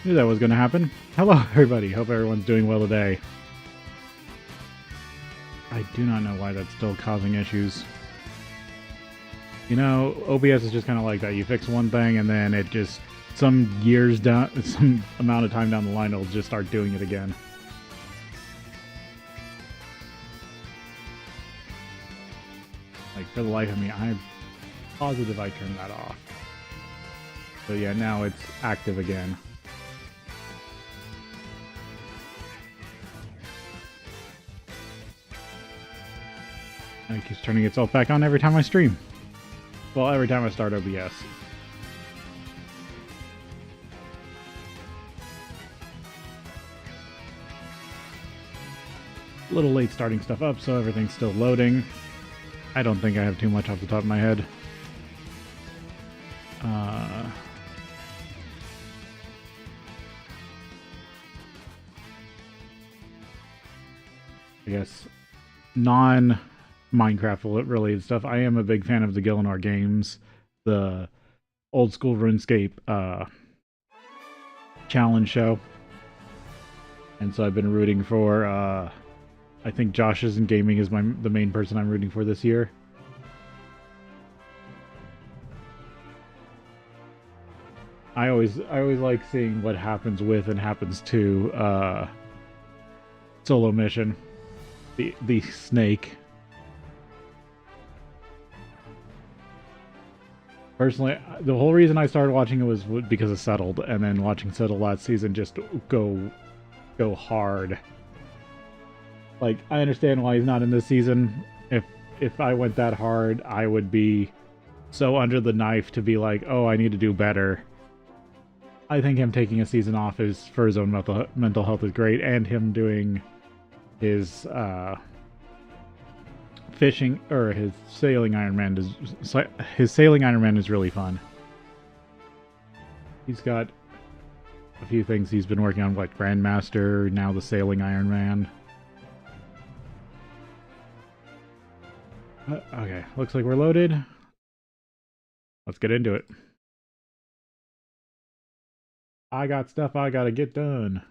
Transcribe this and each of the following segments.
Knew that was going to happen. Hello, everybody. Hope everyone's doing well today. I do not know why that's still causing issues. You know, OBS is just kind of like that. You fix one thing, and then it just, some years down, some amount of time down the line, it'll just start doing it again. Like, for the life of me, I'm positive I turned that off. So yeah, now it's active again. And it keeps turning itself back on every time I stream. Well, every time I start OBS. A little late starting stuff up, so everything's still loading. I don't think I have too much off the top of my head. I guess non-Minecraft related stuff. I am a big fan of the Gillinar games, the old school RuneScape challenge show, and so I've been rooting for. I think Josh Isn't Gaming is the main person I'm rooting for this year. I always like seeing what happens with and happens to solo mission. The snake. Personally, the whole reason I started watching it was because of Settled, and then watching Settled last season just go hard. Like, I understand why he's not in this season. If I went that hard, I would be so under the knife to be like, oh, I need to do better. I think him taking a season off for his own mental health is great, and him doing his fishing or his sailing Ironman is really fun. He's got a few things he's been working on, like Grandmaster, now the sailing Ironman. Okay, looks like we're loaded. Let's get into it. I got stuff I gotta get done.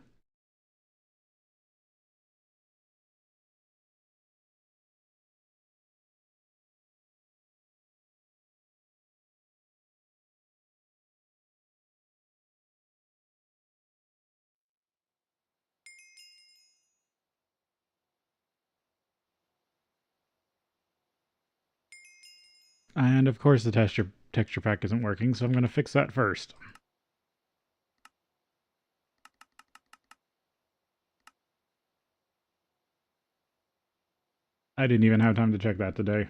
And of course the texture pack isn't working, so I'm going to fix that first. I didn't even have time to check that today.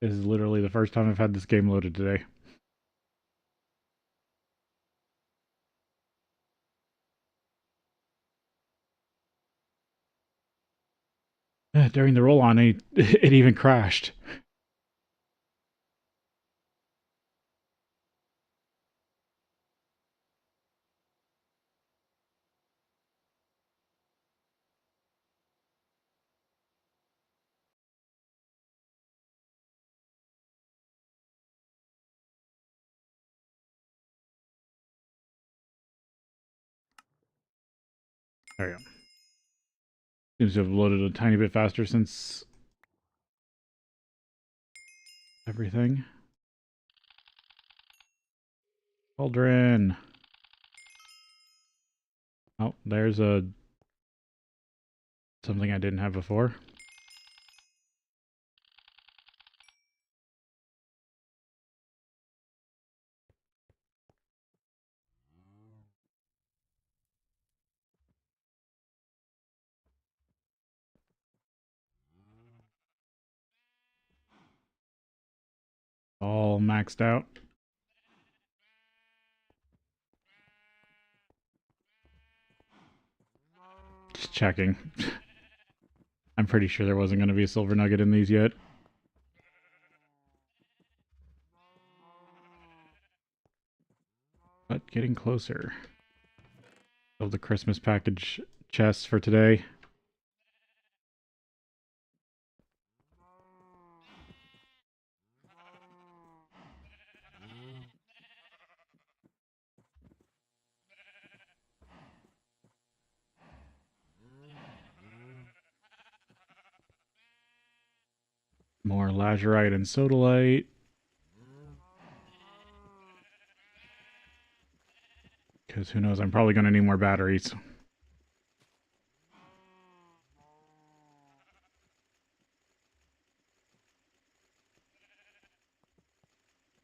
This is literally the first time I've had this game loaded today. During the roll-on, it even crashed. There we go. Seems to have loaded a tiny bit faster since everything. Cauldron. Oh, there's something I didn't have before. All maxed out. Just checking. I'm pretty sure there wasn't going to be a silver nugget in these yet. But getting closer. Of the Christmas package chests for today. More lazurite and sodalite. Because who knows, I'm probably going to need more batteries.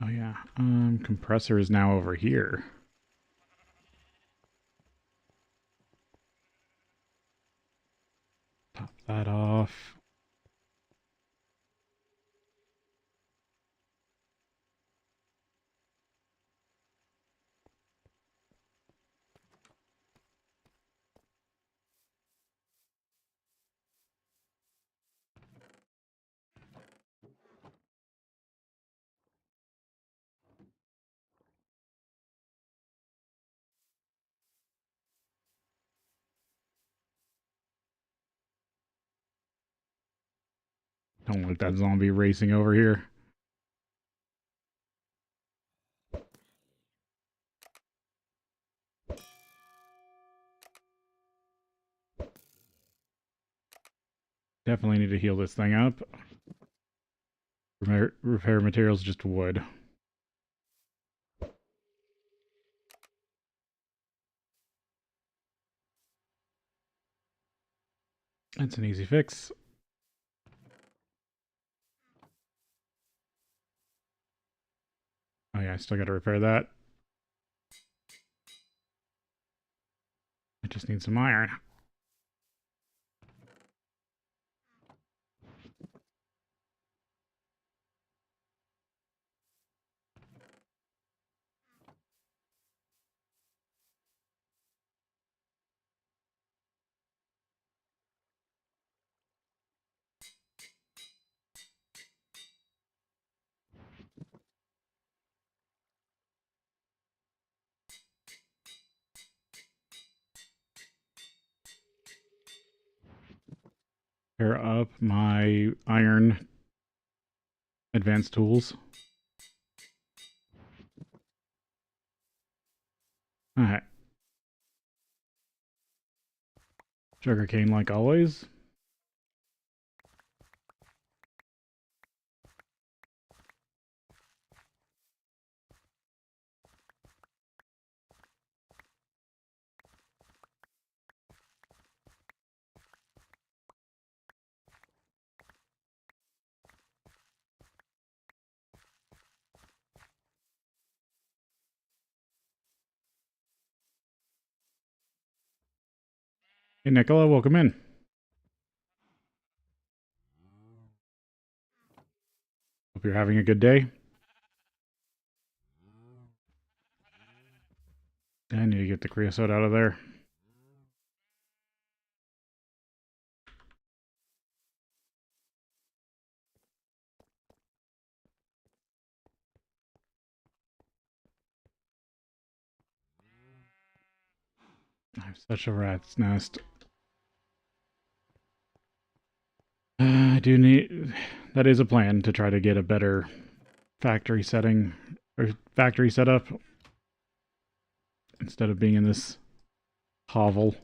Oh yeah, compressor is now over here. Top that off. Don't like that zombie racing over here. Definitely need to heal this thing up. Repair materials, just wood. That's an easy fix. Oh yeah, I still gotta repair that. I just need some iron. Pair up my iron advanced tools. Alright. Sugarcane like always. Hey Nicola, welcome in. Hope you're having a good day. I need to get the creosote out of there. I have such a rat's nest. I do need... That is a plan, to try to get a better factory setting, or factory setup, instead of being in this hovel.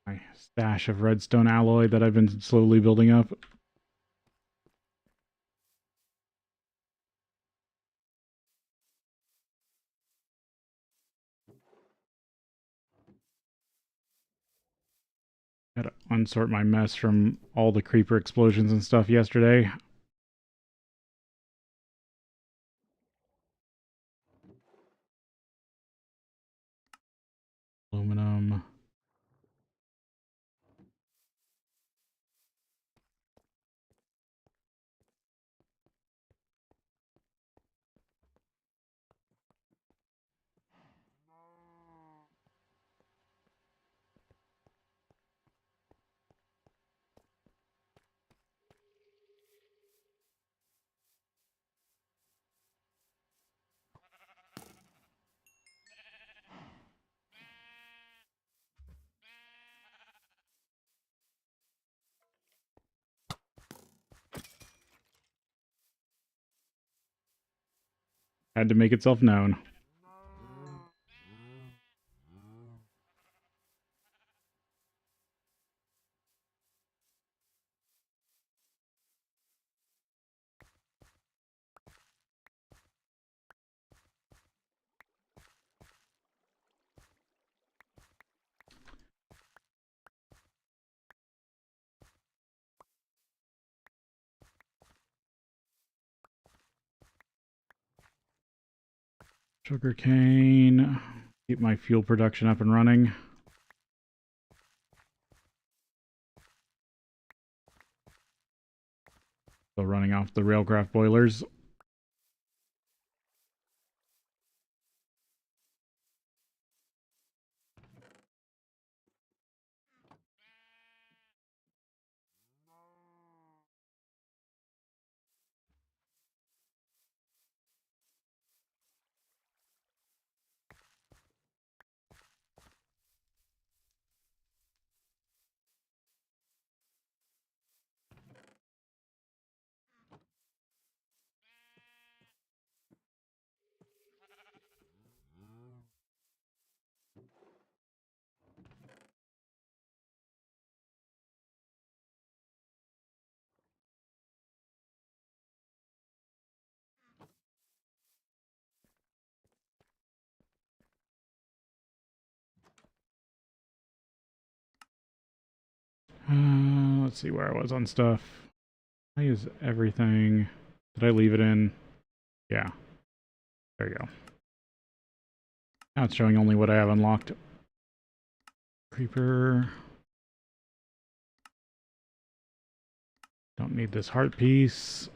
My stash of redstone alloy that I've been slowly building up. Had to unsort my mess from all the creeper explosions and stuff yesterday. Aluminum. Had to make itself known. Sugarcane. Keep my fuel production up and running. So running off the railcraft boilers. Let's see where I was on stuff. I use everything. Did I leave it in? Yeah. There you go. Now it's showing only what I have unlocked. Creeper. Don't need this heart piece.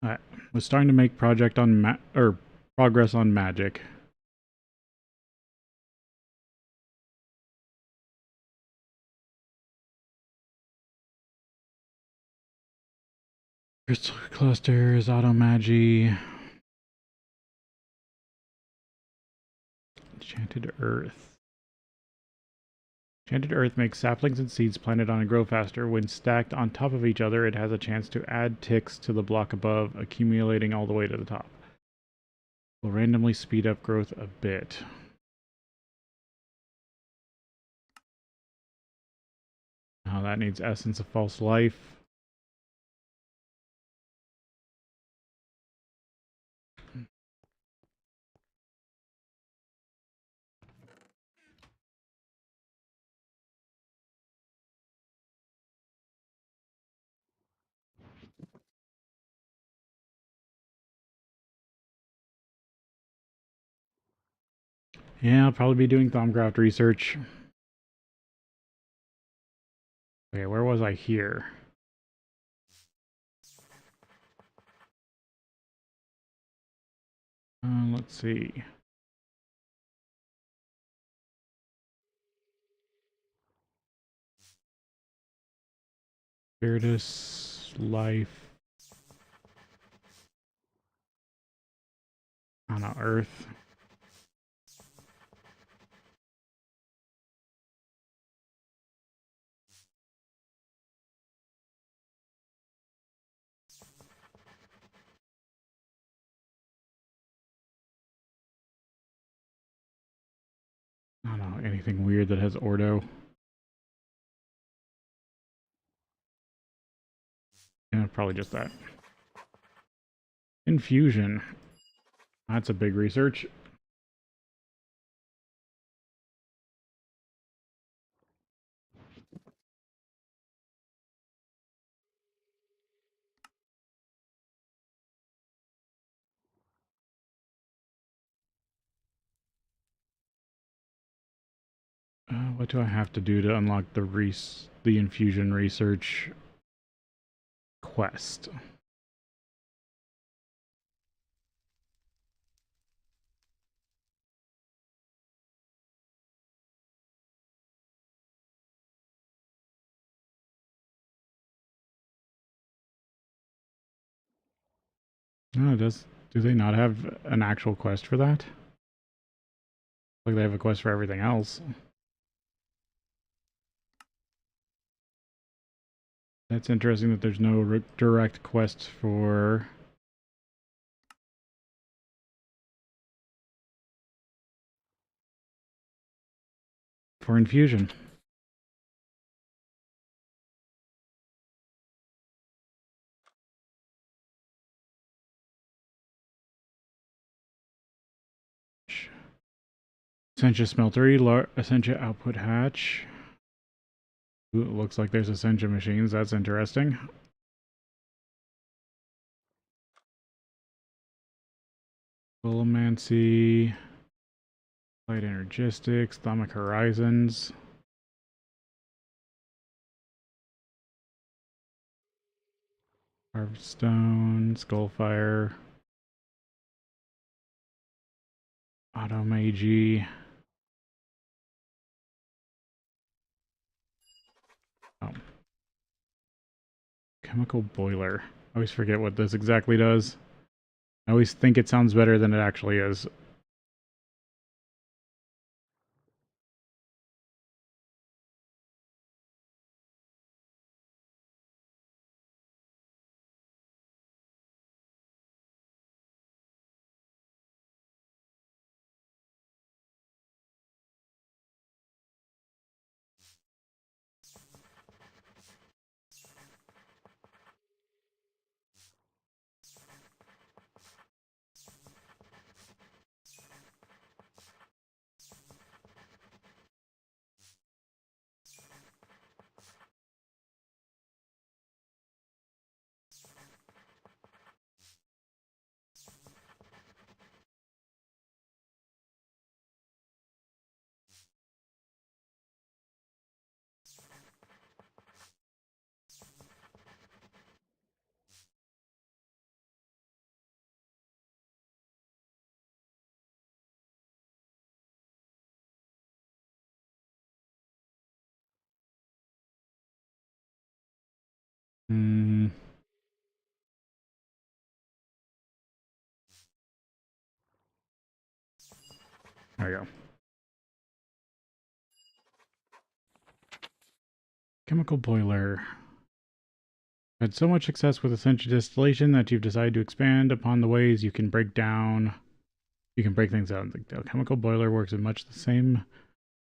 I was starting to make progress on magic. Crystal clusters, auto magi. Enchanted earth. Enchanted earth makes saplings and seeds planted on it grow faster. When stacked on top of each other, it has a chance to add ticks to the block above, accumulating all the way to the top. Will randomly speed up growth a bit. Oh, that needs essence of false life. Yeah, I'll probably be doing Thaumcraft research. Okay, where was I here? Let's see. Spiritus, life. On Earth. I don't know, anything weird that has Ordo. Yeah, probably just that. Infusion. That's a big research. What do I have to do to unlock the infusion research quest? No, do they not have an actual quest for that? Like they have a quest for everything else. That's interesting that there's no direct quest for infusion. Essentia Smeltery, Essentia Output Hatch. Ooh, it looks like there's Essentia machines. That's interesting. Volomancy, Light Energistics, Thaumic Horizons. Carved Stone, Skullfire, Automagi. Oh. Chemical Boiler. I always forget what this exactly does. I always think it sounds better than it actually is. Hmm. There we go. Chemical Boiler. Had so much success with Essentia Distillation that you've decided to expand upon the ways you can break things down. The Chemical Boiler works in much the same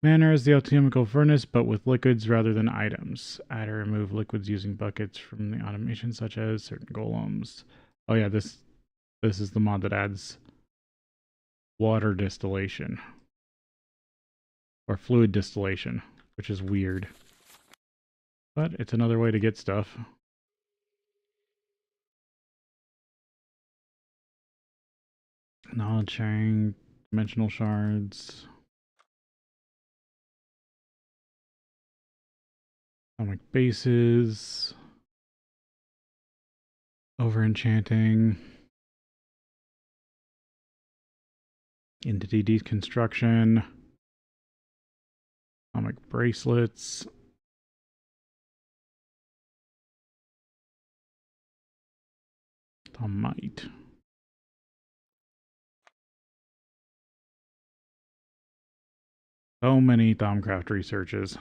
manner as the alchemical furnace, but with liquids rather than items. Add or remove liquids using buckets from the automation, such as certain golems. Oh yeah, this is the mod that adds water distillation. Or fluid distillation, which is weird. But it's another way to get stuff. Knowledge sharing, dimensional shards, atomic bases, over enchanting, entity deconstruction, atomic bracelets, Thomite. So many Thaumcraft researches.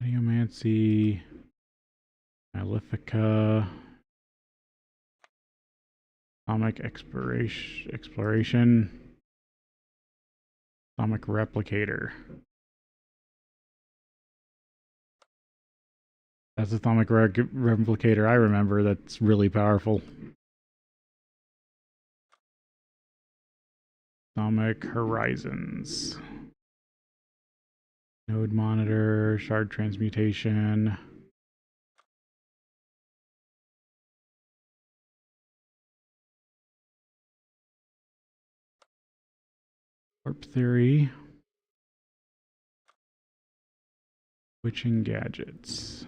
Geomancy, Malefica, Atomic Exploration, Atomic Replicator. That's the Atomic Replicator I remember that's really powerful. Atomic Horizons. Node Monitor, Shard Transmutation. Warp Theory. Witching Gadgets.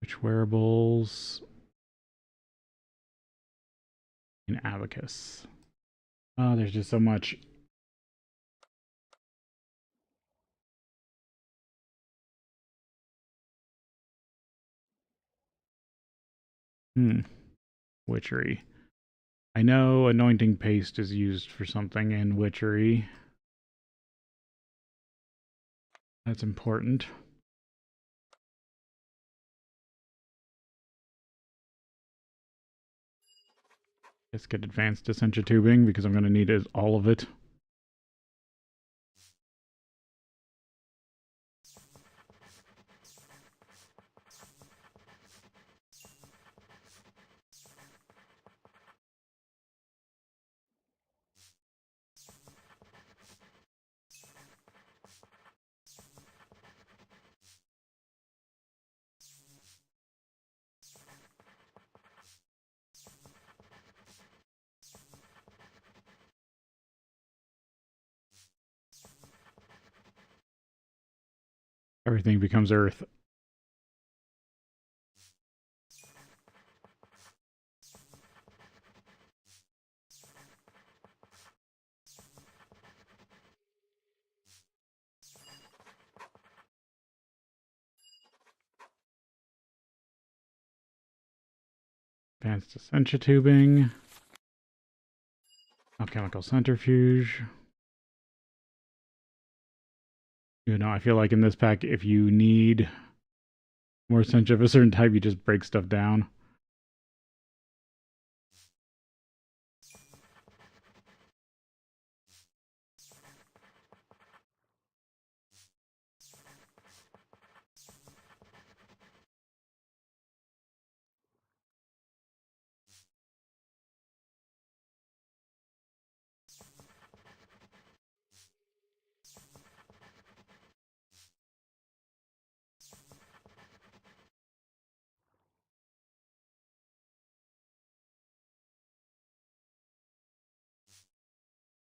Witch Wearables. And Abacus. Oh, there's just so much. Witchery. I know anointing paste is used for something in witchery. That's important. Let's get advanced Essentia tubing because I'm going to need all of it. Everything becomes Earth. Advanced Essentia tubing. Alchemical centrifuge. You know, I feel like in this pack, if you need more Essentia of a certain type, you just break stuff down.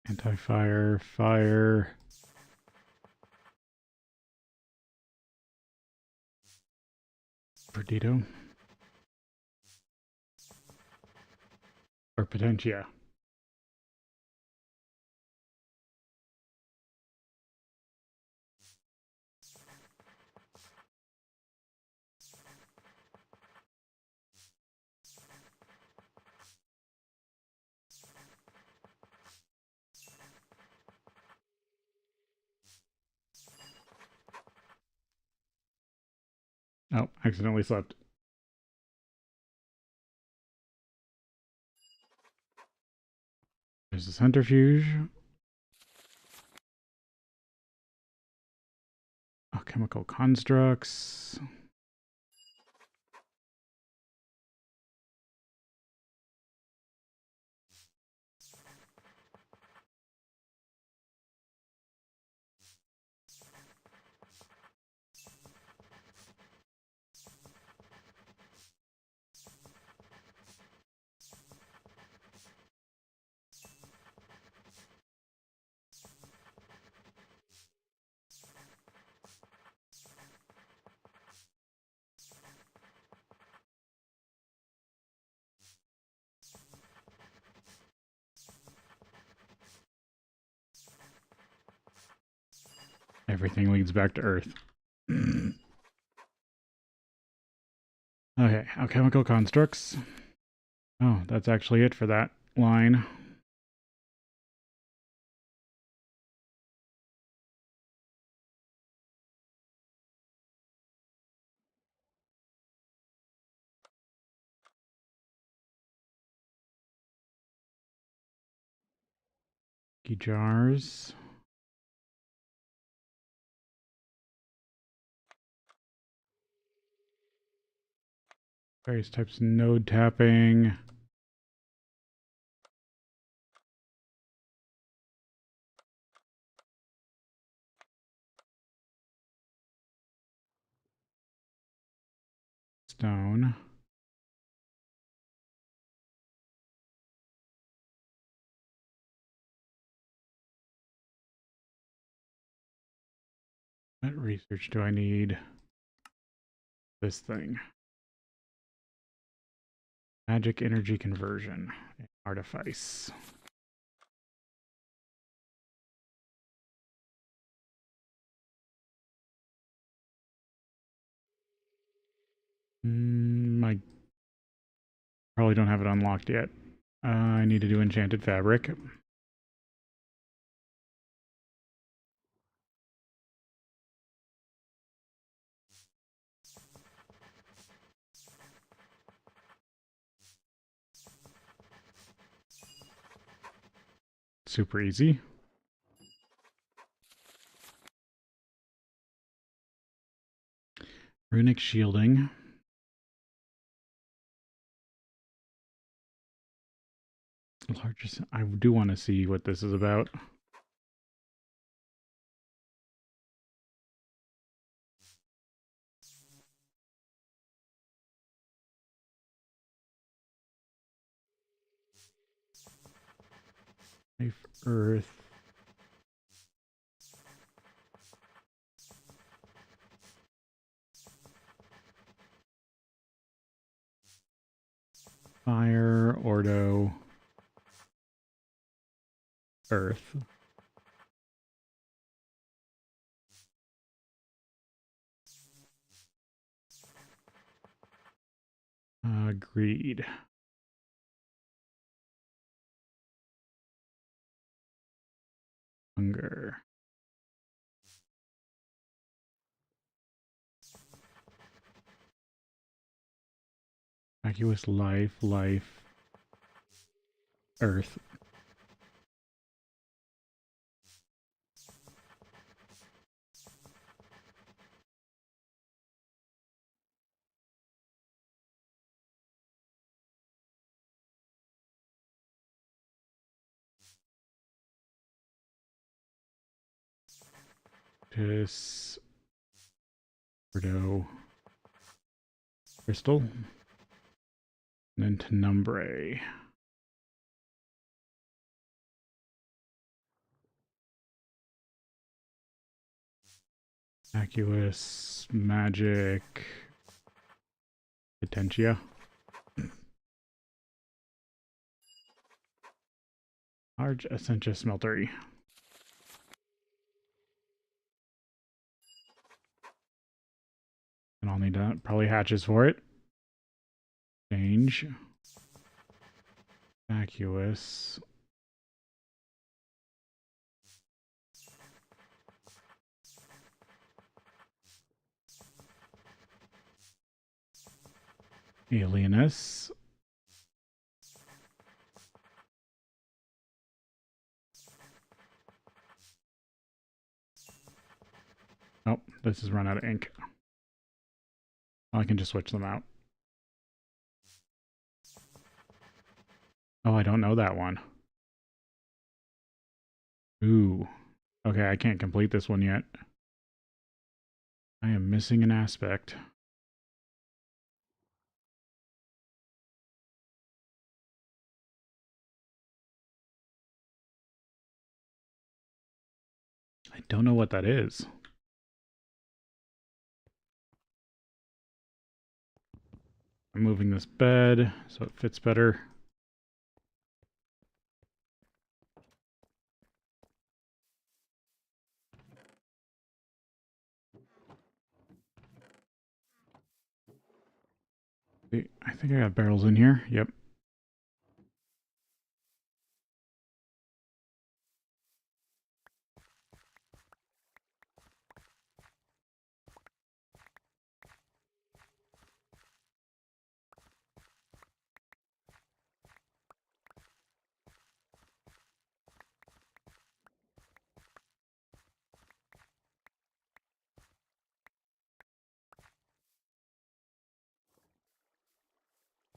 Anti-fire, fire. Perdido. Or Potentia. Oh, accidentally slept. There's a centrifuge. Alchemical constructs. Everything leads back to Earth. Okay, alchemical constructs. Oh, that's actually it for that line. Jars. Various types of node tapping. Stone. What research do I need? This thing. Magic energy conversion. Artifice. I probably don't have it unlocked yet. I need to do enchanted fabric. Super easy. Runic shielding. Largest. I do want to see what this is about. Life, Earth. Fire, Ordo, Earth. Greed. Hunger. Vacuous life, life, Earth. Piss. Bordeaux. Crystal. And then Tenumbre. Vacuous, Magic, Potentia. Large Essentia Smeltery. And I'll need probably hatches for it. Change. Vacuous. Alienus. Oh, this has run out of ink. I can just switch them out. Oh, I don't know that one. Ooh. Okay, I can't complete this one yet. I am missing an aspect. I don't know what that is. I'm moving this bed so it fits better. I think I got barrels in here. Yep.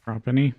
Drop any?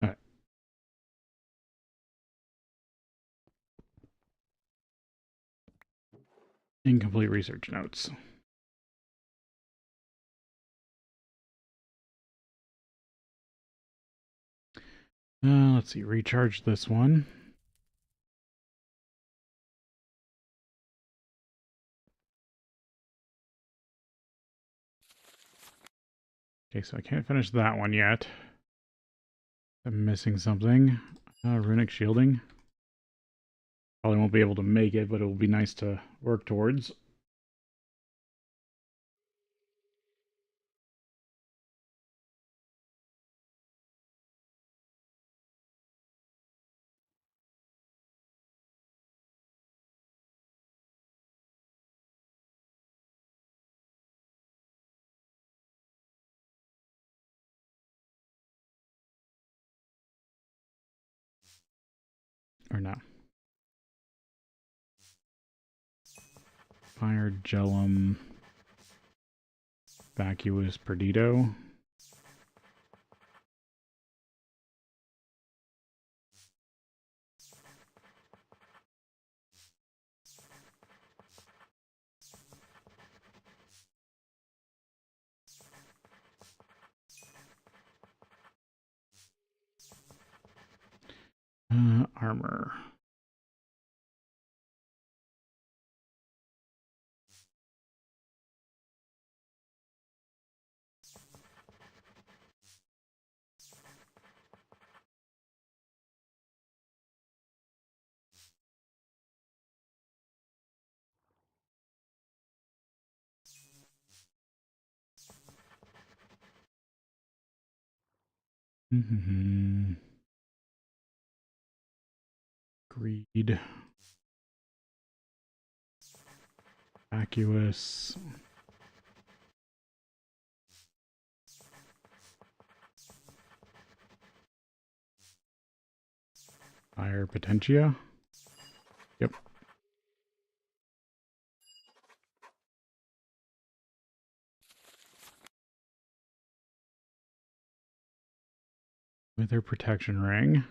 All right. Incomplete research notes. Let's see, recharge this one. Okay, so I can't finish that one yet. I'm missing something. Runic shielding. Probably won't be able to make it, but it will be nice to work towards. Or no. Fire Gelum. Vacuous Perdido. Armor. Greed. Vacuous. Fire Potentia. Yep. Wither Protection Ring.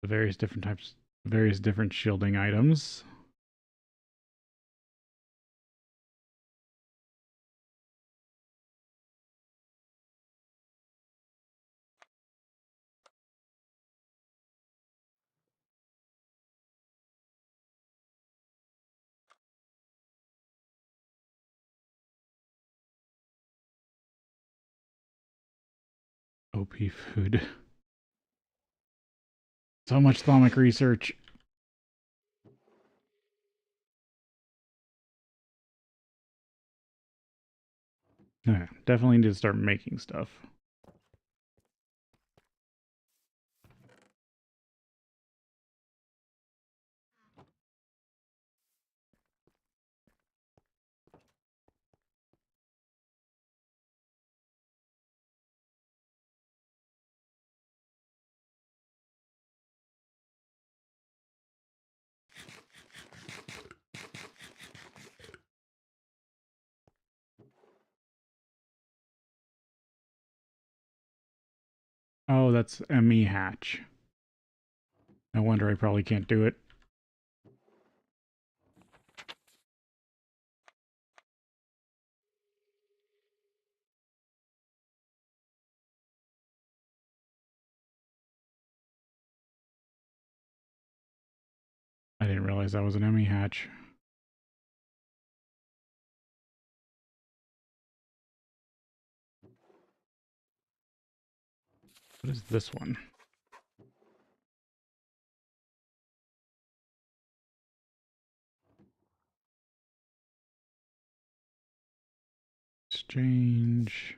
The various different types, various different shielding items. OP food. So much thermic research. Yeah, definitely need to start making stuff. Oh, that's ME hatch. No wonder I probably can't do it. I didn't realize that was an ME hatch. What is this one? Exchange.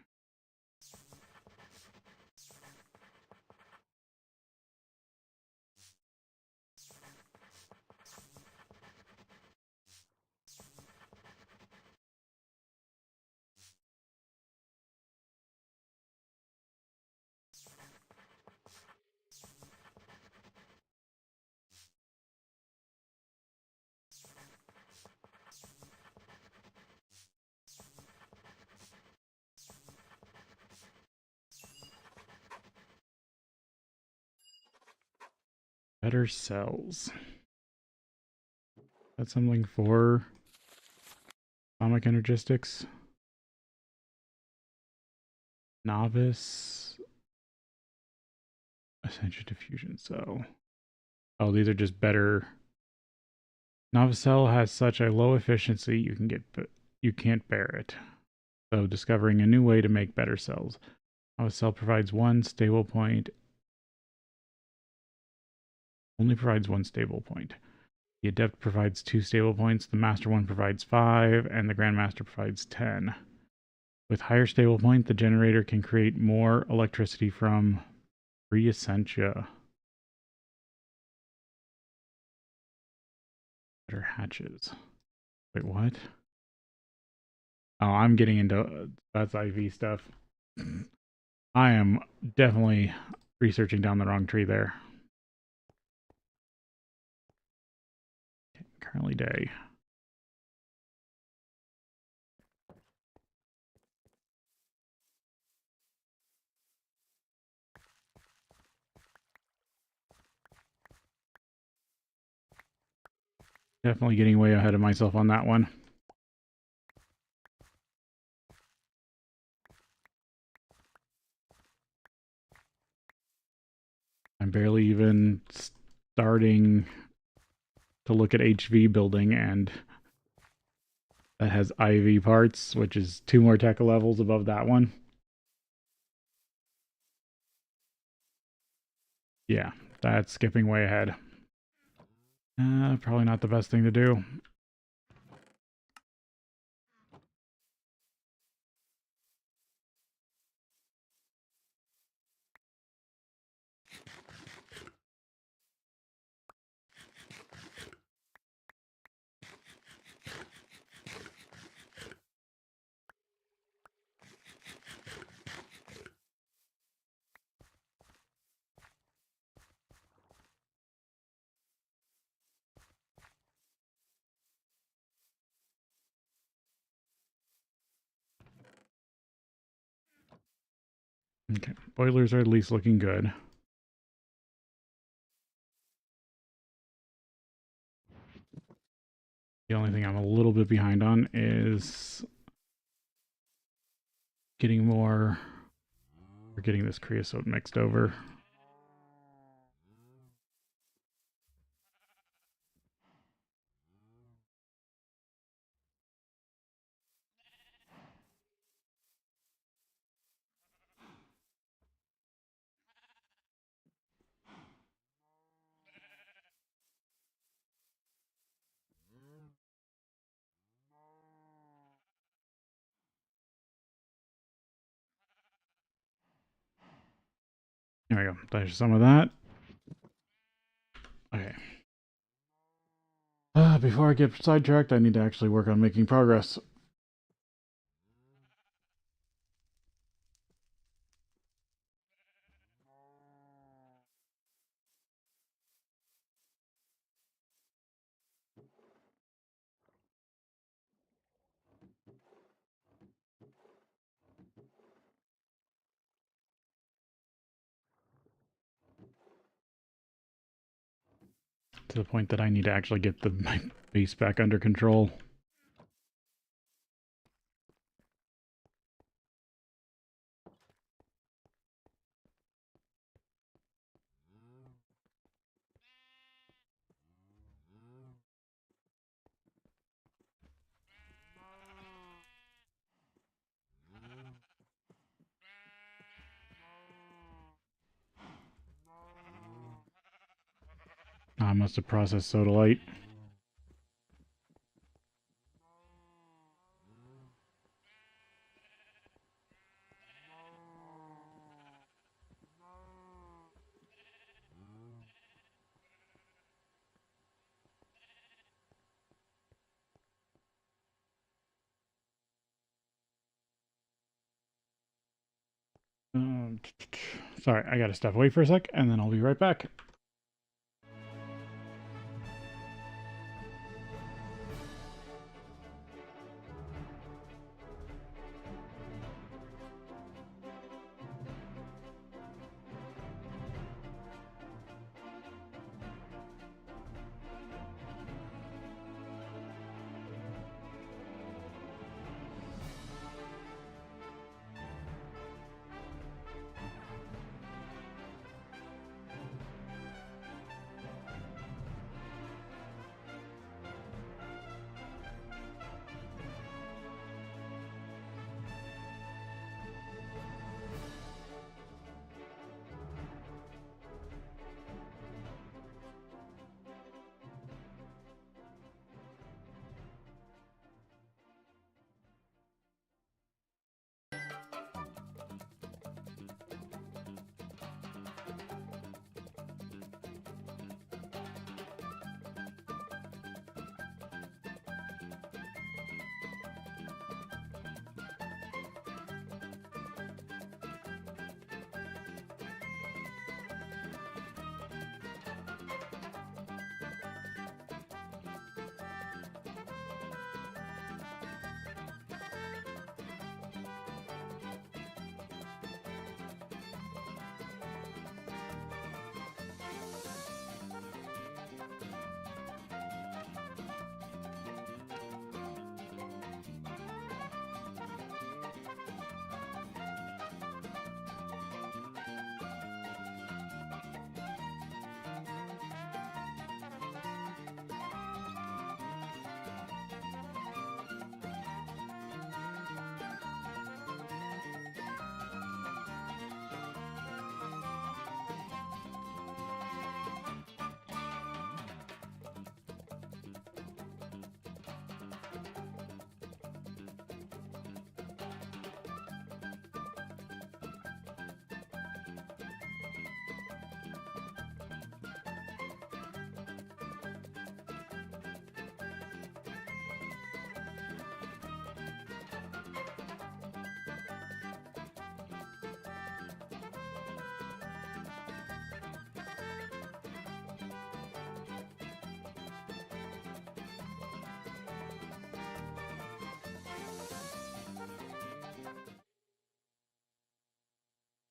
Better cells. That's something for atomic energistics. Novice. Ascension diffusion cell. Oh, these are just better. Novice cell has such a low efficiency you can't bear it. So discovering a new way to make better cells. Novice cell provides one stable point. Only provides one stable point. The Adept provides 2 stable points, the Master one provides 5, and the Grandmaster provides 10. With higher stable point, the generator can create more electricity from free essentia. Better hatches. Wait, what? Oh, I'm getting into that's IV stuff. I am definitely researching down the wrong tree there. Currently day. Definitely getting way ahead of myself on that one. I'm barely even starting to look at HV building, and that has IV parts, which is 2 more tech levels above that one. Yeah, that's skipping way ahead. Probably not the best thing to do. Okay, boilers are at least looking good. The only thing I'm a little bit behind on is getting more, or getting this creosote mixed over. There we go. There's some of that. Okay. Before I get sidetracked, I need to actually work on making progress. To the point that I need to actually get my base back under control. I must have processed sodalite. Sorry, I gotta step away for a sec, and then I'll be right back.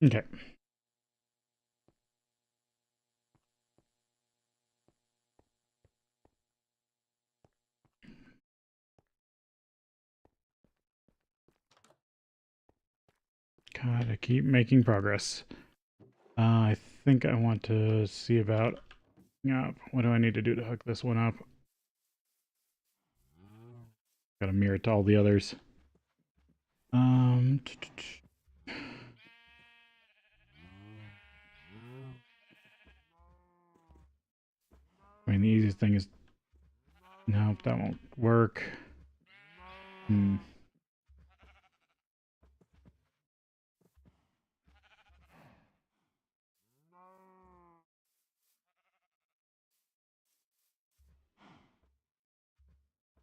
Okay. Gotta keep making progress. I think I want to see about what do I need to do to hook this one up? Gotta mirror it to all the others. I mean, the easiest thing is... Nope, that won't work. Hmm.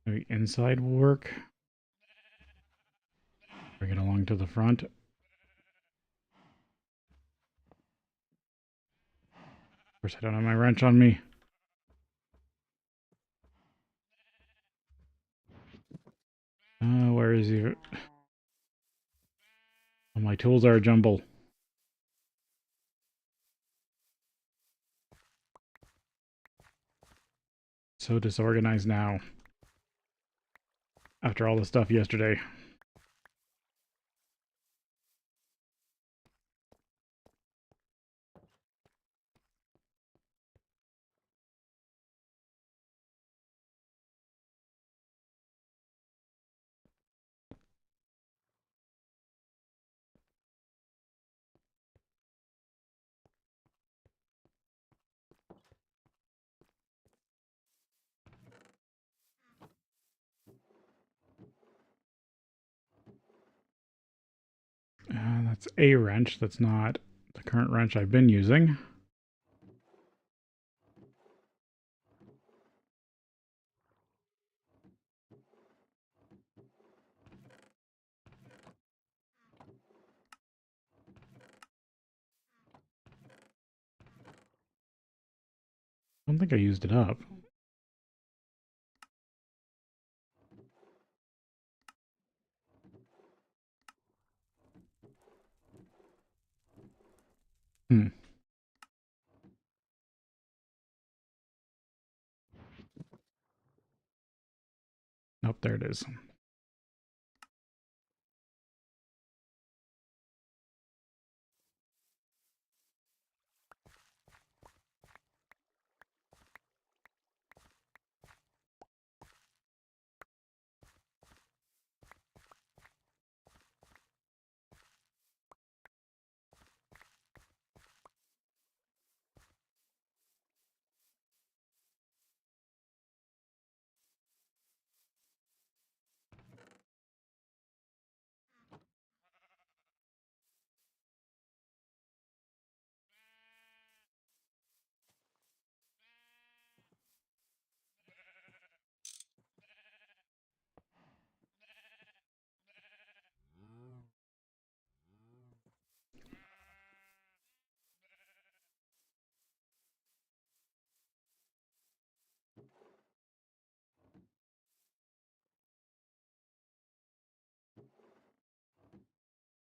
Maybe inside will work. Bring it along to the front. Of course, I don't have my wrench on me. Where is he? Oh, my tools are a jumble. So disorganized now. After all the stuff yesterday. That's a wrench. That's not the current wrench I've been using. I don't think I used it up. Hmm. Nope, there it is.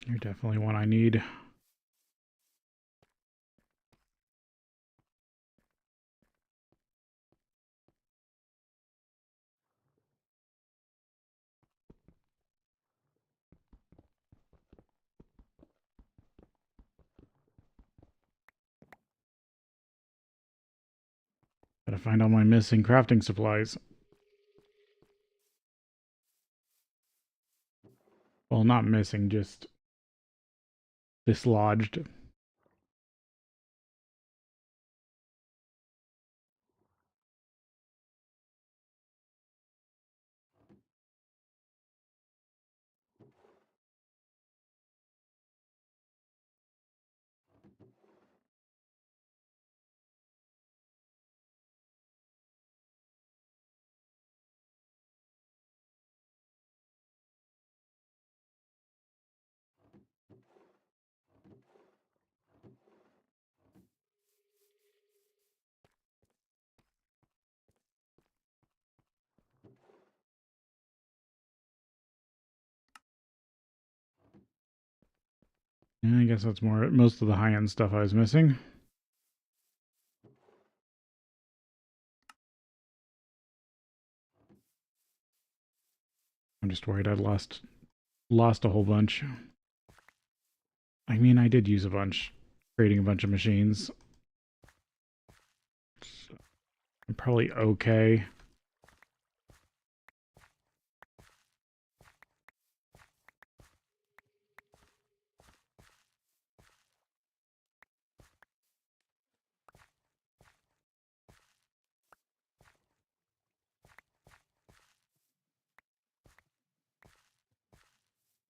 You're definitely one I need. Gotta find all my missing crafting supplies. Well, not missing, just dislodged. I guess that's most of the high-end stuff I was missing. I'm just worried I'd lost a whole bunch. I mean, I did use a bunch, creating a bunch of machines. So I'm probably okay.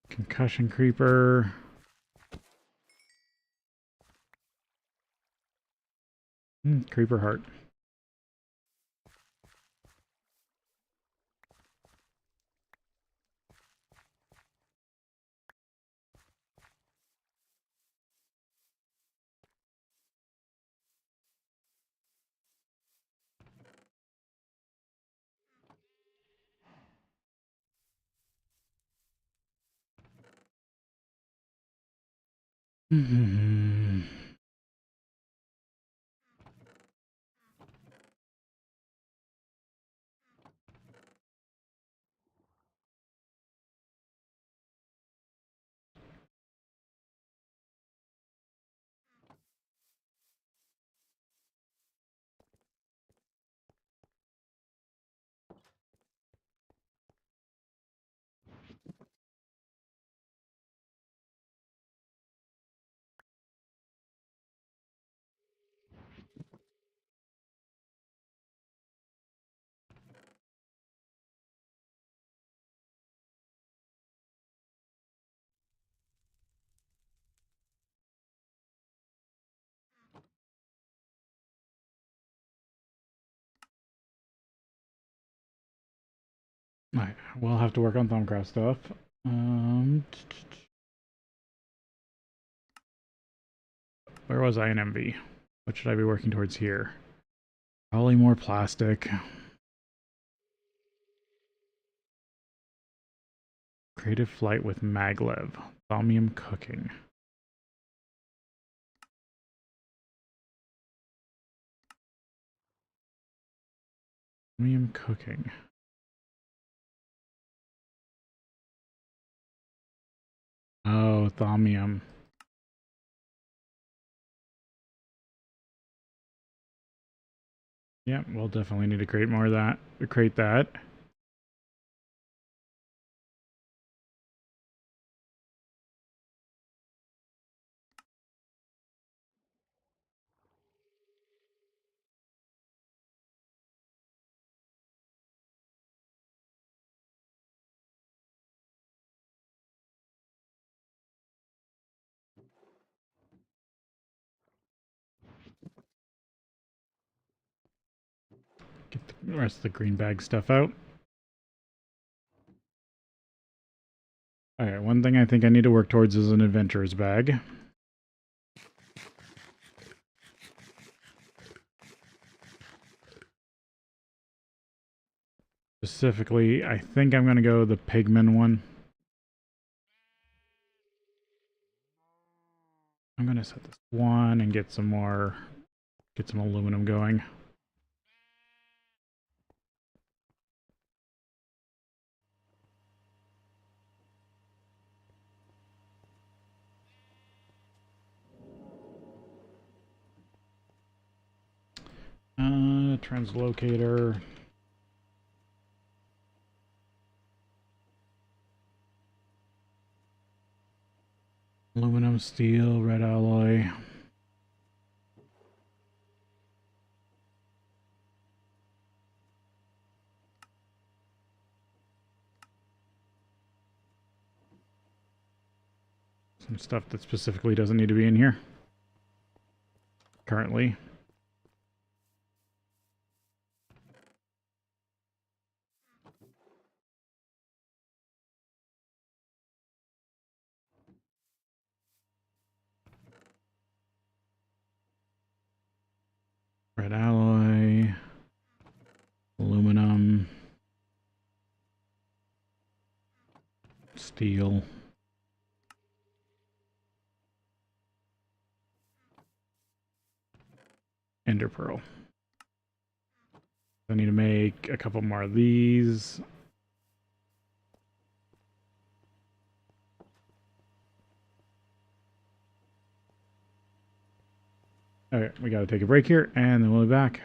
Concussion creeper. Creeper heart. I will have to work on Thumbcraft stuff. Where was I in MV? What should I be working towards here? Probably more plastic. Creative flight with maglev. Thaumium cooking. Thaumium cooking. Oh, thaumium. Yeah, we'll definitely need to create more of that. Create that. Get the rest of the green bag stuff out. Alright, one thing I think I need to work towards is an adventurer's bag. Specifically, I think I'm going to go the pigman one. I'm going to set this one and get some aluminum going. Translocator. Aluminum, steel, red alloy. Some stuff that specifically doesn't need to be in here. Currently. Red alloy. Aluminum. Steel. ender pearl. I need to make a couple more of these. Okay, we got to take a break here, and then we'll be back.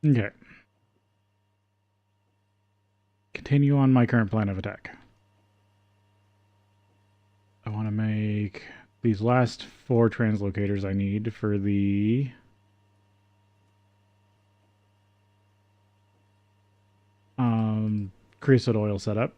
Okay. Continue on my current plan of attack. I want to make these last 4 translocators I need for the creosote oil setup.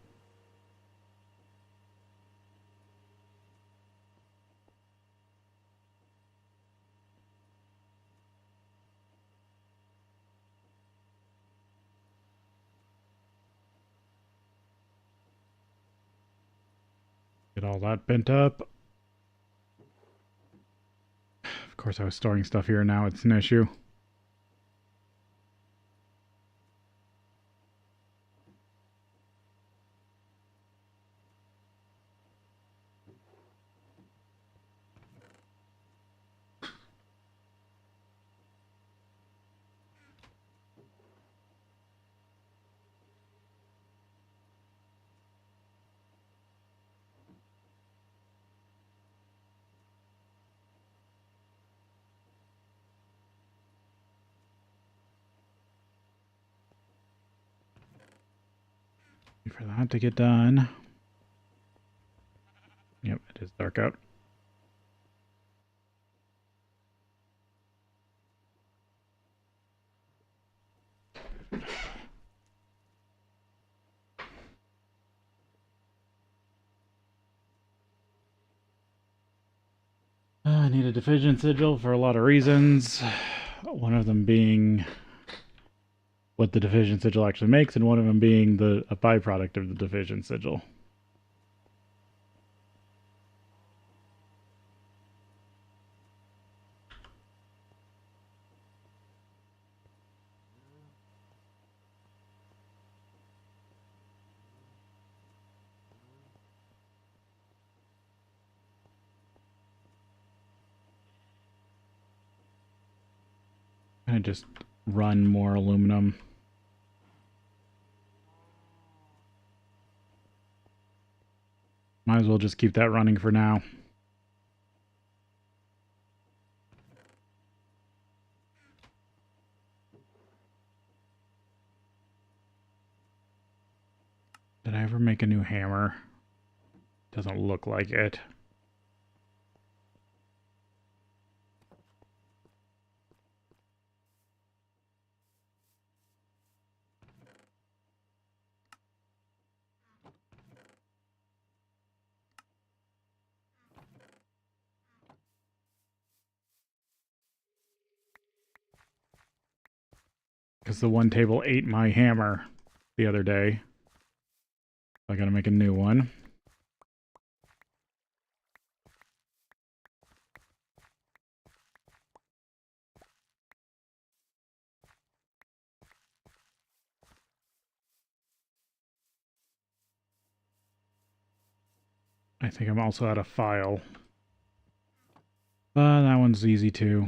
Get all that bent up. Of course, I was storing stuff here. Now it's an issue. For that to get done. Yep, it is dark out. I need a division sigil for a lot of reasons. One of them being what the division sigil actually makes, and one of them being a byproduct of the division sigil. I'm gonna just run more aluminum. Might as well just keep that running for now. Did I ever make a new hammer? Doesn't look like it. Because the one table ate my hammer the other day. I gotta make a new one. I think I'm also out of file. That one's easy too.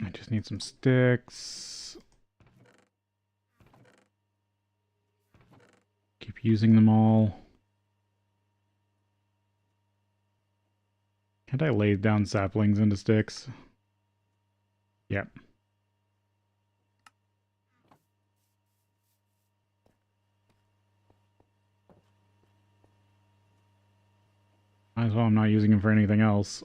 I just need some sticks. Keep using them all. Can't I lay down saplings into sticks? Yep. Might as well, I'm not using them for anything else.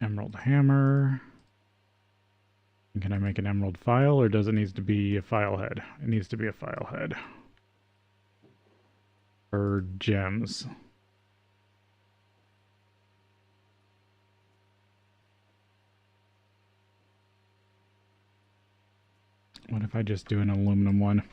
Emerald hammer. Can I make an emerald file, or does it need to be a file head? It needs to be a file head. For gems. What if I just do an aluminum one?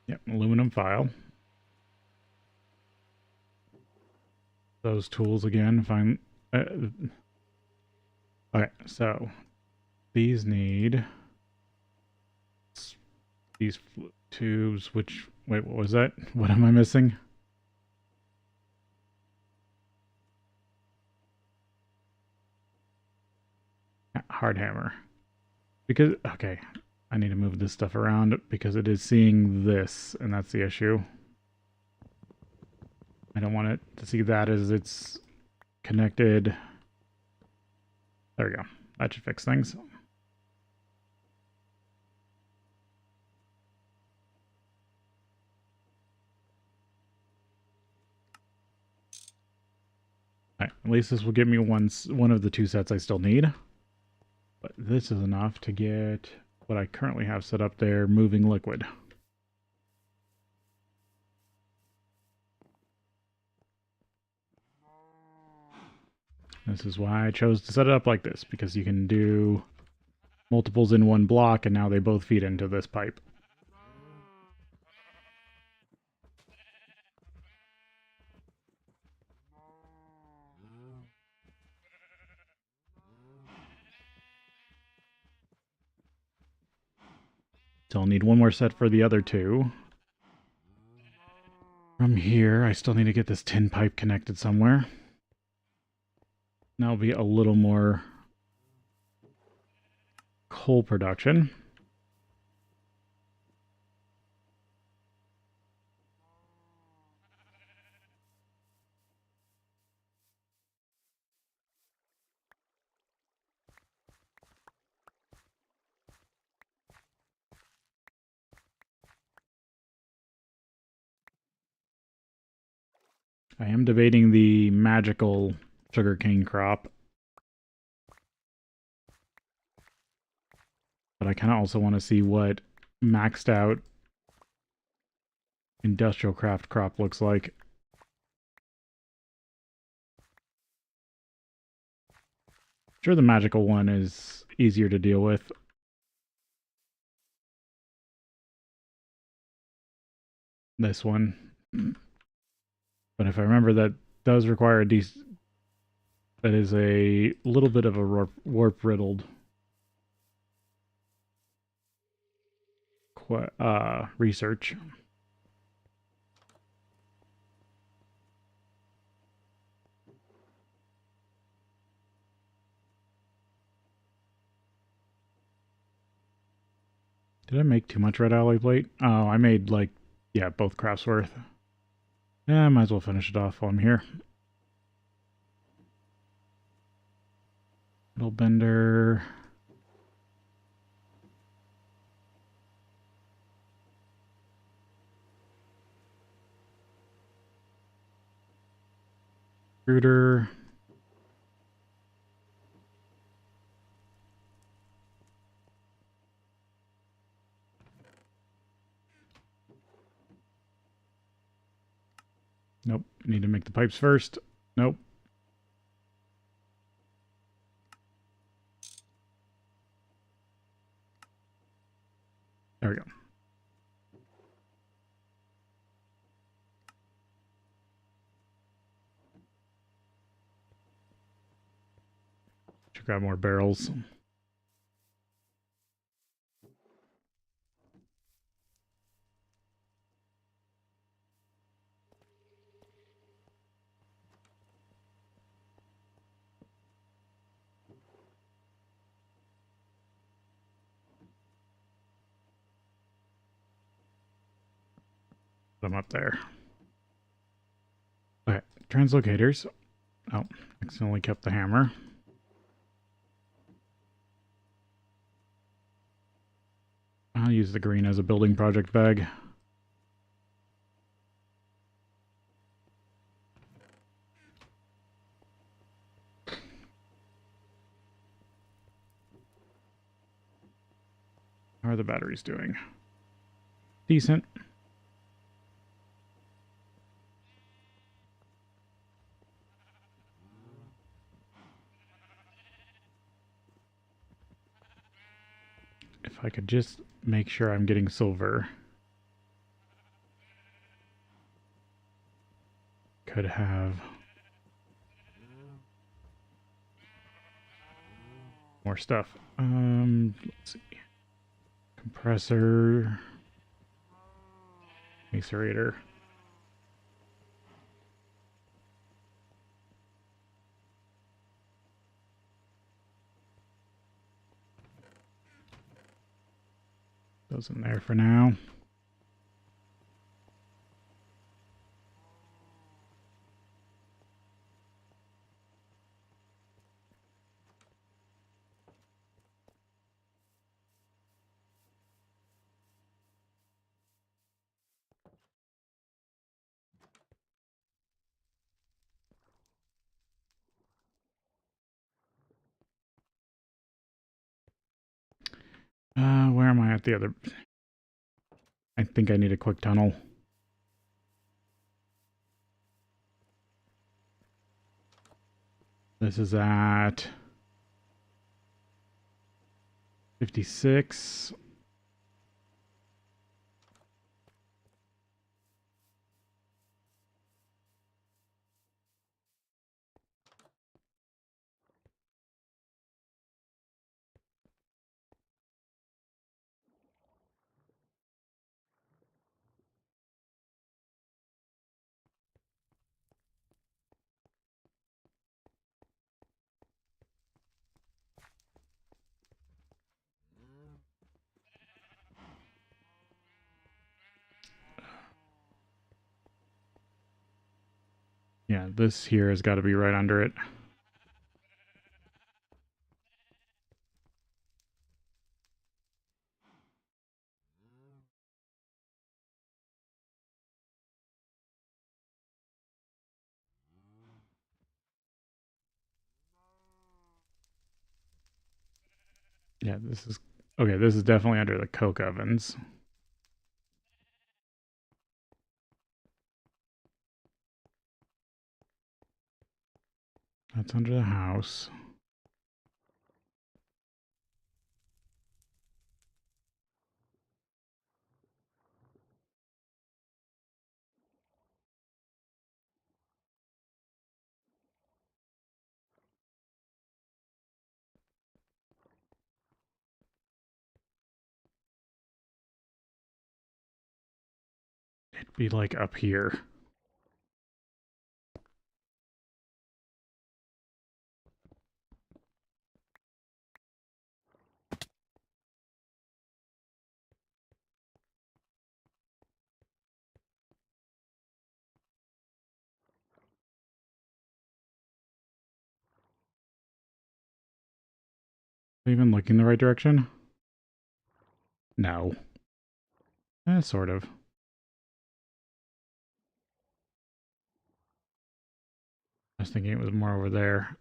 Yep, aluminum file. Those tools again, fine. Okay, so these need these tubes, which, wait, what was that? What am I missing? Hard hammer. Because, okay, I need to move this stuff around because it is seeing this, and that's the issue. I don't want it to see that as it's connected. There we go. That should fix things. Right, at least this will give me one of the two sets I still need. But this is enough to get what I currently have set up there, moving liquid. This is why I chose to set it up like this, because you can do multiples in one block, and now they both feed into this pipe. So I'll need one more set for the other two. From here, I still need to get this tin pipe connected somewhere. That'll be a little more coal production. I am debating the magical sugarcane crop. But I kind of also want to see what maxed out industrial craft crop looks like. Sure, the magical one is easier to deal with. This one. But if I remember, that does require that is a little bit of a warp riddled research. Did I make too much red alloy plate? Oh, I made like, yeah, both crafts worth. Yeah, I might as well finish it off while I'm here. Metal bender. Extruder. Nope. Need to make the pipes first. Nope. There we go. Should grab more barrels. Put them up there. Okay, translocators. Oh, accidentally kept the hammer. I'll use the green as a building project bag. How are the batteries doing? Decent. If I could just make sure I'm getting silver. Could have more stuff. Let's see. Compressor. Macerator. Those in there for now. Where am I at the other? I think I need a quick tunnel. This is at 56. Yeah, this here has got to be right under it. Yeah, this is... Okay, this is definitely under the coke ovens. That's under the house. It'd be like up here. Even looking the right direction? No. Sort of. I was thinking it was more over there.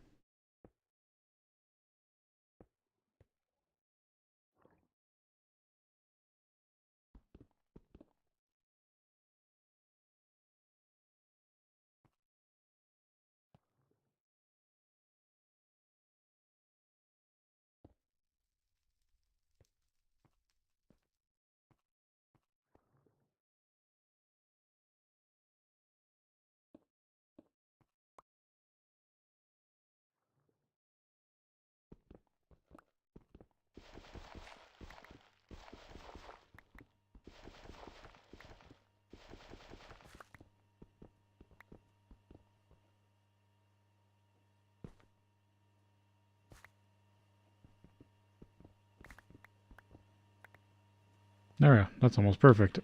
There we go. That's almost perfect.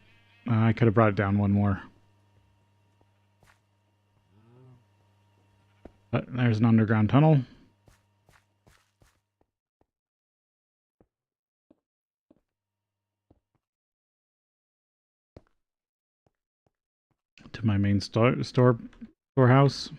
I could have brought it down one more. But there's an underground tunnel. To my main storehouse.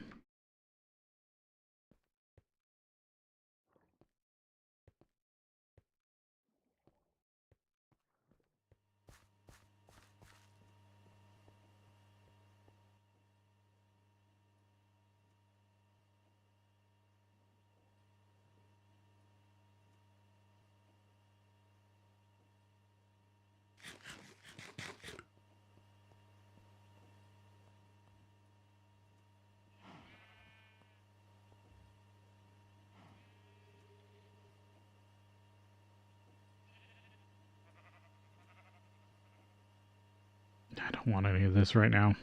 I don't want any of this right now.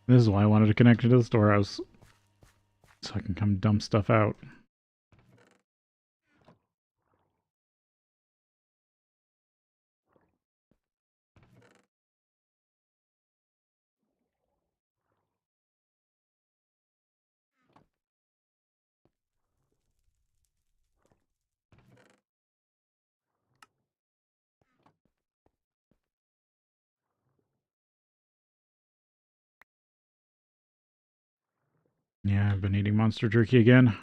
This is why I wanted to connect it to the storehouse. So I can come dump stuff out. Yeah, I've been eating monster jerky again.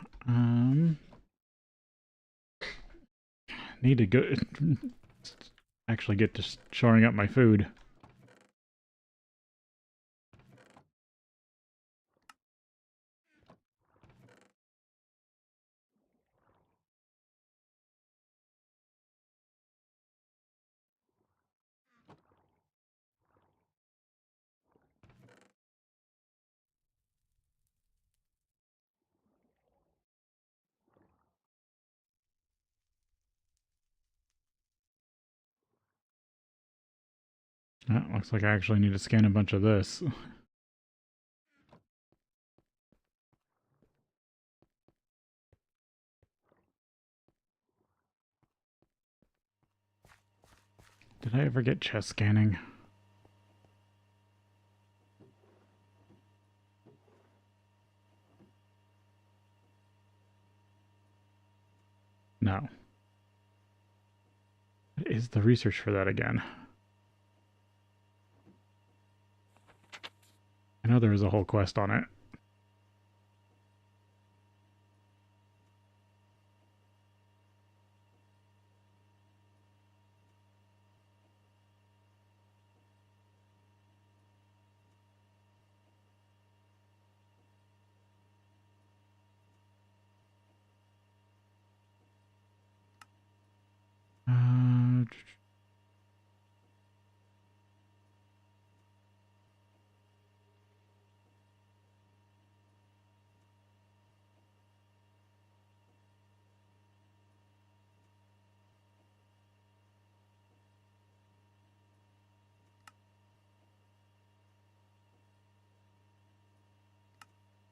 Need need to go actually get to shoring up my food. Looks like I actually need to scan a bunch of this. Did I ever get chest scanning? No. What is the research for that again? I know there was a whole quest on it.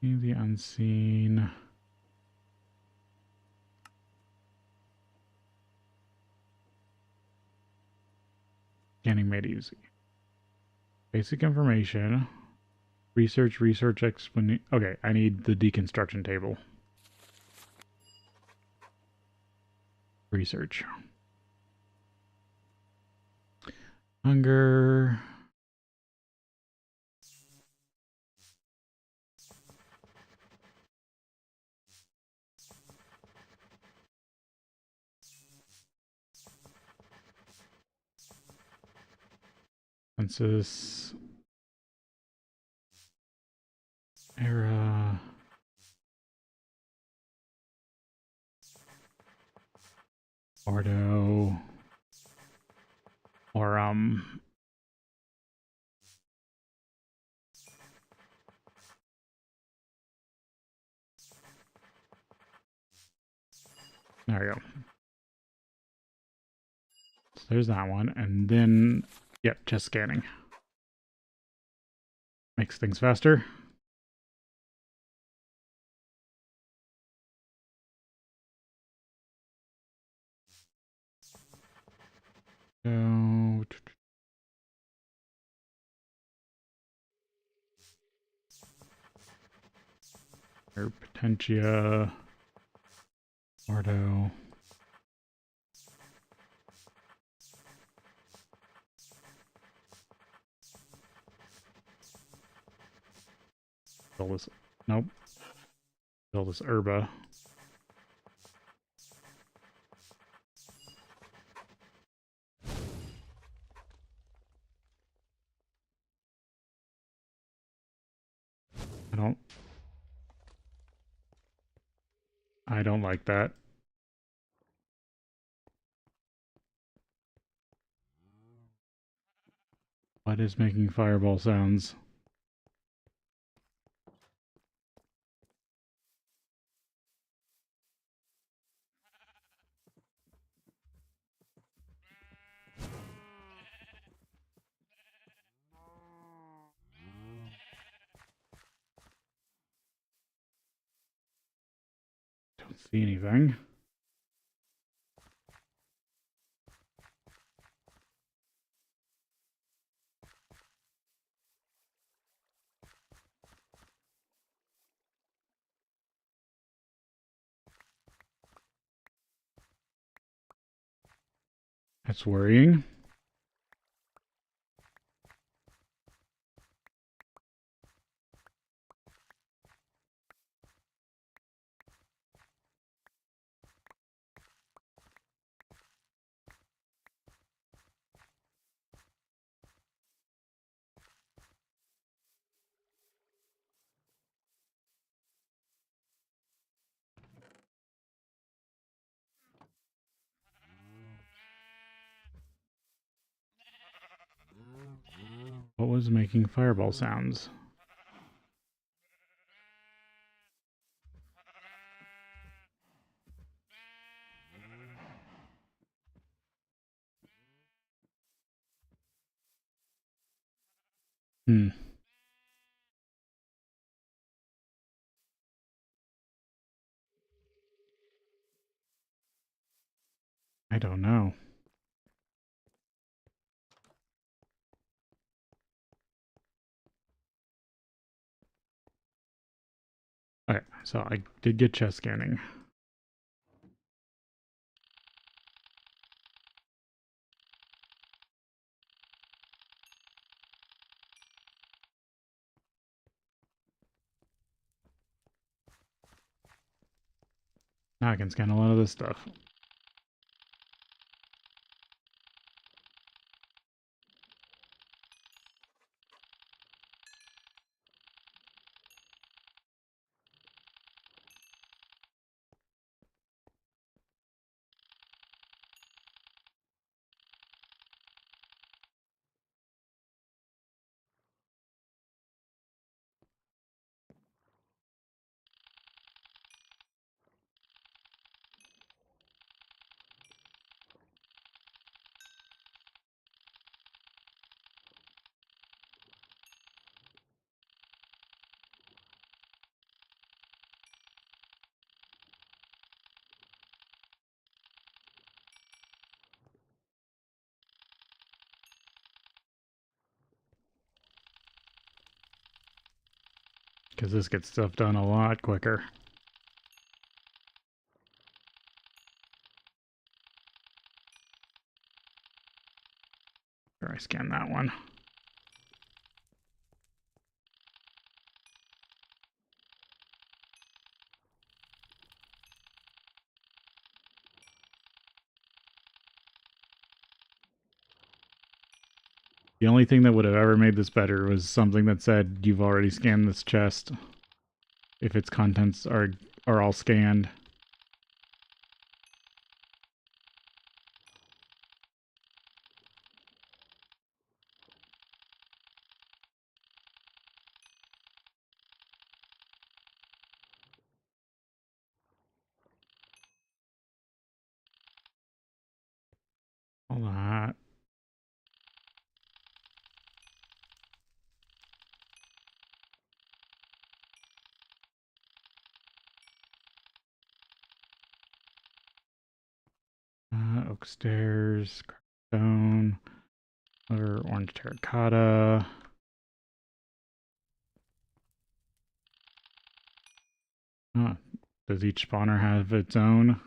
The unseen. Scanning made easy. Basic information. Research explanation. Okay, I need the deconstruction table. Research. Hunger. Census. Era. Ordo. Or, there we go. So there's that one. And then, yep, chest scanning. Makes things faster. So, Potentia. Ordo. Fill this. Nope. Fill this herba. I don't like that. What is making fireball sounds? Don't see anything. That's worrying. was making fireball sounds? Hmm. I don't know. Okay, so I did get chest scanning. Now I can scan a lot of this stuff. Because this gets stuff done a lot quicker. Here, I scan that one. The only thing that would have ever made this better was something that said you've already scanned this chest. If its contents are all scanned. All that. Oak stairs, stone, other orange terracotta. Does each spawner have its own?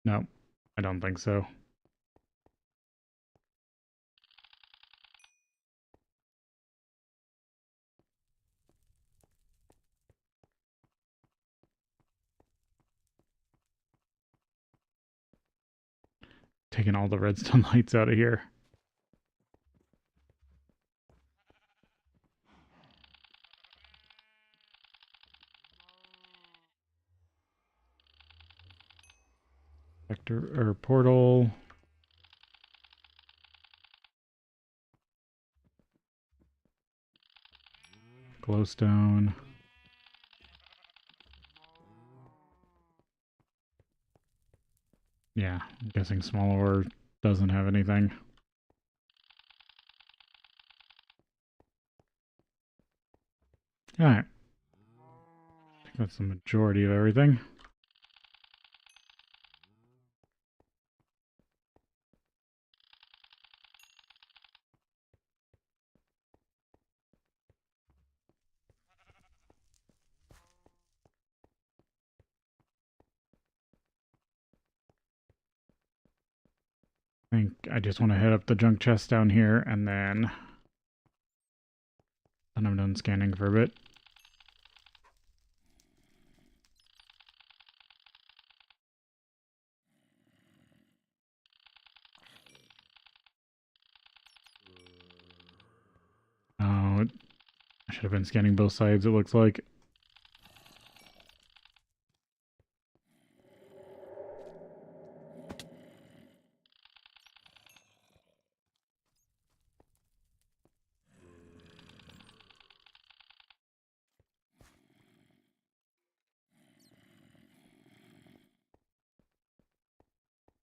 No, I don't think so. Taking all the redstone lights out of here. Vector or portal. Glowstone. Yeah, I'm guessing small ore doesn't have anything. Alright. I think that's the majority of everything. I think I just want to head up the junk chest down here and then I'm done scanning for a bit. Oh, I should have been scanning both sides, it looks like.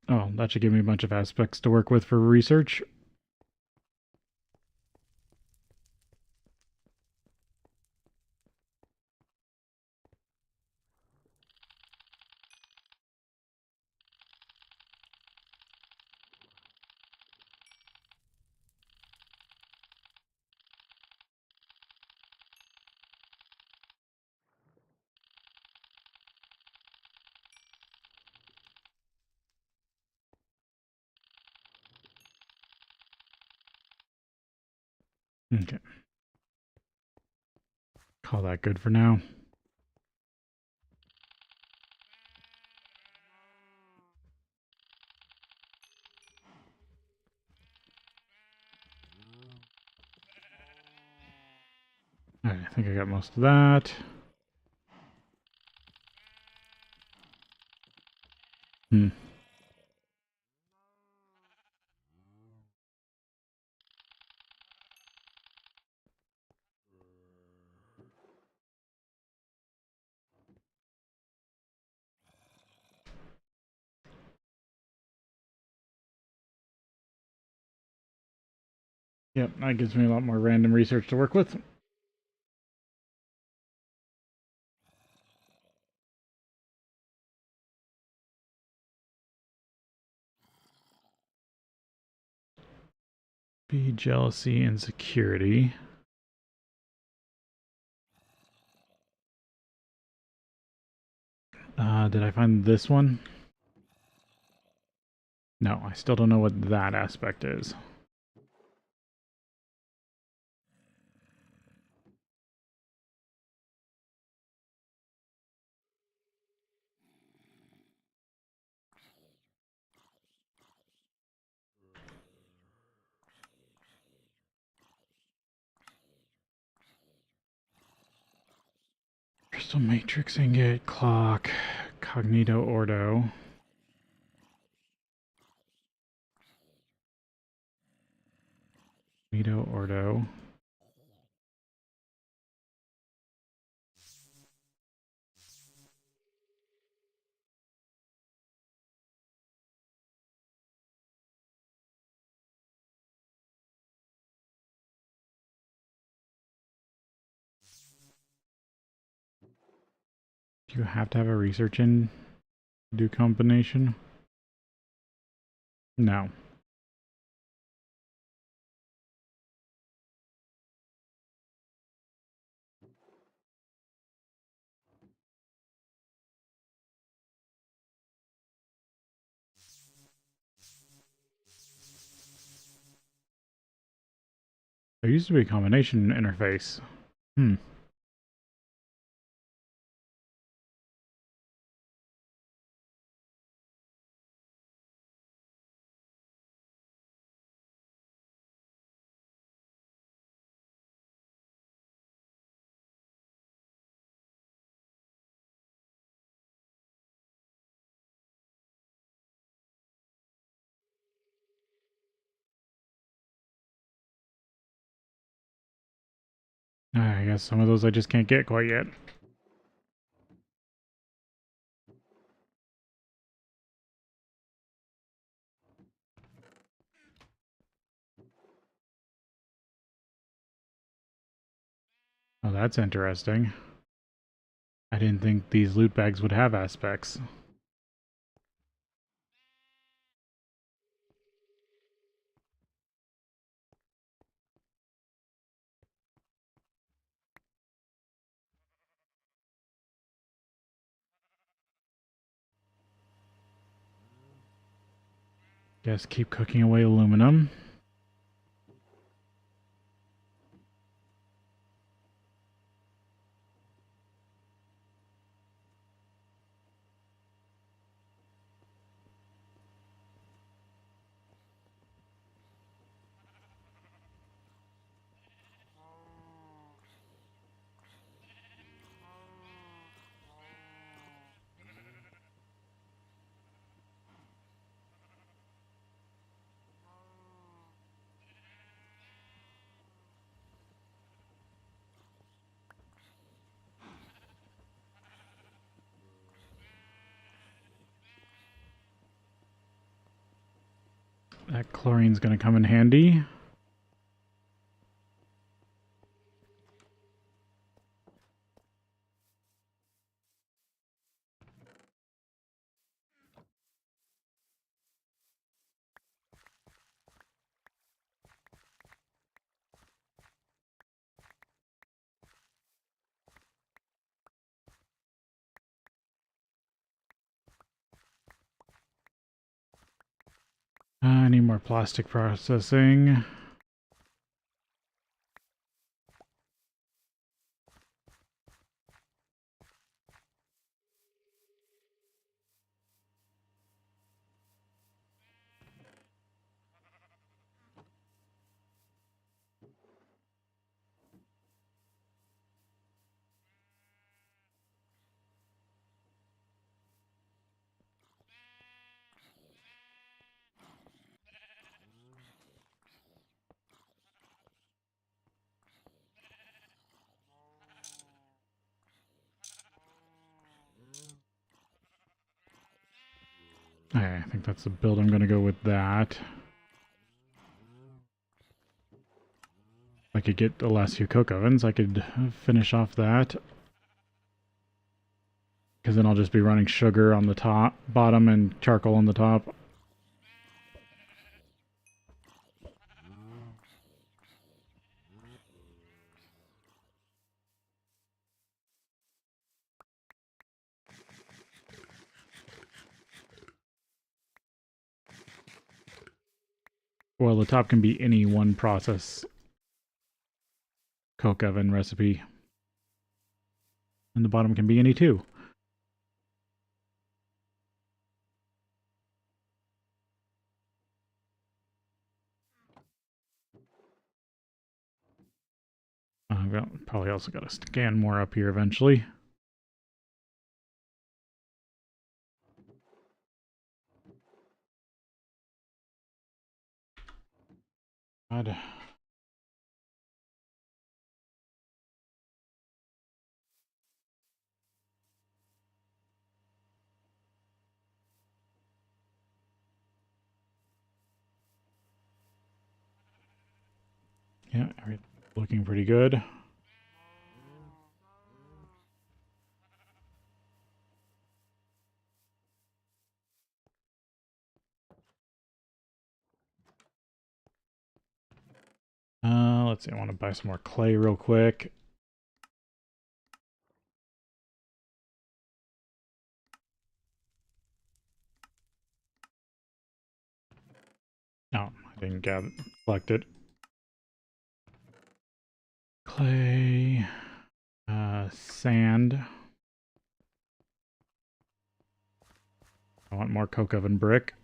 Oh, that should give me a bunch of aspects to work with for research. Okay. Call that good for now. Alright, I think I got most of that. Hmm. Yep, that gives me a lot more random research to work with. Be jealousy and security. Did I find this one? No, I still don't know what that aspect is. Crystal matrix ingot, clock, cognito ordo. Cognito ordo. Do you have to have a research in to do combination? No. There used to be a combination interface. Hmm. I guess some of those I just can't get quite yet. Oh, that's interesting. I didn't think these loot bags would have aspects. Guess keep cooking away aluminum. That chlorine's going to come in handy. I need more plastic processing. Okay, I think that's the build. I'm going to go with that. If I could get the last few coke ovens, I could finish off that. Because then I'll just be running sugar on the top, bottom, and charcoal on the top. Well, the top can be any one process coke oven recipe. And the bottom can be any two. I've probably also got to scan more up here eventually. God. Yeah, looking pretty good. Let's see, I want to buy some more clay real quick. Oh, I didn't collect it. Clay, sand. I want more coke oven brick.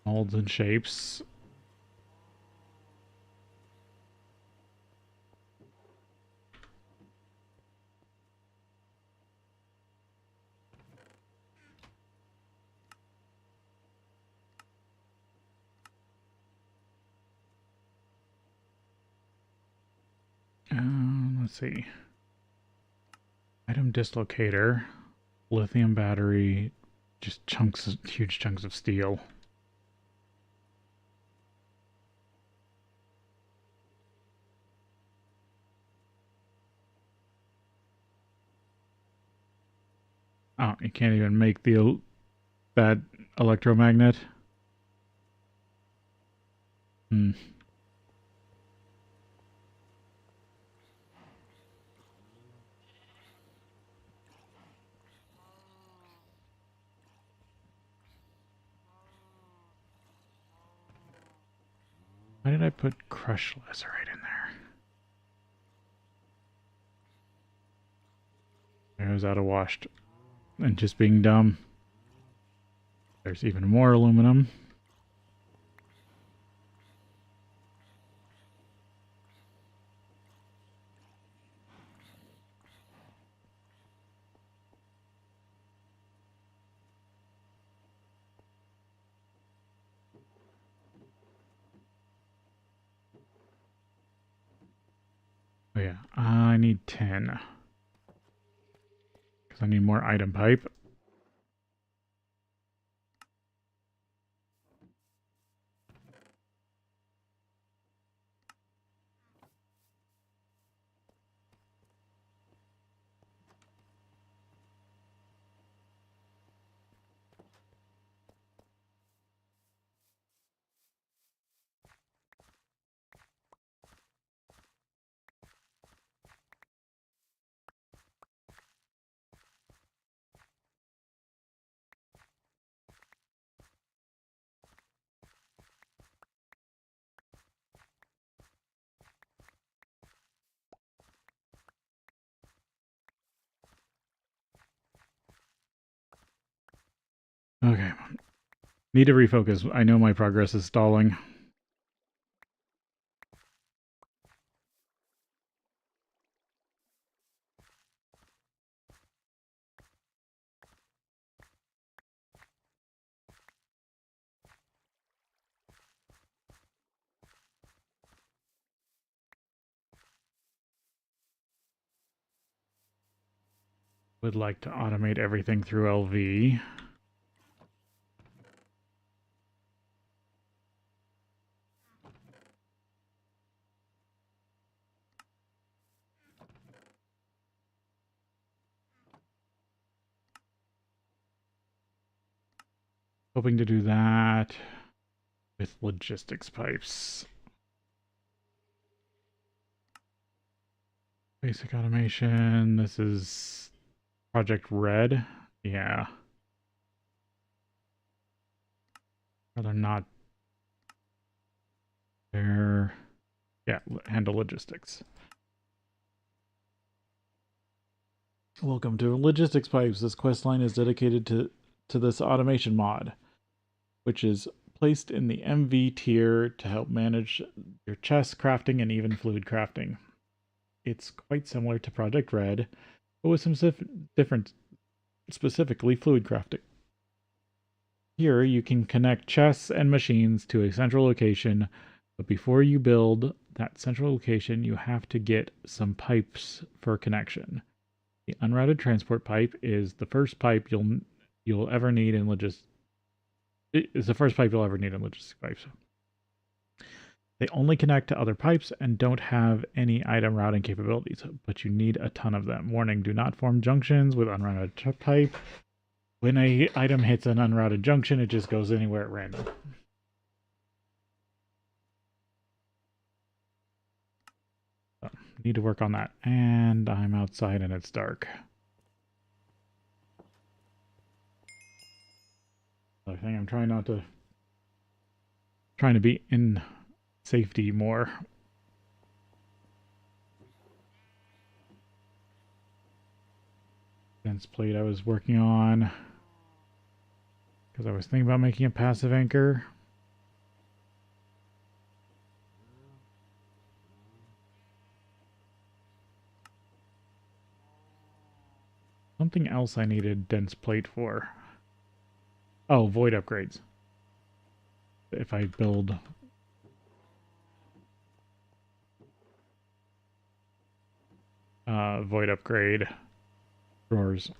Molds and shapes. Let's see. Item dislocator, lithium battery, just huge chunks of steel. Oh, you can't even make that electromagnet. Hmm. Why did I put crushed lacerite in there? I was out of washed and just being dumb. There's even more aluminum. Oh yeah, I need 10. because I need more item pipe. Okay. Need to refocus. I know my progress is stalling. Would like to automate everything through LV. Hoping to do that with logistics pipes. Basic automation. This is Project Red. Yeah. Rather not there. Yeah, handle logistics. Welcome to Logistics Pipes. This quest line is dedicated to this automation mod, which is placed in the MV tier to help manage your chest crafting and even fluid crafting. It's quite similar to Project Red, but with some different, specifically fluid crafting. Here you can connect chests and machines to a central location, but before you build that central location, you have to get some pipes for connection. The unrouted transport pipe is the first pipe you'll ever need in logistics. It is the first pipe you'll ever need in logistics pipes. They only connect to other pipes and don't have any item routing capabilities, but you need a ton of them. Warning, do not form junctions with unrouted pipe. When an item hits an unrouted junction, it just goes anywhere at random. So, need to work on that. And I'm outside and it's dark. I think I'm trying to be in safety more. Dense plate I was working on because I was thinking about making a passive anchor. Something else I needed dense plate for. Oh, void upgrades. If I build void upgrade drawers.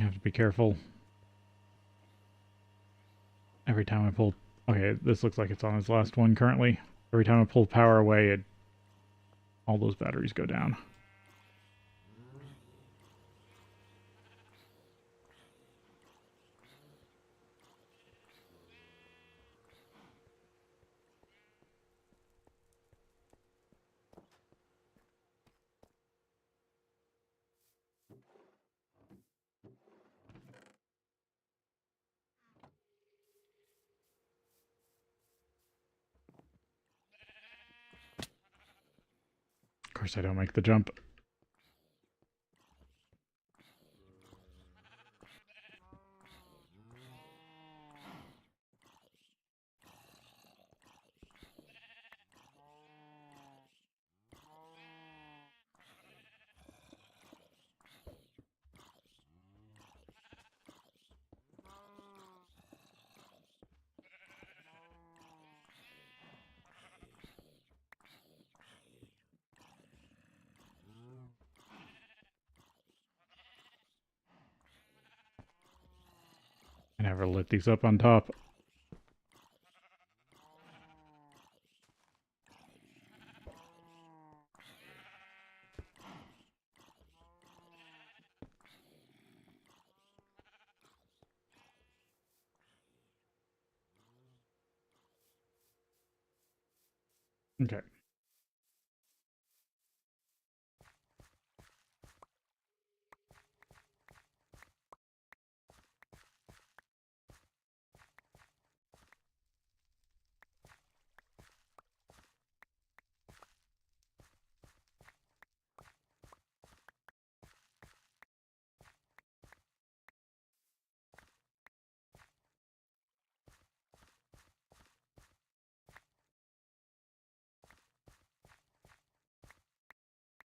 Have to be careful. Every time I pull... Okay, this looks like it's on its last one currently. Every time I pull power away, all those batteries go down. Of course I don't make the jump. I never lit these up on top. Okay.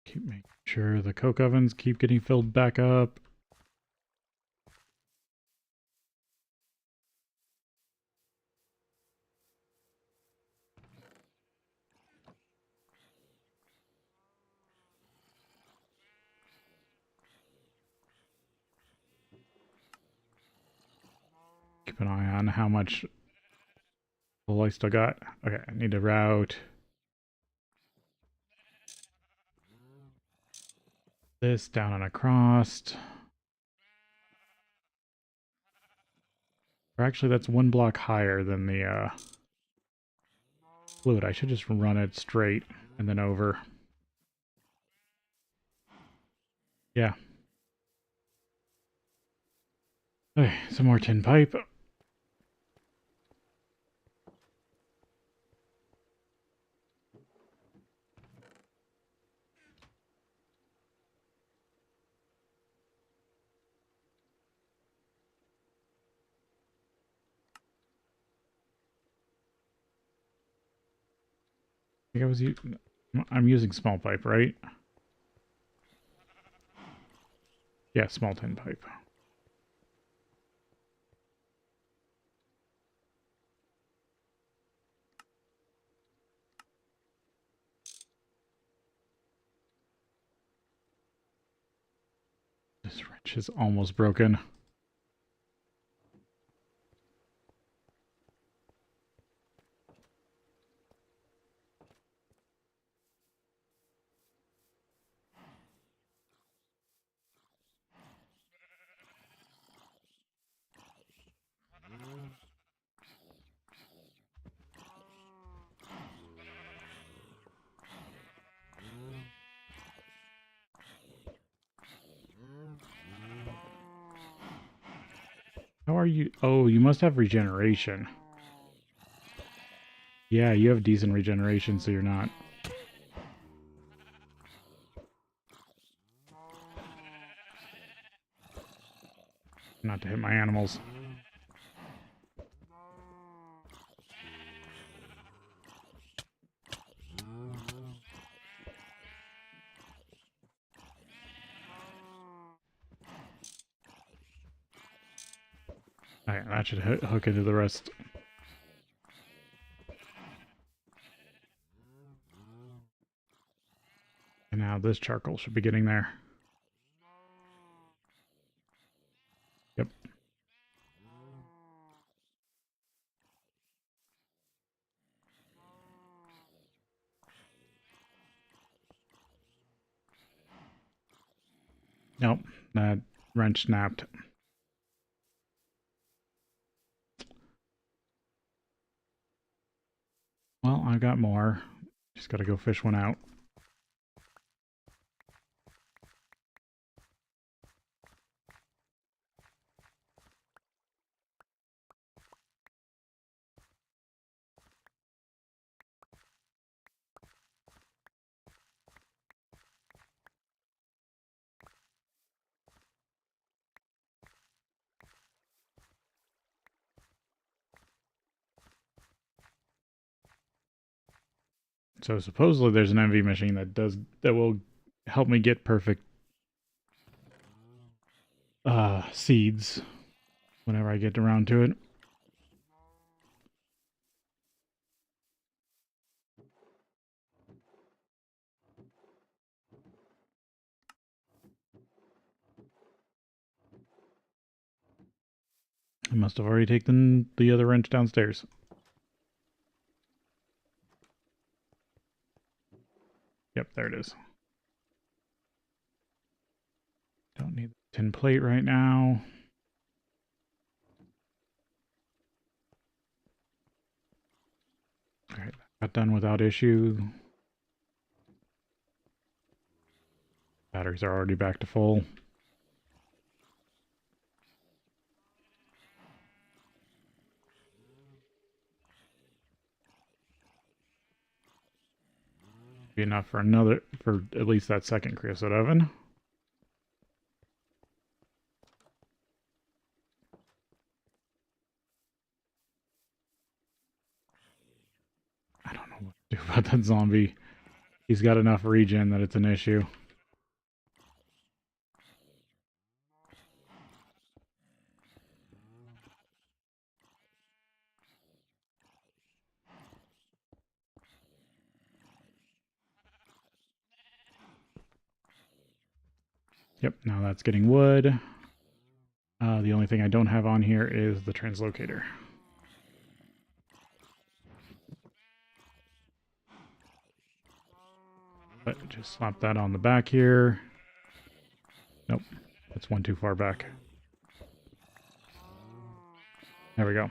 Keep making sure the coke ovens keep getting filled back up. Keep an eye on how much fuel I still got. Okay, I need to route this down and across. Or actually, that's one block higher than the fluid. I should just run it straight and then over. Yeah. Okay, some more tin pipe. I think I'm using small pipe, right? Yeah, small tin pipe. This wrench is almost broken. How are you? Oh, you must have regeneration. Yeah, you have decent regeneration, so you're not. Not to hit my animals. Alright, that should hook into the rest. And now this charcoal should be getting there. Yep. Nope, that wrench snapped. Well, I've got more. Just gotta go fish one out. So supposedly there's an MV machine that will help me get perfect seeds whenever I get around to it. I must have already taken the other wrench downstairs. Yep, there it is. Don't need the tin plate right now. Alright, got done without issue. Batteries are already back to full. Be enough for at least that second creosote oven. I don't know what to do about that zombie. He's got enough regen that it's an issue. Yep, now that's getting wood. The only thing I don't have on here is the translocator. But just slap that on the back here. Nope, that's one too far back. There we go.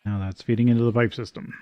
Now that's feeding into the pipe system.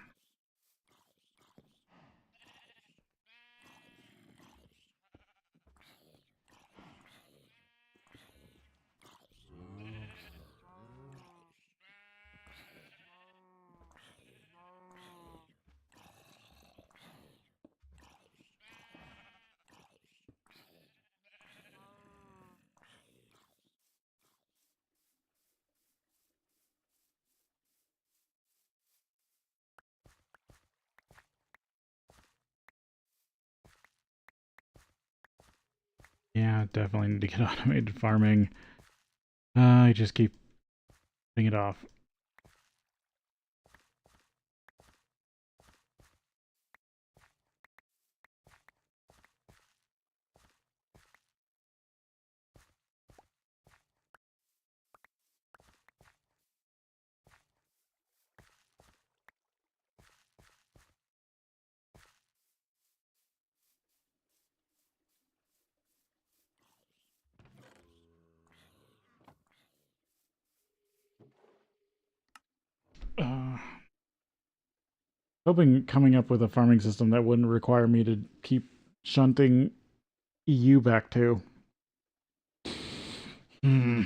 Yeah, definitely need to get automated farming. I just keep putting it off. Hoping coming up with a farming system that wouldn't require me to keep shunting EU back to. Hmm.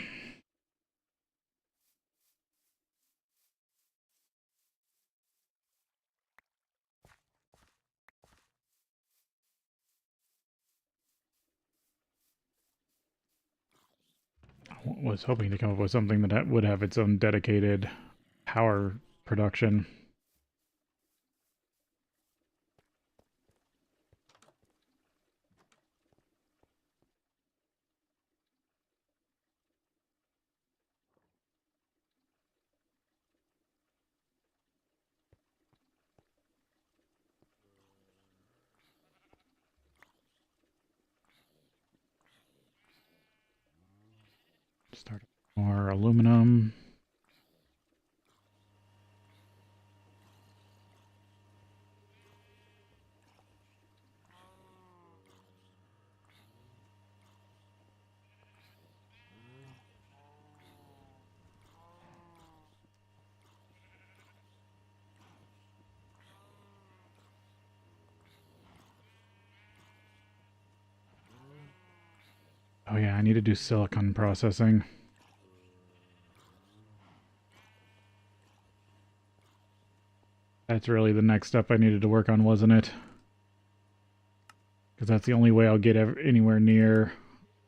I was hoping to come up with something that would have its own dedicated power production. Start more aluminum. Oh yeah, I need to do silicon processing. That's really the next step I needed to work on, wasn't it? Because that's the only way I'll get anywhere near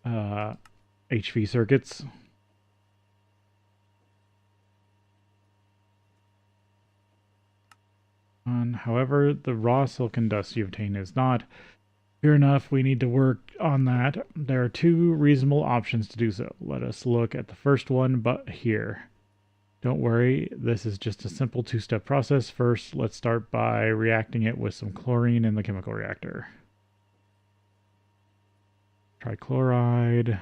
HV circuits. However, the raw silicon dust you obtain is not pure enough. We need to work on that. There are two reasonable options to do so. Let us look at the first one, but here. Don't worry, this is just a simple two-step process. First, let's start by reacting it with some chlorine in the chemical reactor. Trichloride.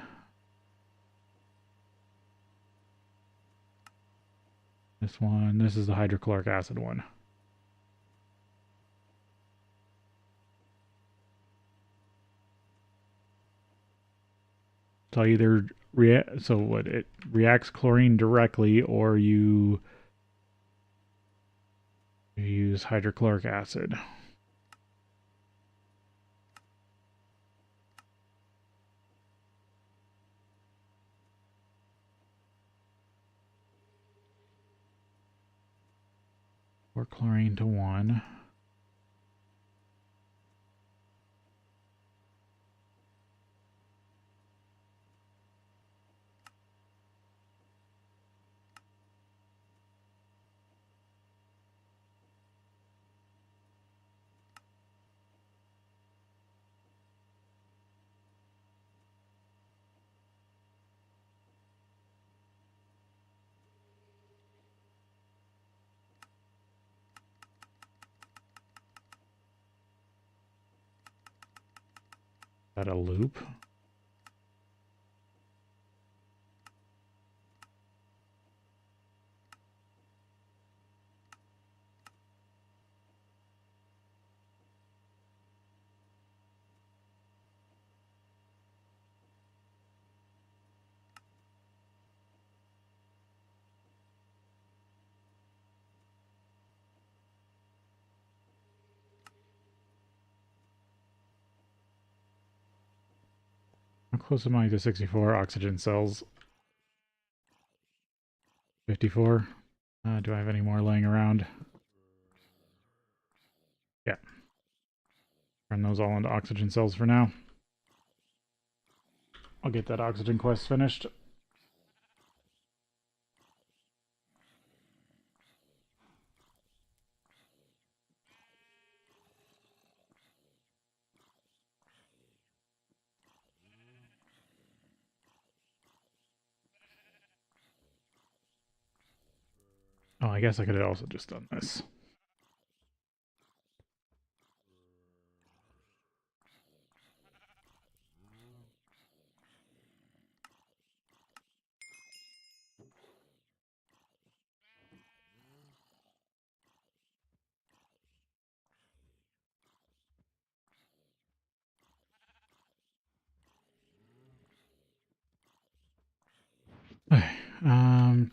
This one, this is the hydrochloric acid one. So either so what it reacts chlorine directly, or you use hydrochloric acid. Or chlorine to 1. Is that a loop? How close am I to 64 oxygen cells? 54. Do I have any more laying around? Yeah. Turn those all into oxygen cells for now. I'll get that oxygen quest finished. Oh, I guess I could have also just done this. um,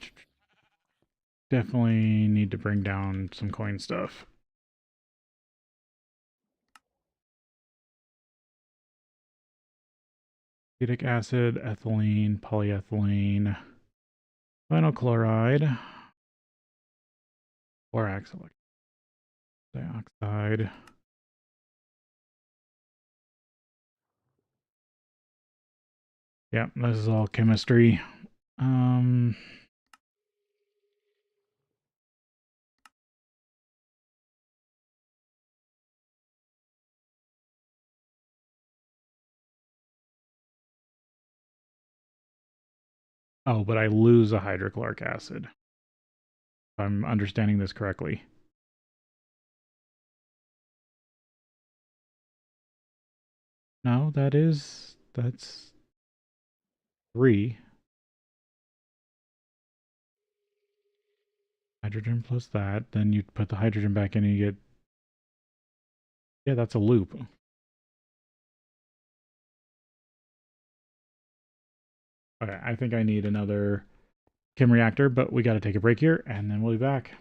definitely need to bring down some coin stuff. Acetic acid, ethylene, polyethylene, vinyl chloride, borax dioxide. Yeah, this is all chemistry. Oh, but I lose a hydrochloric acid. If I'm understanding this correctly. No, that's 3. Hydrogen plus that. Then you put the hydrogen back in and you get... Yeah, that's a loop. Okay, I think I need another chem reactor, but we got to take a break here, and then we'll be back.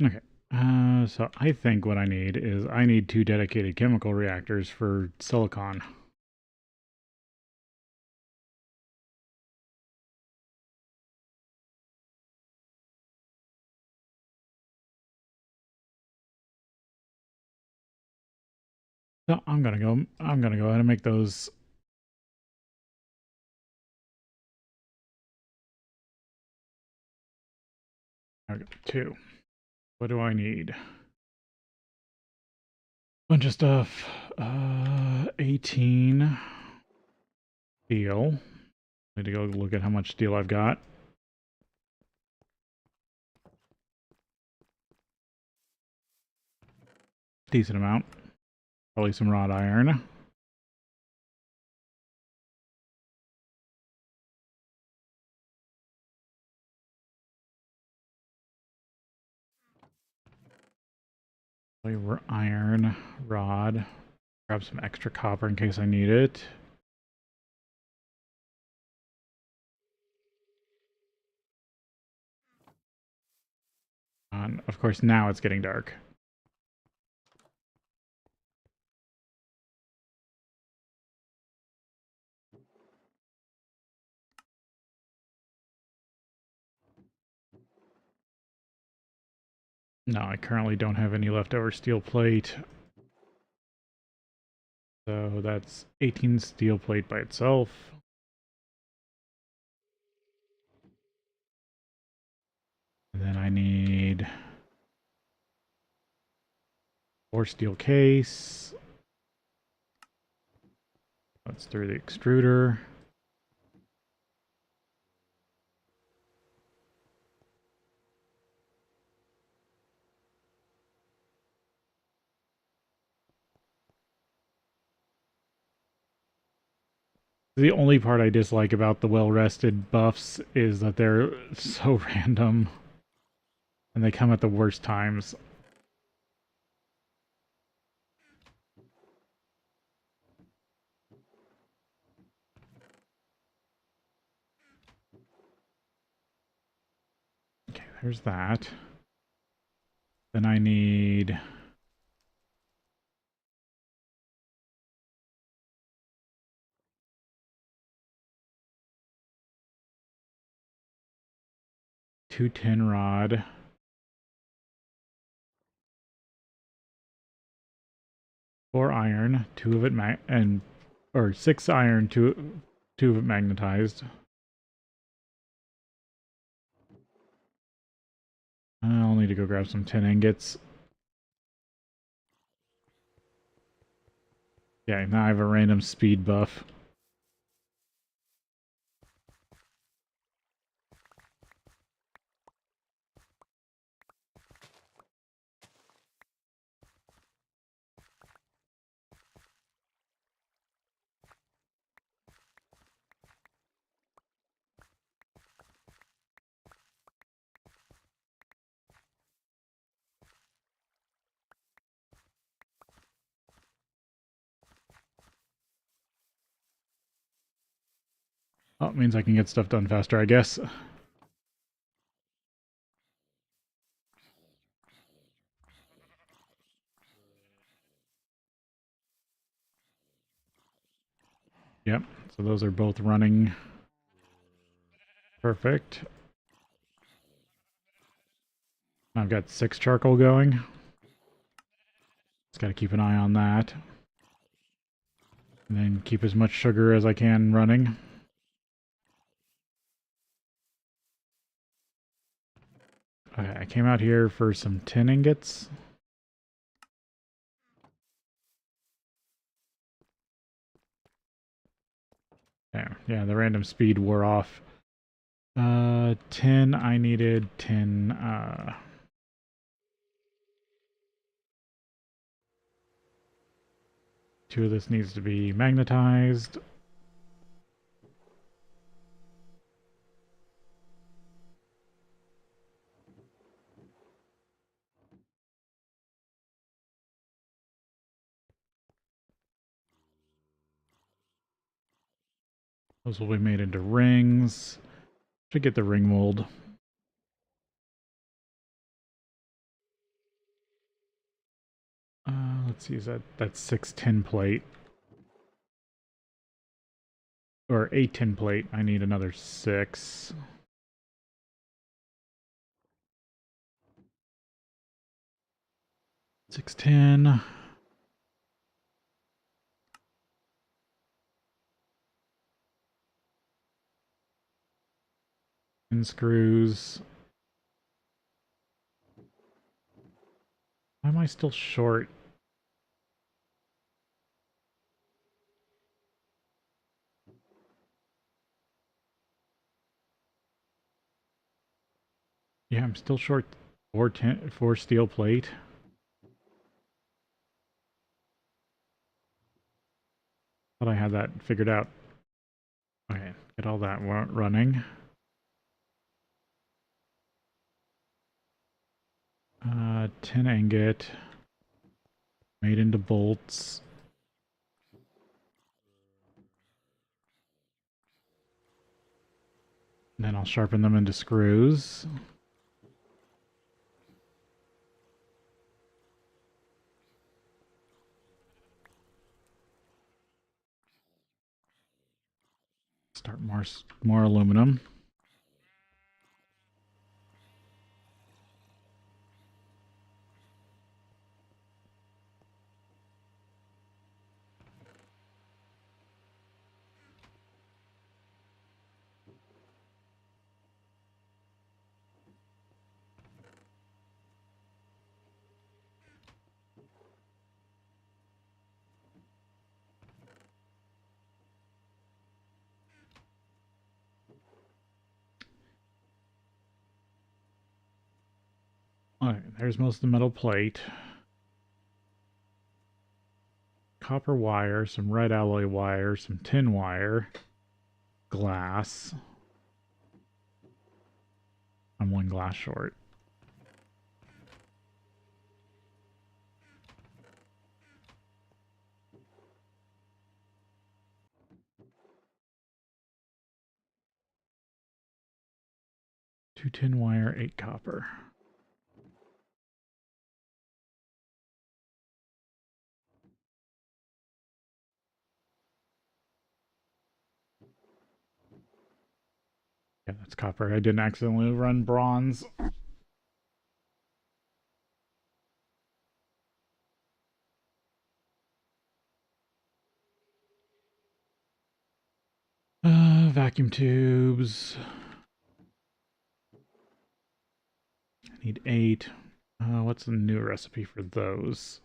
Okay. So I think what I need is I need 2 dedicated chemical reactors for silicon. So I'm gonna go ahead and make those. Okay, 2. What do I need? Bunch of stuff. 18 steel. Need to go look at how much steel I've got. Decent amount. Probably some wrought iron. Probably iron rod. Grab some extra copper in case I need it. And of course, now it's getting dark. No, I currently don't have any leftover steel plate. So that's 18 steel plate by itself. And then I need 4 steel case. That's through the extruder. The only part I dislike about the well-rested buffs is that they're so random. And they come at the worst times. Okay, there's that. Then I need... two tin rod. 4 iron, 2 of it or 6 iron, 2 of it magnetized. I'll need to go grab some tin ingots. Yeah, now I have a random speed buff. Oh, it means I can get stuff done faster, I guess. Yep, so those are both running perfect. I've got 6 charcoal going. Just gotta keep an eye on that. And then keep as much sugar as I can running. Okay, I came out here for some tin ingots. There, yeah, the random speed wore off. Tin, I needed tin, 2 of this needs to be magnetized. Those will be made into rings. Should get the ring mold. Let's see, is that's 6 tin plate. Or 8 tin plate. I need another 6. 610. And screws. Why am I still short? Yeah, I'm still short 4 steel plate. Thought I had that figured out. Okay, get all that running. 10 ingot. Made into bolts. And then I'll sharpen them into screws. Start more aluminum. Alright, there's most of the metal plate. Copper wire, some red alloy wire, some tin wire, glass. I'm 1 glass short. Two tin wire, 8 copper. Yeah, that's copper. I didn't accidentally run bronze. Vacuum tubes. I need 8. What's the new recipe for those?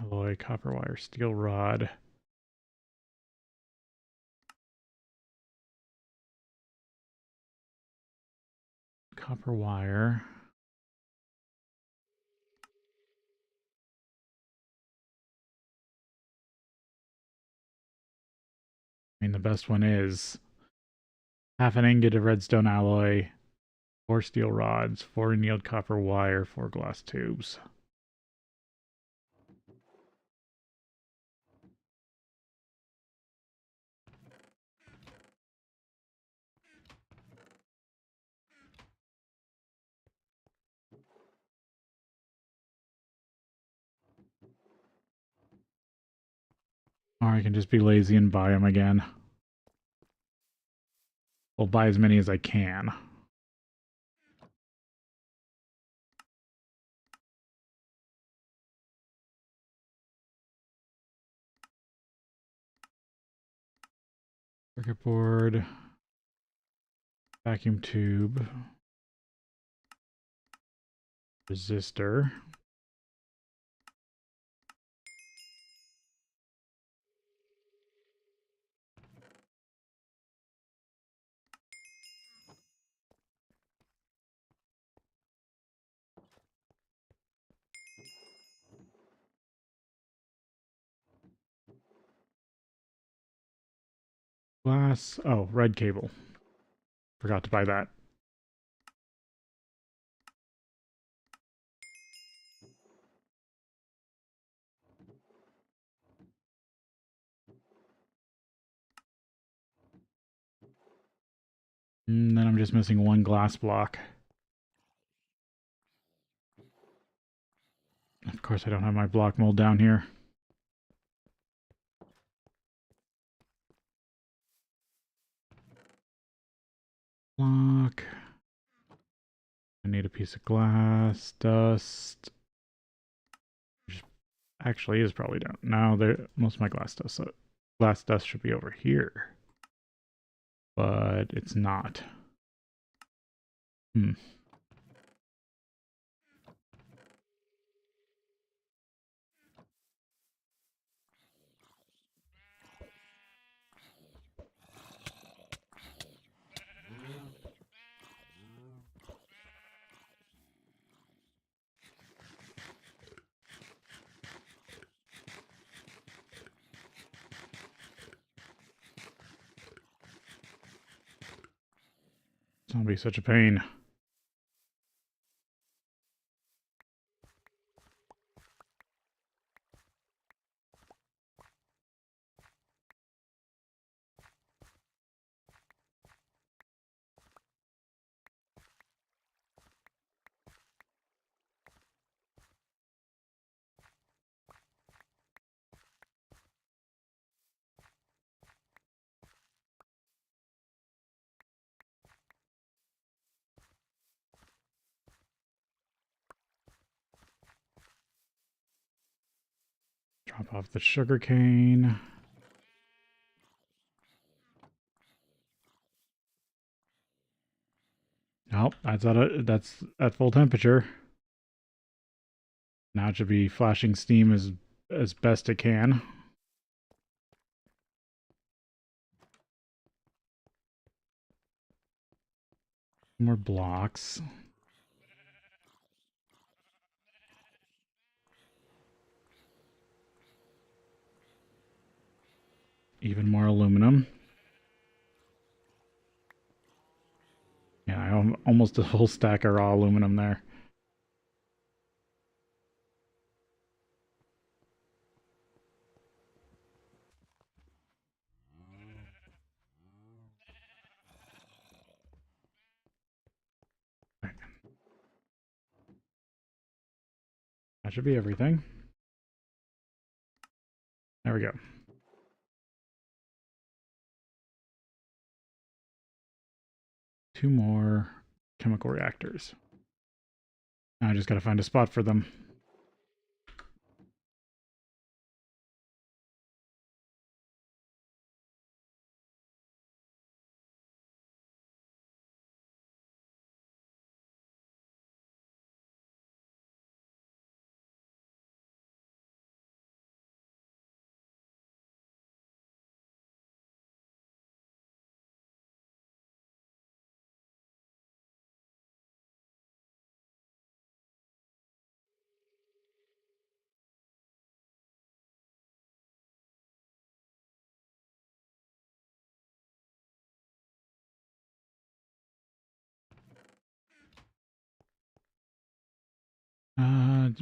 Alloy, copper wire, steel rod. Copper wire. I mean, the best one is half an ingot of redstone alloy, 4 steel rods, 4 annealed copper wire, 4 glass tubes. Or I can just be lazy and buy them again. I'll buy as many as I can. Circuit board, vacuum tube, resistor. Glass. Oh, red cable. Forgot to buy that. And then I'm just missing one glass block. Of course, I don't have my block mold down here. Block. I need a piece of glass, dust. Which actually is probably down. No, there most of my glass dust should be over here. But it's not. Hmm. It's gonna be such a pain. Drop off the sugar cane. Nope, that's at full temperature. Now it should be flashing steam as best it can. More blocks. Even more aluminum. Yeah, almost a whole stack of raw aluminum there. That should be everything. There we go. Two more chemical reactors. Now I just gotta find a spot for them.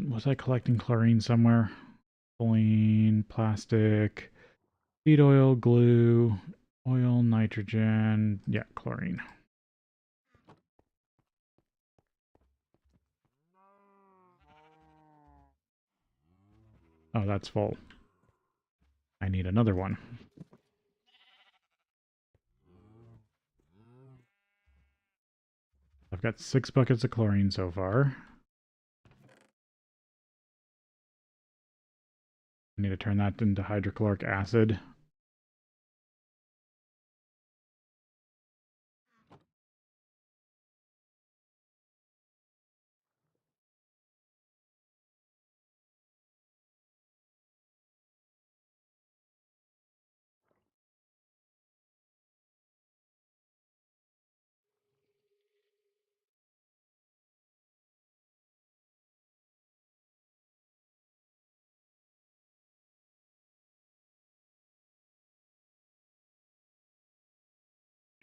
Was I collecting chlorine somewhere? Chlorine, plastic, feed oil, glue, oil, nitrogen. Yeah, chlorine. Oh, that's full. I need another one. I've got 6 buckets of chlorine so far. I need to turn that into hydrochloric acid.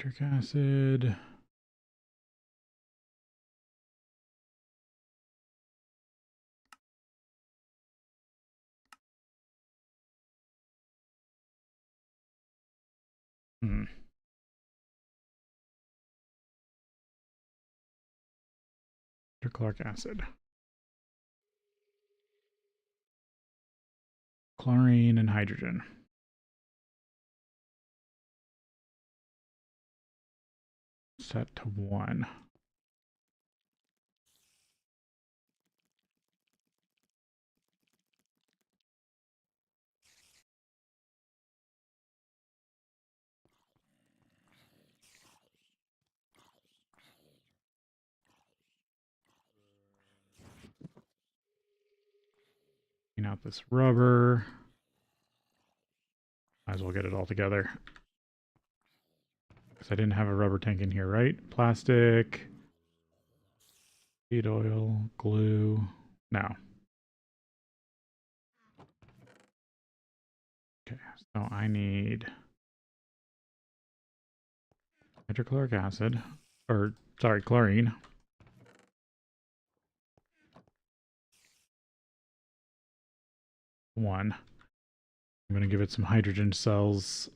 Nitric acid. Hmm. hydrochloric acid. Chlorine and hydrogen. Set to 1. Clean out this rubber. Might as well get it all together. Because I didn't have a rubber tank in here, right? Plastic. Seed oil. Glue. No. Okay, so I need hydrochloric acid. Or, sorry, chlorine. One. I'm going to give it some hydrogen cells.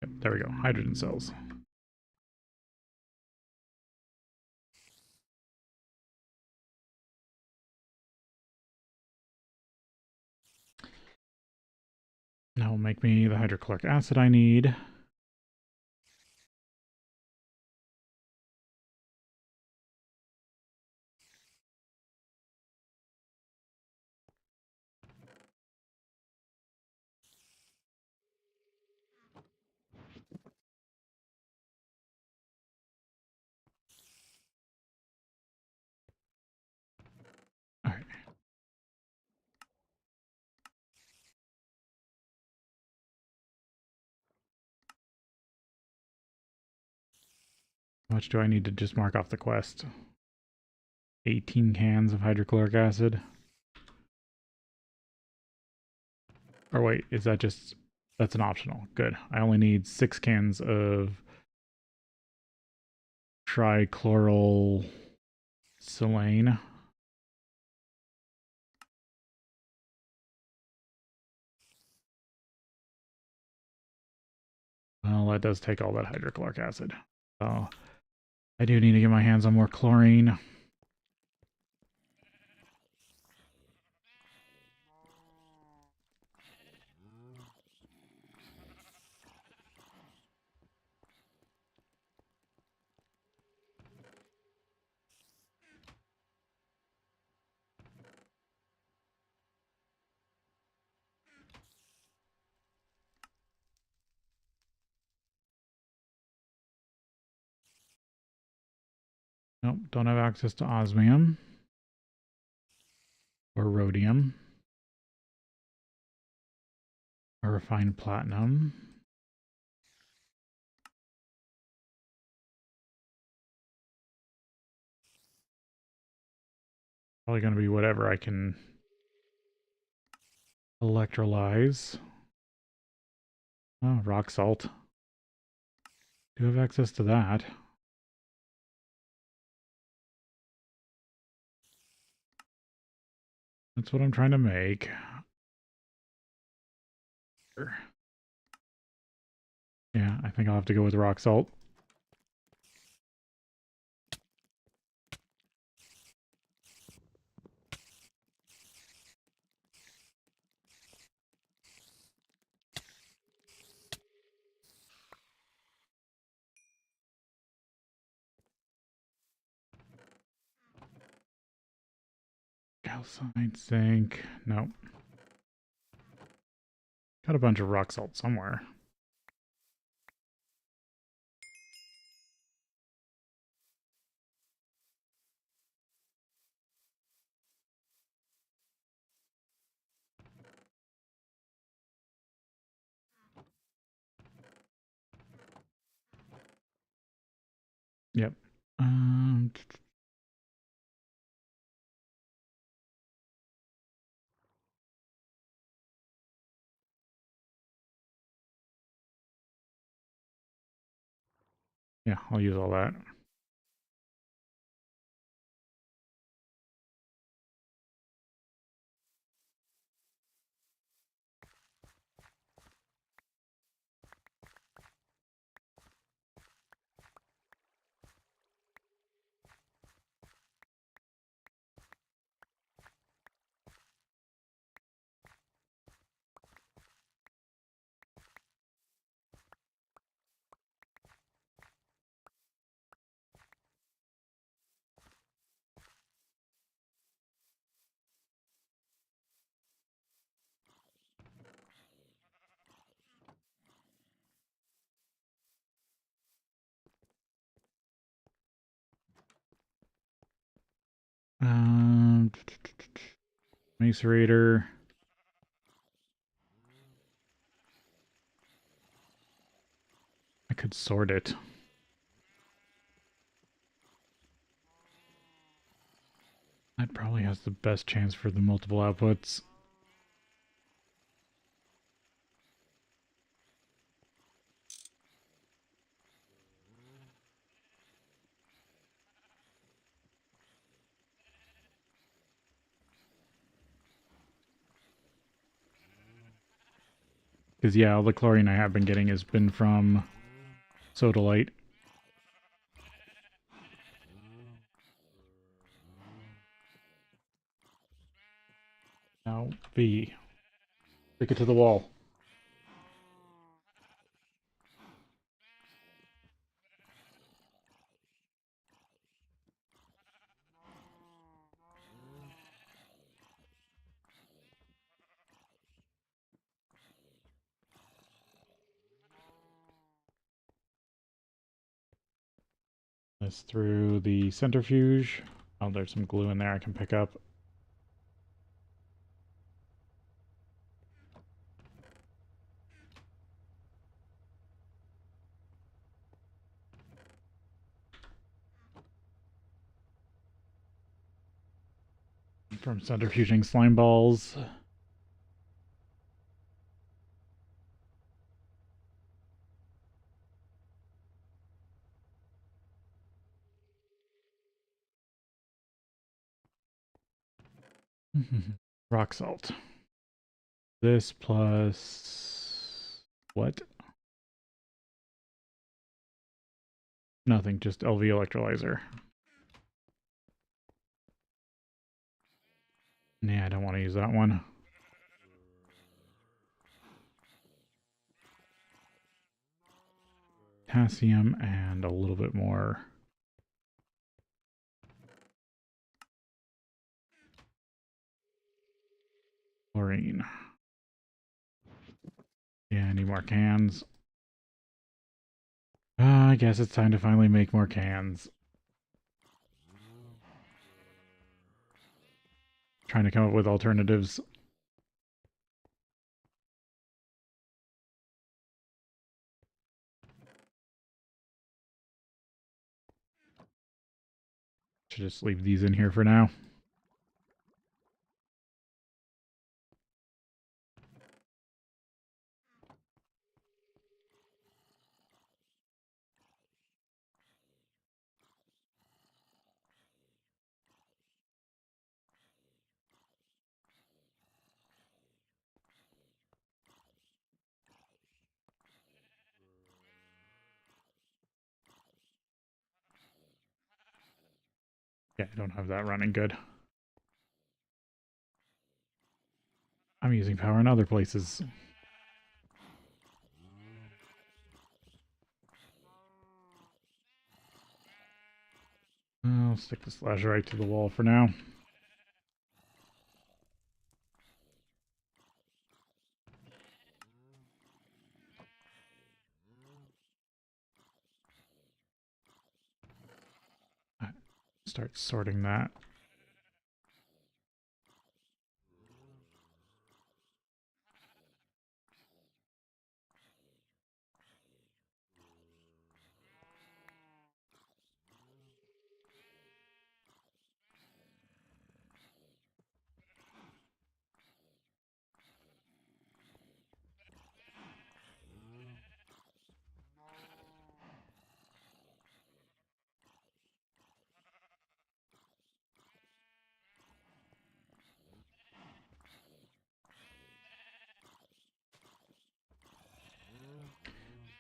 Yep, there we go. Hydrogen cells. That will make me the hydrochloric acid I need. All right. How much do I need to just mark off the quest? 18 cans of hydrochloric acid. Or wait, is that just... That's an optional. Good. I only need 6 cans of trichloral silane. Well, that does take all that hydrochloric acid. So I do need to get my hands on more chlorine. Nope, don't have access to osmium or rhodium or refined platinum. Probably going to be whatever I can electrolyze. Oh, rock salt. Do have access to that. That's what I'm trying to make. Yeah, I think I'll have to go with rock salt. Calcite, zinc. Nope. Got a bunch of rock salt somewhere. Yep. Yeah, I'll use all that. Macerator. I could sort it. That probably has the best chance for the multiple outputs. Because, yeah, all the chlorine I have been getting has been from Sodalite. Now, V. Stick it to the wall. This through the centrifuge. Oh, there's some glue in there I can pick up. From centrifuging slime balls. Rock salt. This plus... what? Nothing, just LV electrolyzer. Nah, I don't want to use that one. Potassium and a little bit more chlorine. Yeah, I need more cans. I guess it's time to finally make more cans. Trying to come up with alternatives. Should just leave these in here for now. Yeah, I don't have that running good. I'm using power in other places. I'll stick the slasher right to the wall for now. Start sorting that.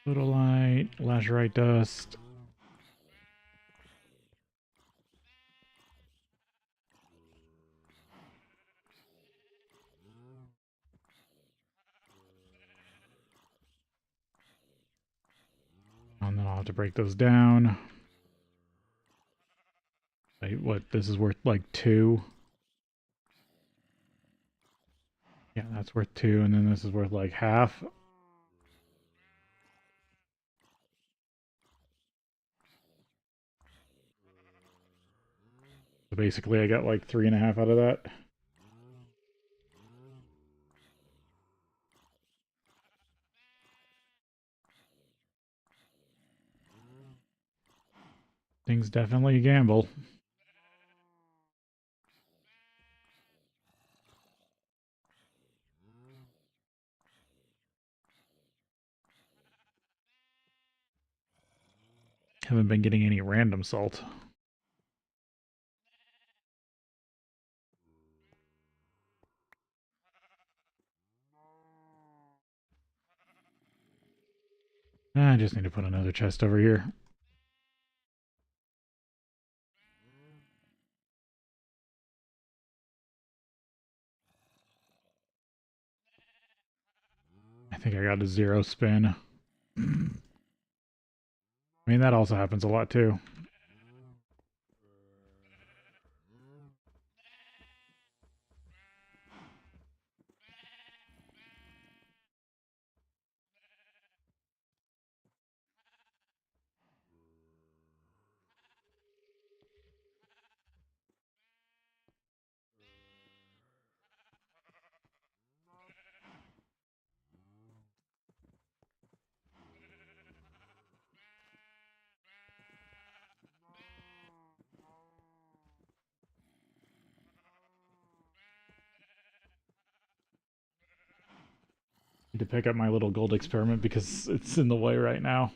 Sodalite, lazurite dust. And then I'll have to break those down. Wait, what? This is worth like 2? Yeah, that's worth 2, and then this is worth like half. So basically I got like 3.5 out of that. Things definitely a gamble. Haven't been getting any random salt. I just need to put another chest over here. I think I got a 0 spin. I mean, that also happens a lot too. Need to pick up my little gold experiment because it's in the way right now.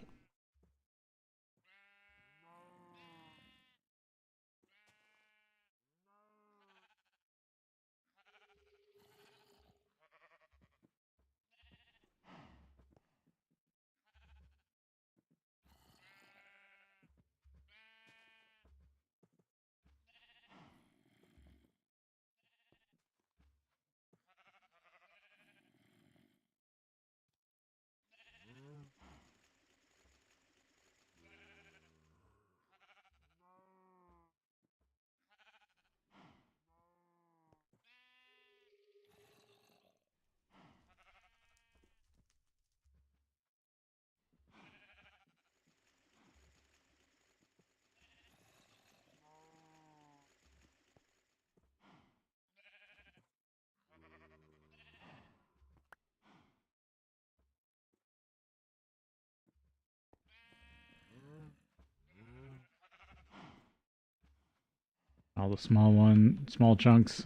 All the small chunks.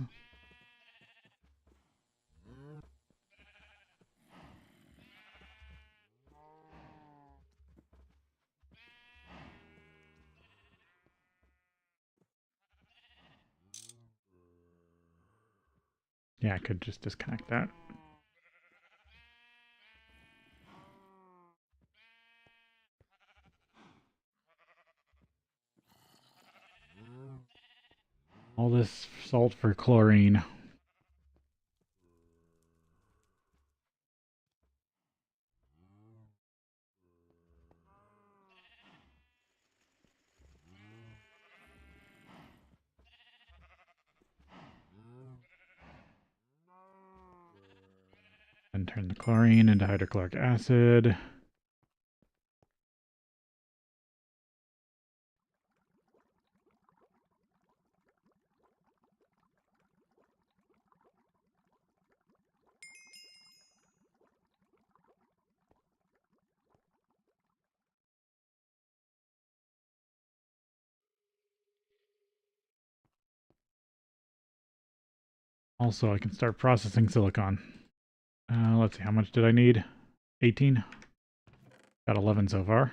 Yeah, I could just disconnect that. All this salt for chlorine. And turn the chlorine into hydrochloric acid. Also, I can start processing silicon. Let's see, how much did I need? 18? Got 11 so far.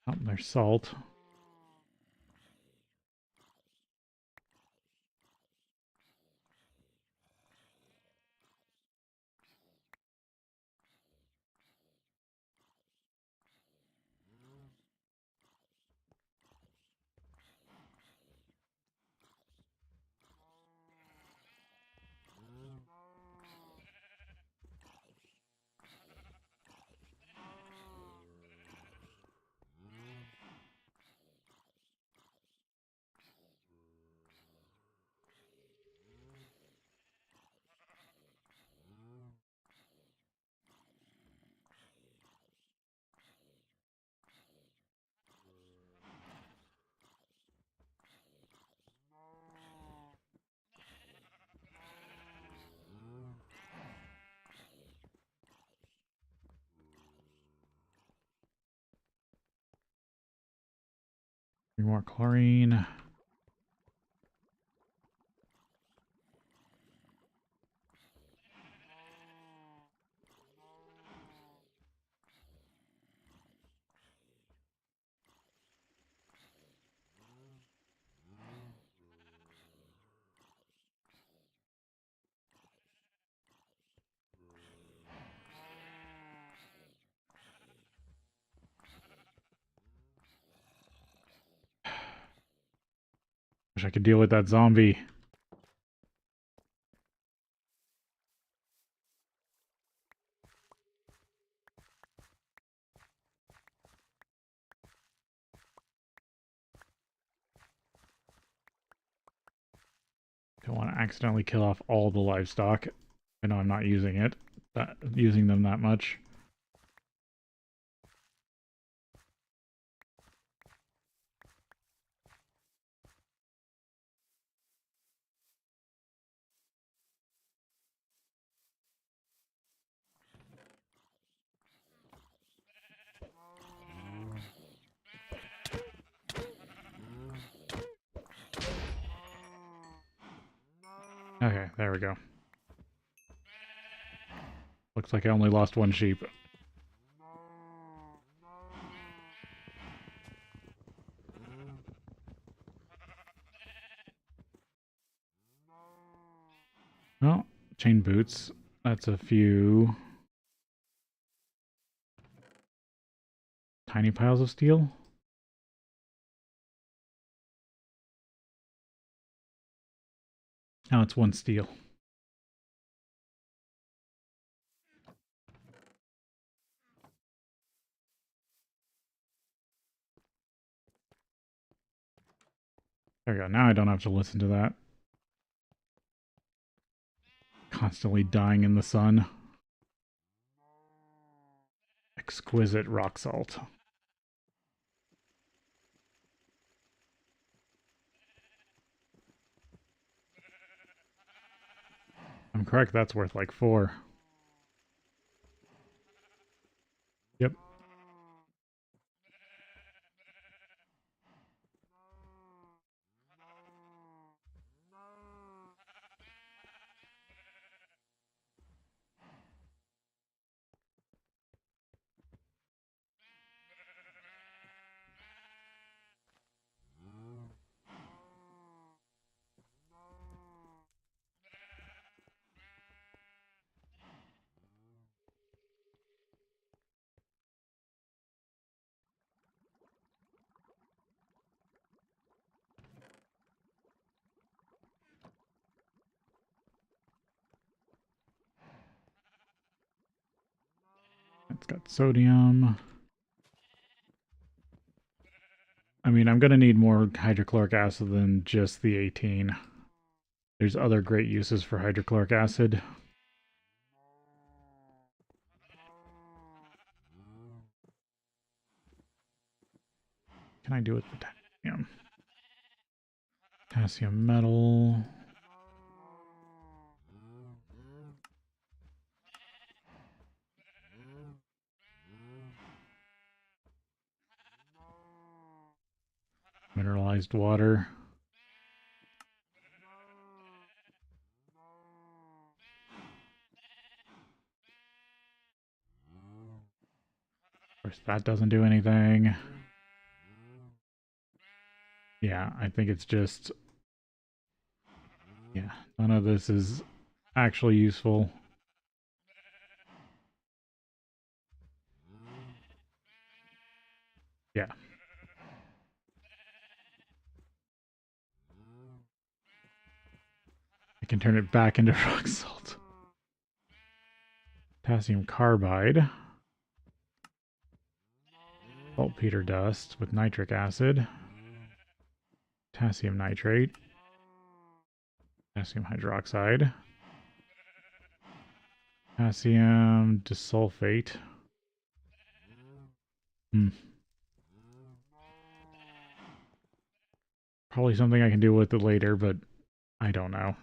Oh, there's salt. More chlorine. Wish I could deal with that zombie. Don't want to accidentally kill off all the livestock. I know I'm not using using them that much. Okay, there we go. Looks like I only lost one sheep. Well, chain boots. That's a few tiny piles of steel. Now it's one steel. There we go. Now I don't have to listen to that. Constantly dying in the sun. Exquisite rock salt. I'm correct, that's worth like 4. Yep. It's got sodium. I mean, I'm going to need more hydrochloric acid than just the 18. There's other great uses for hydrochloric acid. Can I do it with potassium? Potassium metal. Mineralized water. Of course, that doesn't do anything. Yeah, I think it's just... Yeah, none of this is actually useful. Yeah. I can turn it back into rock salt. Potassium carbide. Saltpeter dust with nitric acid. Potassium nitrate. Potassium hydroxide. Potassium disulfate. Probably something I can do with it later, but I don't know.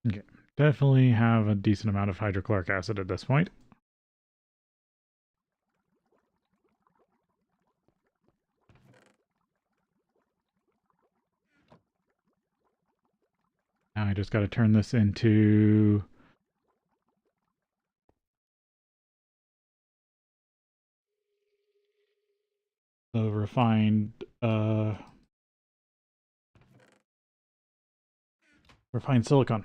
Okay, definitely have a decent amount of hydrochloric acid at this point. Now I just got to turn this into the refined silicon.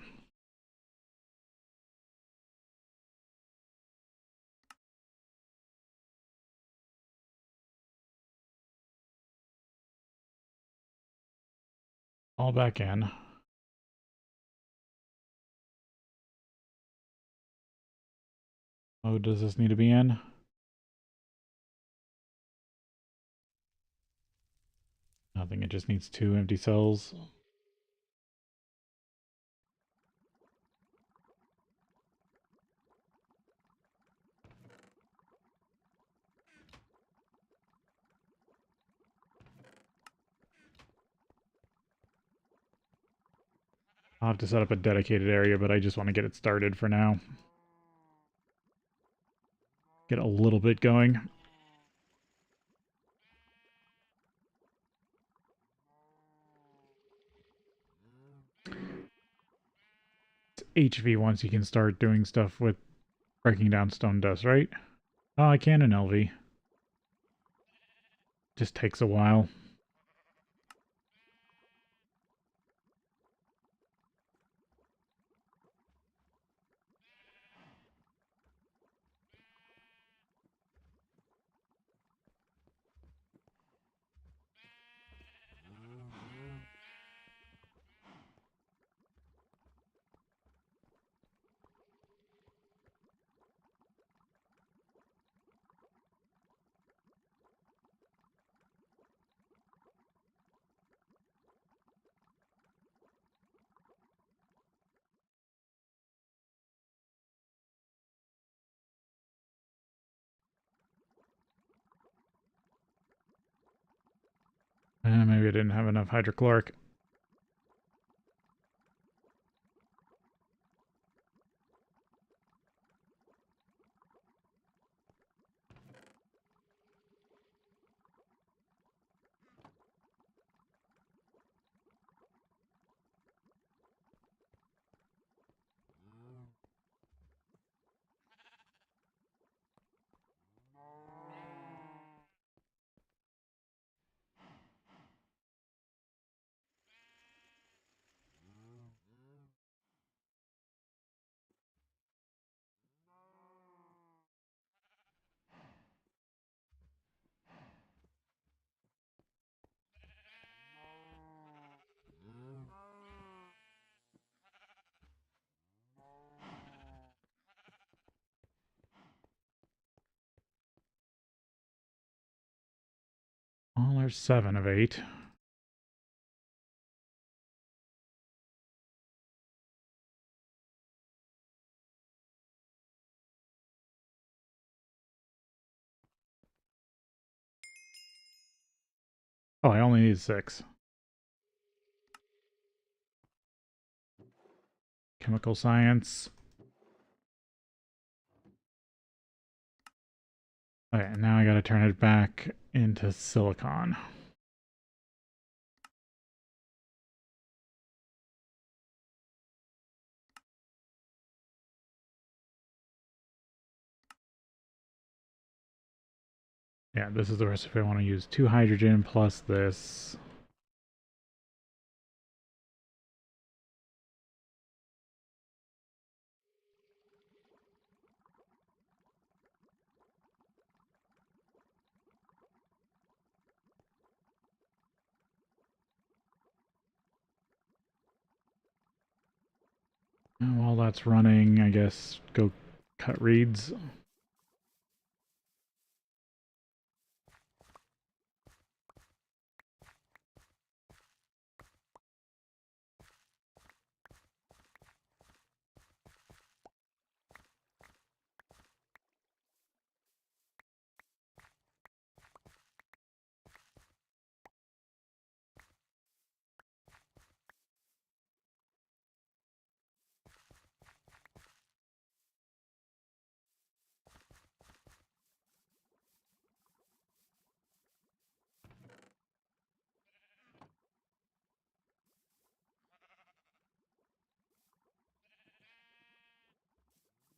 All back in. Oh, does this need to be in? Nothing, it just needs 2 empty cells. I'll have to set up a dedicated area, but I just want to get it started for now. Get a little bit going. It's HV once you can start doing stuff with breaking down stone dust, right? Oh, I can in LV. Just takes a while. Maybe I didn't have enough hydrochloric. Well, there's 7 of 8. Oh, I only need 6. Chemical science. Okay, now I gotta turn it back into silicon. Yeah, this is the recipe I want to use. 2 hydrogen plus this. And while that's running, I guess go cut reeds.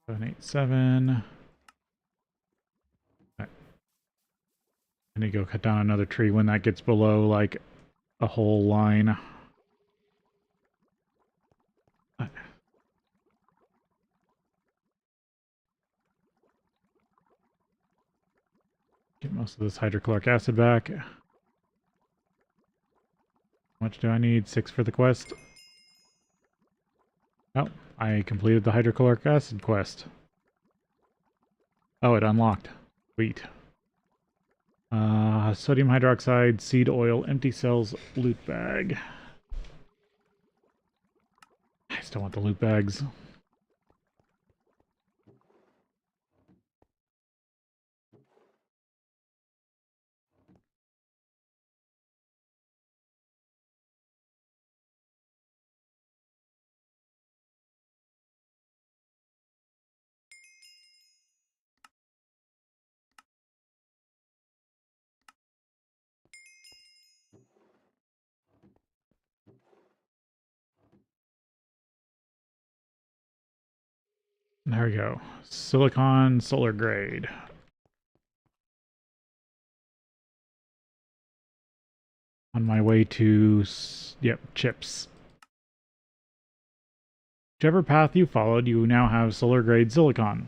787. I need to go cut down another tree when that gets below like a whole line. Get most of this hydrochloric acid back. How much do I need? 6 for the quest. Oh, I completed the hydrochloric acid quest. Oh, it unlocked. Sweet. Sodium hydroxide, seed oil, empty cells, loot bag. I still want the loot bags. There we go. Silicon solar grade. On my way to, yep, chips. Whichever path you followed, you now have solar grade silicon.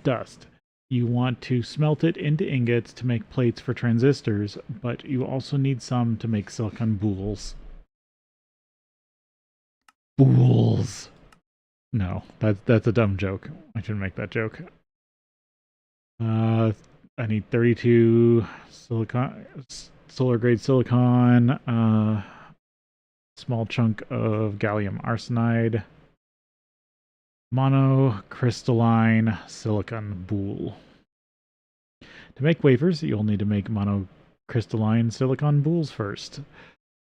Dust. You want to smelt it into ingots to make plates for transistors, but you also need some to make silicon boules. Boules. No, that's a dumb joke. I shouldn't make that joke. I need 32 silicon, solar grade silicon, small chunk of gallium arsenide, monocrystalline silicon boule. To make wafers, you'll need to make monocrystalline silicon boules first.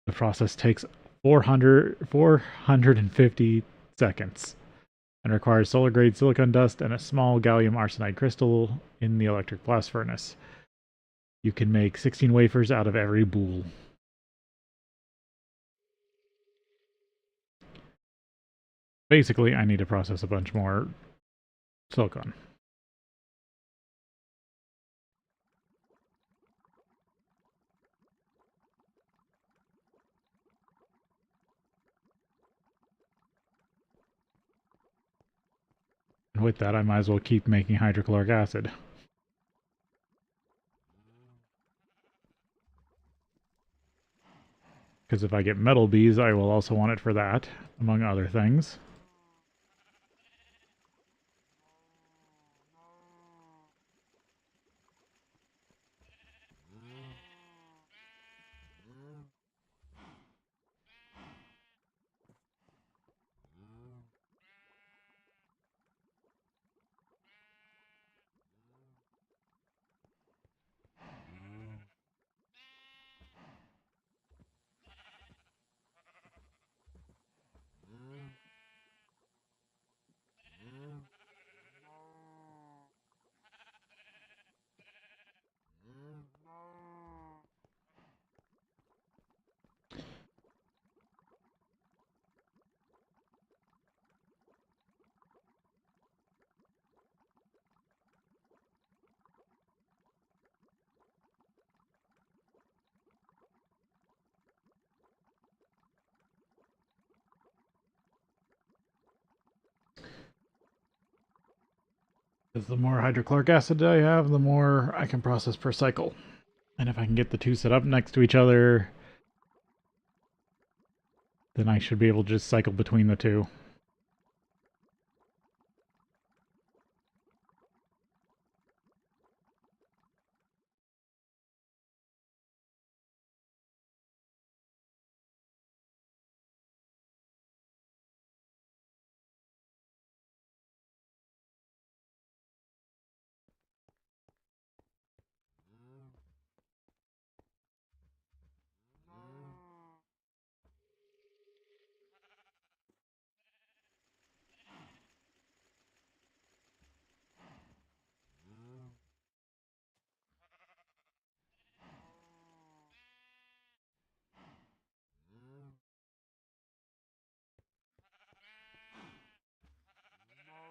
The process takes 450 seconds and requires solar grade silicon dust and a small gallium arsenide crystal in the electric blast furnace. You can make 16 wafers out of every boule. Basically, I need to process a bunch more silicon. And with that, I might as well keep making hydrochloric acid. Because if I get metal bees, I will also want it for that, among other things. Because the more hydrochloric acid I have, the more I can process per cycle. And if I can get the two set up next to each other, then I should be able to just cycle between the two.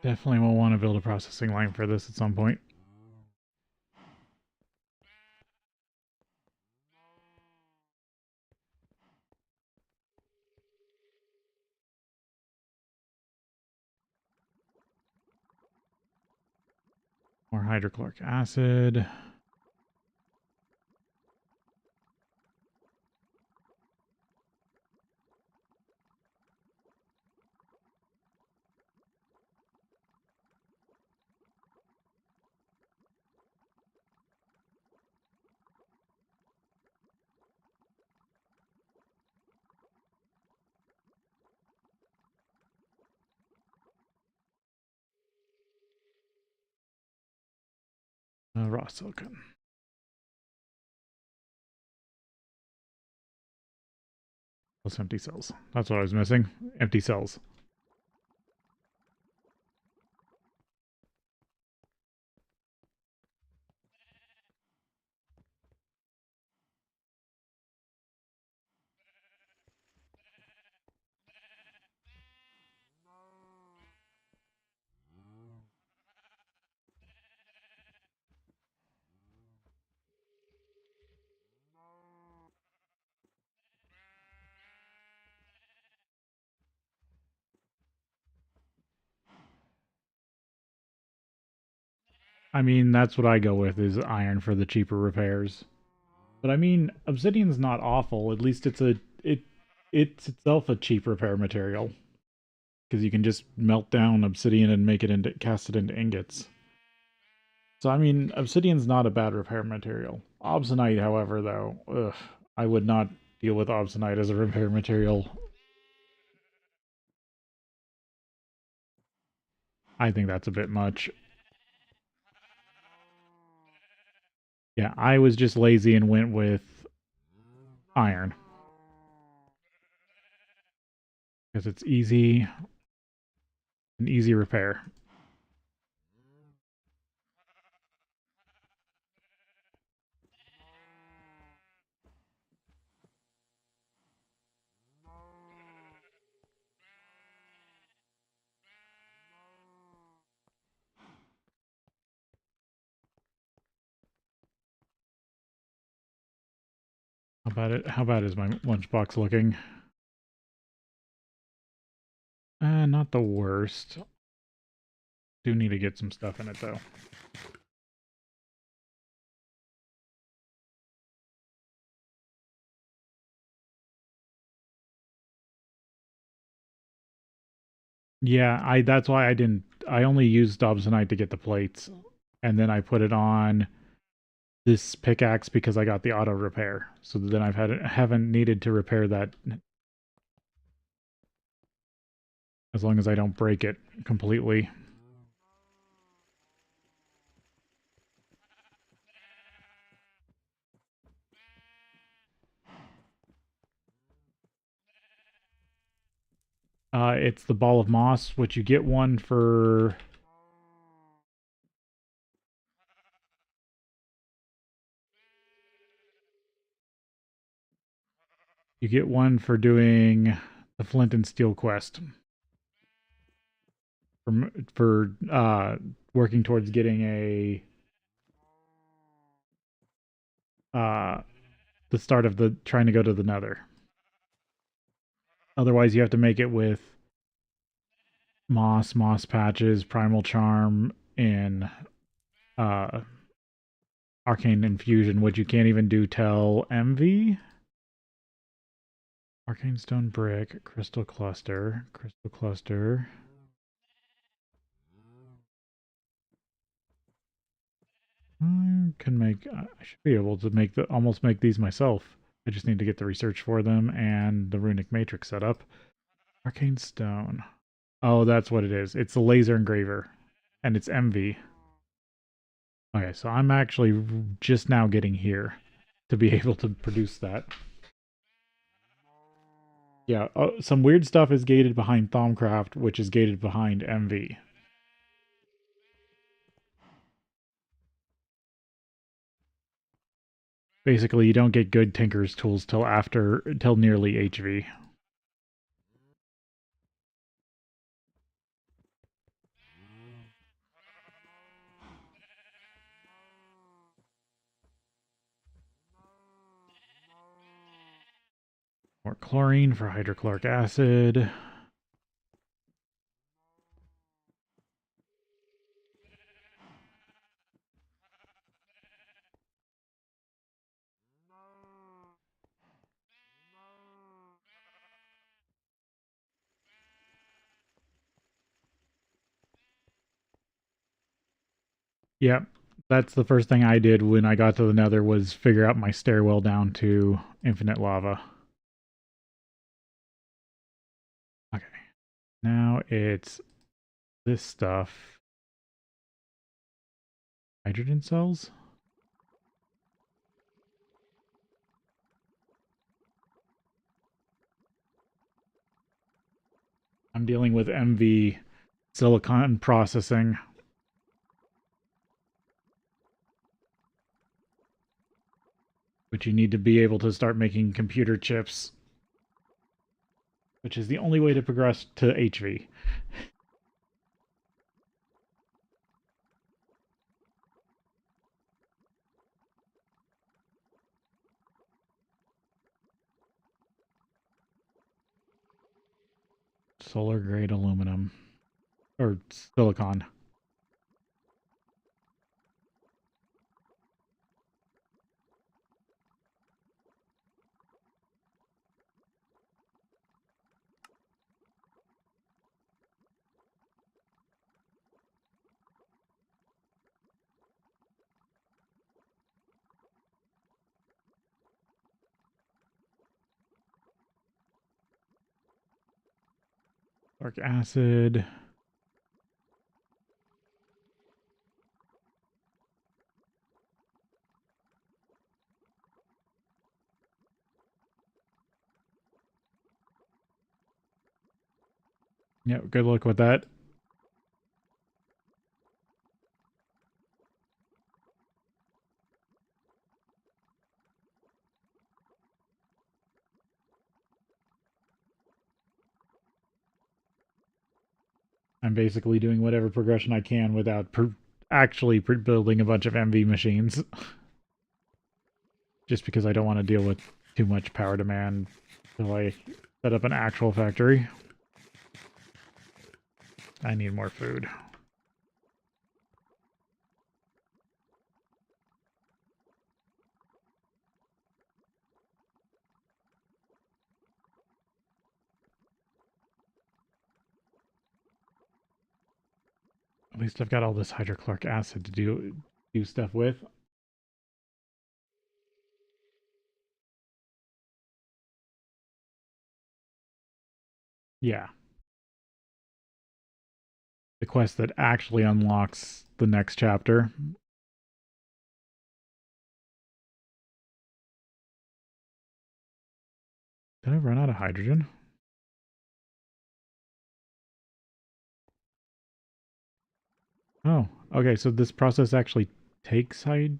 Definitely will want to build a processing line for this at some point. More hydrochloric acid. Raw silicon. Those empty cells. That's what I was missing. Empty cells. I mean, that's what I go with, is iron for the cheaper repairs. But I mean, obsidian's not awful. At least it's itself a cheap repair material, because you can just melt down obsidian and make it into cast it into ingots. So I mean, obsidian's not a bad repair material. Obsidianite, however, though, ugh, I would not deal with obsidianite as a repair material. I think that's a bit much. Yeah, I was just lazy and went with iron. Because it's easy, an easy repair. How about it? How bad is my lunchbox looking? Not the worst. Do need to get some stuff in it though. Yeah, that's why I only used Dobsonite to get the plates, and then I put it on this pickaxe because I got the auto repair. So then haven't needed to repair that as long as I don't break it completely. It's the ball of moss, which you get one for... You get one for doing the flint and steel quest. For working towards getting a... the start of the trying to go to the nether. Otherwise, you have to make it with moss patches, primal charm, and arcane infusion, which you can't even do till MV. Arcane stone brick, crystal cluster. I should be able to almost make these myself. I just need to get the research for them and the runic matrix set up. Arcane stone. Oh, that's what it is. It's a laser engraver, and it's MV. Okay, so I'm actually just now getting here to be able to produce that. Yeah, some weird stuff is gated behind Thaumcraft, which is gated behind MV. Basically, you don't get good Tinker's tools till nearly HV. chlorine for hydrochloric acid. Yep, that's the first thing I did when I got to the Nether was figure out my stairwell down to infinite lava. Okay, now it's this stuff. Hydrogen cells? I'm dealing with MV silicon processing. Which you need to be able to start making computer chips. Which is the only way to progress to HV. Solar grade aluminum. Or silicon. Dark acid. Yeah, good luck with that. I'm basically doing whatever progression I can without actually building a bunch of MV machines. Just because I don't want to deal with too much power demand until I set up an actual factory. I need more food. At least I've got all this hydrochloric acid to do stuff with. Yeah. The quest that actually unlocks the next chapter. Did I run out of hydrogen? Oh, okay, so this process actually takes does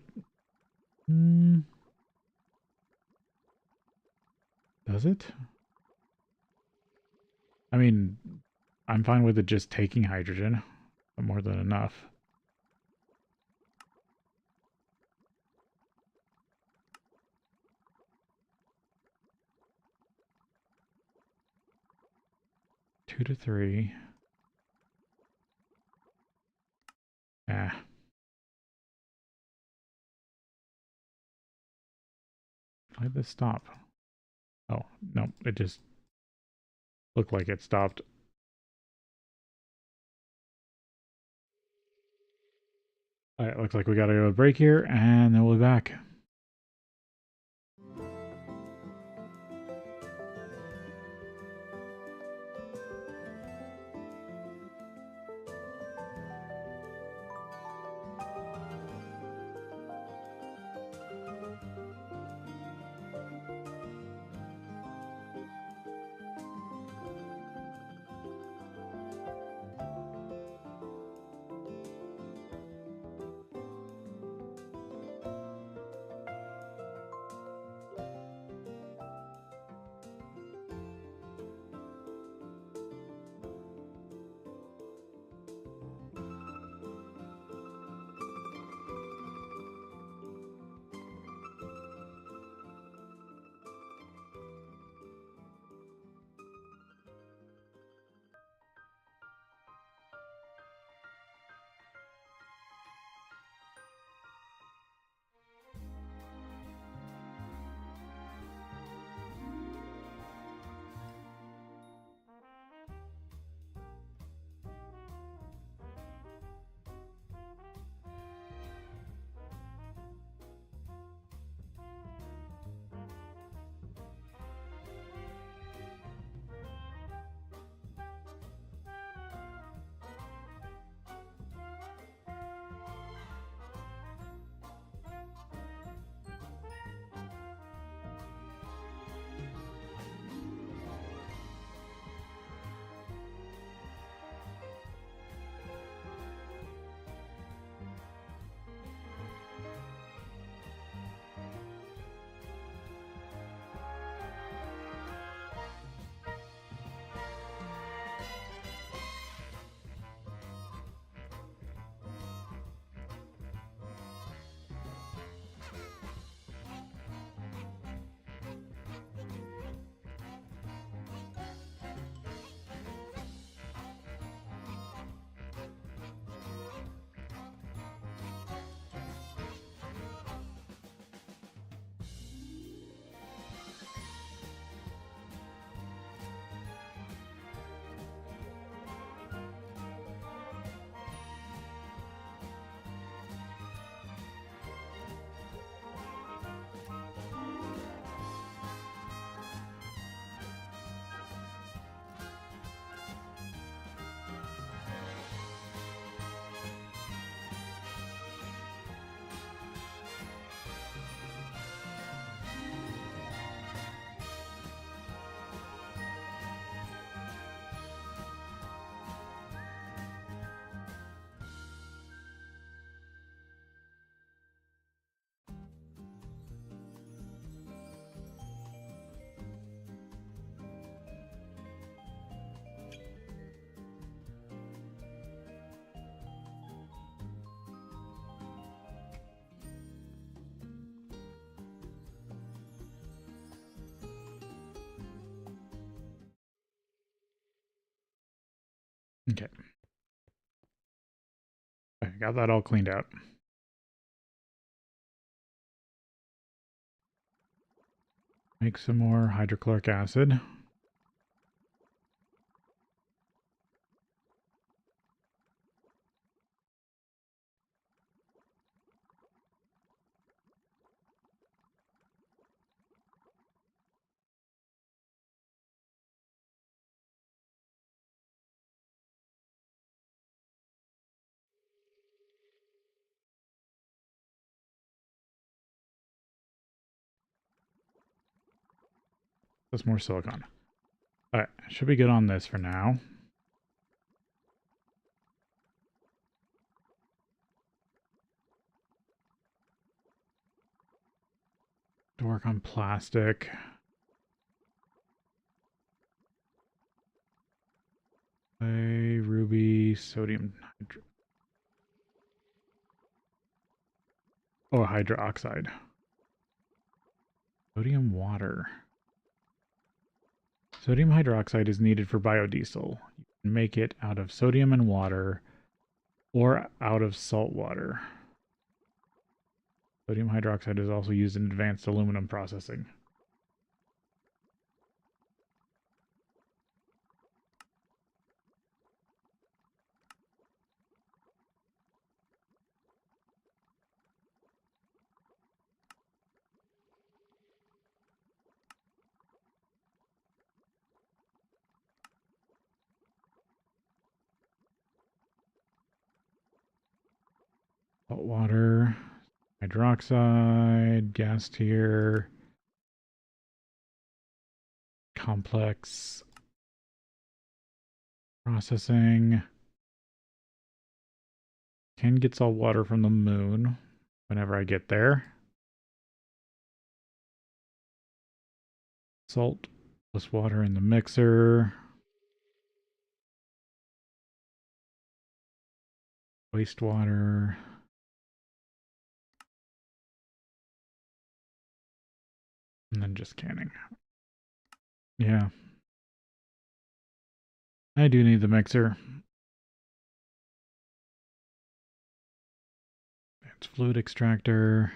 it? I mean, I'm fine with it just taking hydrogen. But more than enough. Two to three. Ah. Why did this stop? Oh, no, it just looked like it stopped. Alright, looks like we gotta go to break here, and then we'll be back. Okay. I got that all cleaned out. Make some more hydrochloric acid. That's more silicon. Alright, should be good on this for now. To work on plastic. Ruby, sodium hydroxide. Sodium water. Sodium hydroxide is needed for biodiesel. You can make it out of sodium and water or out of salt water. Sodium hydroxide is also used in advanced aluminum processing. Salt water, hydroxide, gas tier, complex processing. Can get salt water from the moon whenever I get there. Salt plus water in the mixer. Wastewater. And then just canning. Yeah. I do need the mixer. It's fluid extractor.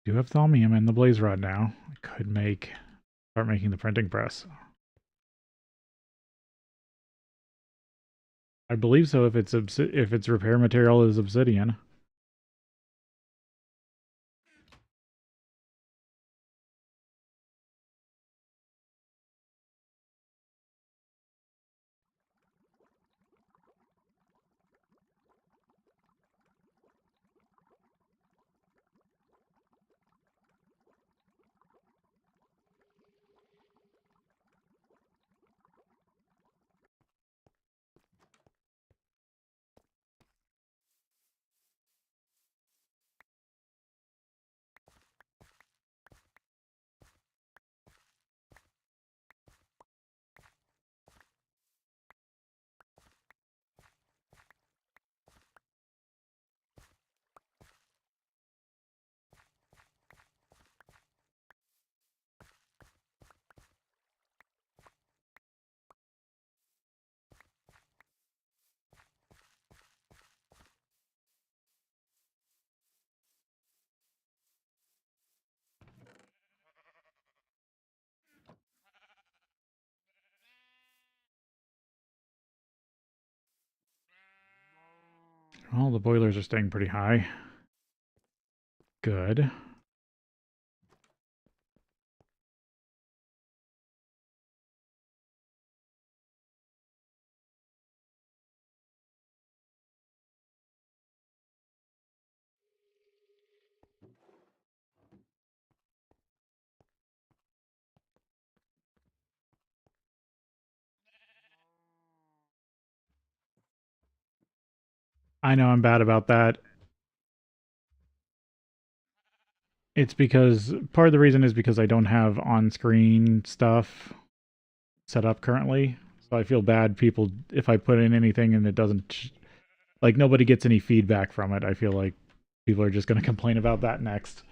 Do have thaumium in the blaze rod now. I could start making the printing press. I believe so if its repair material is obsidian. Well, the boilers are staying pretty high. Good. I know I'm bad about that. It's because part of the reason is because I don't have on-screen stuff set up currently. So I feel bad if I put in anything and it doesn't Like, nobody gets any feedback from it. I feel like people are just going to complain about that next.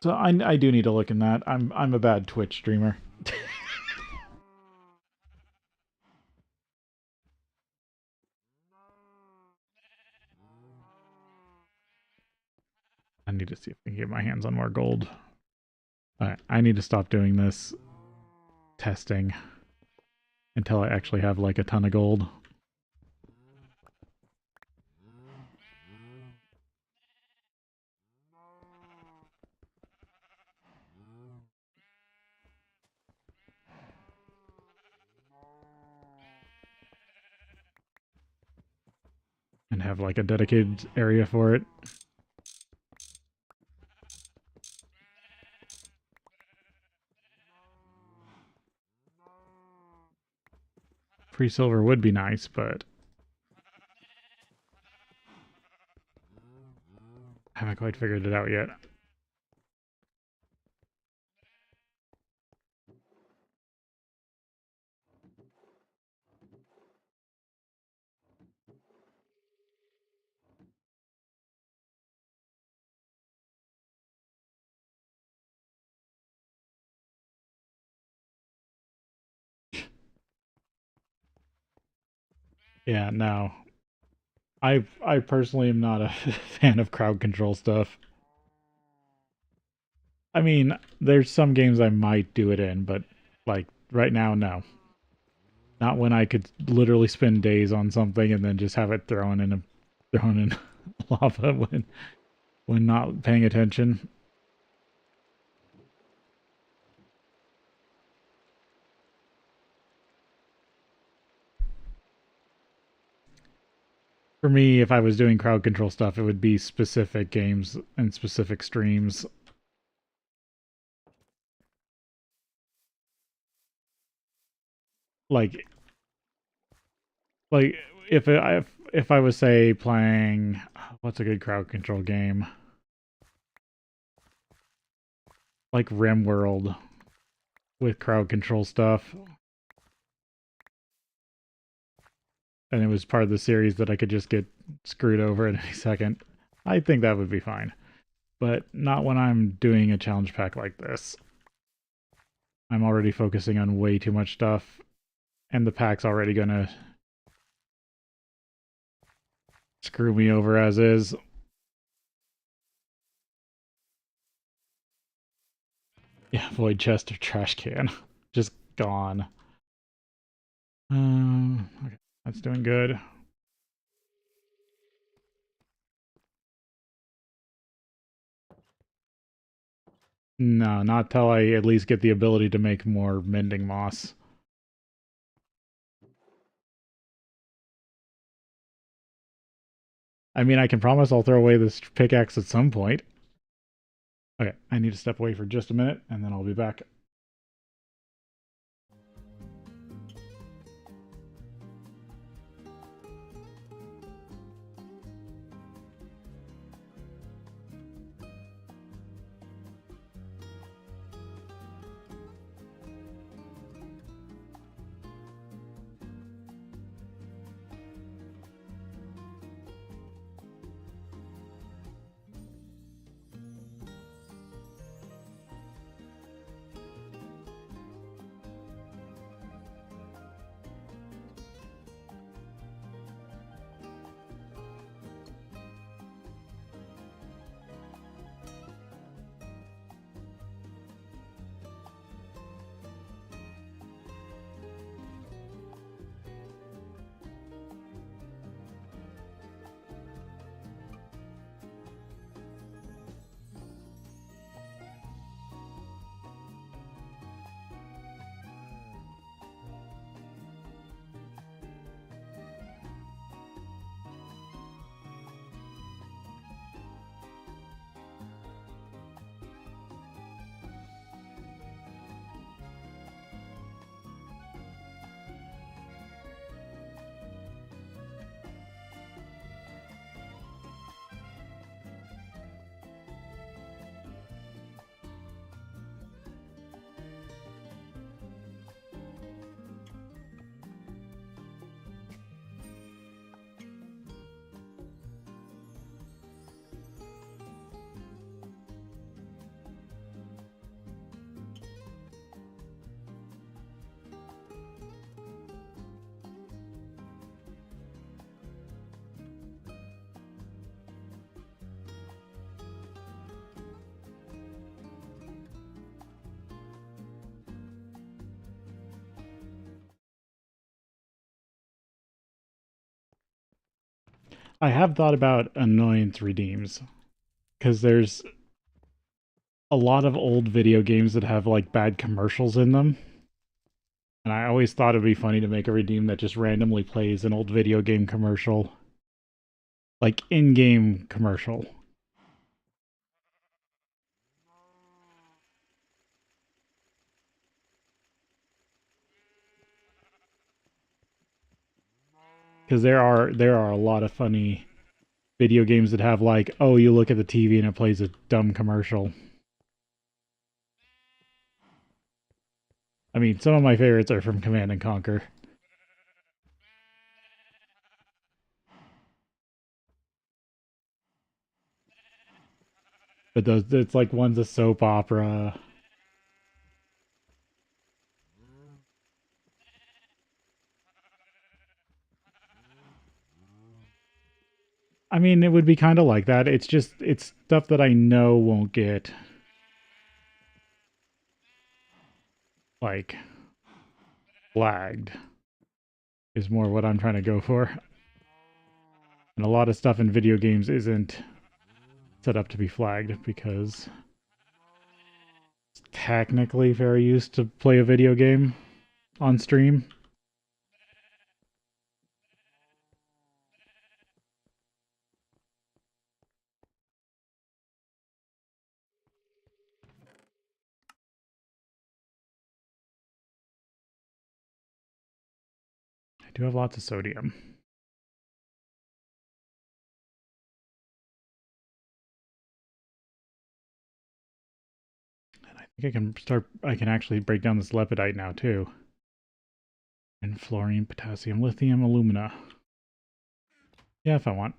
So I do need to look in that. I'm a bad Twitch streamer. I need to see if I can get my hands on more gold. Alright, I need to stop doing this testing until I actually have like a ton of gold. And have like a dedicated area for it. Free silver would be nice, but I haven't quite figured it out yet. Yeah, no. I personally am not a fan of crowd control stuff. I mean, there's some games I might do it in, but like right now, no. Not when I could literally spend days on something and then just have it thrown in lava when not paying attention. For me, if I was doing crowd control stuff, it would be specific games and specific streams. Like like if I was say playing what's a good crowd control game? Like RimWorld with crowd control stuff. And it was part of the series that I could just get screwed over at any second. I think that would be fine. But not when I'm doing a challenge pack like this. I'm already focusing on way too much stuff, and the pack's already gonna screw me over as is. Yeah, void chest or trash can. Just gone. Okay, that's doing good. No, not till I at least get the ability to make more mending moss. I mean, I can promise I'll throw away this pickaxe at some point. Okay, I need to step away for just a minute, and then I'll be back. I have thought about annoyance redeems because there's a lot of old video games that have like bad commercials in them. And I always thought it'd be funny to make a redeem that just randomly plays an old video game commercial, like in-game commercial. Because there are a lot of funny video games that have like, oh, you look at the TV and it plays a dumb commercial. I mean, some of my favorites are from Command and Conquer. But those, it's like one's a soap opera. I mean, it would be kind of like that. It's just, it's stuff that I know won't get, like, flagged, is more what I'm trying to go for. And a lot of stuff in video games isn't set up to be flagged because it's technically fair use to play a video game on stream. I do have lots of sodium. And I think I can actually break down this lepidite now too. And fluorine, potassium, lithium, alumina. Yeah, if I want.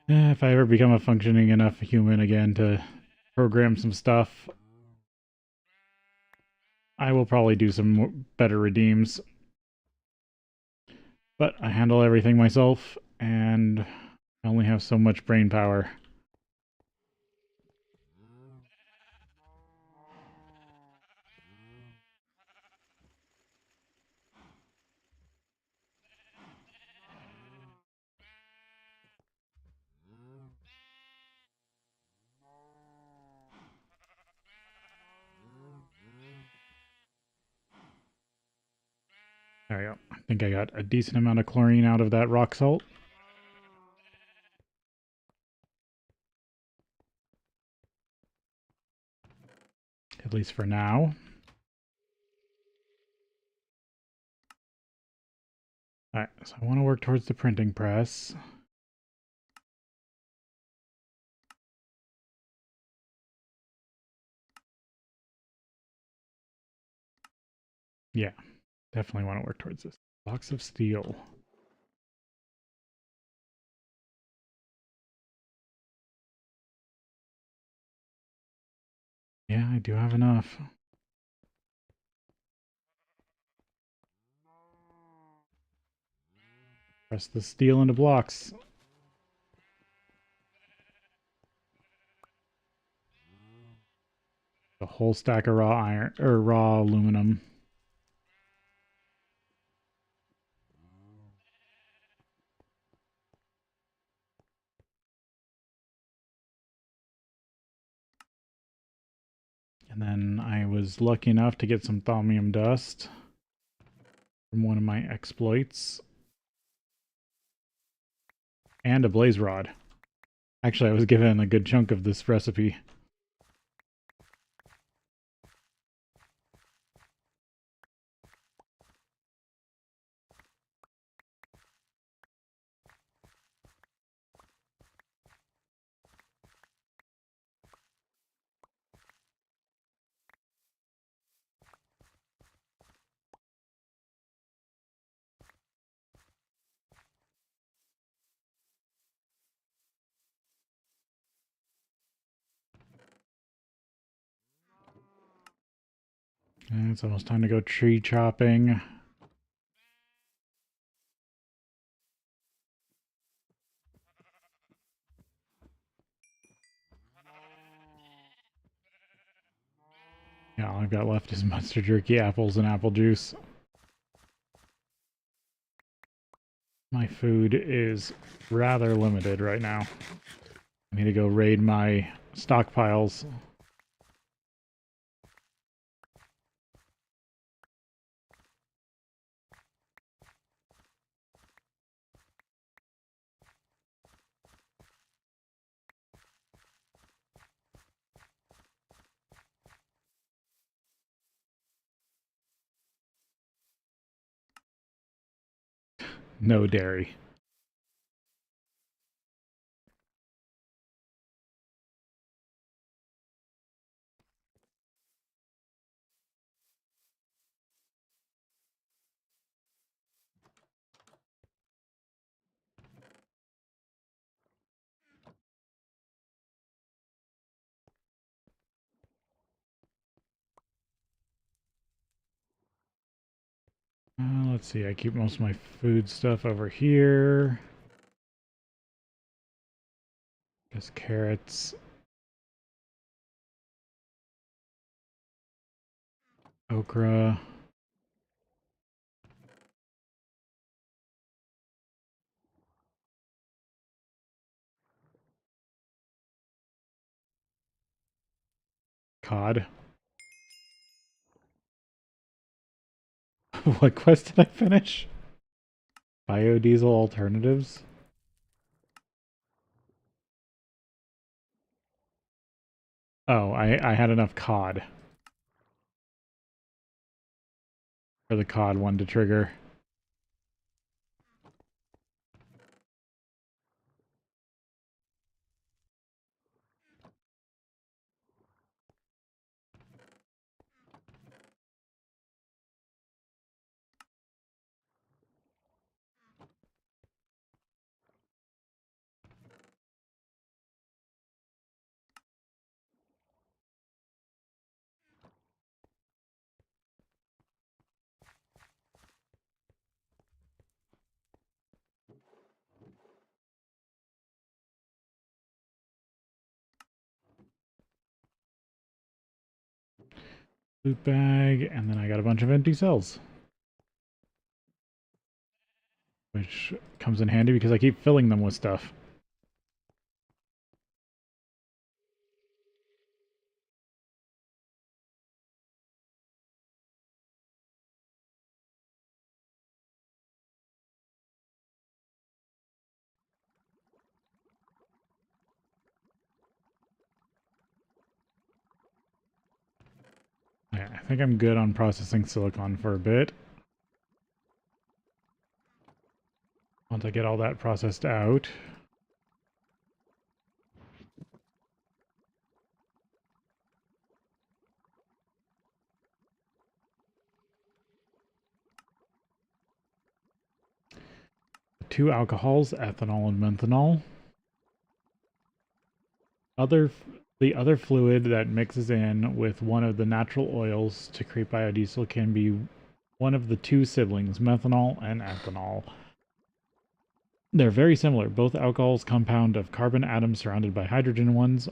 If I ever become a functioning enough human again to program some stuff, I will probably do some better redeems. But I handle everything myself, and I only have so much brain power. There we go. I think I got a decent amount of chlorine out of that rock salt. At least for now. Alright, so I want to work towards the printing press. Yeah, definitely want to work towards this. Box of steel. Yeah, I do have enough. Press the steel into blocks. A whole stack of raw iron or raw aluminum. And then I was lucky enough to get some thaumium dust from one of my exploits. And a blaze rod. Actually, I was given a good chunk of this recipe. And it's almost time to go tree chopping. Yeah, all I've got left is mustard jerky, apples, and apple juice. My food is rather limited right now. I need to go raid my stockpiles. No dairy. Let's see, I keep most of my food stuff over here. Just carrots. Okra. Cod. What quest did I finish? Biodiesel alternatives? Oh, I had enough cod for the cod one to trigger. Loot bag, and then I got a bunch of empty cells. Which comes in handy because I keep filling them with stuff. Yeah, I think I'm good on processing silicon for a bit. Once I get all that processed out. Two alcohols, ethanol and methanol. The other fluid that mixes in with one of the natural oils to create biodiesel can be one of the two siblings, methanol and ethanol. They're very similar. Both alcohols compound of carbon atoms surrounded by hydrogen ones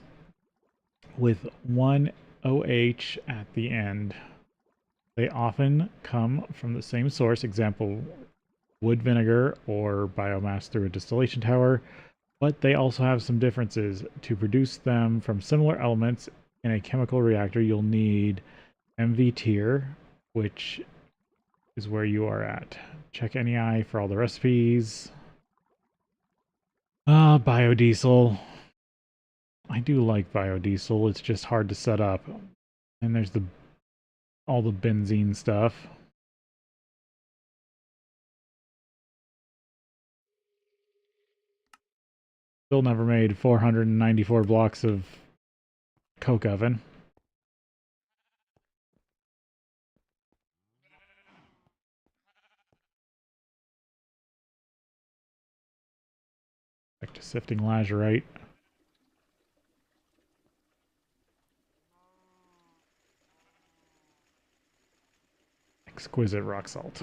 with one OH at the end. They often come from the same source, example, wood vinegar or biomass through a distillation tower, but they also have some differences. To produce them from similar elements in a chemical reactor, you'll need MV tier, which is where you are at. Check NEI for all the recipes. Biodiesel. I do like biodiesel. It's just hard to set up. And there's all the benzene stuff. Still never made 494 blocks of coke oven. Back to sifting lazurite. Exquisite rock salt.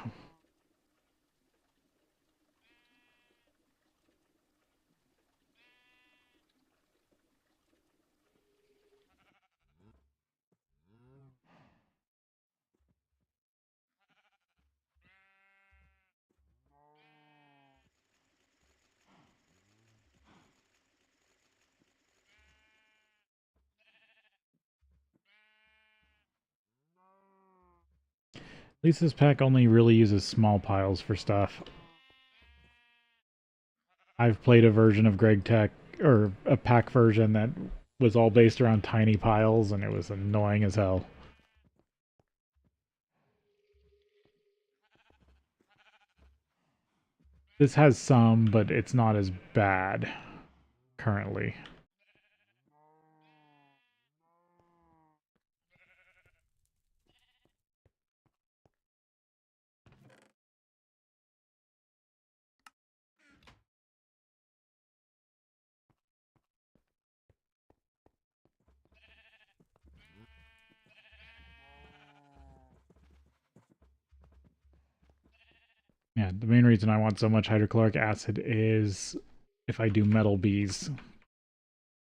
At least this pack only really uses small piles for stuff. I've played a version of GregTech, or a pack version that was all based around tiny piles, and it was annoying as hell. This has some, but it's not as bad currently. Yeah, the main reason I want so much hydrochloric acid is if I do metal bees,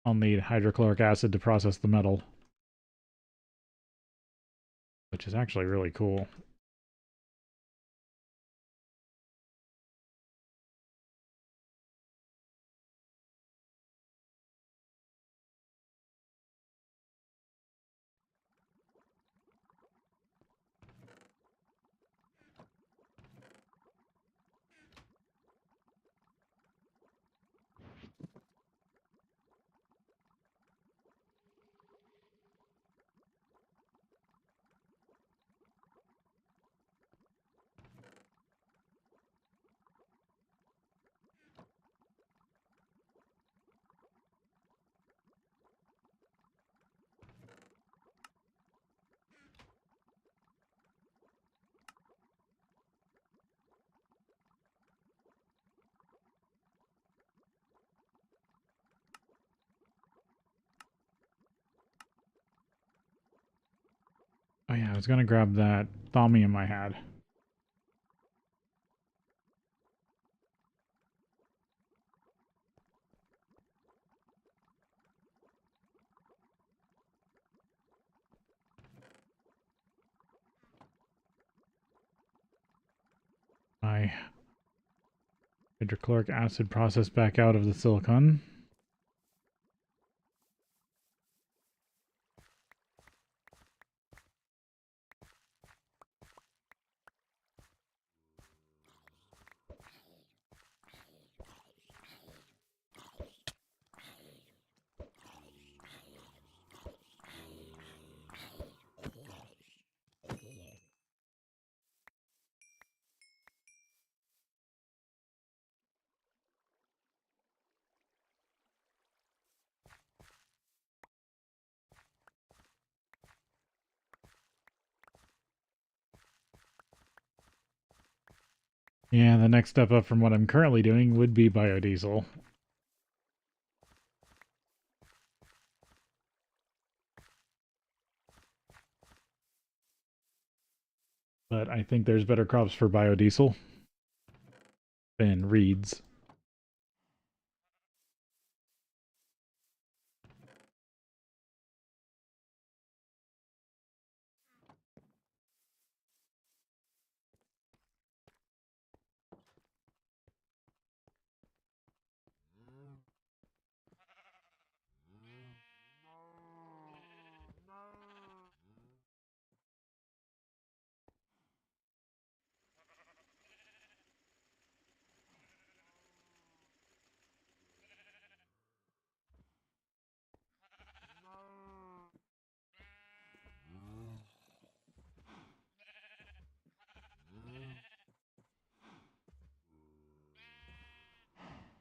I'll need hydrochloric acid to process the metal, which is actually really cool. Oh yeah, I was gonna grab that thaumium I had. My hydrochloric acid processed back out of the silicon. Yeah, the next step up from what I'm currently doing would be biodiesel. But I think there's better crops for biodiesel than reeds.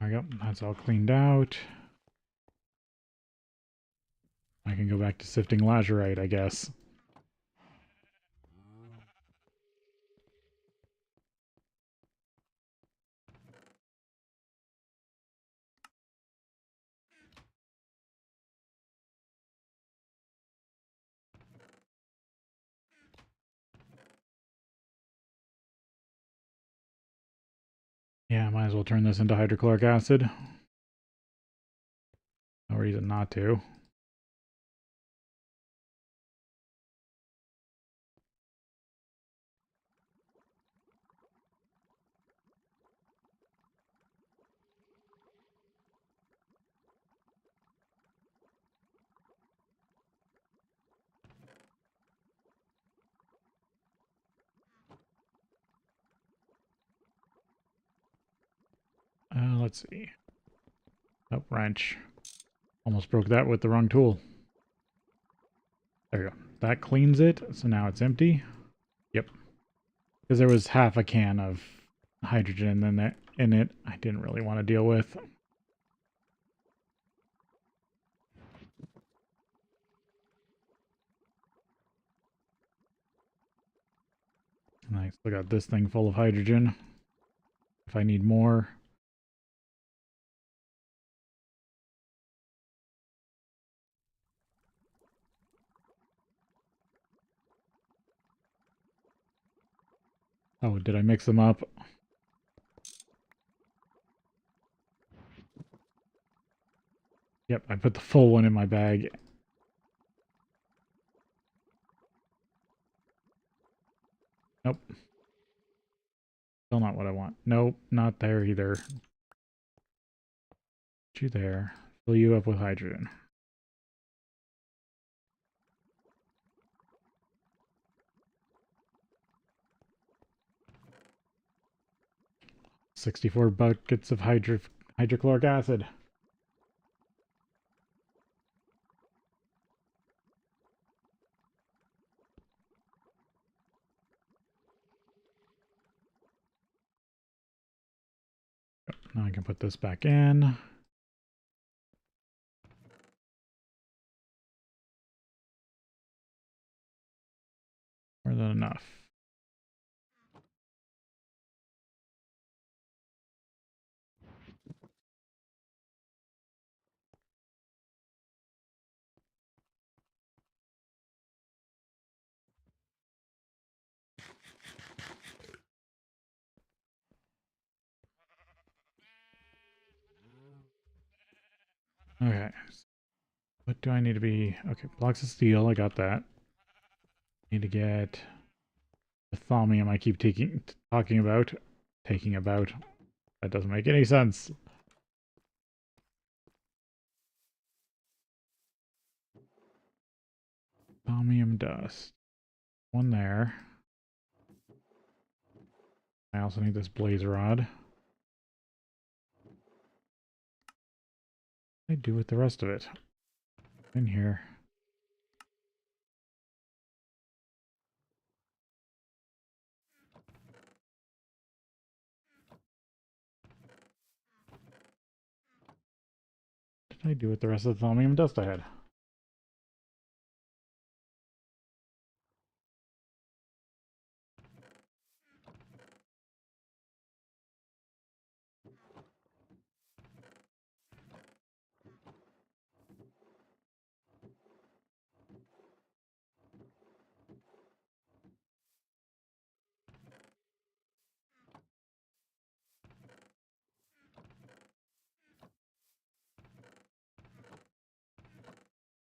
Yep, that's all cleaned out. I can go back to sifting lazurite, I guess. as well turn this into hydrochloric acid. No reason not to. Let's see. Oh, wrench. Almost broke that with the wrong tool. There we go. That cleans it, so now it's empty. Yep. Because there was half a can of hydrogen in it I didn't really want to deal with. And I still got this thing full of hydrogen. If I need more. Oh, did I mix them up? Yep, I put the full one in my bag. Nope. Still not what I want. Nope, not there either. Put you there. Fill you up with hydrogen. $64 buckets of hydrochloric acid. Now I can put this back in. More than enough. Okay. What do I need to be? Okay, blocks of steel. I got that. Need to get the thaumium I keep talking about. Taking about. That doesn't make any sense. Thaumium dust. One there. I also need this blaze rod. What do I do with the rest of it? In here. What did I do with the rest of the thaumium dust I had?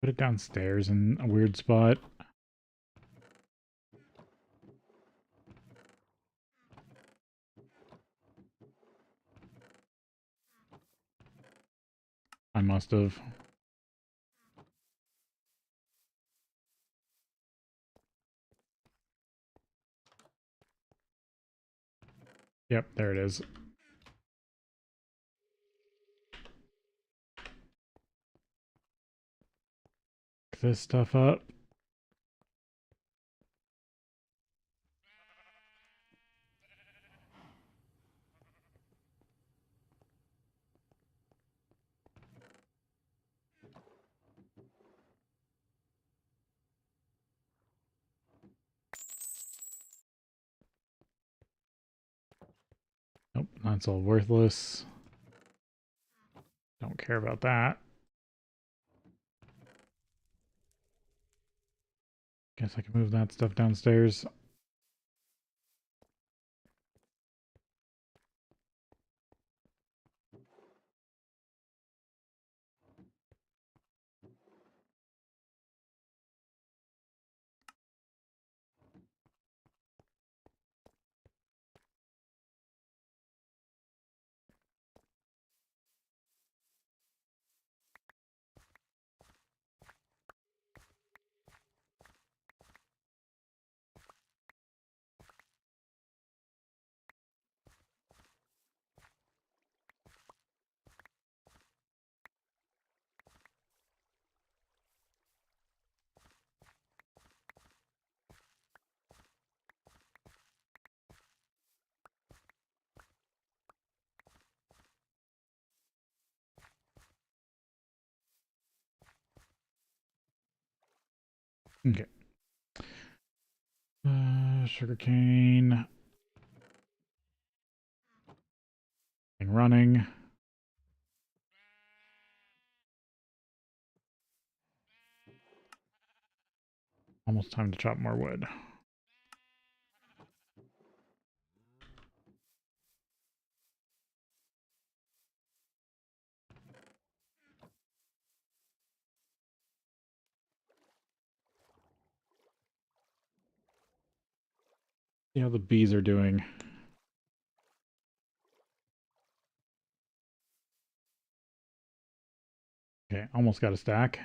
Put it downstairs in a weird spot. I must have. Yep, there it is. Pick this stuff up. Nope, that's all worthless. Don't care about that. Guess I can move that stuff downstairs. Okay. Sugarcane. Running. Almost time to chop more wood. See how the bees are doing. Okay, almost got a stack.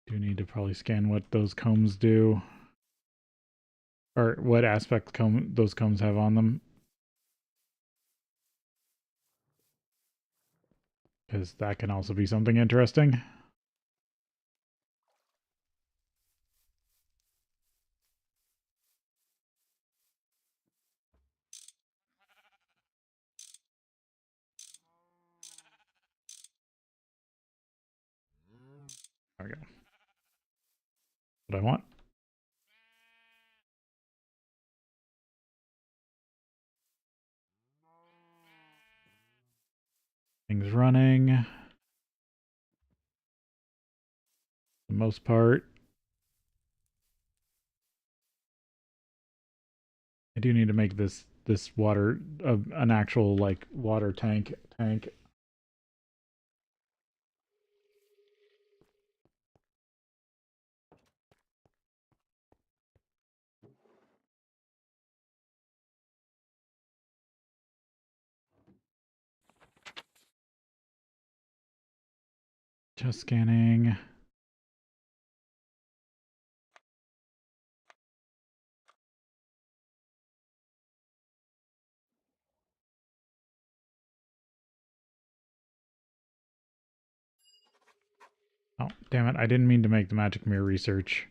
Do need to probably scan what those combs do. Or what aspect those combs have on them. Because that can also be something interesting. There we go. What I want. Things running. For the most part. I do need to make this water an actual like water tank. Just scanning. Oh, damn it. I didn't mean to make the magic mirror research.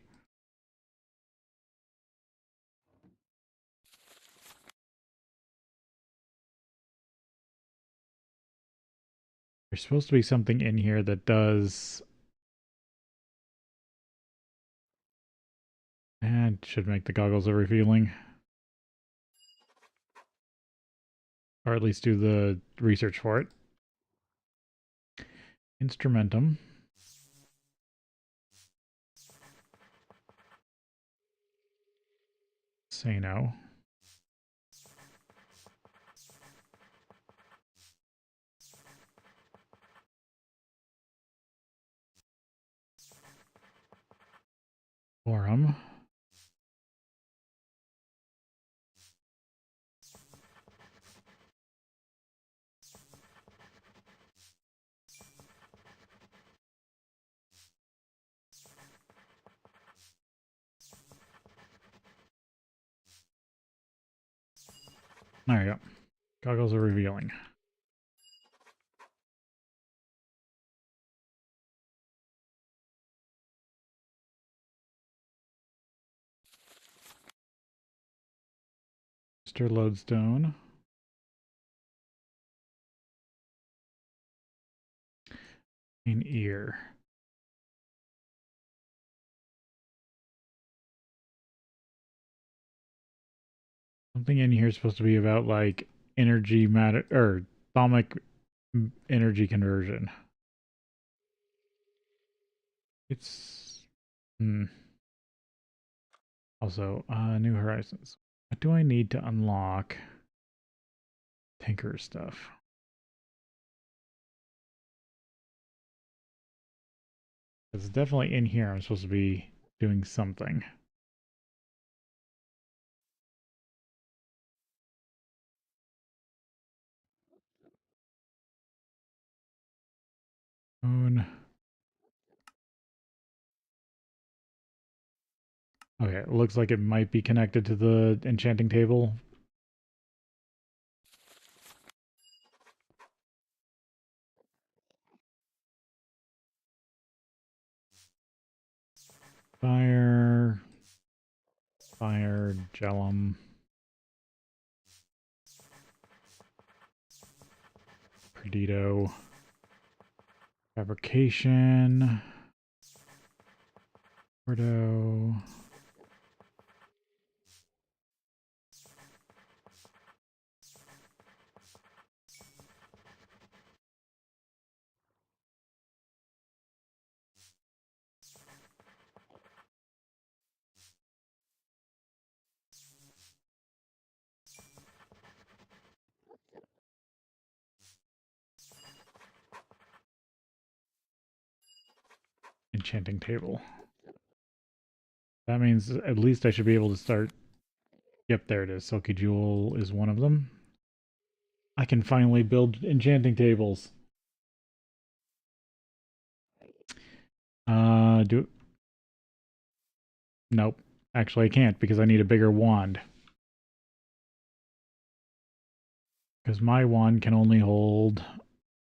There's supposed to be something in here that does... And should make the goggles a revealing. Or at least do the research for it. Instrumentum. Say no. Forum. There you go. Goggles are revealing. Mr. Lodestone. An ear. Something in here is supposed to be about like energy matter or atomic energy conversion. It's also New Horizons. What do I need to unlock Tinker stuff? It's definitely in here. I'm supposed to be doing something. Moon. Okay, it looks like it might be connected to the enchanting table. Fire. Fire, Gellum. Perdido. Fabrication. Porto. Enchanting table. That means at least I should be able to start. Yep, there it is. Silky Jewel is one of them. I can finally build enchanting tables. Do Nope. Actually, I can't because I need a bigger wand. Because my wand can only hold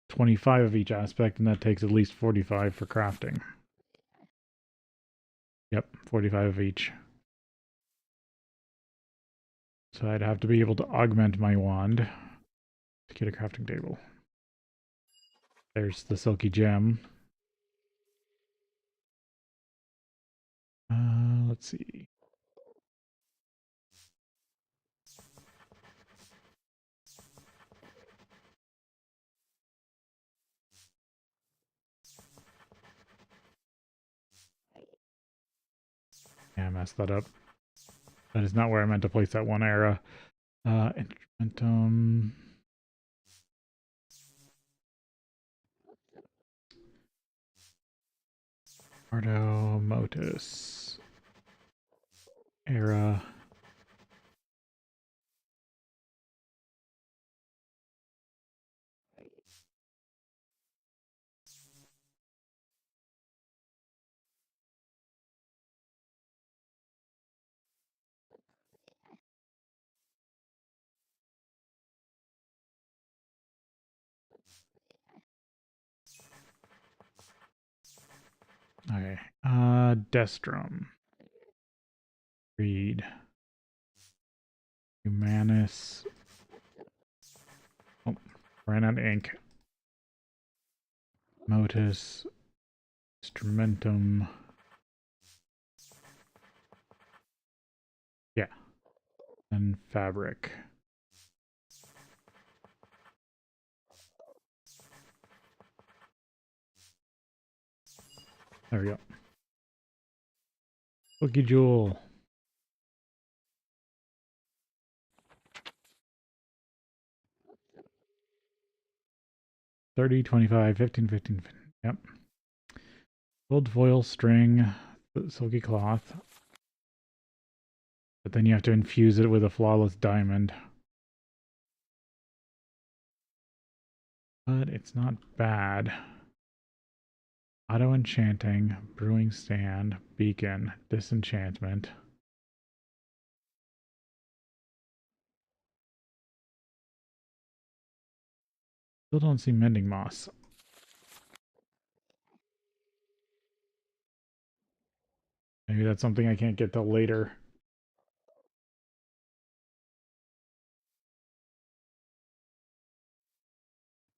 25 of each aspect, and that takes at least 45 for crafting. Yep, 45 of each. So I'd have to be able to augment my wand to get a crafting table. There's the silky gem. Let's see. Yeah, I messed that up. That is not where I meant to place that one era. Instrumentum. Ardo, Motus. Era. Okay. Destrum. Reed. Humanus. Oh, ran out of ink. Motus. Instrumentum. Yeah. And fabric. There we go. Silky Jewel. 30, 25, 15, 15, 15. Yep. Gold foil, string, silky cloth. But then you have to infuse it with a flawless diamond. But it's not bad. Auto enchanting, brewing stand, beacon, disenchantment. Still don't see mending moss. Maybe that's something I can't get till later.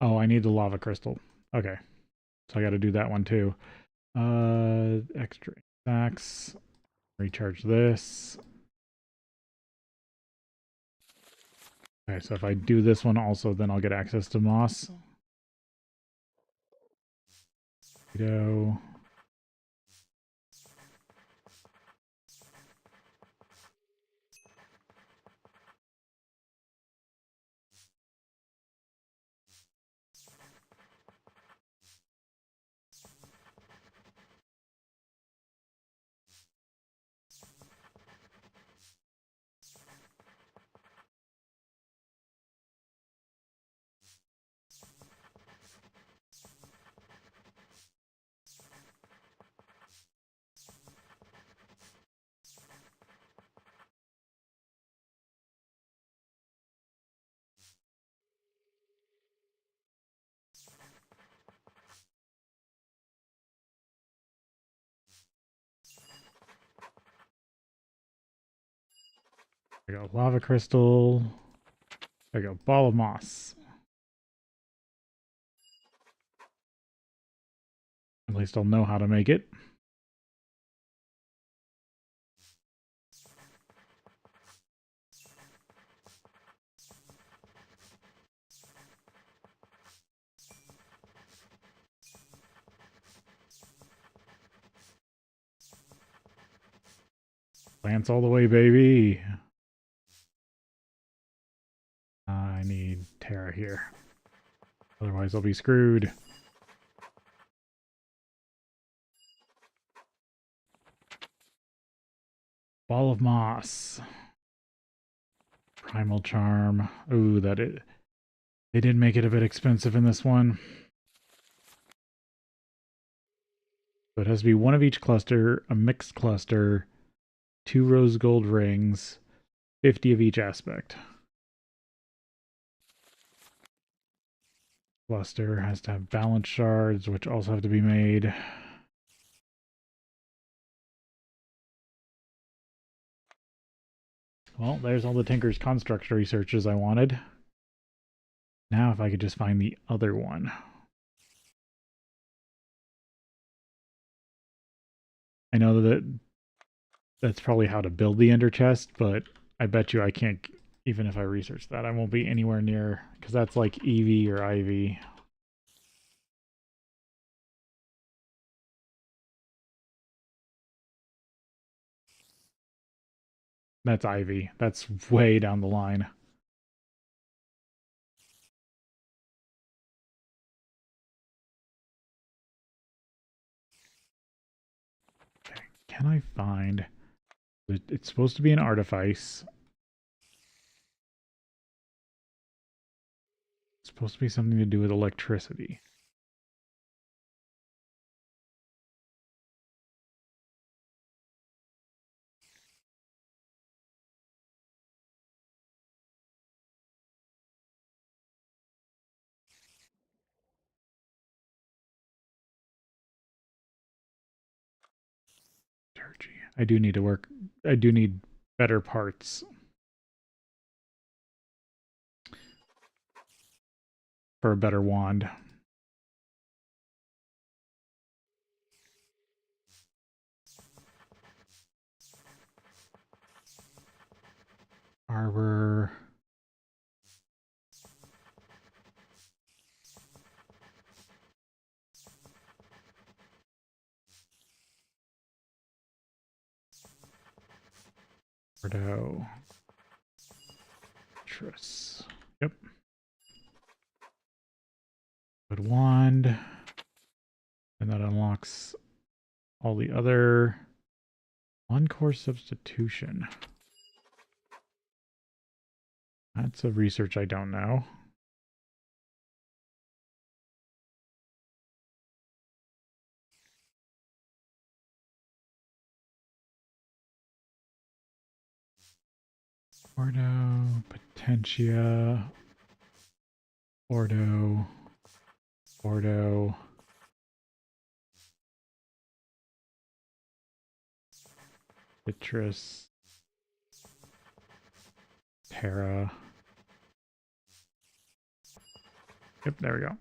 Oh, I need the lava crystal. Okay. So I got to do that one too. Extra stacks. Recharge this. Okay, so if I do this one also, then I'll get access to moss. Go. There we go. Lava crystal. There we go. Ball of moss. At least I'll know how to make it. Plants all the way, baby. I need Terra here. Otherwise I'll be screwed. Ball of Moss. Primal Charm. Ooh, they did make it a bit expensive in this one. So it has to be one of each cluster, a mixed cluster, 2 rose gold rings, 50 of each aspect. Cluster has to have balance shards, which also have to be made. Well, there's all the Tinker's construct researches I wanted. Now if I could just find the other one. I know that's probably how to build the ender chest, but I bet you I can't, even if I research that, I won't be anywhere near, because that's like EV or IV. That's IV. That's way down the line. Okay. Can I find... It's supposed to be an artifice. It's supposed to be something to do with electricity. I do need to work. I do need better parts for a better wand. Arbor. Bordeaux. Truss. Yep. Good wand. And that unlocks all the other one core substitution. That's a research I don't know. Bordeaux, Potentia, Bordeaux, Bordeaux. Citrus, Terra. Yep, there we go.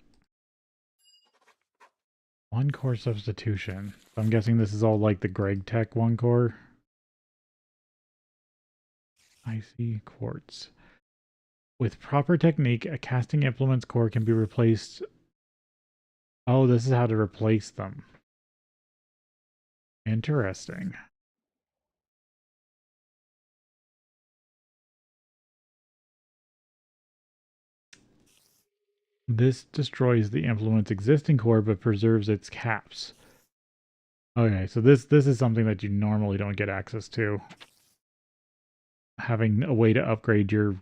One core substitution. So I'm guessing this is all like the GregTech one core. Icy quartz. With proper technique, a casting implements core can be replaced. Oh, this is how to replace them. Interesting. This destroys the implement's existing core but preserves its caps. Okay, so this is something that you normally don't get access to. Having a way to upgrade your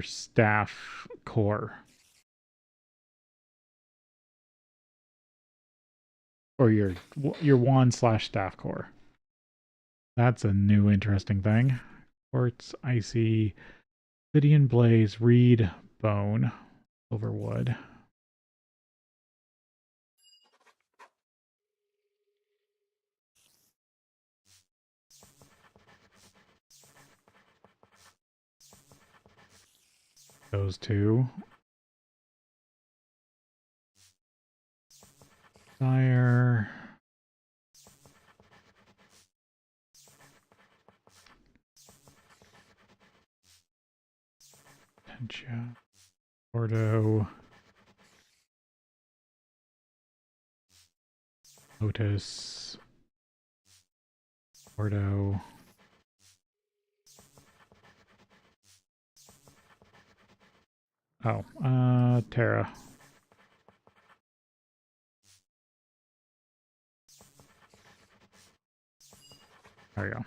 staff core. Or your wand slash staff core. That's a new interesting thing. Quartz, icy, obsidian blaze, reed, bone, silverwood. Those two. Fire. Tencha. Ordo. Lotus. Ordo. Oh, Terra. There we go.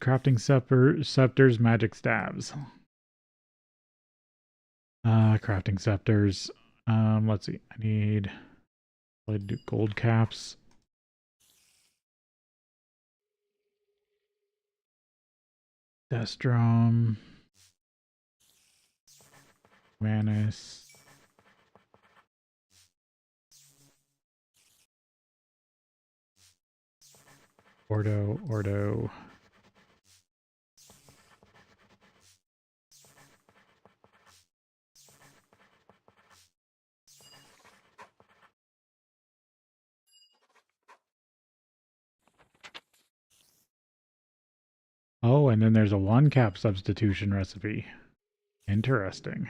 Crafting scepters, magic stabs. Crafting scepters. Let's see. I need to do gold caps. Destrom. Manus. Ordo. Oh, and then there's a one cap substitution recipe. Interesting.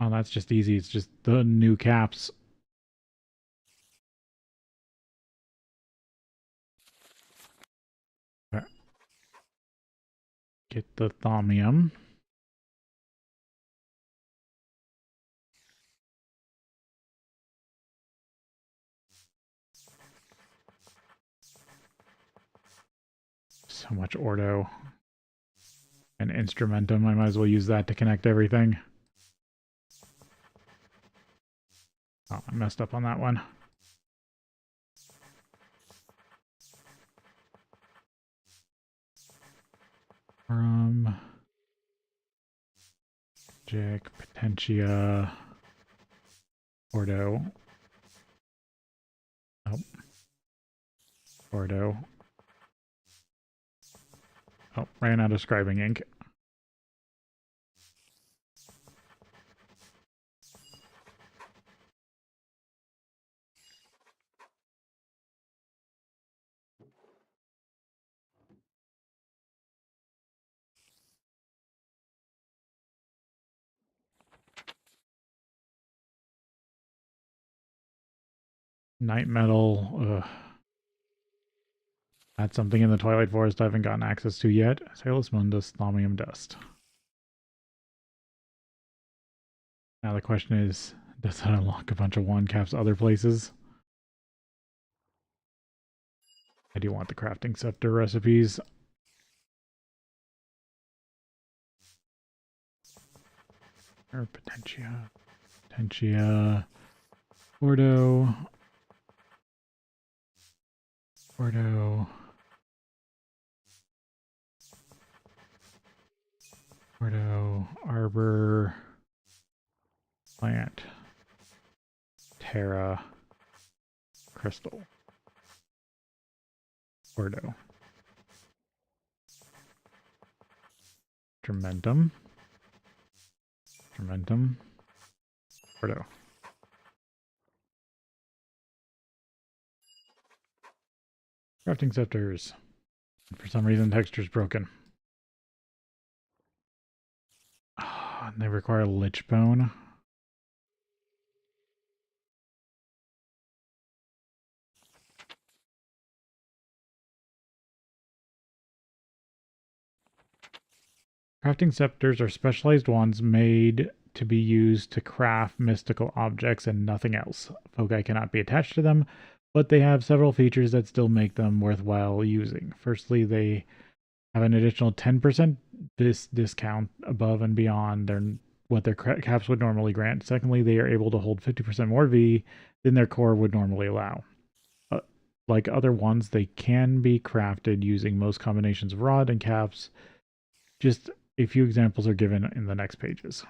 Oh, that's just easy. It's just the new caps. Get the thaumium. So much ordo. And instrumentum. I might as well use that to connect everything. Oh, I messed up on that one. From Jack, Potentia, Ordo. Nope. Ordo. Oh, ran out of scribing ink. Night metal. Ugh. That's something in the Twilight Forest I haven't gotten access to yet. Salus Mundus, Thaumium Dust. Now the question is, does that unlock a bunch of one caps other places? I do want the crafting scepter recipes. Or Potentia, Ordo, Arbor, Plant, Terra, Crystal, Ordo, Trementum, Ordo. Crafting scepters. For some reason, texture's broken. Oh, and they require lich bone. Crafting scepters are specialized wands made to be used to craft mystical objects and nothing else. Foci cannot be attached to them, but they have several features that still make them worthwhile using. Firstly, they have an additional 10% discount above and beyond what their caps would normally grant. Secondly, they are able to hold 50% more V than their core would normally allow. like other ones, they can be crafted using most combinations of rod and caps. Just a few examples are given in the next pages.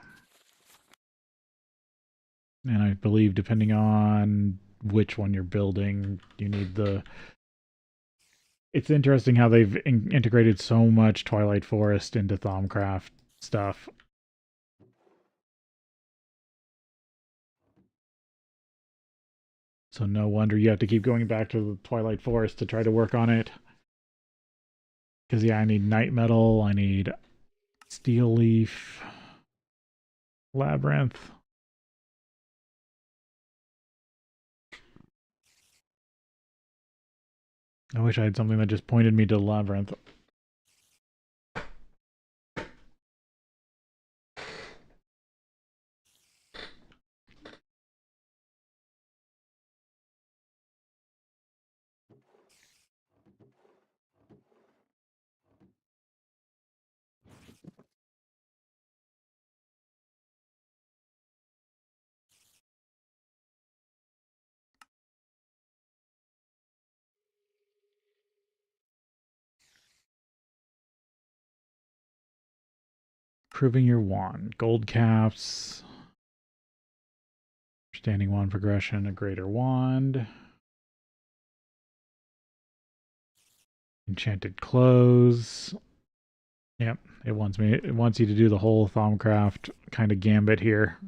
And I believe depending on which one you're building, you need the... It's interesting how they've integrated so much Twilight Forest into Thaumcraft stuff. So no wonder you have to keep going back to the Twilight Forest to try to work on it. Because yeah, I need Night Metal, I need Steel Leaf, Labyrinth. I wish I had something that just pointed me to Labyrinth. Improving your wand. Gold caps. Standing wand progression, a greater wand. Enchanted clothes. Yep, it wants you to do the whole Thaumcraft kind of gambit here.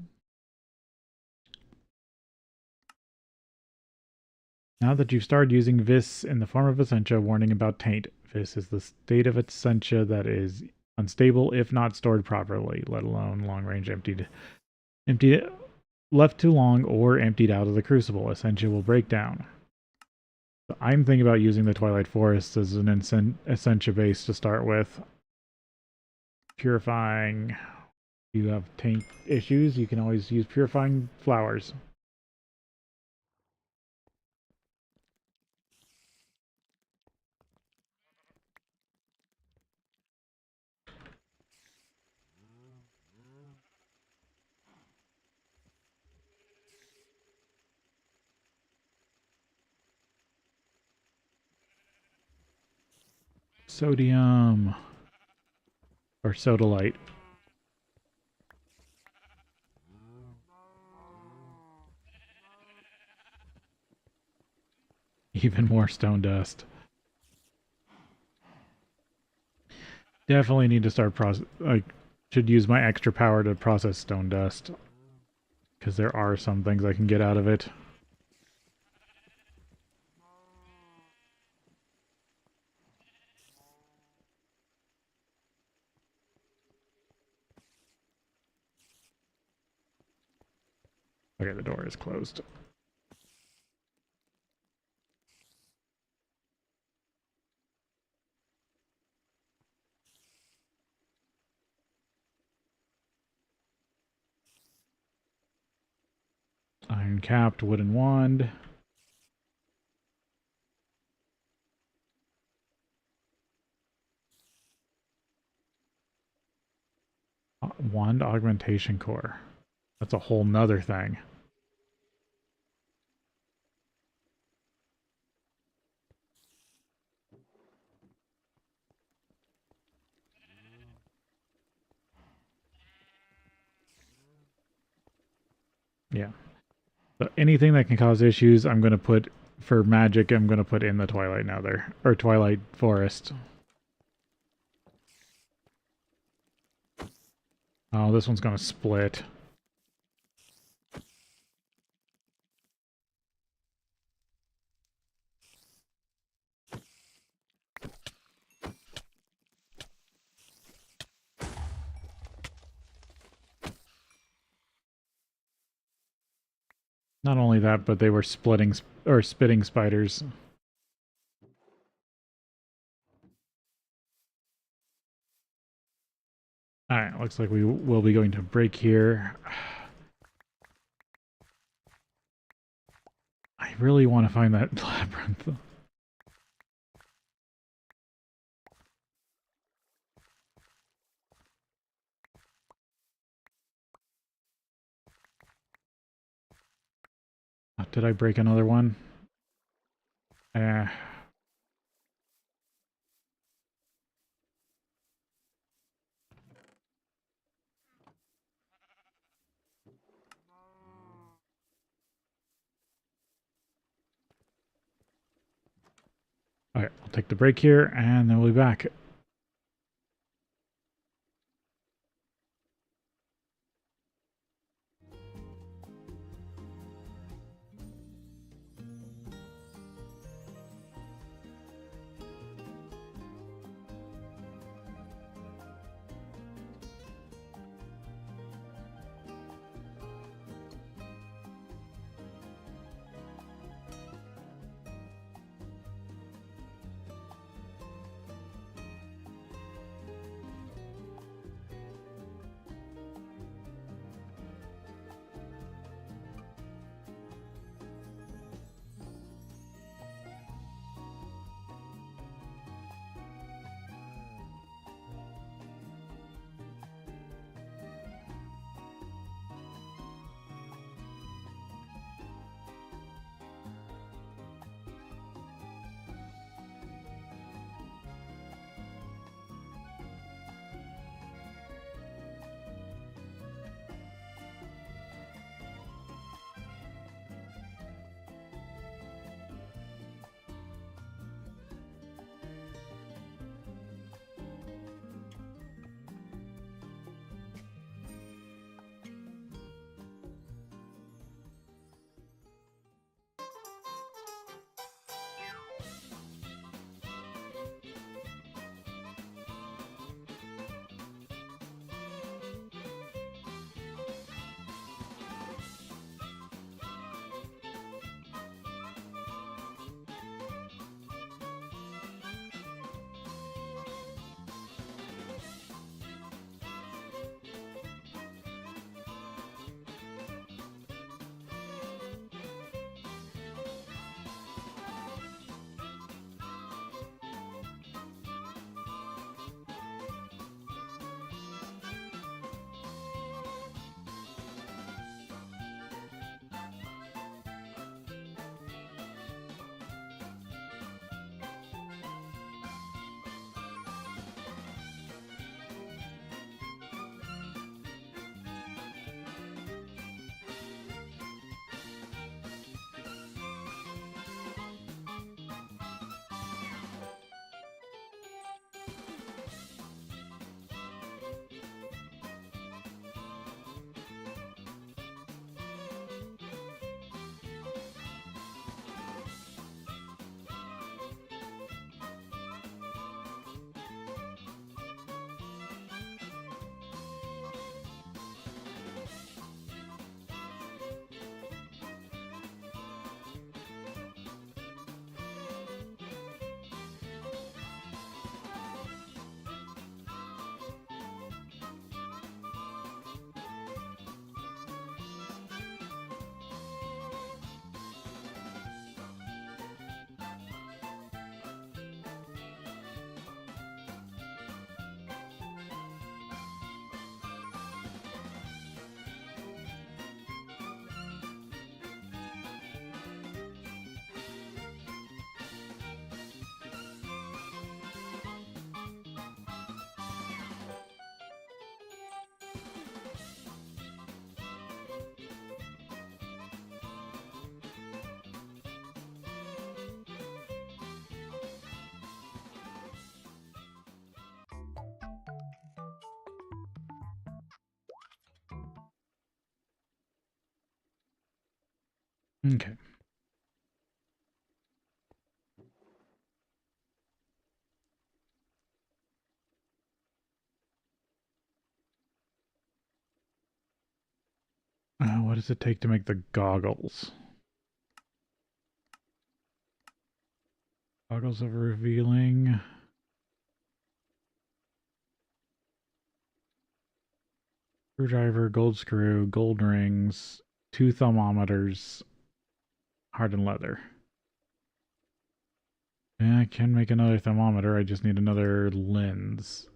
Now that you've started using Vis in the form of Essentia, warning about taint. Vis is the state of Essentia that is unstable if not stored properly, let alone long-range emptied, left too long, or emptied out of the crucible. Essentia will break down. So I'm thinking about using the Twilight Forest as an Essentia base to start with. Purifying. If you have taint issues, you can always use purifying flowers. Sodium. Or sodalite. Even more stone dust. Definitely need to start should use my extra power to process stone dust. Because there are some things I can get out of it. Okay, the door is closed. Iron capped wooden wand. Wand augmentation core. That's a whole nother thing. Yeah. So anything that can cause issues, I'm going to put, for magic, I'm going to put in the Twilight Nether. Or Twilight Forest. Oh, this one's going to split. Not only that, but they were splitting or spitting spiders. Alright, looks like we will be going to break here. I really want to find that labyrinth. Did I break another one? Eh. Okay, we'll take the break here, and then we'll be back. Okay. What does it take to make the goggles? Goggles of revealing. Screwdriver, gold screw, gold rings, 2 thermometers, hardened leather. Yeah, I can make another thermometer, I just need another lens.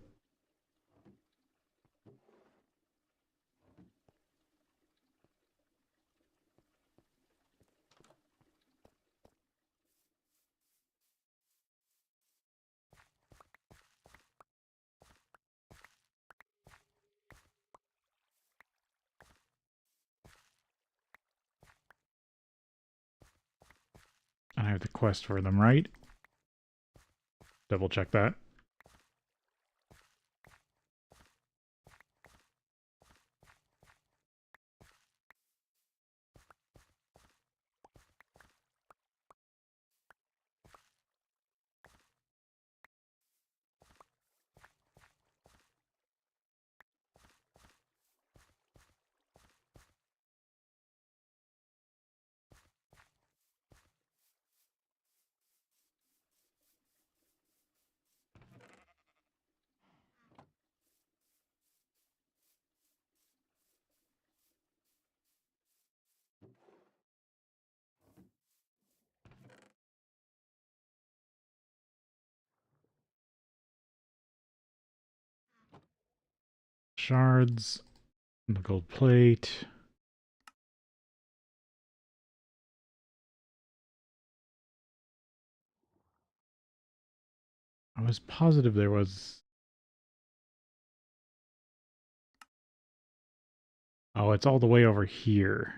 have the quest for them, right? Double check that. Shards, the gold plate. I was positive there was... Oh, it's all the way over here.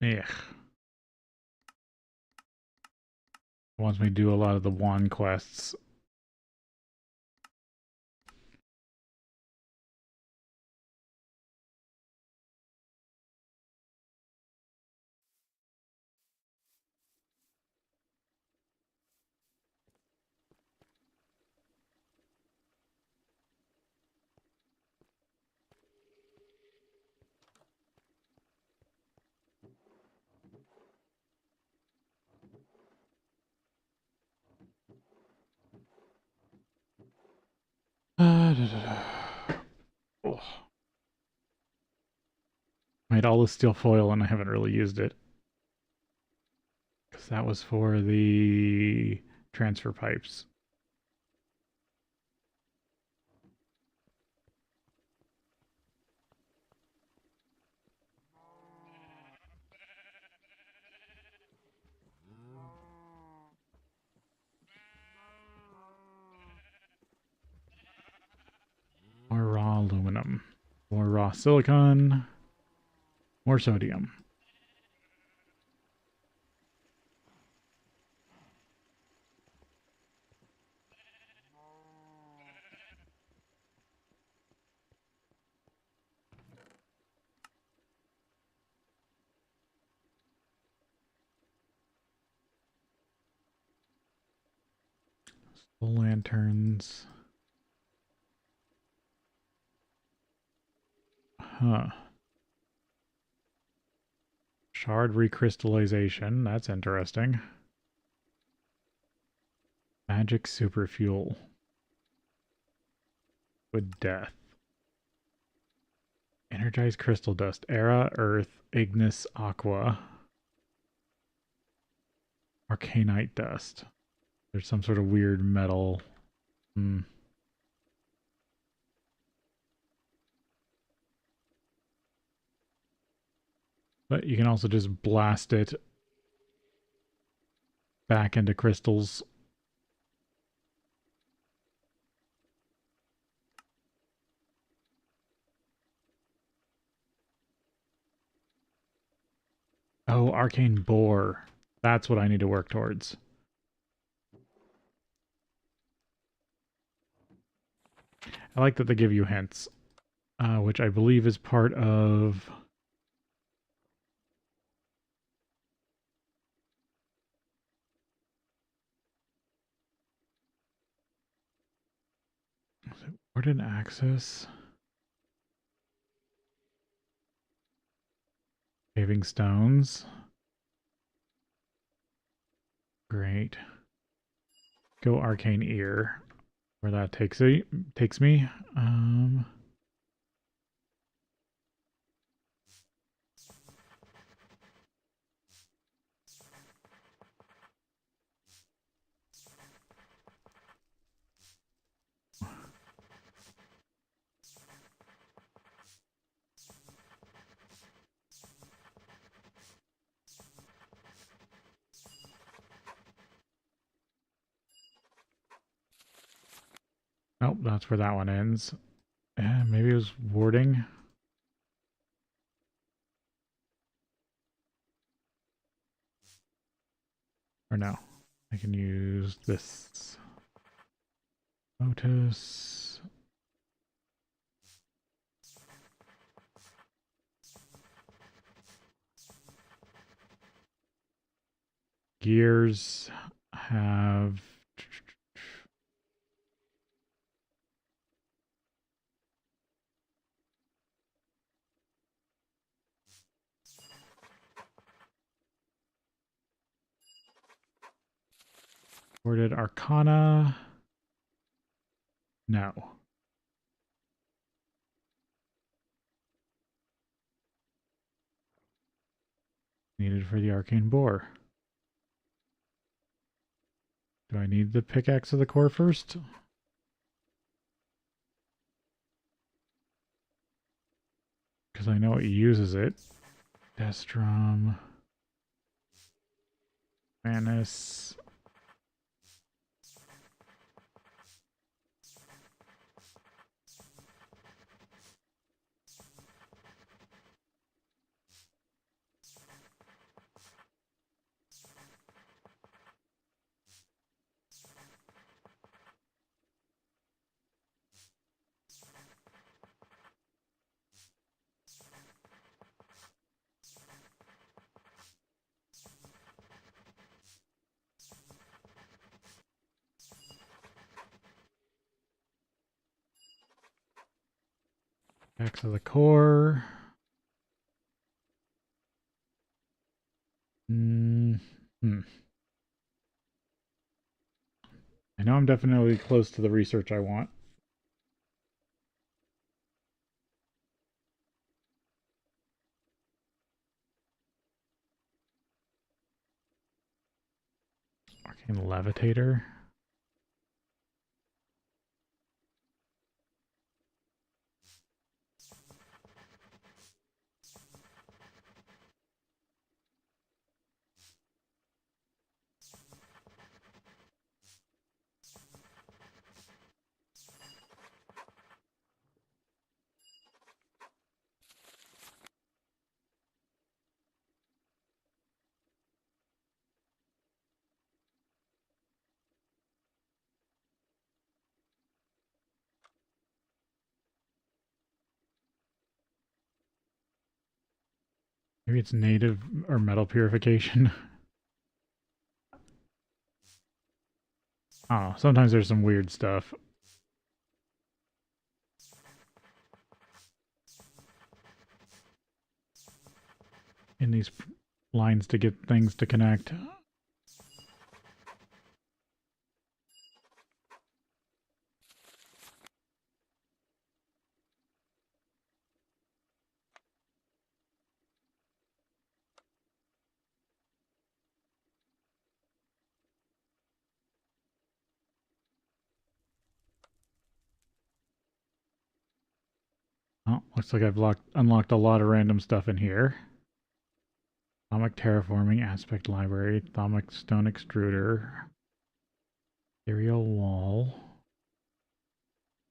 Ugh. Wants me to do a lot of the wand quests. Oh. Made all the steel foil and I haven't really used it. Because that was for the transfer pipes. More raw aluminum. More raw silicon. More sodium. Full lanterns. Huh. Shard recrystallization. That's interesting. Magic super fuel. With death. Energized crystal dust. Era, earth, ignis, aqua. Arcanite dust. There's some sort of weird metal. But you can also just blast it back into crystals. Oh, arcane bore. That's what I need to work towards. I like that they give you hints, which I believe is part of... Warden access? Paving stones. Great. Go arcane ear. Where that takes me. Nope, that's where that one ends. Maybe it was warding. Or no, I can use this. Lotus. Gears have Worded Arcana. No. Needed for the Arcane Boar. Do I need the Pickaxe of the Core first? Because I know it uses it. Destrum. Manus. Pickaxe of the Core. I know I'm definitely close to the research I want. Arcane Levitator. Maybe it's native or metal purification. Oh, sometimes there's some weird stuff. In these lines to get things to connect. Oh, looks like I've unlocked a lot of random stuff in here. Atomic terraforming, aspect library, atomic stone extruder, ethereal wall,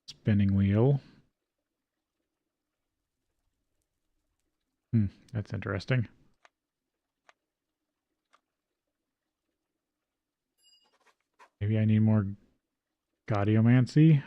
spinning wheel. That's interesting. Maybe I need more Gaudiomancy.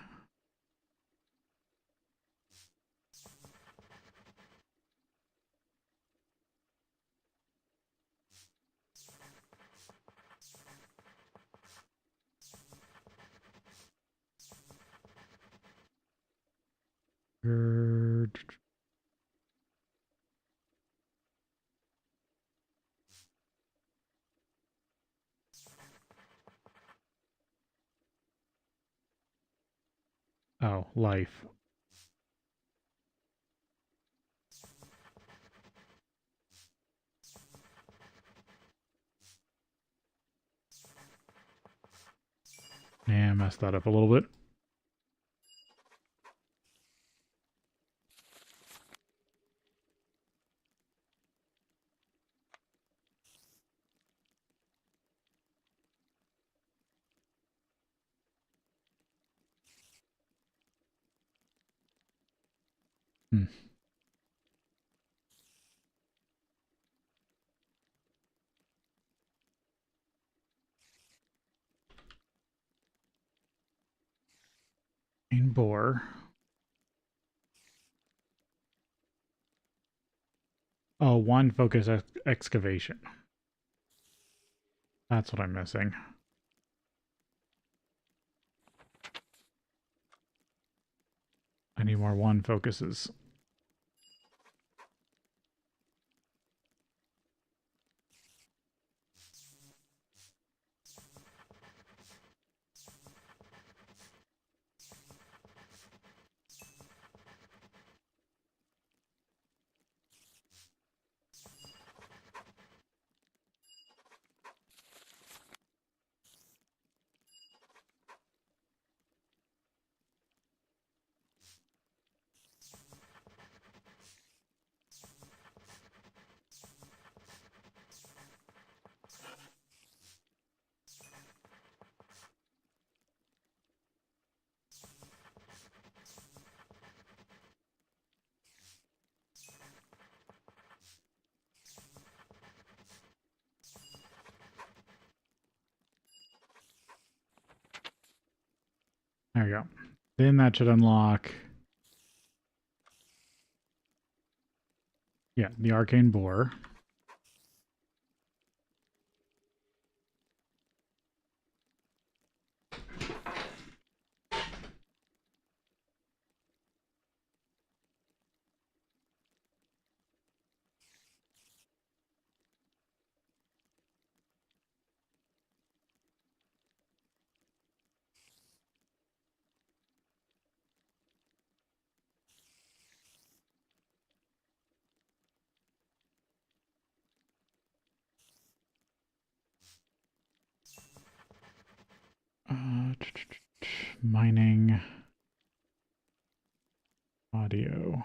Oh, life. Yeah, I messed that up a little bit. bore. Oh, one focus excavation. That's what I'm missing. I need more one focuses. There we go. Then that should unlock, yeah, the arcane bore. Mining, audio.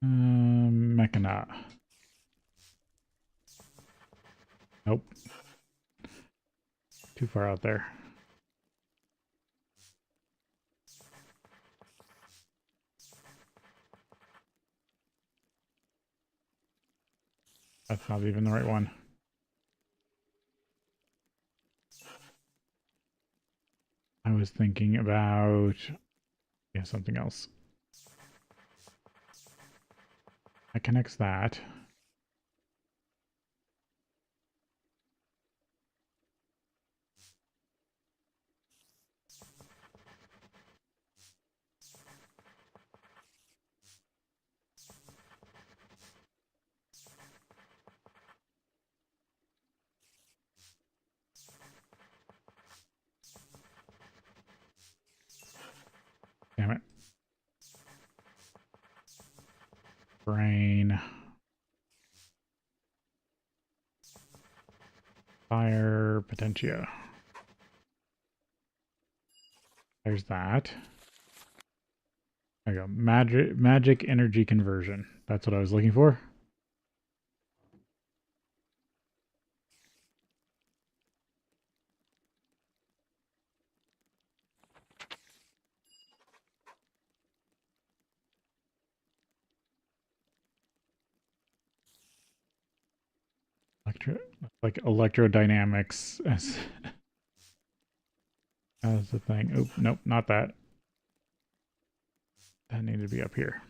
Mechana. Nope. Too far out there. That's not even the right one. I was thinking about, yeah, something else. That connects that. Damn it. Brain. Fire Potentia. There's that. There you go. Magic energy conversion. That's what I was looking for. Like electrodynamics as the thing. Oh, nope, not that. That needed to be up here.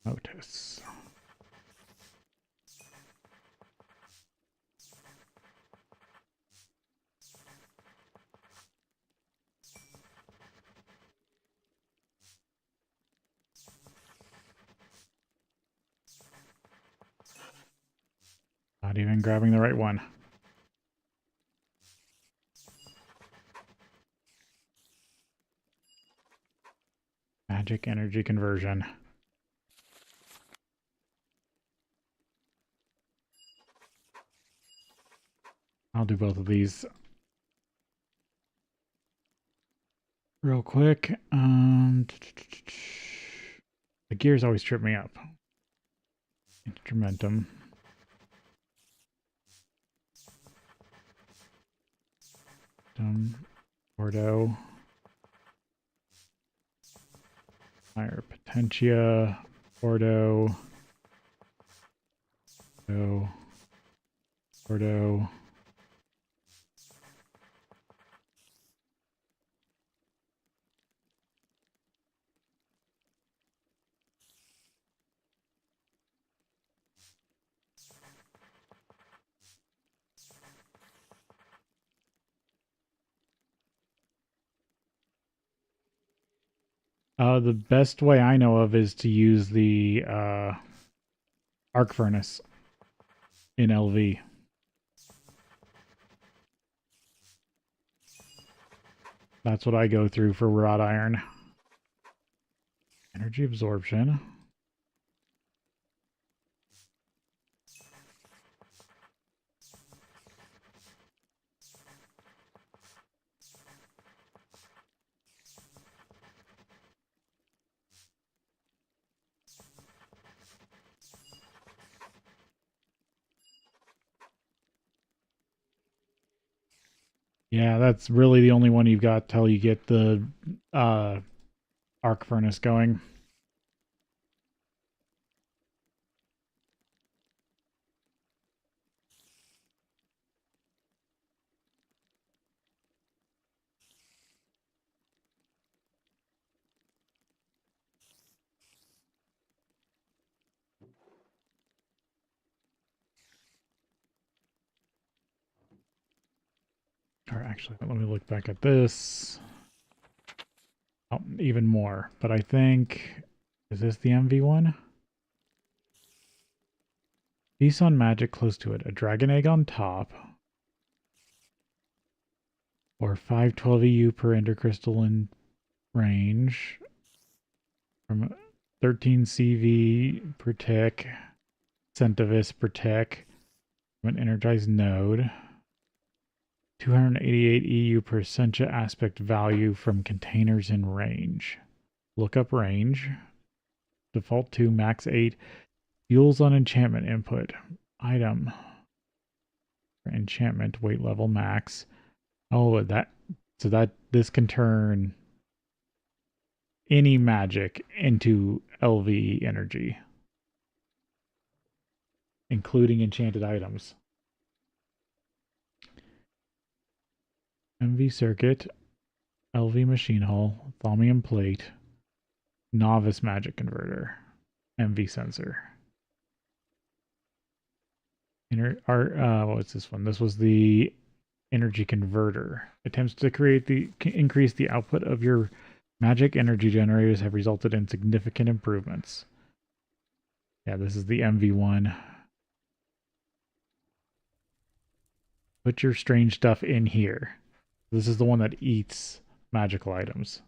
Notice. Not even grabbing the right one. Magic energy conversion. I'll do both of these. real quick. The gears always trip me up. Instrumentum. Ordo. Higher Potentia. Ordo. Ordo. The best way I know of is to use the arc furnace in LV. That's what I go through for wrought iron. Energy absorption. Yeah, that's really the only one you've got till you get the arc furnace going. Or actually, let me look back at this. Oh, even more. But I think... Is this the MV one? Feast on magic close to it. A dragon egg on top. Or 512 EU per ender crystal in range. From 13 CV per tick. Centivis per tick. From an energized node. 288 EU per Sencha aspect value from containers in range. Look up range. Default 2, max 8. Fuels on enchantment input. Item. Enchantment, weight level max. Oh, this can turn any magic into LV energy, including enchanted items. MV circuit, LV machine hull, thaumium plate, novice magic converter, MV sensor. What's this one? This was the energy converter. Attempts to increase the output of your magic energy generators have resulted in significant improvements. Yeah, this is the MV1. Put your strange stuff in here. This is the one that eats magical items.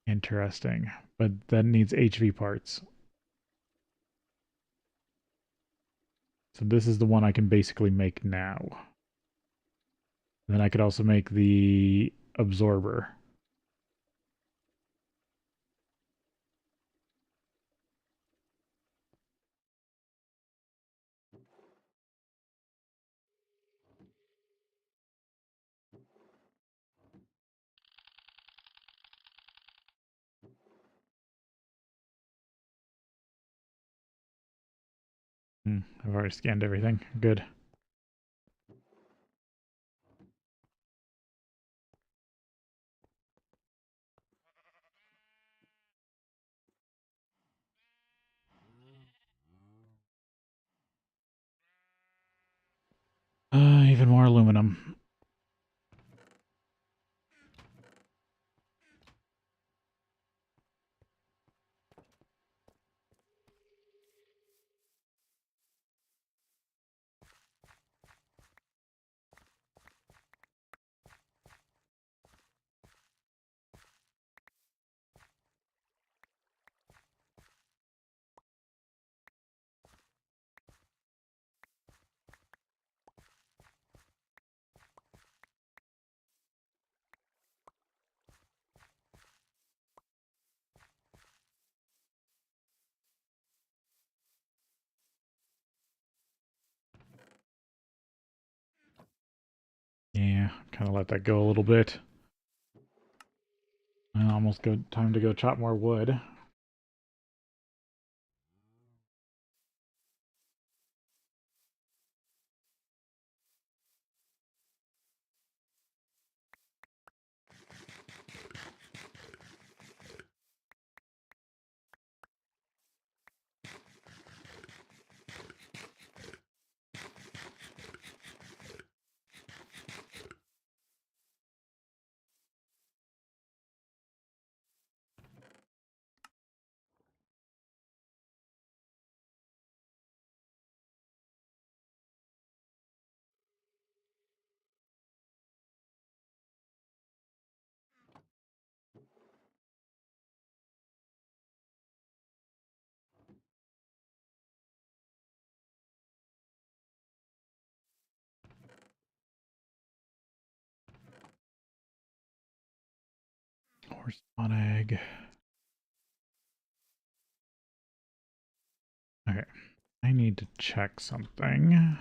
Interesting. But that needs HV parts. So this is the one I can basically make now. And then I could also make the absorber. I've already scanned everything. Good. Even more aluminum. Yeah, kind of let that go a little bit. And almost time to go chop more wood. Horse on egg. Okay, I need to check something.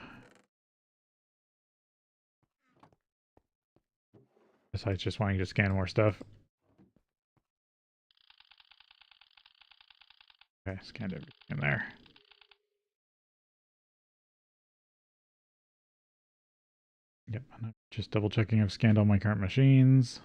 Besides just wanting to scan more stuff. Okay, scanned everything in there. Yep, I'm just double checking I've scanned all my current machines.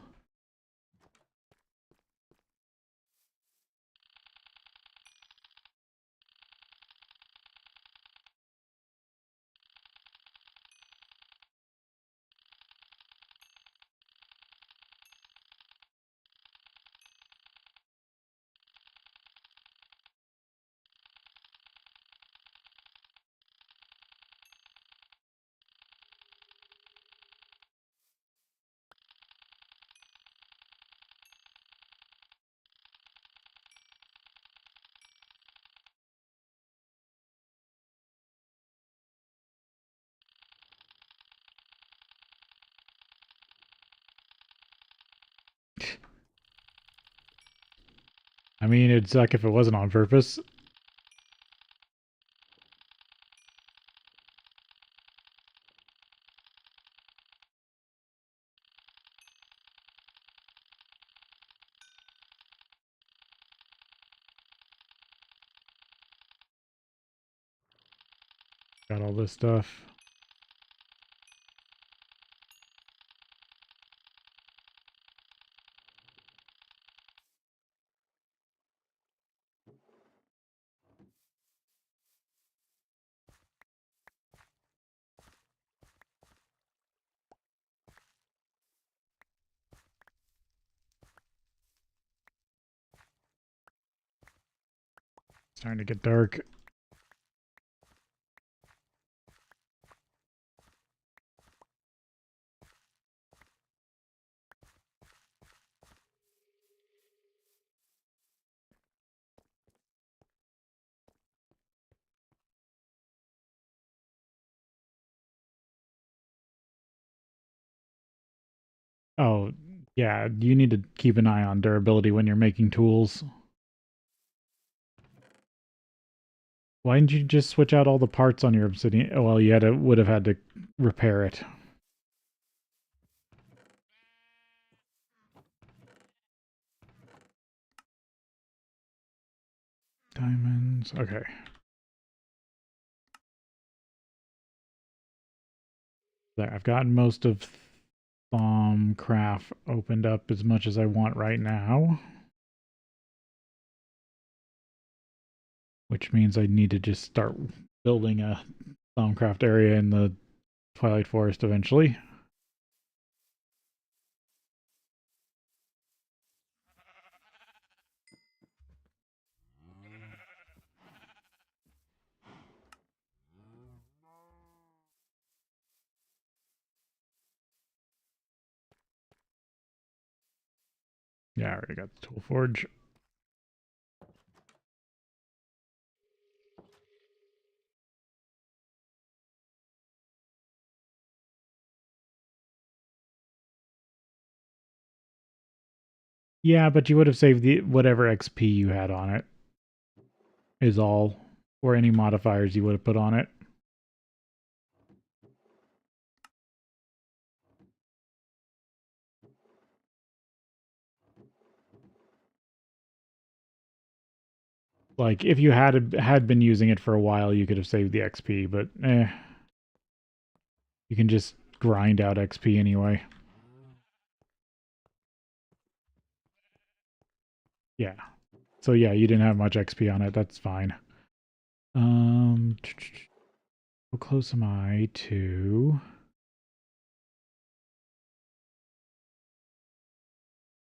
I mean, it'd suck if it wasn't on purpose. Got all this stuff. It's starting to get dark. Oh, yeah, you need to keep an eye on durability when you're making tools. Why didn't you just switch out all the parts on your obsidian? Oh, well, would have had to repair it. Diamonds. Okay. There, I've gotten most of Craft opened up as much as I want right now. Which means I need to just start building a Thaumcraft area in the Twilight Forest eventually. Yeah, I already got the Tool Forge. Yeah, but you would have saved the whatever XP you had on it is all, or any modifiers you would have put on it. Like, if you had been using it for a while, you could have saved the XP, but you can just grind out XP anyway. Yeah. So yeah, you didn't have much XP on it. That's fine. How close am I to?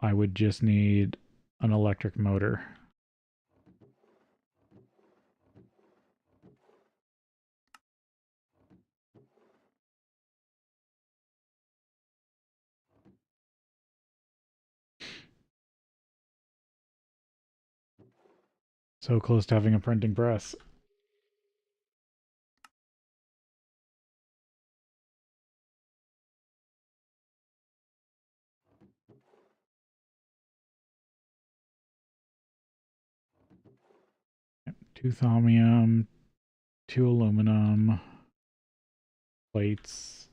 I would just need an electric motor. So close to having a printing press. Yep, 2 thaumium, 2 aluminum, plates.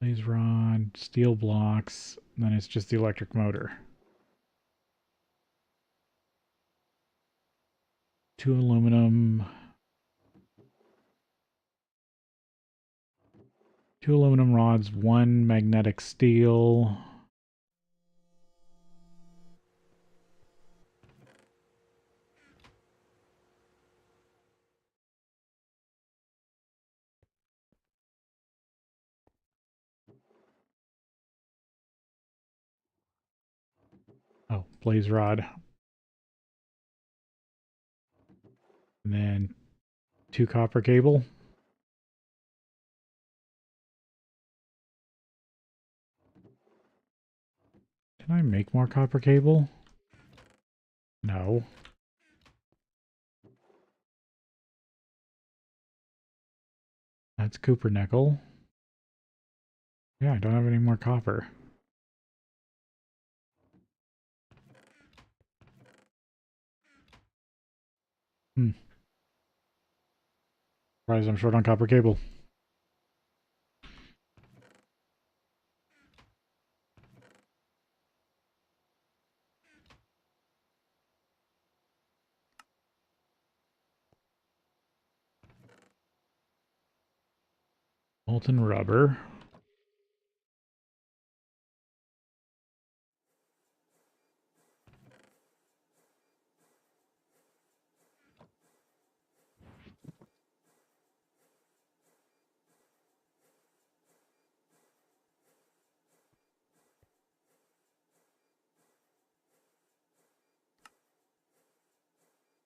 Blaze rod, steel blocks, and then it's just the electric motor. 2 aluminum, 2 aluminum rods, 1 magnetic steel. Oh, blaze rod. And then 2 copper cable. Can I make more copper cable? No. That's copper nickel. Yeah, I don't have any more copper. Hmm. Surprised I'm short on copper cable. Molten rubber.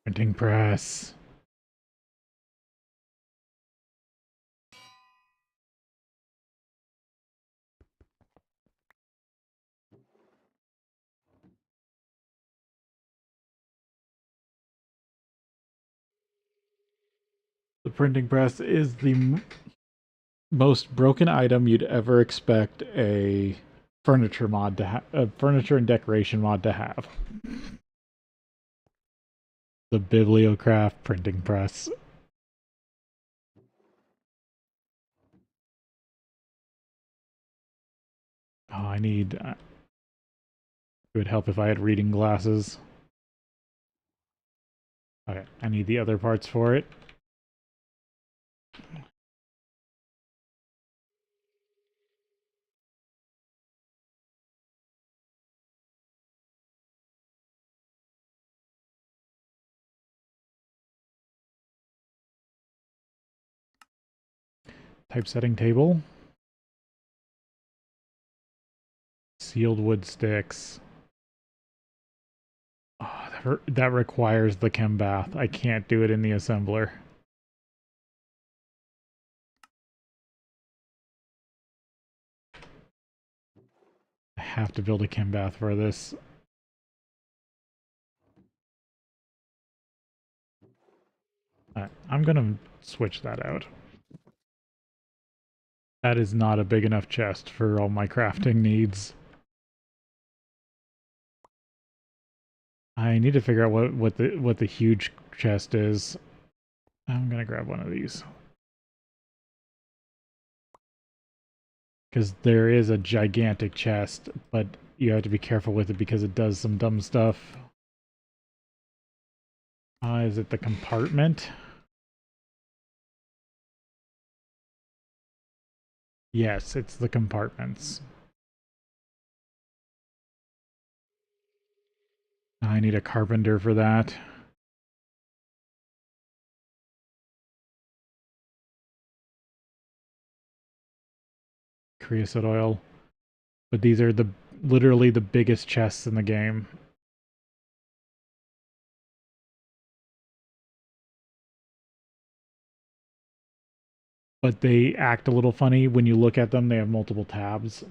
Printing press. The printing press is the most broken item you'd ever expect a furniture mod to have, a furniture and decoration mod to have. The Bibliocraft printing press. Oh, I need. It would help if I had reading glasses. Okay, I need the other parts for it. Typesetting table. Sealed wood sticks. Oh, that requires the chem bath. I can't do it in the assembler. I have to build a chem bath for this. I'm gonna switch that out. That is not a big enough chest for all my crafting needs. I need to figure out what the huge chest is. I'm gonna grab one of these. Because there is a gigantic chest, but you have to be careful with it because it does some dumb stuff. Is it the compartment? Yes, it's the compartments. I need a carpenter for that. Creosote oil. But these are literally the biggest chests in the game. But they act a little funny when you look at them. They have multiple tabs.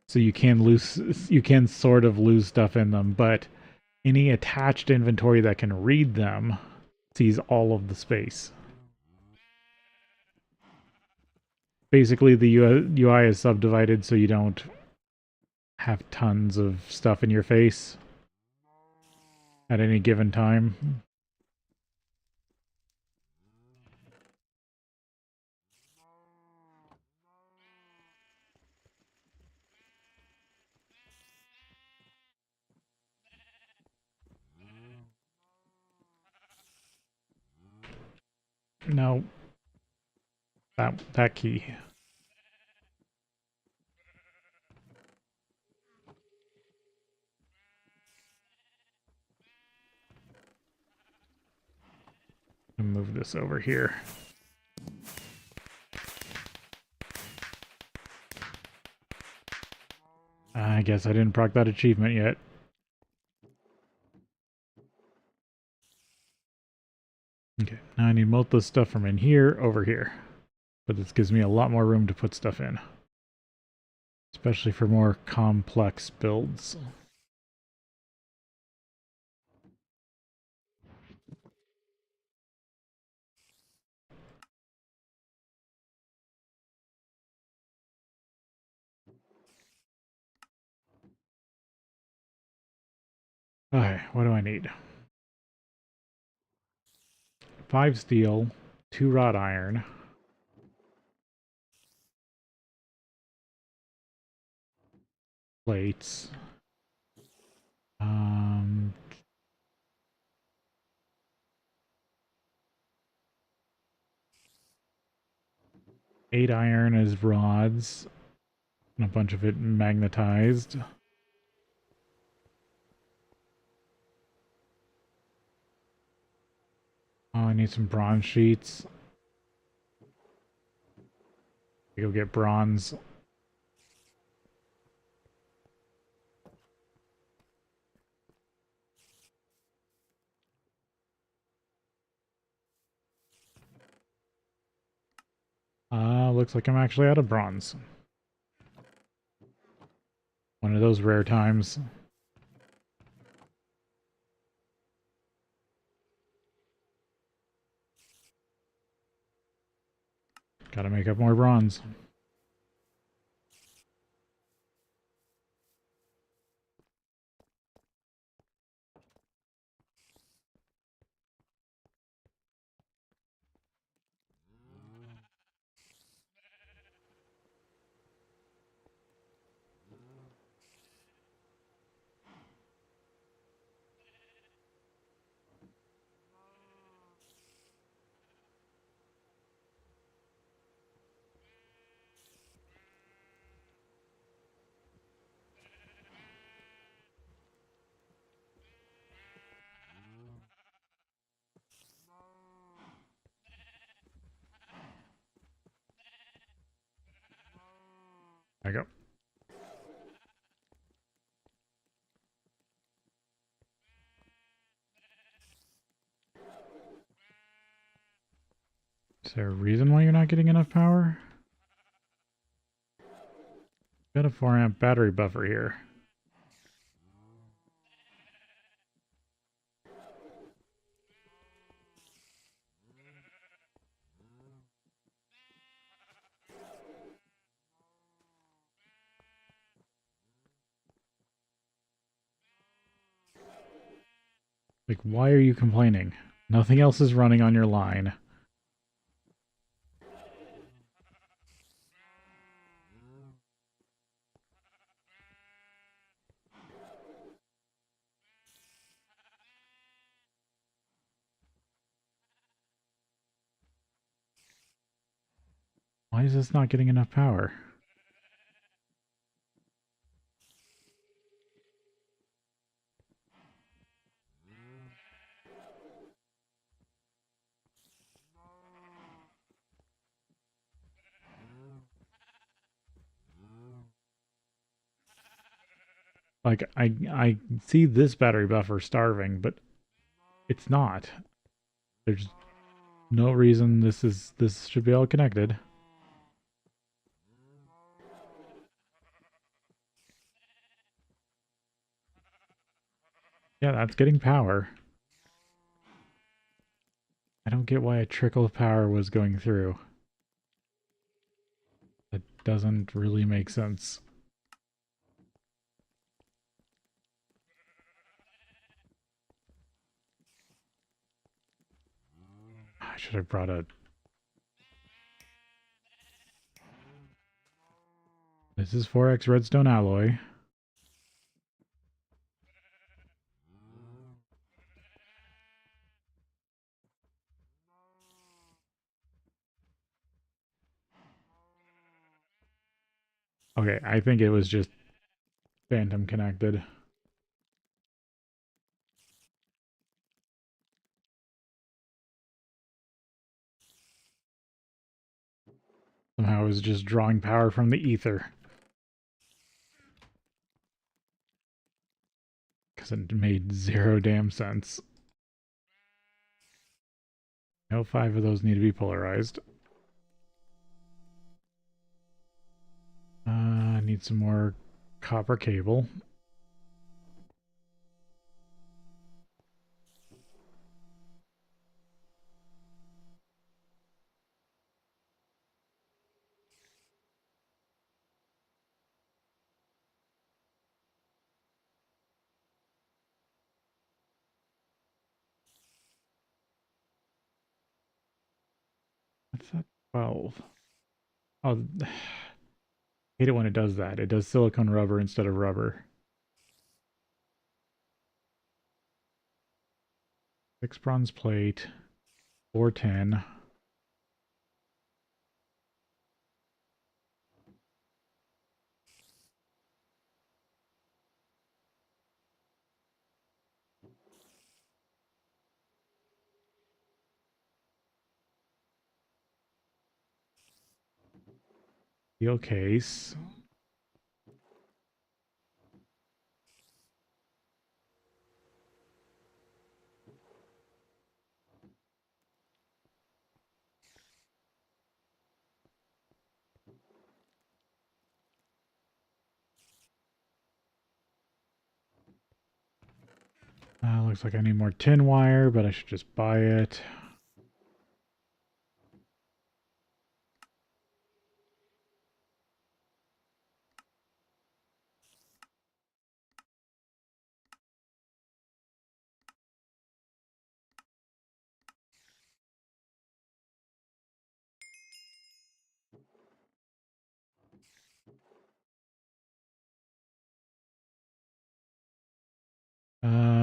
So you can sort of lose stuff in them, but any attached inventory that can read them sees all of the space. Basically, the UI is subdivided so you don't have tons of stuff in your face at any given time. No. That key. I'll move this over here. I guess I didn't proc that achievement yet. Okay, now I need most of the stuff from in here over here. But this gives me a lot more room to put stuff in. Especially for more complex builds. Okay, what do I need? 5 steel, 2 wrought iron. Plates. 8 iron as rods, and a bunch of it magnetized. Oh, I need some bronze sheets. Go get bronze. Looks like I'm actually out of bronze. One of those rare times. Gotta make up more bronze. There you go. Is there a reason why you're not getting enough power? Got a 4 amp battery buffer here. Like, why are you complaining? Nothing else is running on your line. Why is this not getting enough power? Like, I see this battery buffer starving, but it's not. There's no reason this should be all connected. Yeah, that's getting power. I don't get why a trickle of power was going through. That doesn't really make sense. I should have brought a... This is 4x redstone alloy. Okay, I think it was just phantom connected. Somehow it was just drawing power from the ether. Because it made zero damn sense. No, 5 of those need to be polarized. I need some more copper cable. What's that? 12. Oh, hate it when it does that. It does silicone rubber instead of rubber. 6 bronze plate. 410. Steel case. Looks like I need more tin wire, but I should just buy it.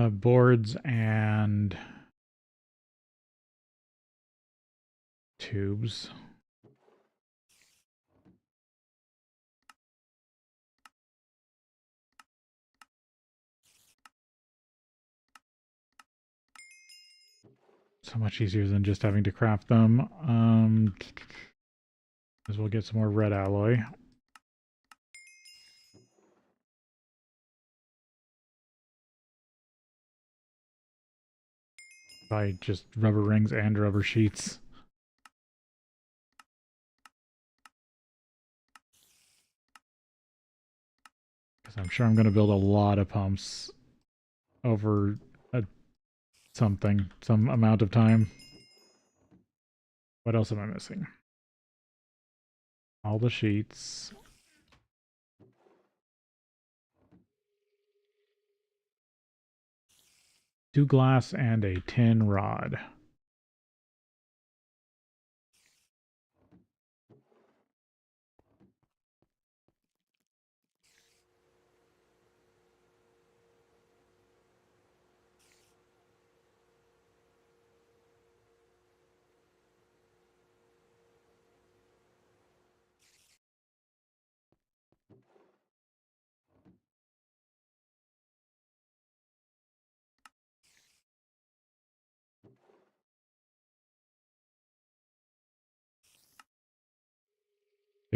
Boards and tubes. So much easier than just having to craft them. As well get some more red alloy. Buy just rubber rings and rubber sheets. Because I'm sure I'm going to build a lot of pumps over some amount of time. What else am I missing? All the sheets. Two glass and a tin rod.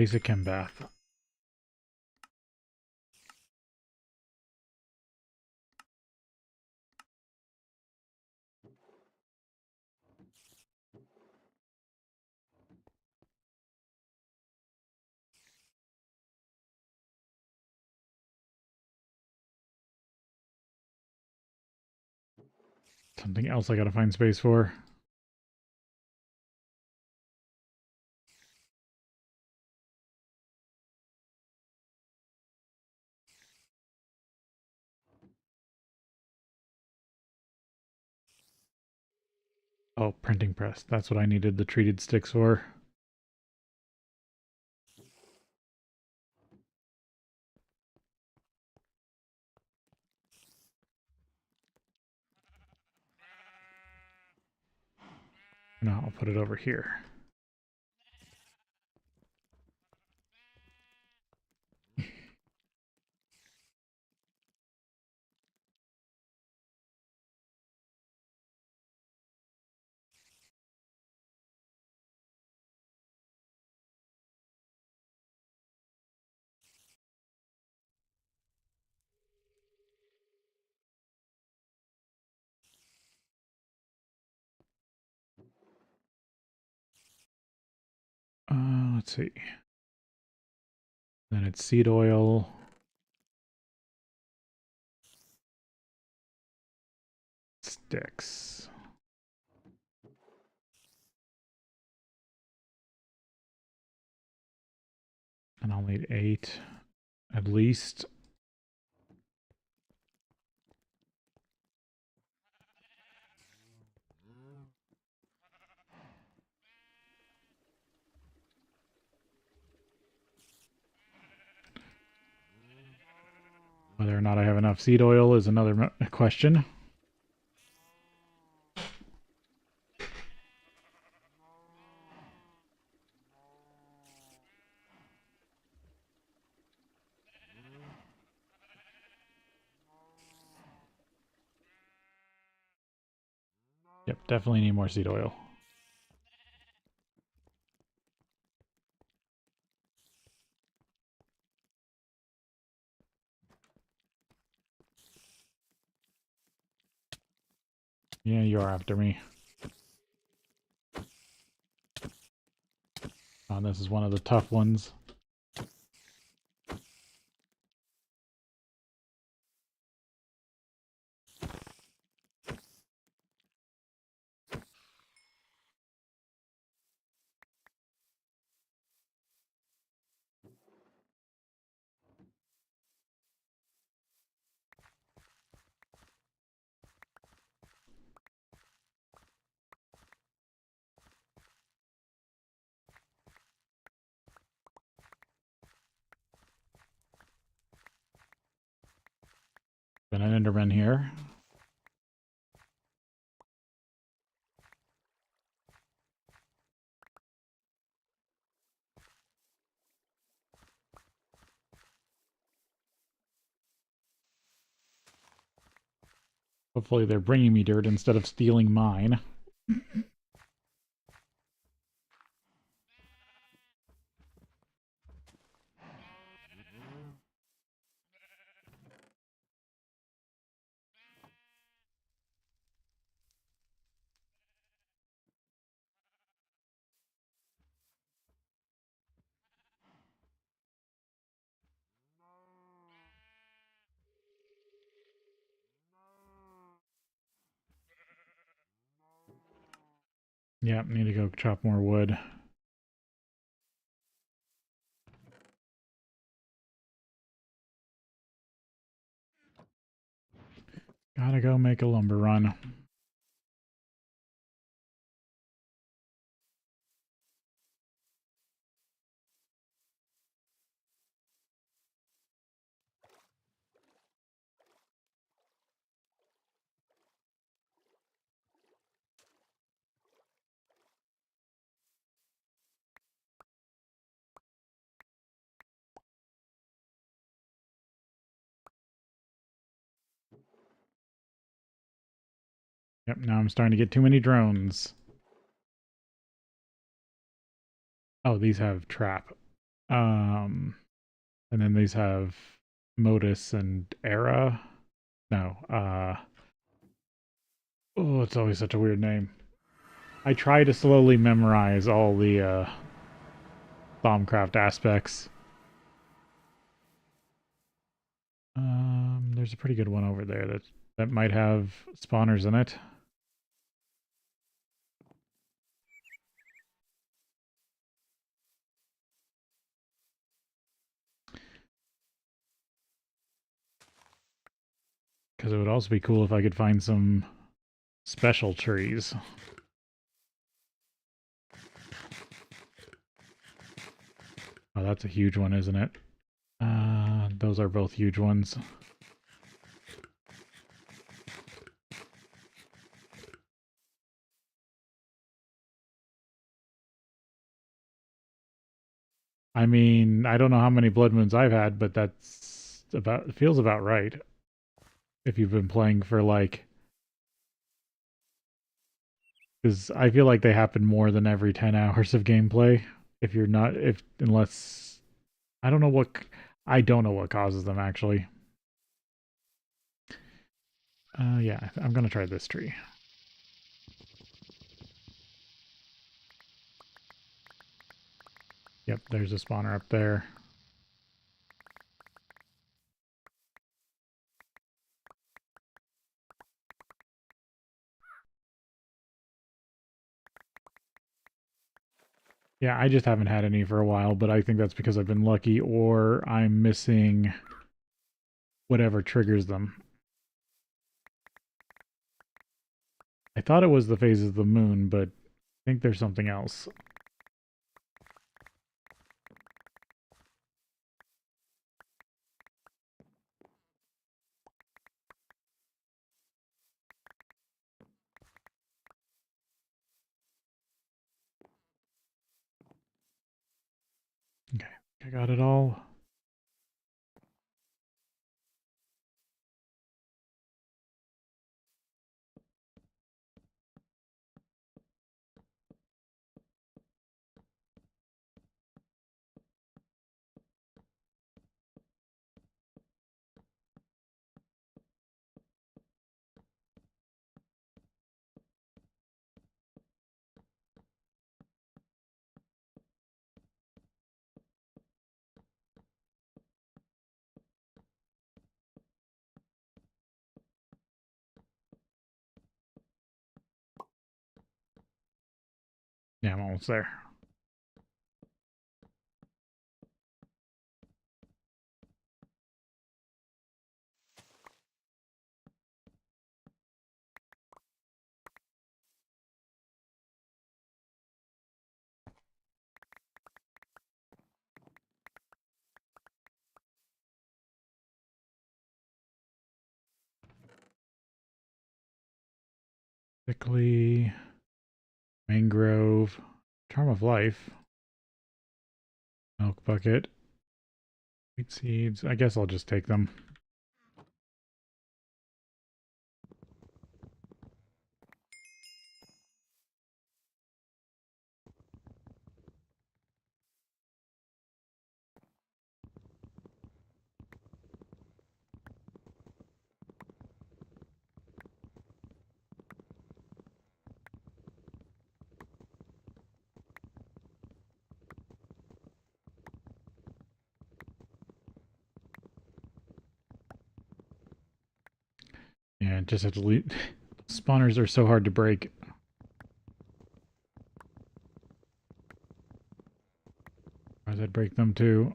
Basic chem bath. Something else I gotta find space for. Oh, printing press. That's what I needed the treated sticks for. No, I'll put it over here. Let's see. Then it's seed oil. Sticks. And I'll need 8 at least. Whether or not I have enough seed oil is another question. Yep, definitely need more seed oil. Yeah, you are after me. Oh, this is one of the tough ones. Been an Enderman here. Hopefully they're bringing me dirt instead of stealing mine. Yep, need to go chop more wood. Gotta go make a lumber run. Yep, now I'm starting to get too many drones. Oh, these have trap. Um, and then these have Modus and Era. No, oh, it's always such a weird name. I try to slowly memorize all the Bombcraft aspects. There's a pretty good one over there that might have spawners in it. Because it would also be cool if I could find some special trees. Oh, that's a huge one, isn't it? Those are both huge ones. I mean, I don't know how many blood moons I've had, but that's about feels about right. If you've been playing for like, because I feel like they happen more than every 10 hours of gameplay. If you're not, if unless I don't know what I don't know what causes them actually. Yeah, I'm gonna try this tree. Yep, there's a spawner up there. Yeah, I just haven't had any for a while, but I think that's because I've been lucky or I'm missing whatever triggers them. I thought it was the phases of the moon, but I think there's something else. Okay, I got it all. Yeah, I'm almost there. Thickly, mangrove, charm of life, milk bucket, wheat seeds. I guess I'll just take them. Yeah, just have to leave. Spawners are so hard to break. I'd break them too.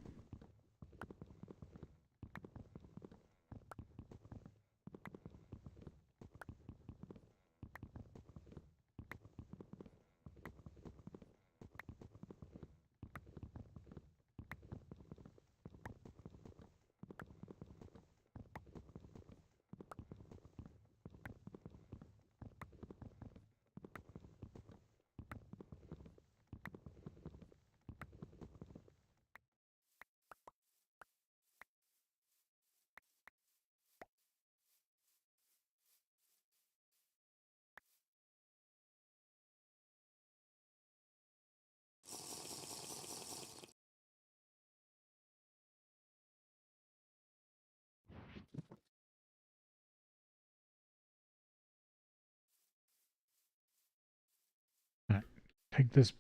take this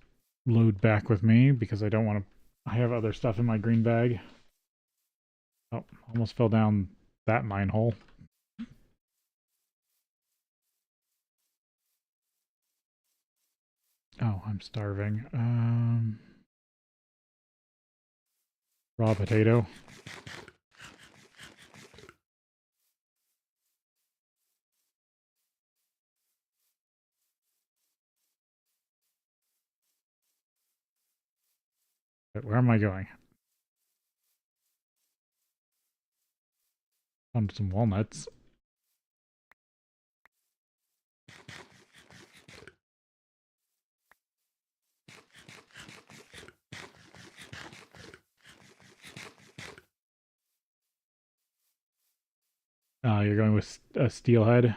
load back with me because I don't want to. I have other stuff in my green bag. Oh, almost fell down that mine hole. Oh, I'm starving. Raw potato. Where am I going? Found some walnuts. You're going with a steelhead.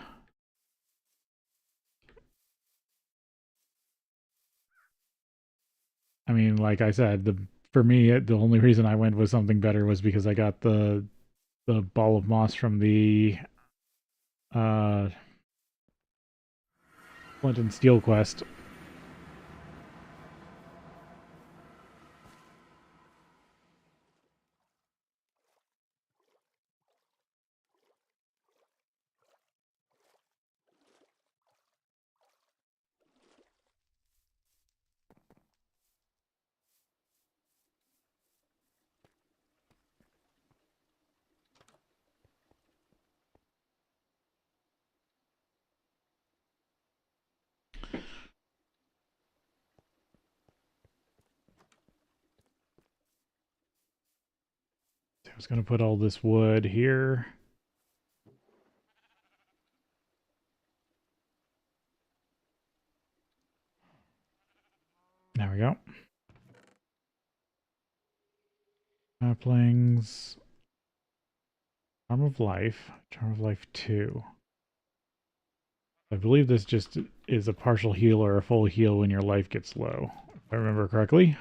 I mean, like I said, for me, the only reason I went with something better was because I got the ball of moss from the uh, Flint and Steel quest. I was going to put all this wood here. There we go. Saplings. Charm of Life. Charm of Life 2. I believe this just is a partial heal or a full heal when your life gets low. If I remember correctly.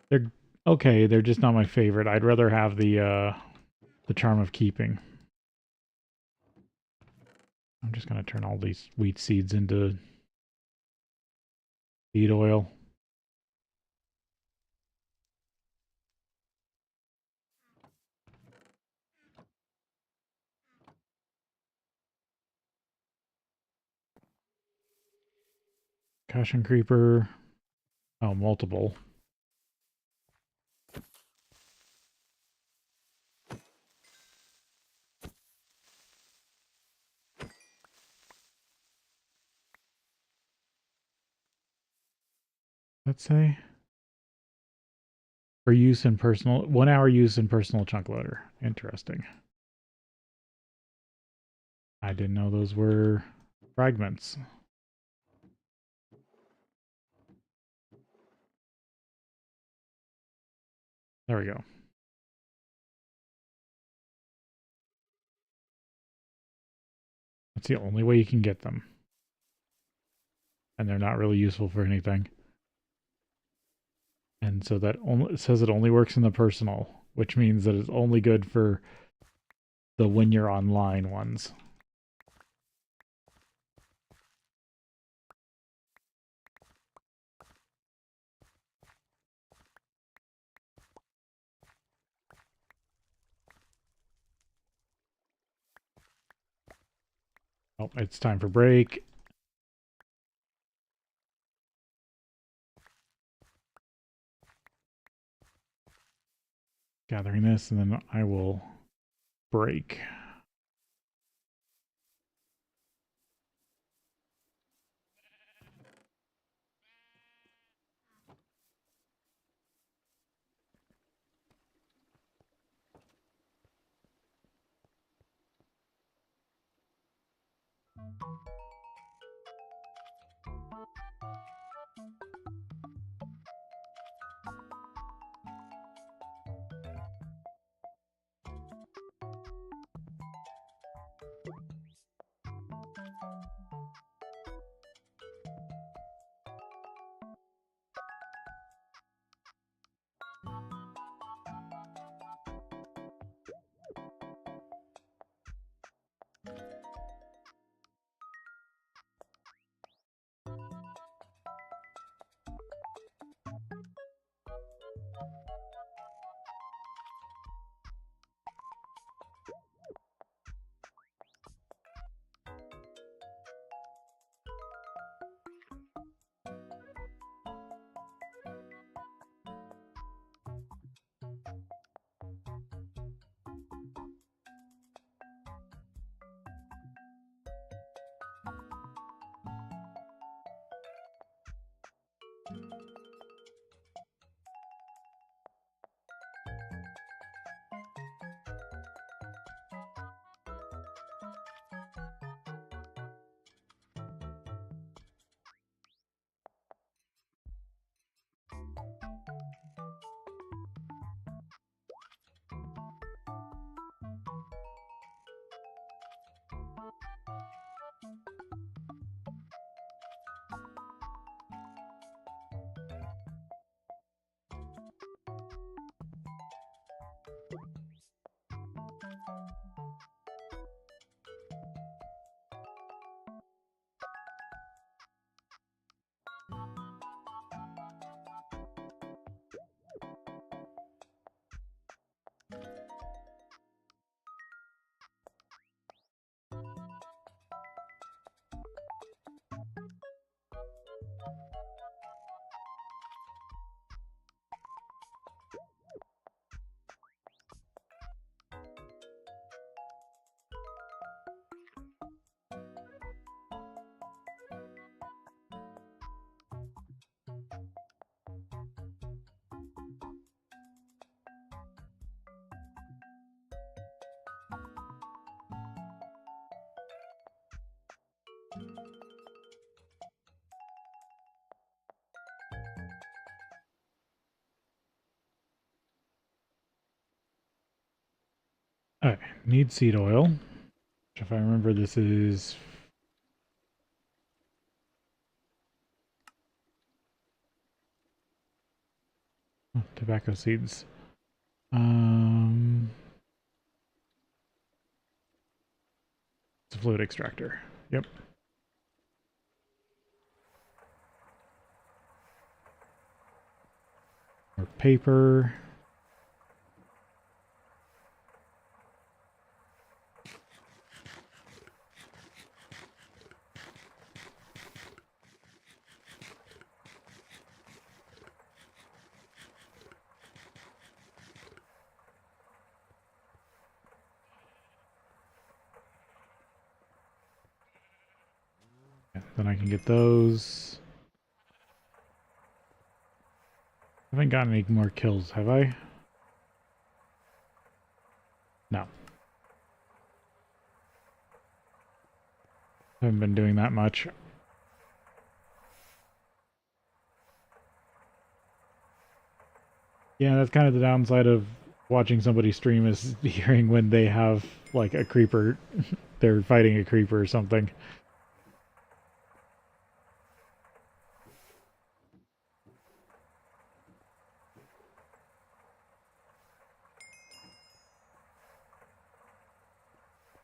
They're okay, they're just not my favorite. I'd rather have the Charm of Keeping. I'm just going to turn all these wheat seeds into seed oil. Caution Creeper. Oh, multiple. Let's say. For use in personal, 1 hour use in personal chunk loader. Interesting. I didn't know those were fragments. There we go. That's the only way you can get them. And they're not really useful for anything. And so that only it says it only works in the personal, which means that it's only good for the when you're online ones. Oh, it's time for break. Gathering this, and then I will break. Alright, need seed oil. If I remember, this is tobacco seeds. It's a fluid extractor. Yep. More paper. Then I can get those. I haven't gotten any more kills, have I? No. Haven't been doing that much. Yeah, that's kind of the downside of watching somebody stream, is hearing when they have, like, a creeper. They're fighting a creeper or something.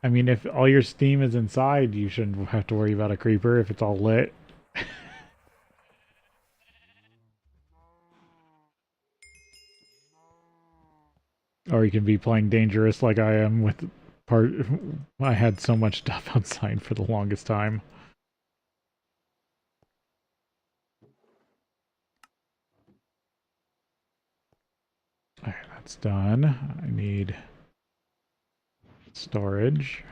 I mean, if all your steam is inside, you shouldn't have to worry about a creeper if it's all lit. Or you can be playing dangerous like I am with part. I had so much stuff outside for the longest time. Alright, that's done. I need storage.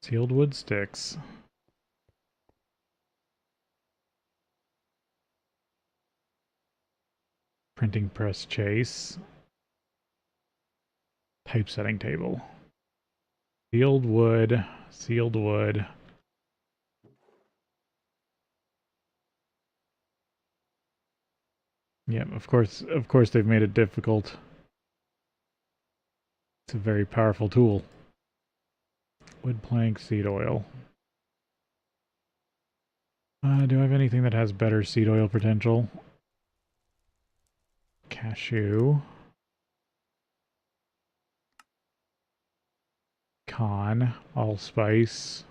Sealed wood sticks. Printing press chase. Typesetting table. Sealed wood. Sealed wood. Yep, of course they've made it difficult. It's a very powerful tool. Wood plank, seed oil. Do I have anything that has better seed oil potential? Cashew. Con. Allspice.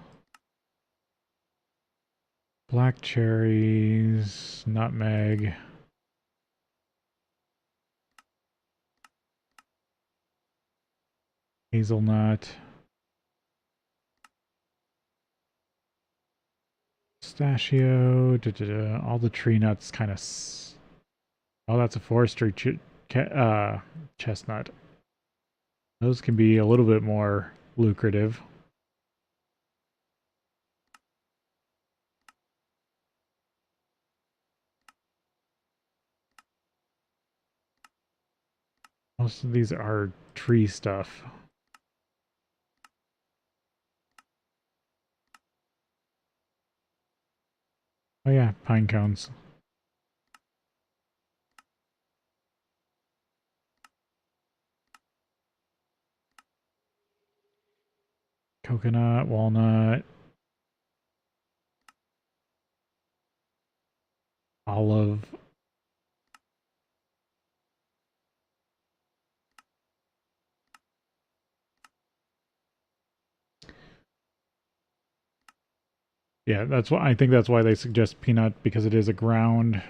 Black cherries, nutmeg. Hazelnut. Pistachio. All the tree nuts kind of. Oh, that's a forestry chestnut. Those can be a little bit more lucrative. Most of these are tree stuff. Oh yeah, pine cones. Coconut, walnut, olive. Yeah, that's why I think that's why they suggest peanut, because it is a ground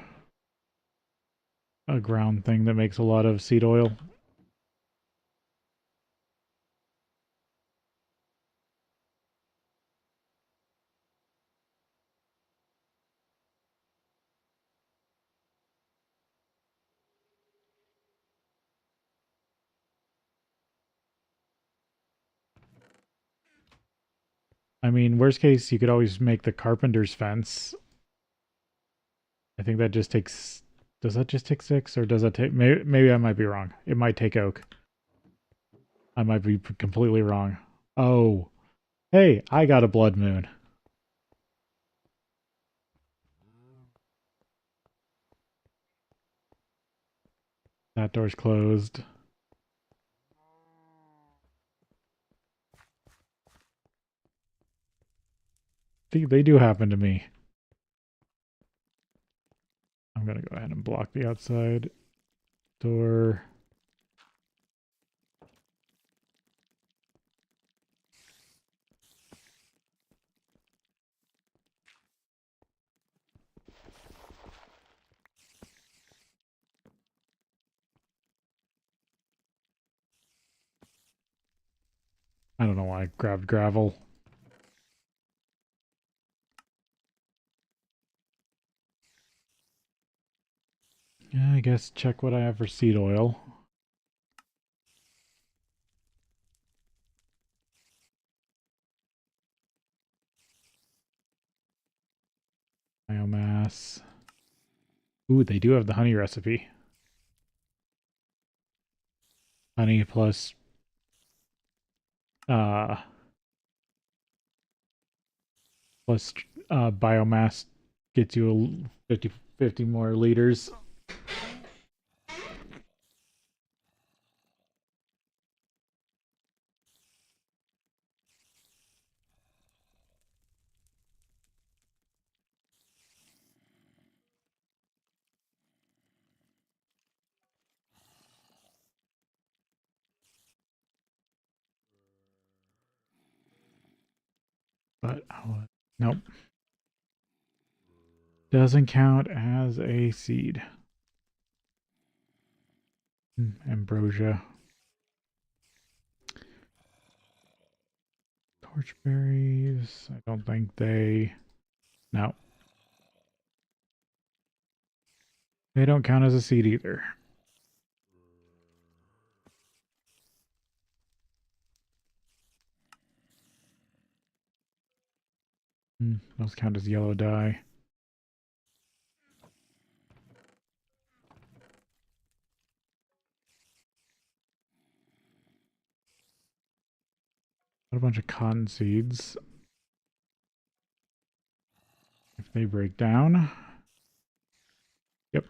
thing that makes a lot of seed oil. I mean, worst case, you could always make the carpenter's fence. I think that just takes. Does that just take 6, or does that take? Maybe I might be wrong. It might take oak. I might be completely wrong. Oh, hey, I got a blood moon. That door's closed. They do happen to me. I'm gonna go ahead and block the outside door. I don't know why I grabbed gravel. Yeah, I guess check what I have for seed oil. Biomass. Ooh, they do have the honey recipe. Honey plus uh plus biomass gets you 50 more liters. But nope. Doesn't count as a seed. Ambrosia. Torchberries. I don't think they. No. They don't count as a seed either. Those count as yellow dye. Got a bunch of cotton seeds. If they break down. Yep.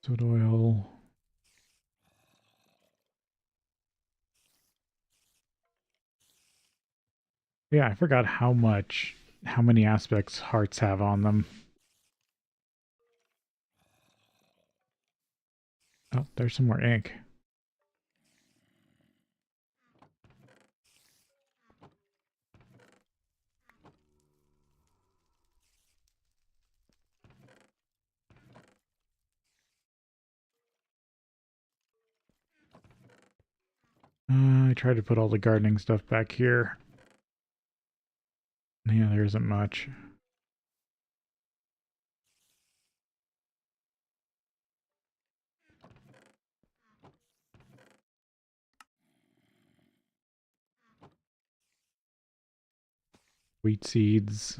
Soda oil. Yeah, I forgot how many aspects hearts have on them. Oh, there's some more ink. I tried to put all the gardening stuff back here. Yeah, there isn't much. Wheat seeds.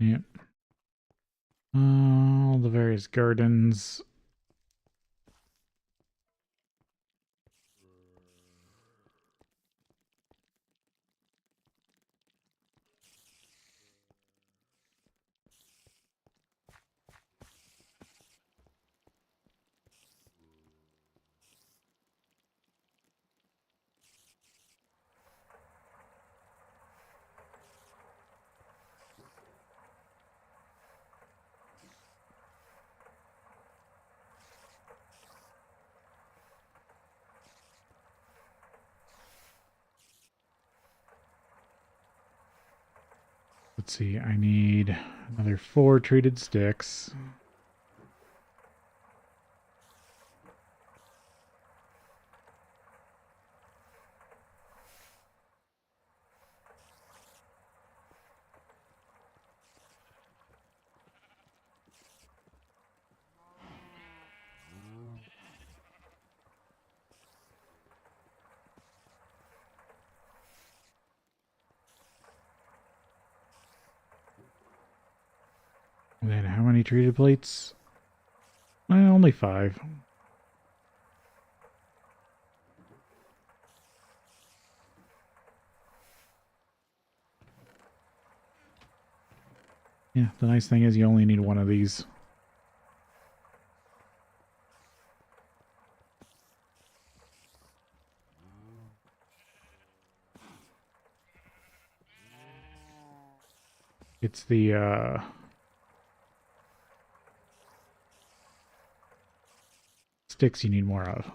Yep. All the various gardens. Let's see, I need another 4 treated sticks. And then how many treated plates? Only 5. Yeah, the nice thing is you only need one of these. It's the sticks you need more of.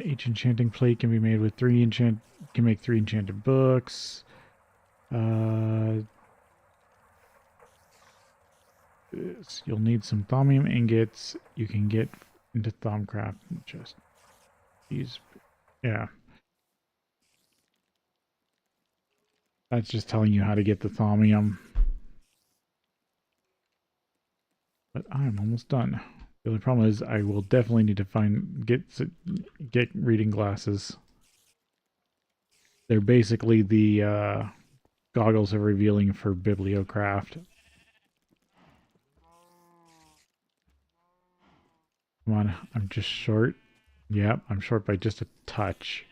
Each enchanting plate can be made with 3 can make 3 enchanted books. You'll need some thaumium ingots. You can get into Thaumcraft and just these. Yeah. That's just telling you how to get the thaumium. But I'm almost done. The only problem is I will definitely need to get reading glasses. They're basically the goggles of revealing for bibliocraft. Come on, I'm just short. Yep, I'm short by just a touch.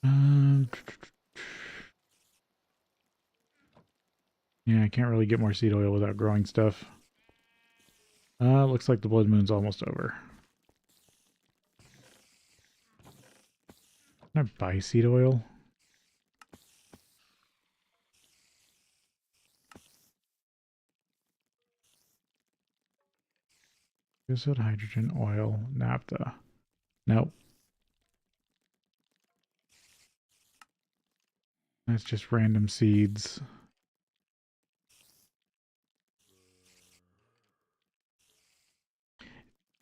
Um, yeah, I can't really get more seed oil without growing stuff. Looks like the blood moon's almost over. Can I buy seed oil? Good hydrogen, oil, naphtha. Nope. That's just random seeds.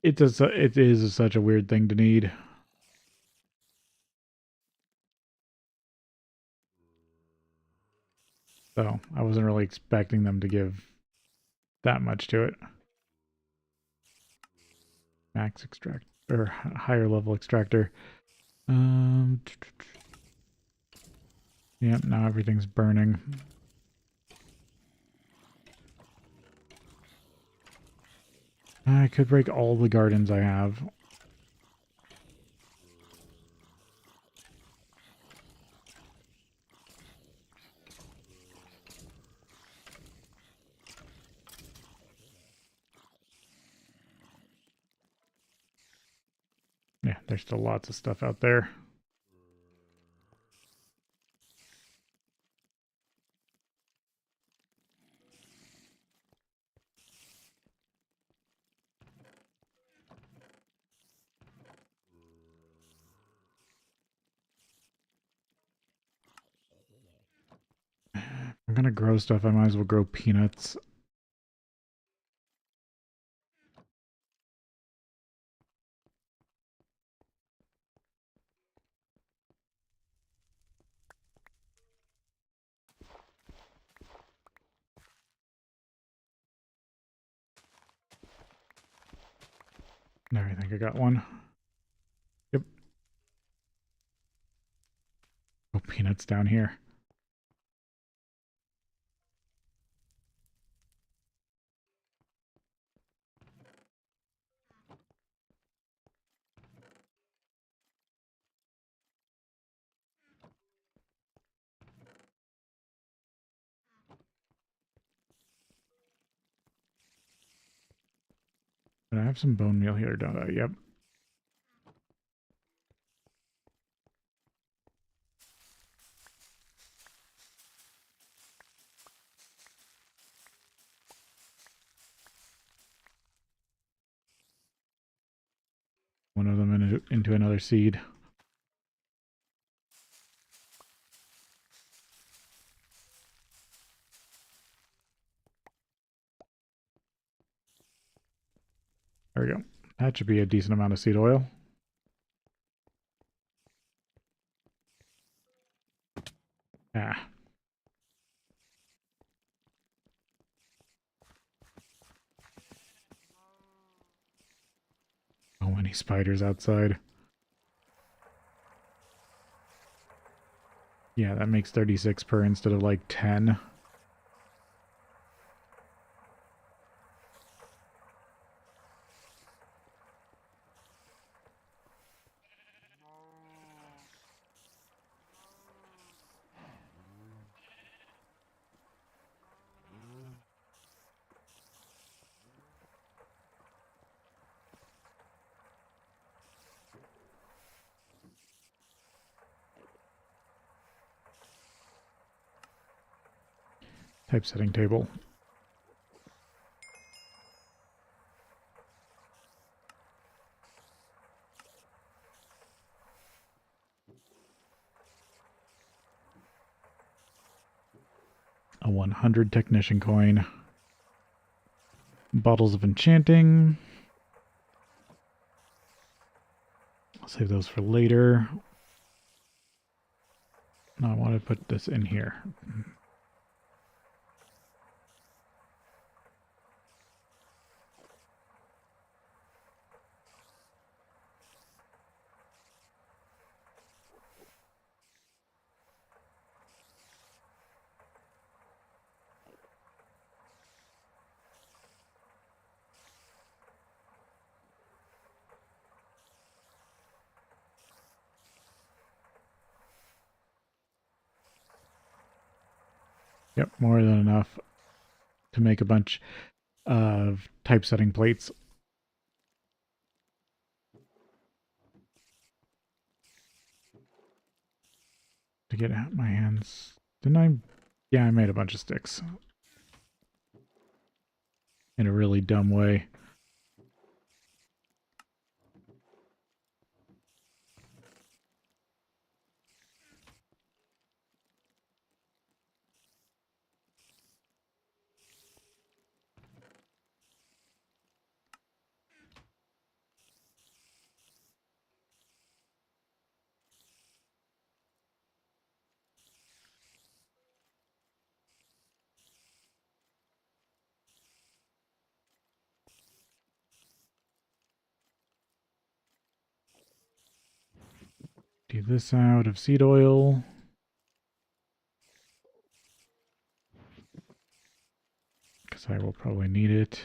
It is such a weird thing to need. So I wasn't really expecting them to give that much to it. Max extract or higher level extractor. Yep, now everything's burning. I could break all the gardens I have. Yeah, there's still lots of stuff out there. I'm gonna grow stuff. I might as well grow peanuts. There, I think I got one. Yep. Oh, peanuts down here. But I have some bone meal here, don't I? Yep. One of them into another seed. There we go. That should be a decent amount of seed oil. Ah. So many spiders outside. Yeah, that makes 36 per instead of like 10. Typesetting table. A 100 technician coin. Bottles of enchanting. I'll save those for later. No, I want to put this in here. Yep, more than enough to make a bunch of typesetting plates. to get my hands. Didn't I? Yeah, I made a bunch of sticks. In a really dumb way. Do this out of seed oil. Because I will probably need it.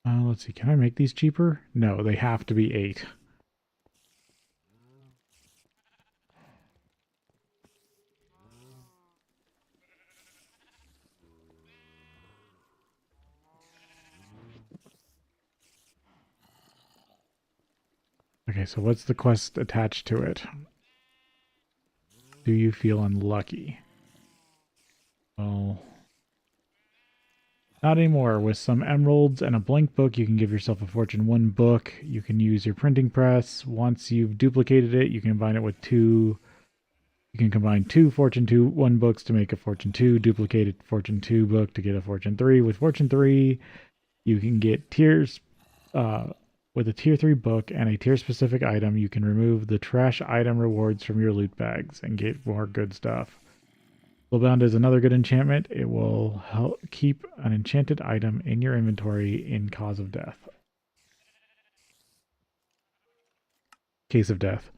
Let's see, can I make these cheaper? No, they have to be 8. Okay, so what's the quest attached to it? Do you feel unlucky? Well, not anymore. With some emeralds and a blank book, you can give yourself a Fortune 1 book. You can use your printing press. Once you've duplicated it, you can combine it with 2. You can combine 2 Fortune 1 books to make a Fortune 2, duplicated Fortune 2 book to get a Fortune 3. With Fortune 3, you can get tiers. With a tier 3 book and a tier specific item, you can remove the trash item rewards from your loot bags and get more good stuff. Spellbound is another good enchantment. It will help keep an enchanted item in your inventory in case of death. Case of death.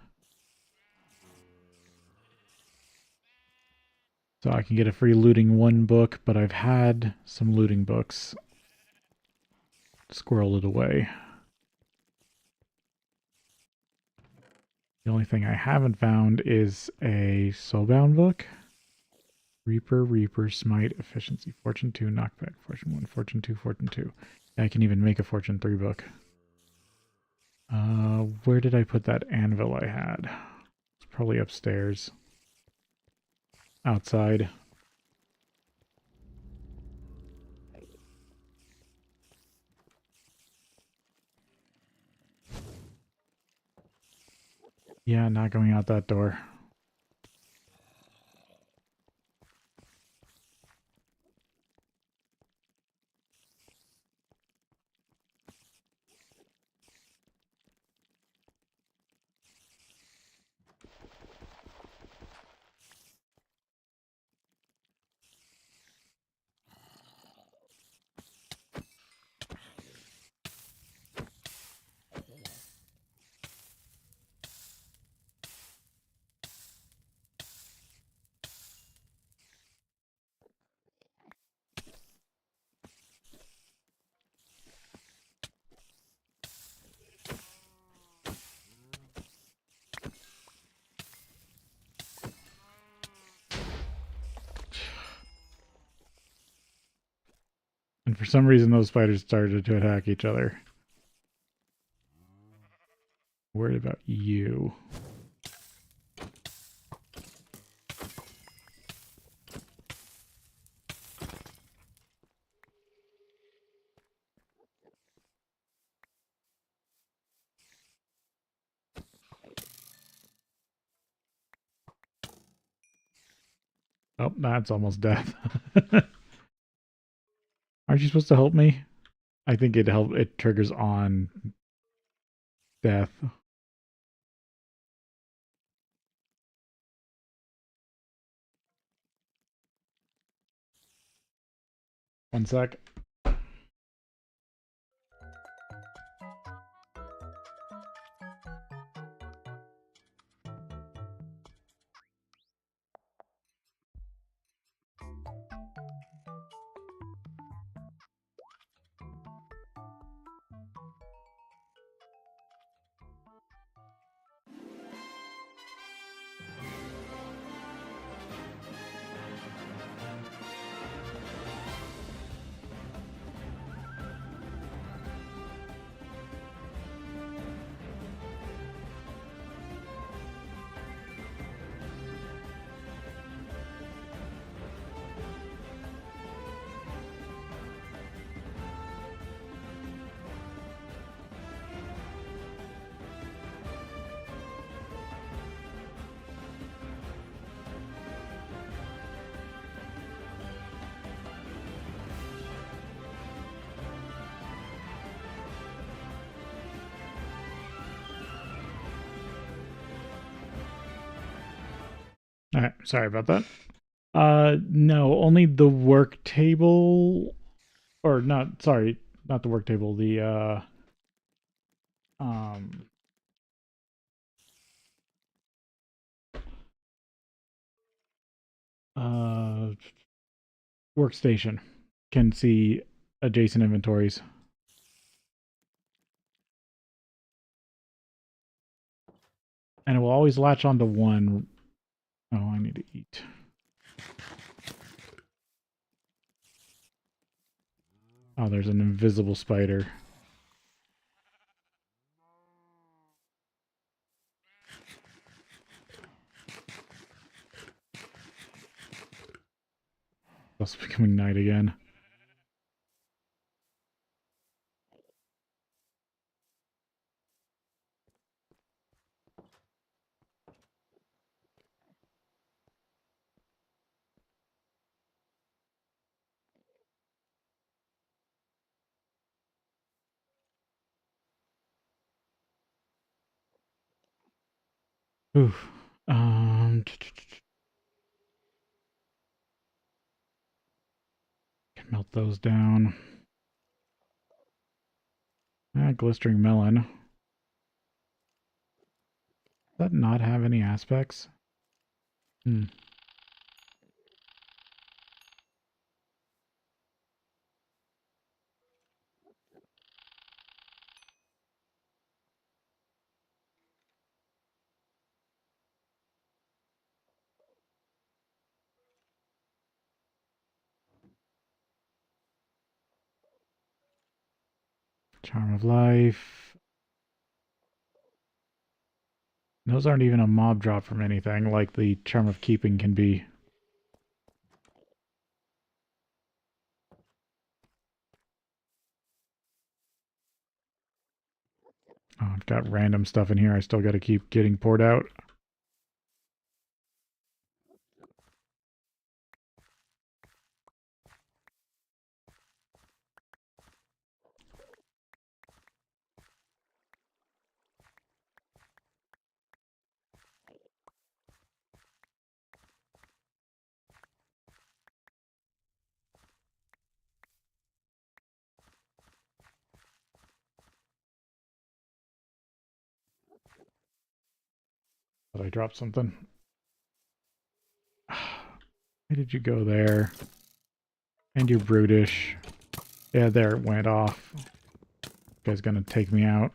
So I can get a free looting 1 book, but I've had some looting books. Squirrel it away. The only thing I haven't found is a Soulbound book. Reaper, Smite, Efficiency, Fortune 2, Knockback, Fortune 1, Fortune 2, Fortune 2. I can even make a Fortune 3 book. Where did I put that anvil I had? It's probably upstairs. Outside. Yeah, not going out that door. And for some reason, those spiders started to attack each other. Worried about you. Oh, that's almost death. Aren't you supposed to help me? I think it triggers on death. One sec. All right, sorry about that. No, only the work table, or not, sorry, not the work table, the, um, uh, workstation can see adjacent inventories. And it will always latch onto one. Oh, I need to eat. Oh, there's an invisible spider. It's becoming night again. Oof. Can melt those down. Ah, glistering melon. Does that not have any aspects? Hmm. Charm of life. Those aren't even a mob drop from anything like the charm of keeping can be. Oh, I've got random stuff in here I still got to keep getting poured out. But I dropped something. Why did you go there? And you're brutish. Yeah, there it went off. You guys gonna take me out.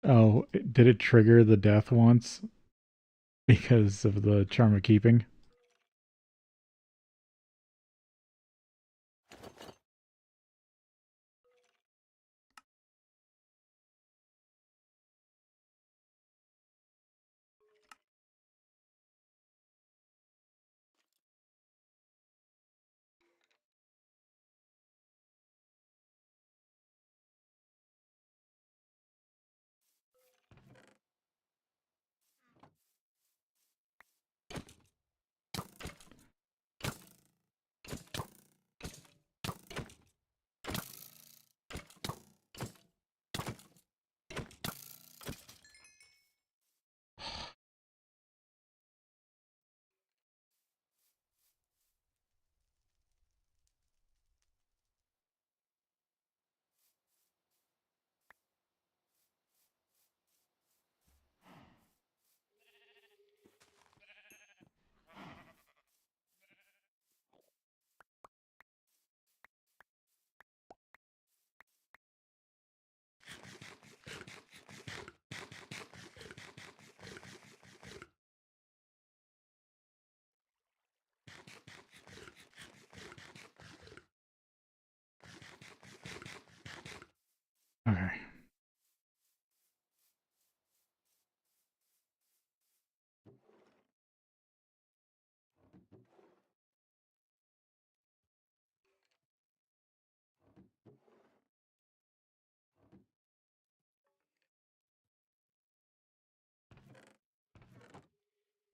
Oh, did it trigger the death once? Because of the charm of keeping?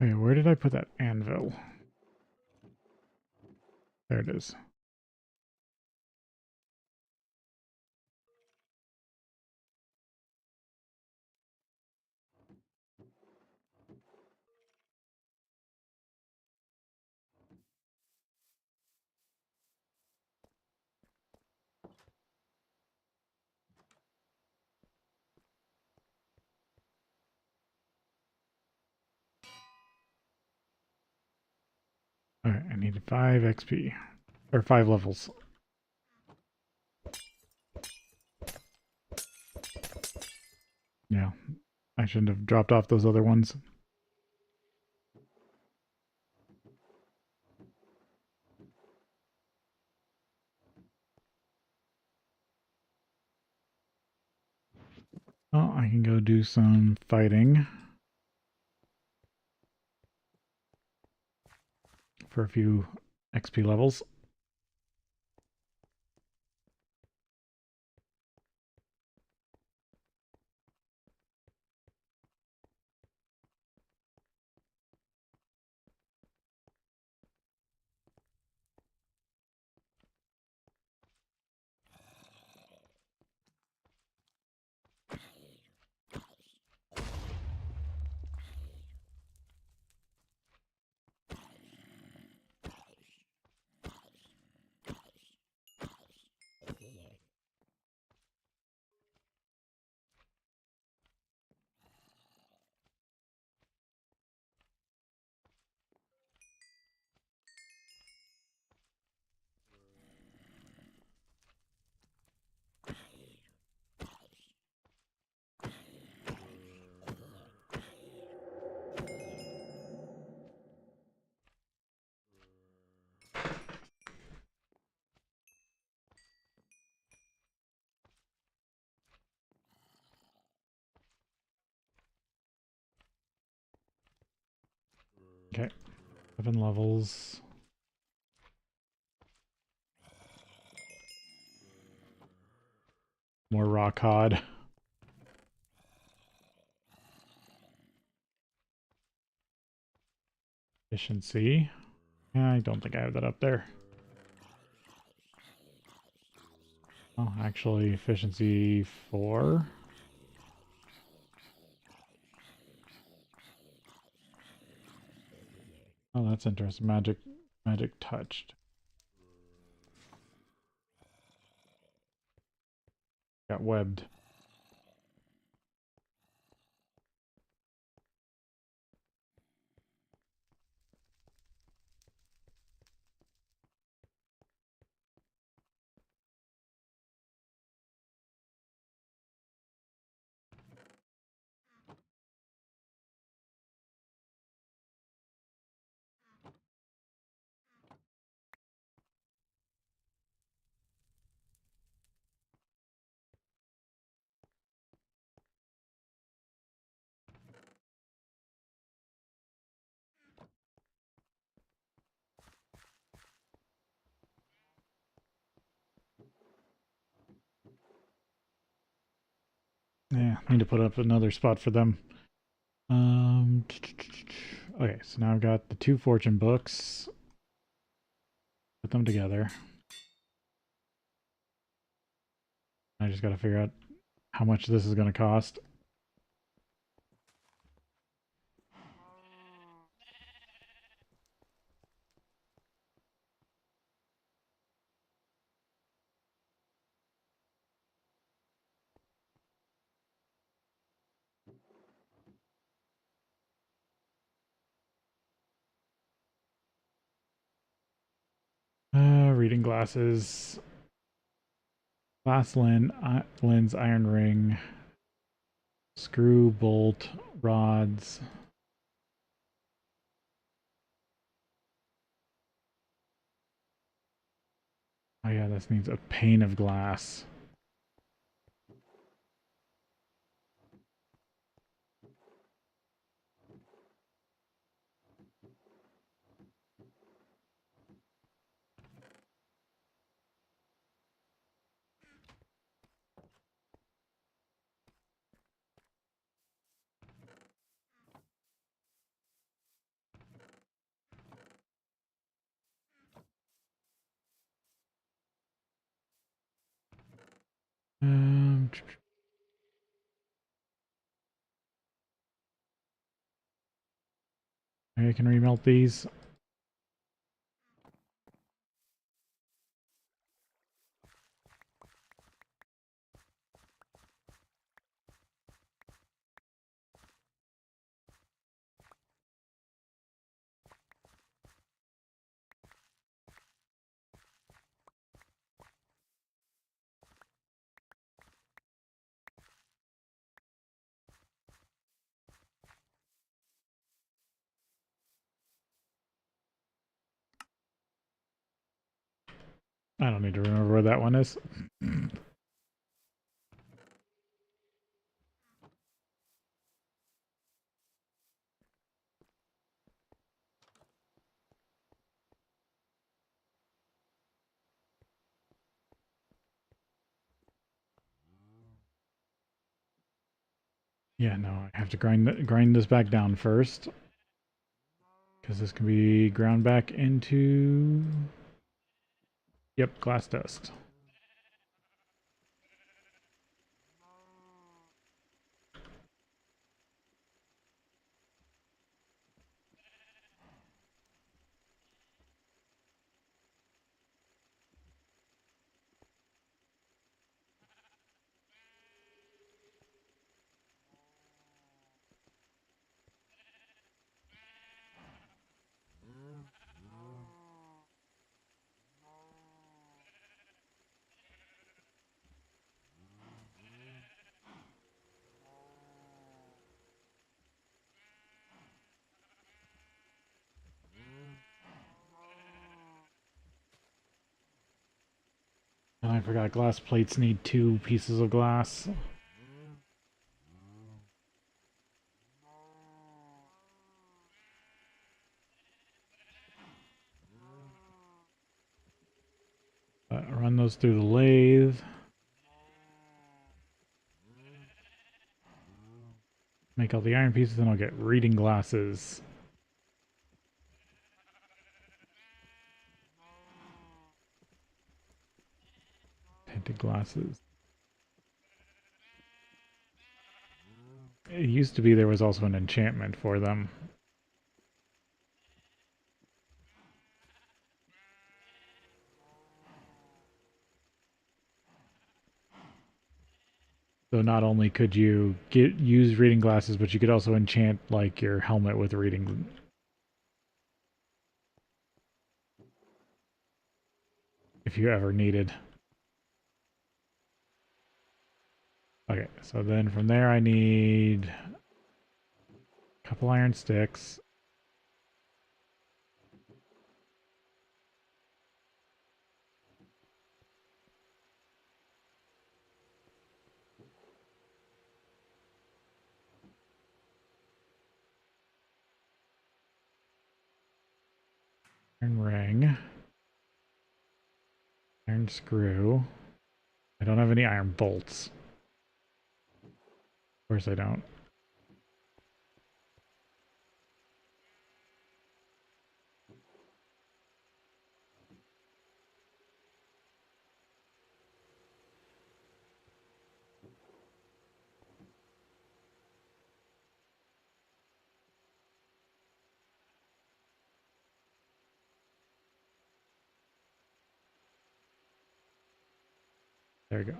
Wait, where did I put that anvil? There it is. Alright, I need 5 XP. Or 5 levels. Yeah, I shouldn't have dropped off those other ones. Well, I can go do some fighting for a few XP levels. Okay, 7 levels. More rock cod. Efficiency. I don't think I have that up there. Oh, actually, efficiency 4. Oh, that's interesting. Magic touched. Got webbed. Yeah, need to put up another spot for them. Okay, so now I've got the 2 fortune books. Put them together. I just gotta figure out how much this is gonna cost. Reading glasses. Glass lens, iron ring. Screw, bolt, rods. Oh yeah, this needs a pane of glass. I can remelt these. I don't need to remember where that one is. Yeah, no, I have to grind this back down first. Because this can be ground back into... Yep, glass dust. Oh, I forgot glass plates need 2 pieces of glass. Run those through the lathe. Make all the iron pieces, and I'll get reading glasses. Tinted glasses. It used to be there was also an enchantment for them. So not only could you use reading glasses, but you could also enchant like your helmet with reading. If you ever needed. Okay, so then from there I need a couple iron sticks. Iron ring. Iron screw. I don't have any iron bolts. Of course I don't. There we go.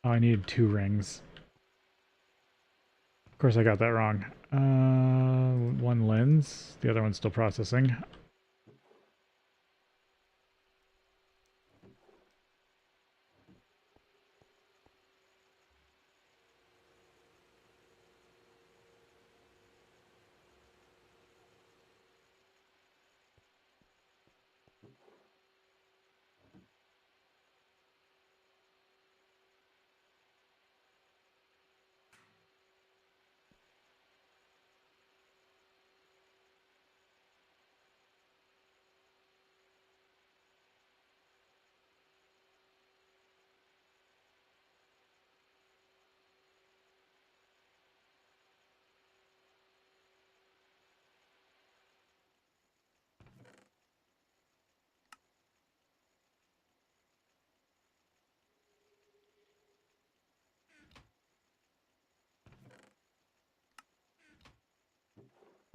Oh, I needed 2 rings. Of course I got that wrong. One lens. The other one's still processing.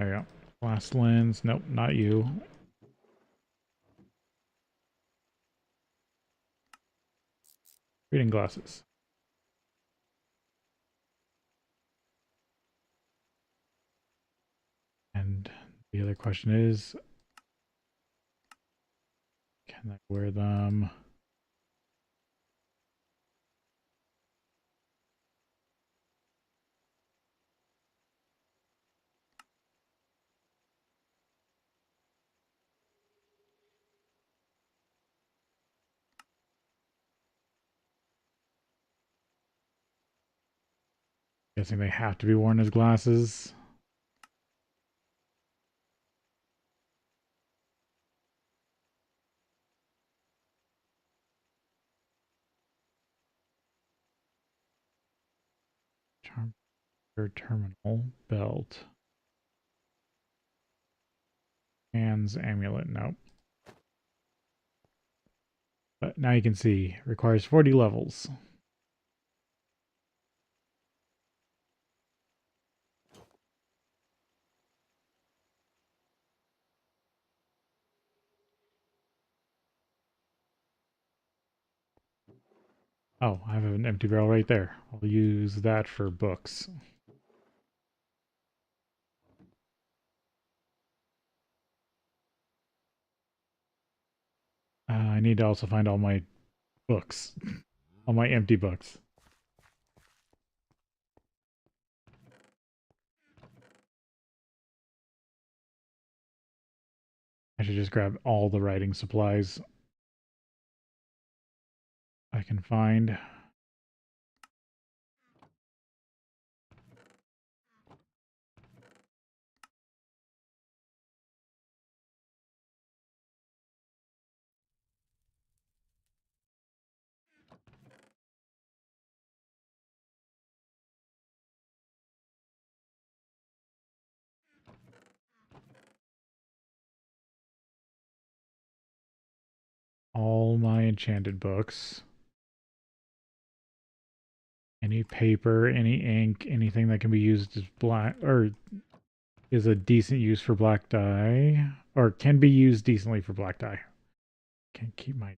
There you go. Glass lens. Nope, not you. Reading glasses. And the other question is, can I wear them? Guessing they have to be worn as glasses. Charm terminal belt. Hands amulet. Nope. But now you can see requires 40 levels. Oh, I have an empty barrel right there. I'll use that for books. I need to also find all my books. All my empty books. I should just grab all the writing supplies I can find. All my enchanted books. Any paper, any ink, anything that can be used as black, or is a decent use for black dye, or can be used decently for black dye. Can't keep my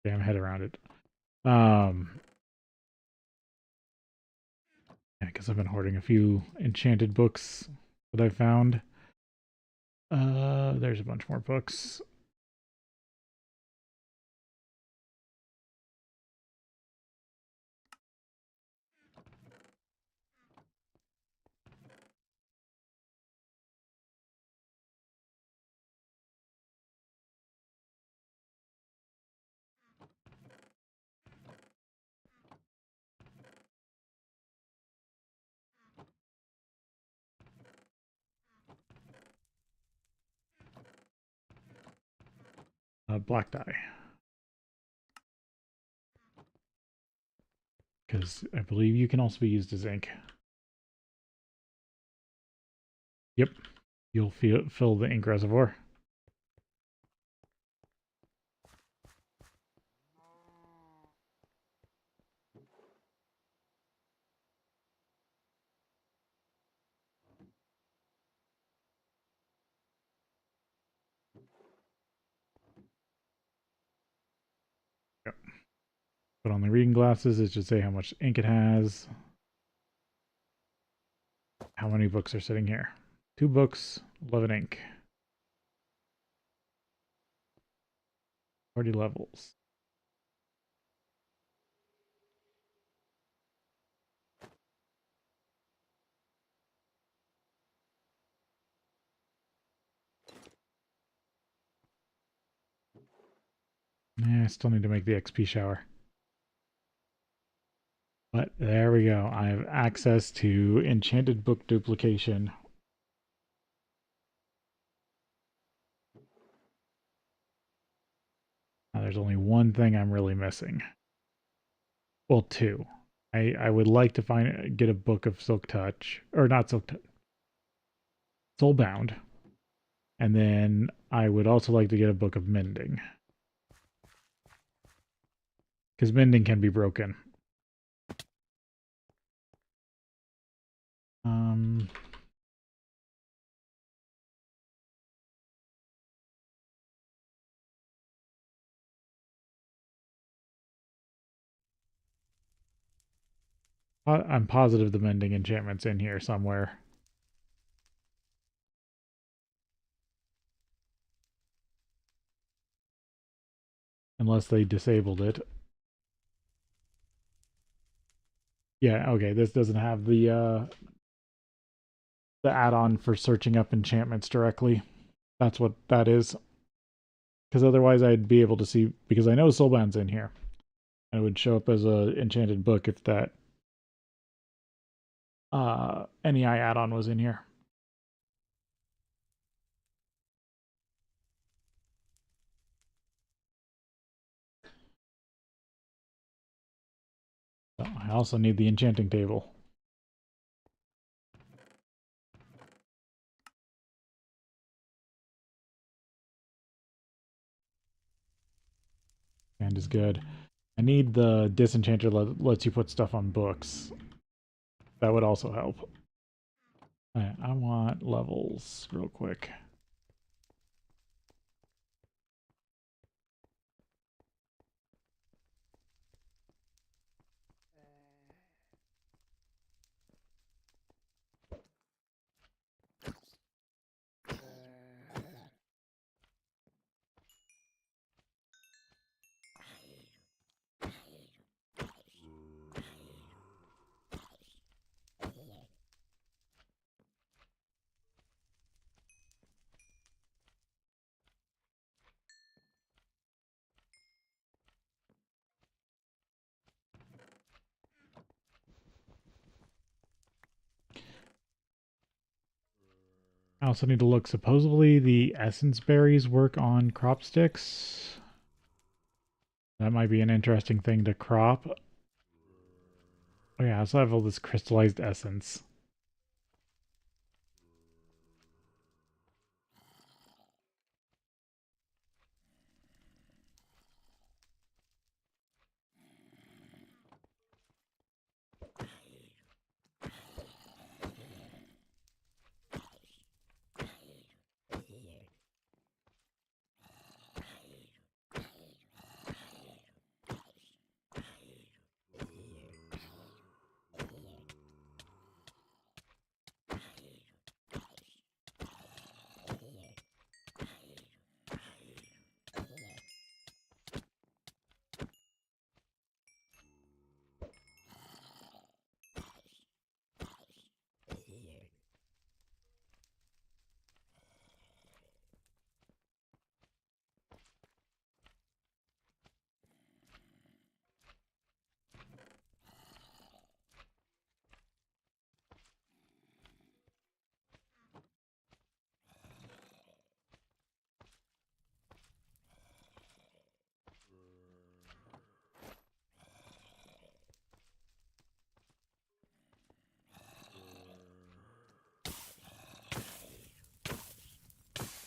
damn head around it. Yeah, because I've been hoarding a few enchanted books that I found. There's a bunch more books. Black dye. Because I believe you can also be used as ink. Yep. You'll fill the ink reservoir. Yep. Put on the reading glasses. It should say how much ink it has. How many books are sitting here? 2 books, 11 ink. 40 levels. Yeah, I still need to make the XP shower. But there we go. I have access to enchanted book duplication. Now there's only one thing I'm really missing. Well, 2. I would like to get a book of Silk Touch, or not Silk Touch, Soulbound. And then I would also like to get a book of Mending. Because Mending can be broken. I'm positive the mending enchantment's in here somewhere. Unless they disabled it. Yeah, okay, this doesn't have the add-on for searching up enchantments directly. That's what that is. Because otherwise I'd be able to see, because I know Soulbound's in here. And it would show up as a enchanted book if that NEI add-on was in here. So I also need the enchanting table. And is good. I need the disenchanter that lets you put stuff on books. That would also help. Right, I want levels real quick. I also need to look. Supposedly the essence berries work on crop sticks. That might be an interesting thing to crop. Oh yeah, I also have all this crystallized essence.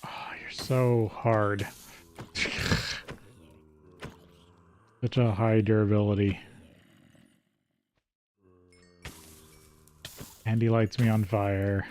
Oh, you're so hard. Such a high durability. And he lights me on fire.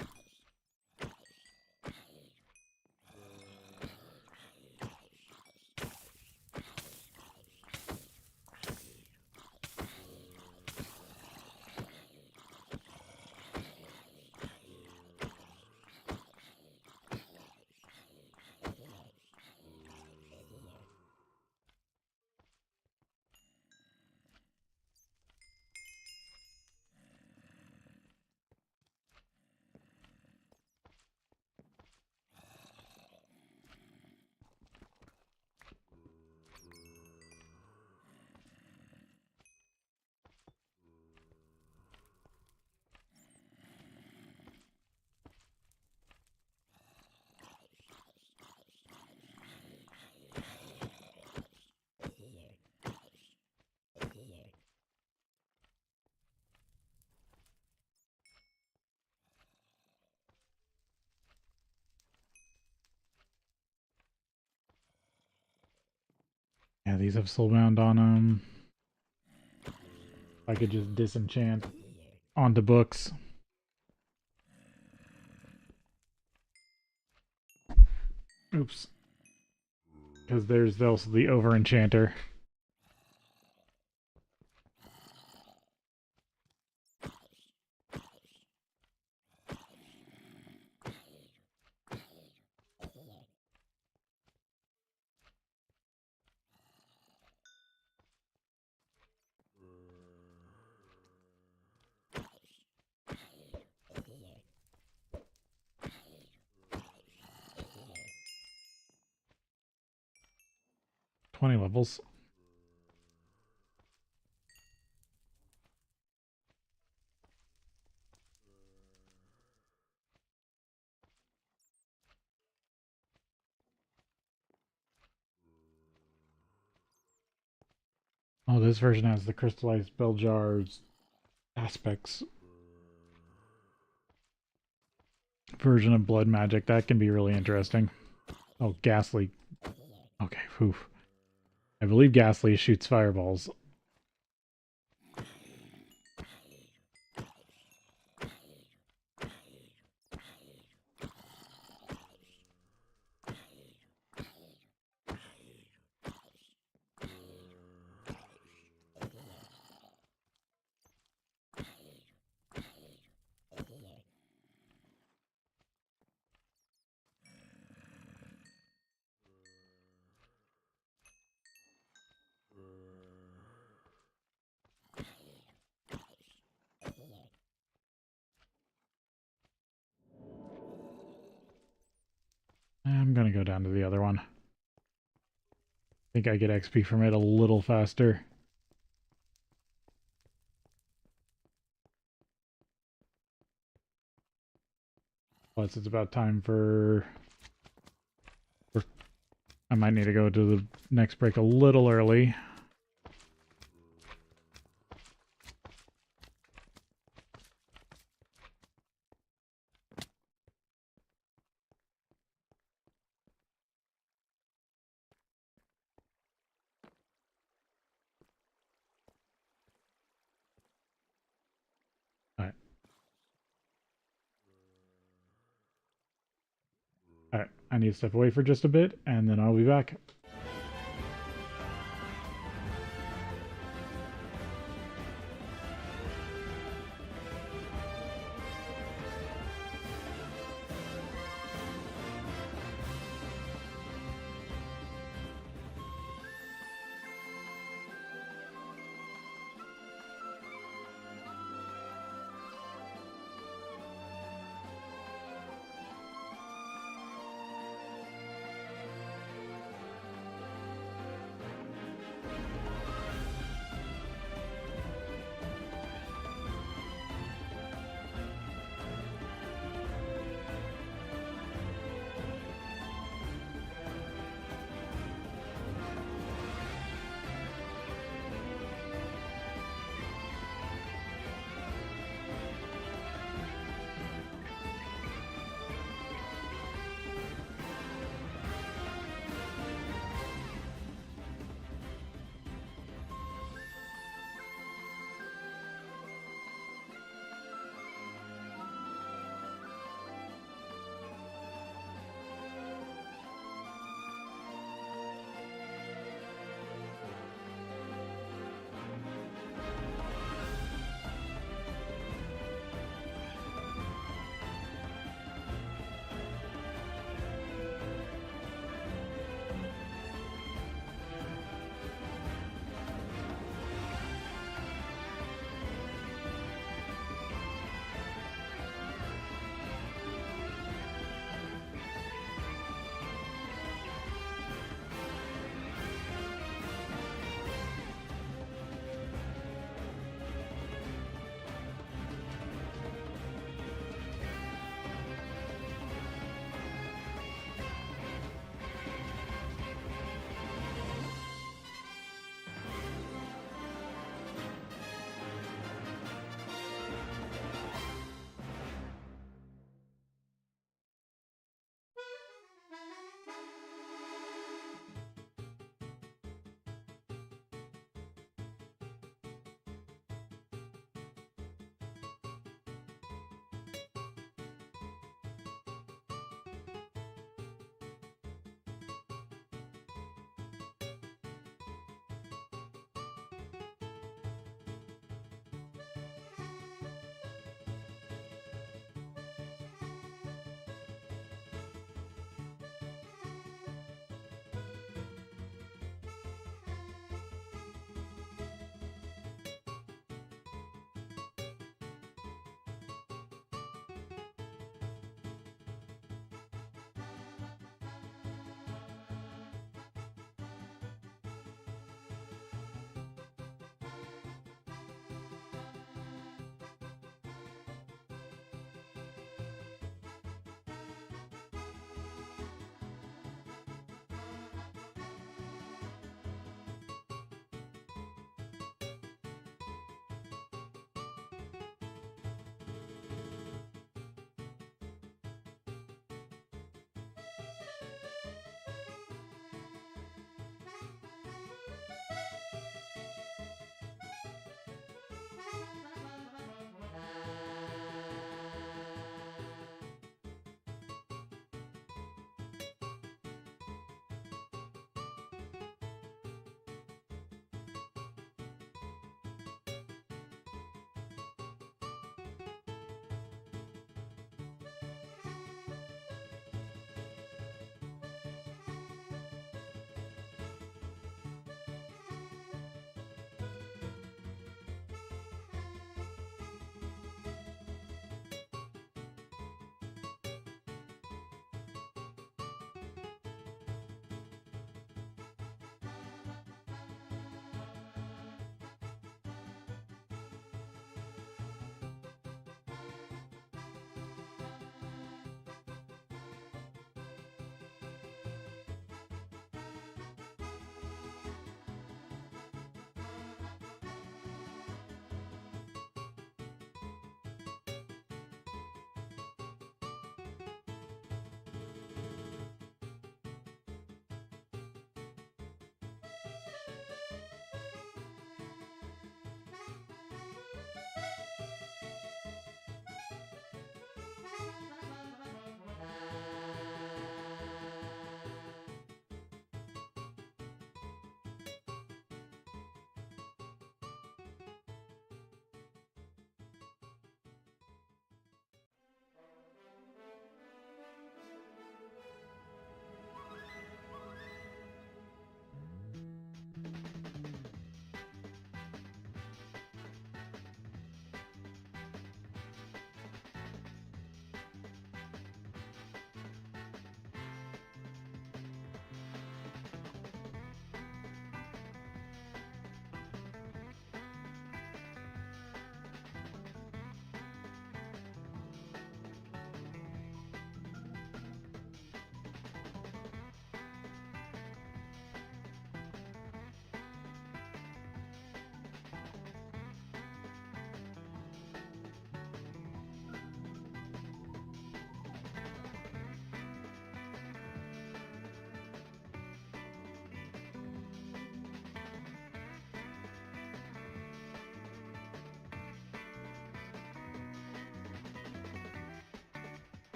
Yeah, these have soulbound on them. I could just disenchant onto books. Oops. Because there's also the over enchanter. 20 levels. Oh, this version has the crystallized bell jars aspects. Version of blood magic. That can be really interesting. Oh, Ghastly. Okay, phew. I believe Ghastly shoots fireballs. I'm gonna go down to the other one. I think I get XP from it a little faster. Plus, it's about time for... I might need to go to the next break a little early. Alright. Alright, I need to step away for just a bit, and then I'll be back.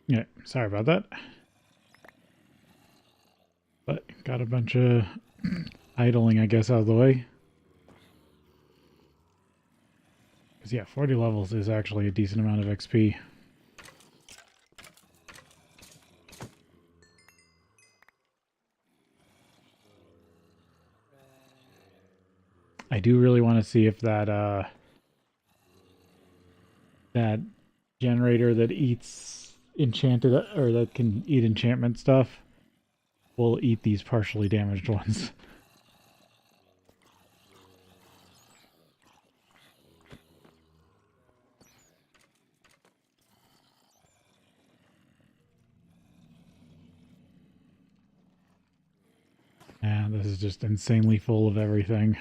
Yeah, sorry about that. But got a bunch of idling, I guess, out of the way. Because, yeah, 40 levels is actually a decent amount of XP. I do really want to see if that that generator that eats enchanted, or that can eat enchantment stuff, will eat these partially damaged ones. And this is just insanely full of everything.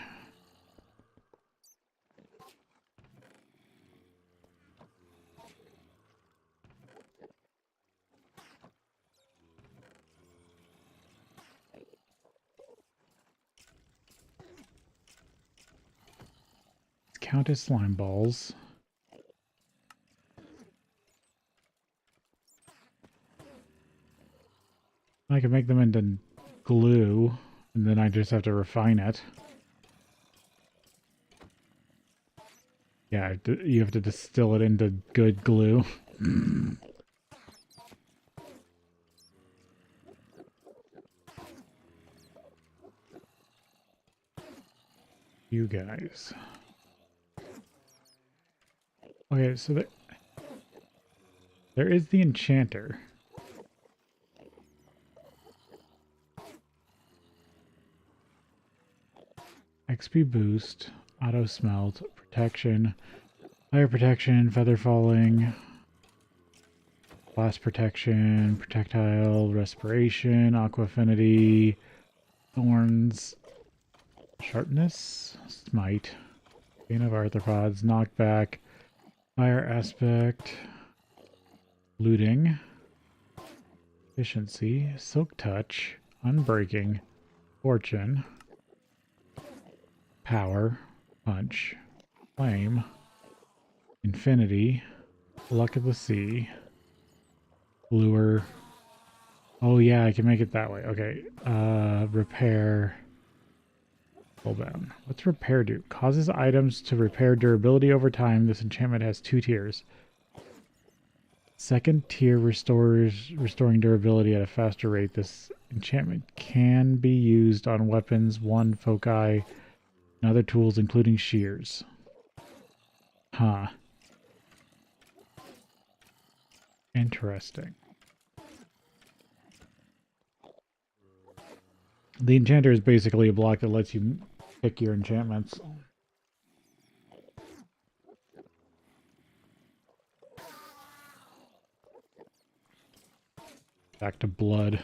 Count as slime balls. I can make them into glue, and then I just have to refine it. Yeah, you have to distill it into good glue. You guys. Okay, so there is the enchanter. XP boost, auto smelt, protection, fire protection, feather falling, blast protection, projectile, respiration, aqua affinity, thorns, sharpness, smite, gain of arthropods, knockback, fire aspect, looting, efficiency, silk touch, unbreaking, fortune, power, punch, flame, infinity, luck of the sea, lure. Oh yeah, I can make it that way. Okay. Repair. Hold on. What's repair do? Causes items to repair durability over time. This enchantment has 2 tiers. Second tier restoring durability at a faster rate. This enchantment can be used on weapons, one foci, and other tools, including shears. Huh. Interesting. The enchanter is basically a block that lets you pick your enchantments. Back to blood.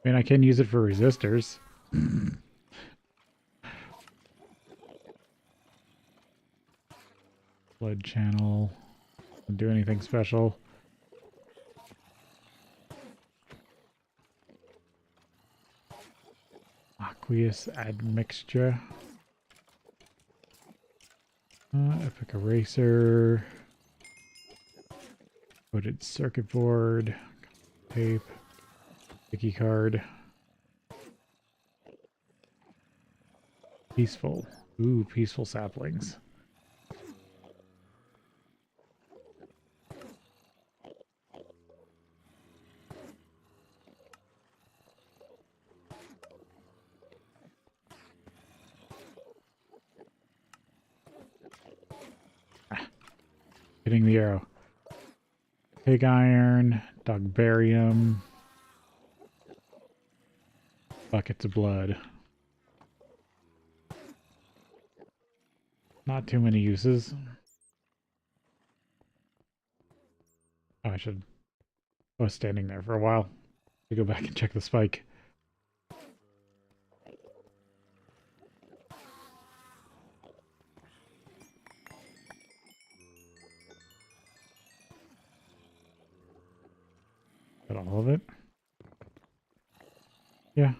I mean, I can use it for resistors. Blood channel. Doesn't do anything special. Aqueous admixture. Epic eraser. Coded circuit board. Tape. Sticky card. Peaceful. Ooh, peaceful saplings. Hitting the arrow. Pig iron, dogbarium, buckets of blood. Not too many uses. Oh, I should... I was standing there for a while. To go back and check the spike. all of it. Yeah.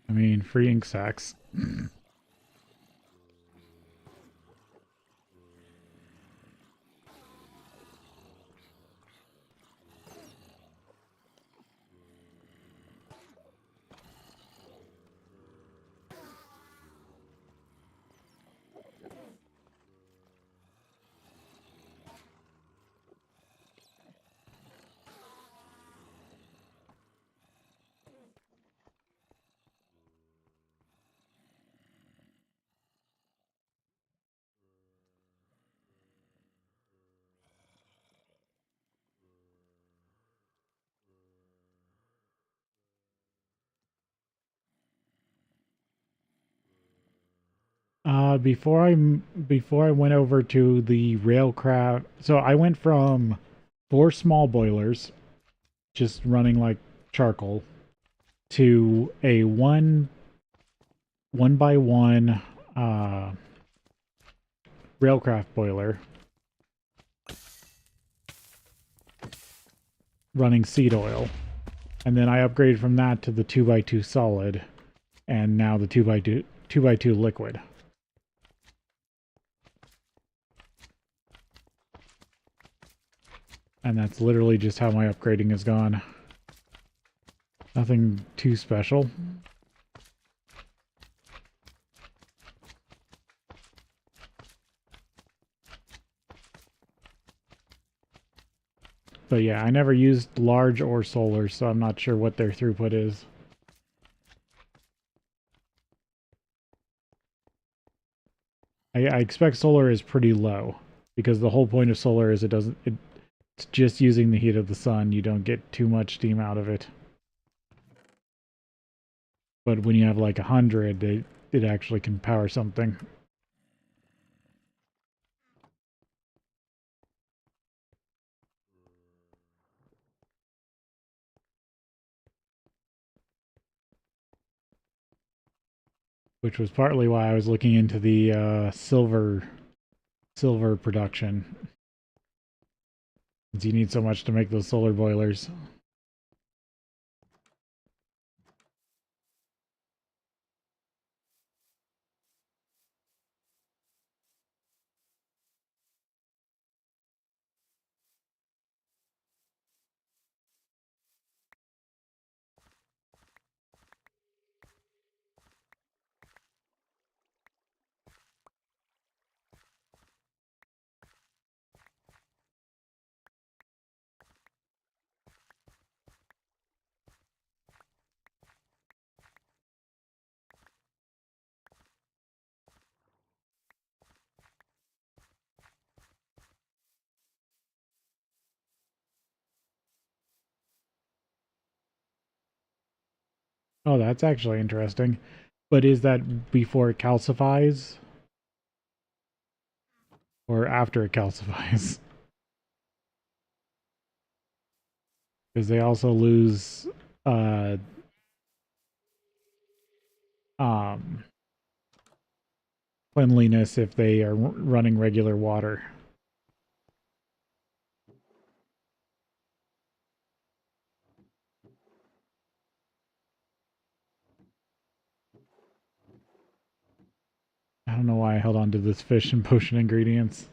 I mean, free ink sacks. Before I went over to the railcraft, so I went from 4 small boilers, just running like charcoal, to a one by one railcraft boiler running seed oil, and then I upgraded from that to the 2x2 solid, and now the 2x2 liquid. And that's literally just how my upgrading has gone. Nothing too special. But yeah, I never used large or solar, so I'm not sure what their throughput is. I expect solar is pretty low, because the whole point of solar is it's just using the heat of the sun. You don't get too much steam out of it. But when you have like 100, it actually can power something. Which was partly why I was looking into the silver production. Since you need so much to make those solar boilers. Oh, that's actually interesting. But is that before it calcifies? Or after it calcifies? Because they also lose uh um cleanliness if they are running regular water. I don't know why I held on to this fish and potion ingredients.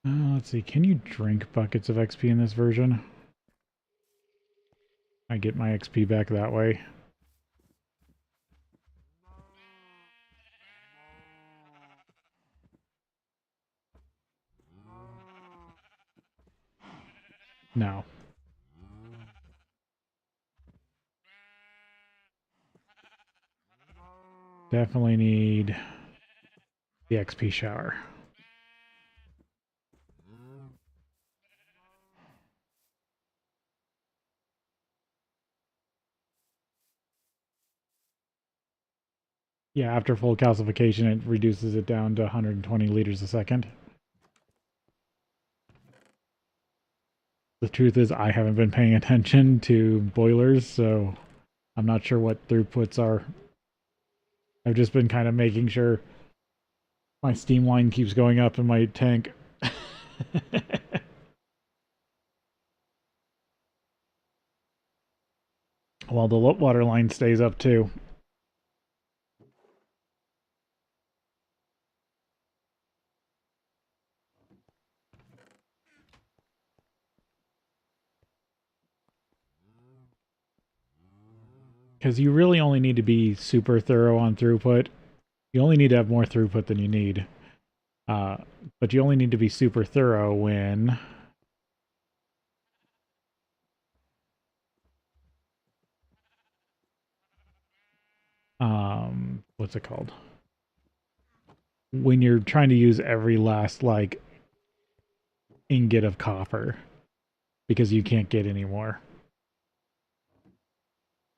Let's see, can you drink buckets of XP in this version? I get my XP back that way. No. Definitely need the XP shower. Yeah, after full calcification, it reduces it down to 120 liters a second. The truth is, I haven't been paying attention to boilers, so I'm not sure what throughputs are. I've just been kind of making sure my steam line keeps going up in my tank. While the water line stays up too. Because you really only need to be super thorough on throughput. You only need to have more throughput than you need. But you only need to be super thorough when what's it called? When you're trying to use every last like ingot of copper because you can't get any more.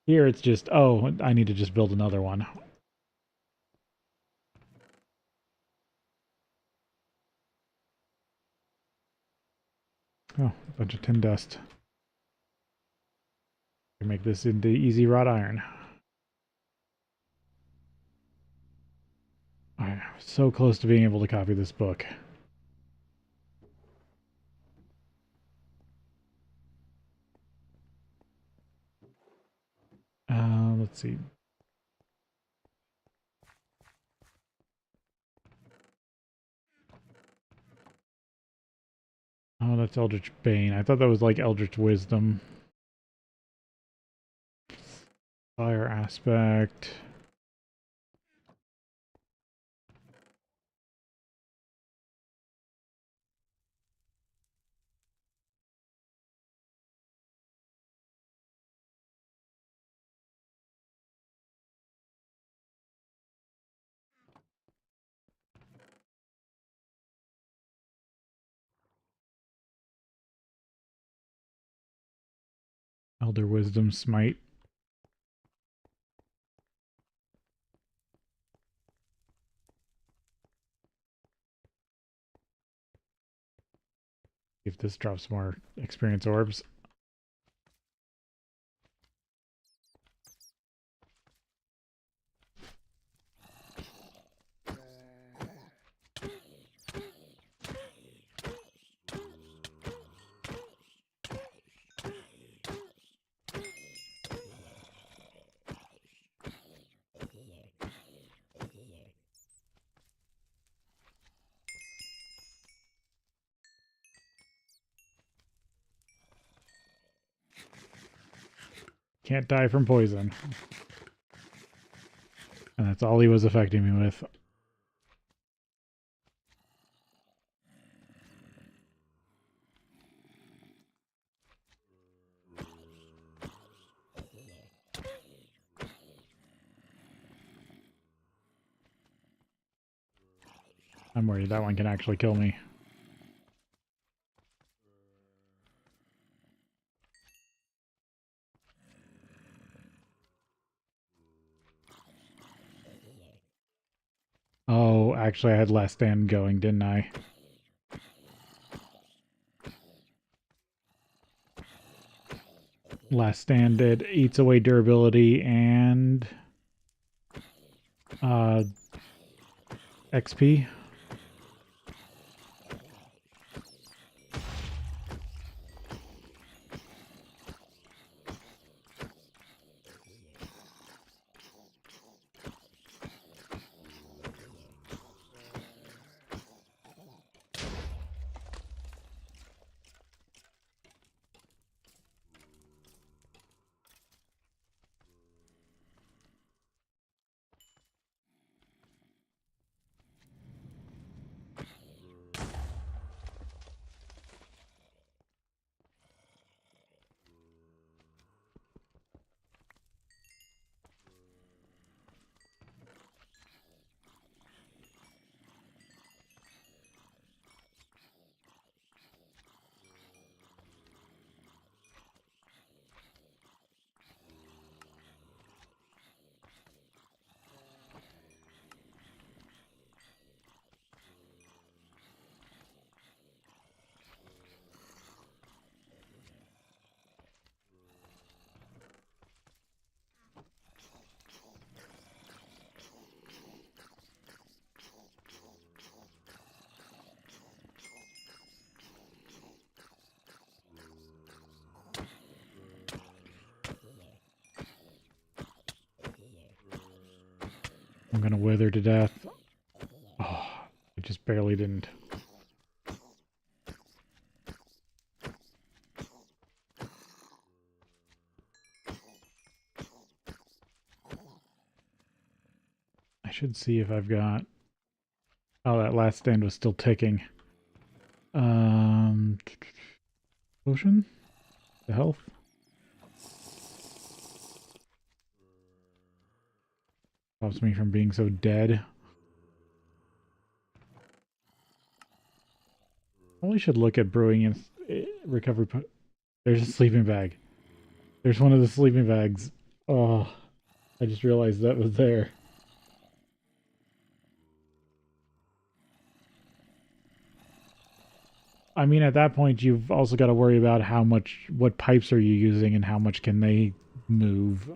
Here it's just, oh, I need to just build another one. Oh, a bunch of tin dust. I can make this into easy wrought iron. I'm so close to being able to copy this book. Let's see. Oh, that's Eldritch Bane. I thought that was like Eldritch Wisdom. Fire aspect. Elder Wisdom Smite. If this drops more experience orbs. Can't die from poison. And that's all he was affecting me with. I'm worried that one can actually kill me. Oh, actually I had Last Stand going, didn't I? Last Stand, it eats away durability and XP. I'm gonna wither to death. Oh, I just barely didn't. I should see if I've got... Oh, that last stand was still ticking. Potion? The health? Stops me from being so dead. Probably should look at brewing and recovery. There's a sleeping bag. There's one of the sleeping bags. Oh, I just realized that was there. I mean, at that point, you've also got to worry about what pipes are you using and how much can they move.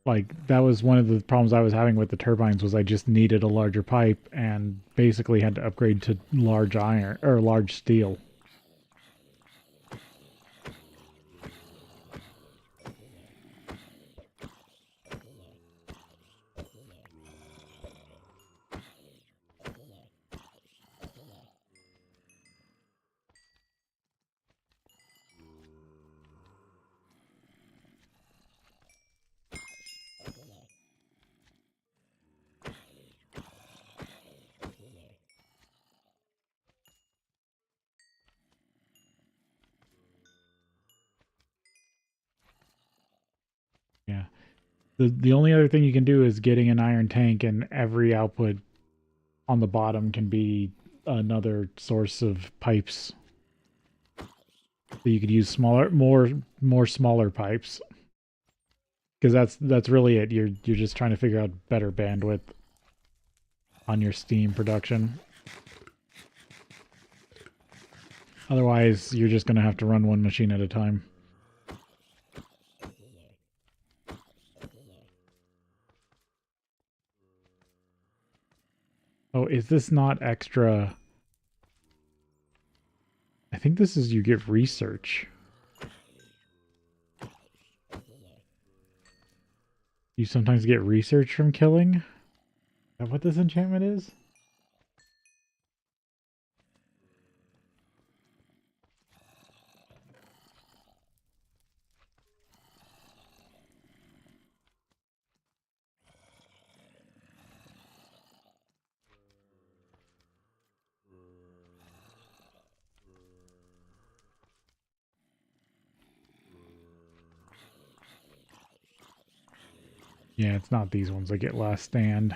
Like, that was one of the problems I was having with the turbines was I just needed a larger pipe and basically had to upgrade to large iron, or large steel. Yeah. The only other thing you can do is getting an iron tank, and every output on the bottom can be another source of pipes. So you could use more smaller pipes. Because that's really it. You're just trying to figure out better bandwidth on your steam production. Otherwise, you're just going to have to run one machine at a time. Oh, is this not extra? I think this is you get research. You sometimes get research from killing? Is that what this enchantment is? Yeah, it's not these ones that get last stand.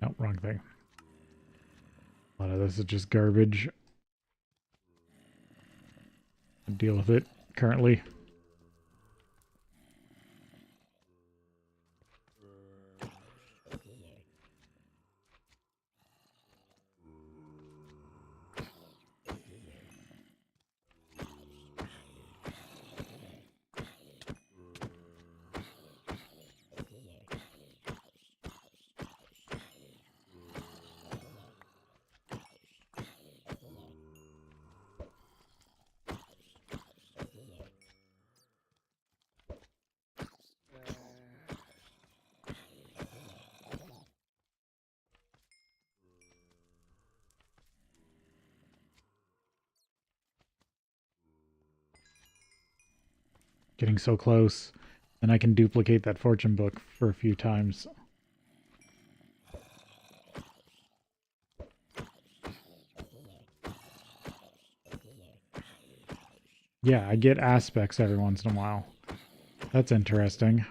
No, wrong thing. A lot of this is just garbage. I deal with it currently. Getting so close. Then I can duplicate that fortune book for a few times. Yeah, I get aspects every once in a while. That's interesting.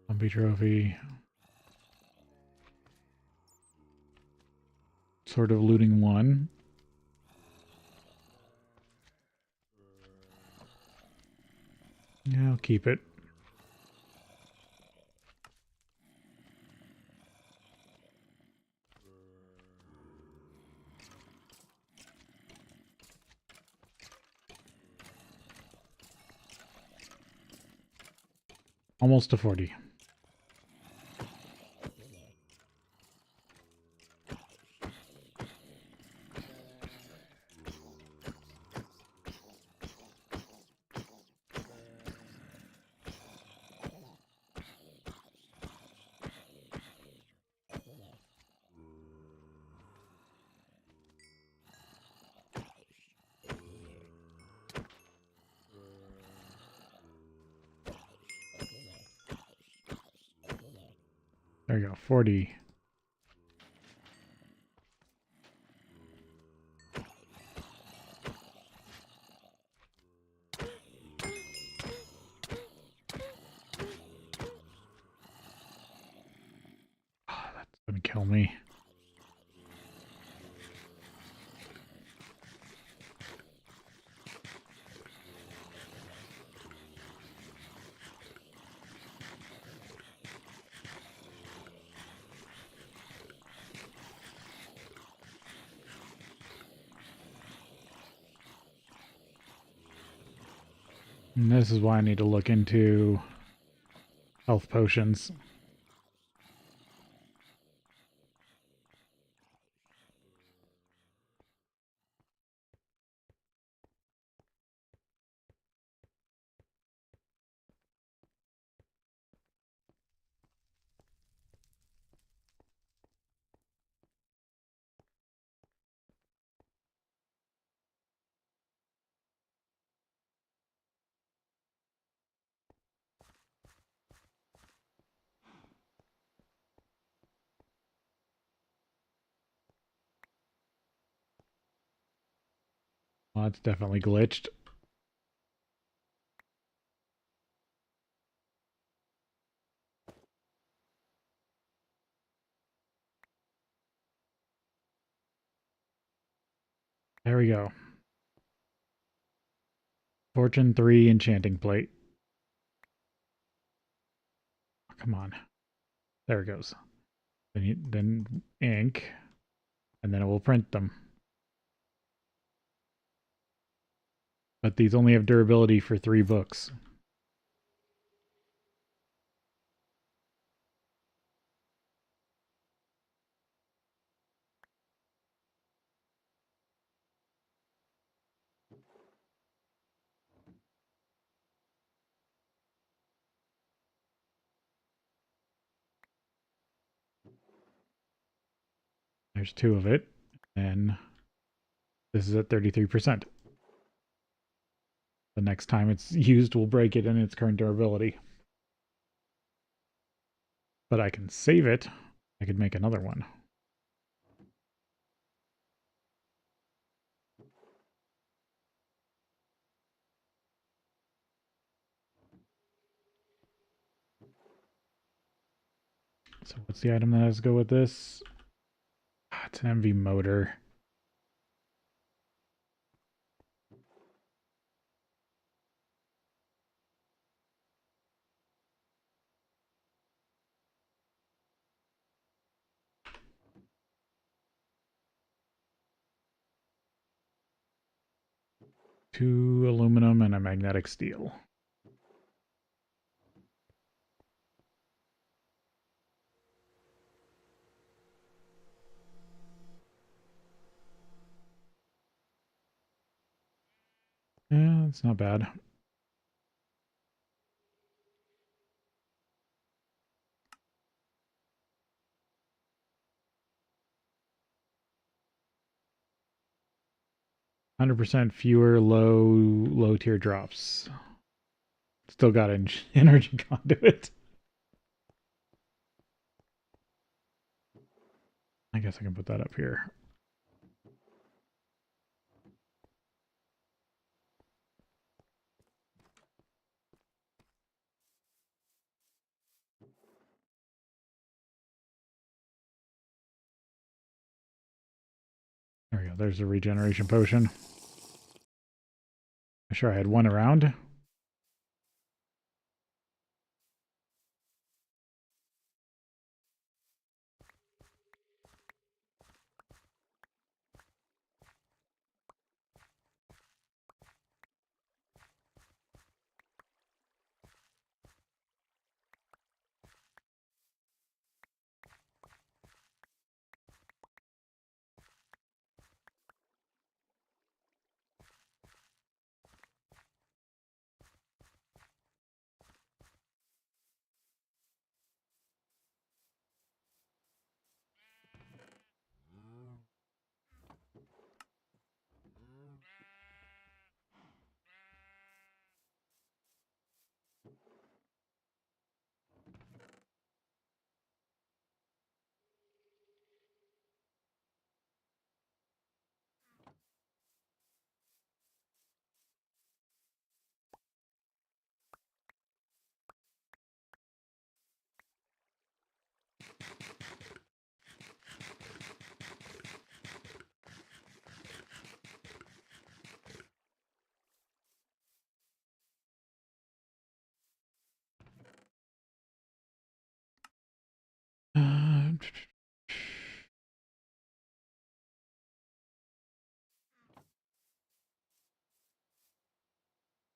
Zombie trophy. sort of looting one. Yeah, I'll keep it. Almost to 40. There you go, 40. Oh, that's gonna kill me. And this is why I need to look into health potions. Well, it's definitely glitched. There we go. Fortune 3 enchanting plate. Oh, come on. There it goes. Then ink, and then it will print them. But these only have durability for 3 books. There's 2 of it, and this is at 33%. The next time it's used will break it in its current durability. But I can save it. I could make another one. So what's the item that has to go with this? It's an MV motor. Two aluminum and a magnetic steel. Yeah, it's not bad. %, fewer low tier drops. Still got energy conduit. I guess I can put that up here. there's a regeneration potion. I'm sure I had one around.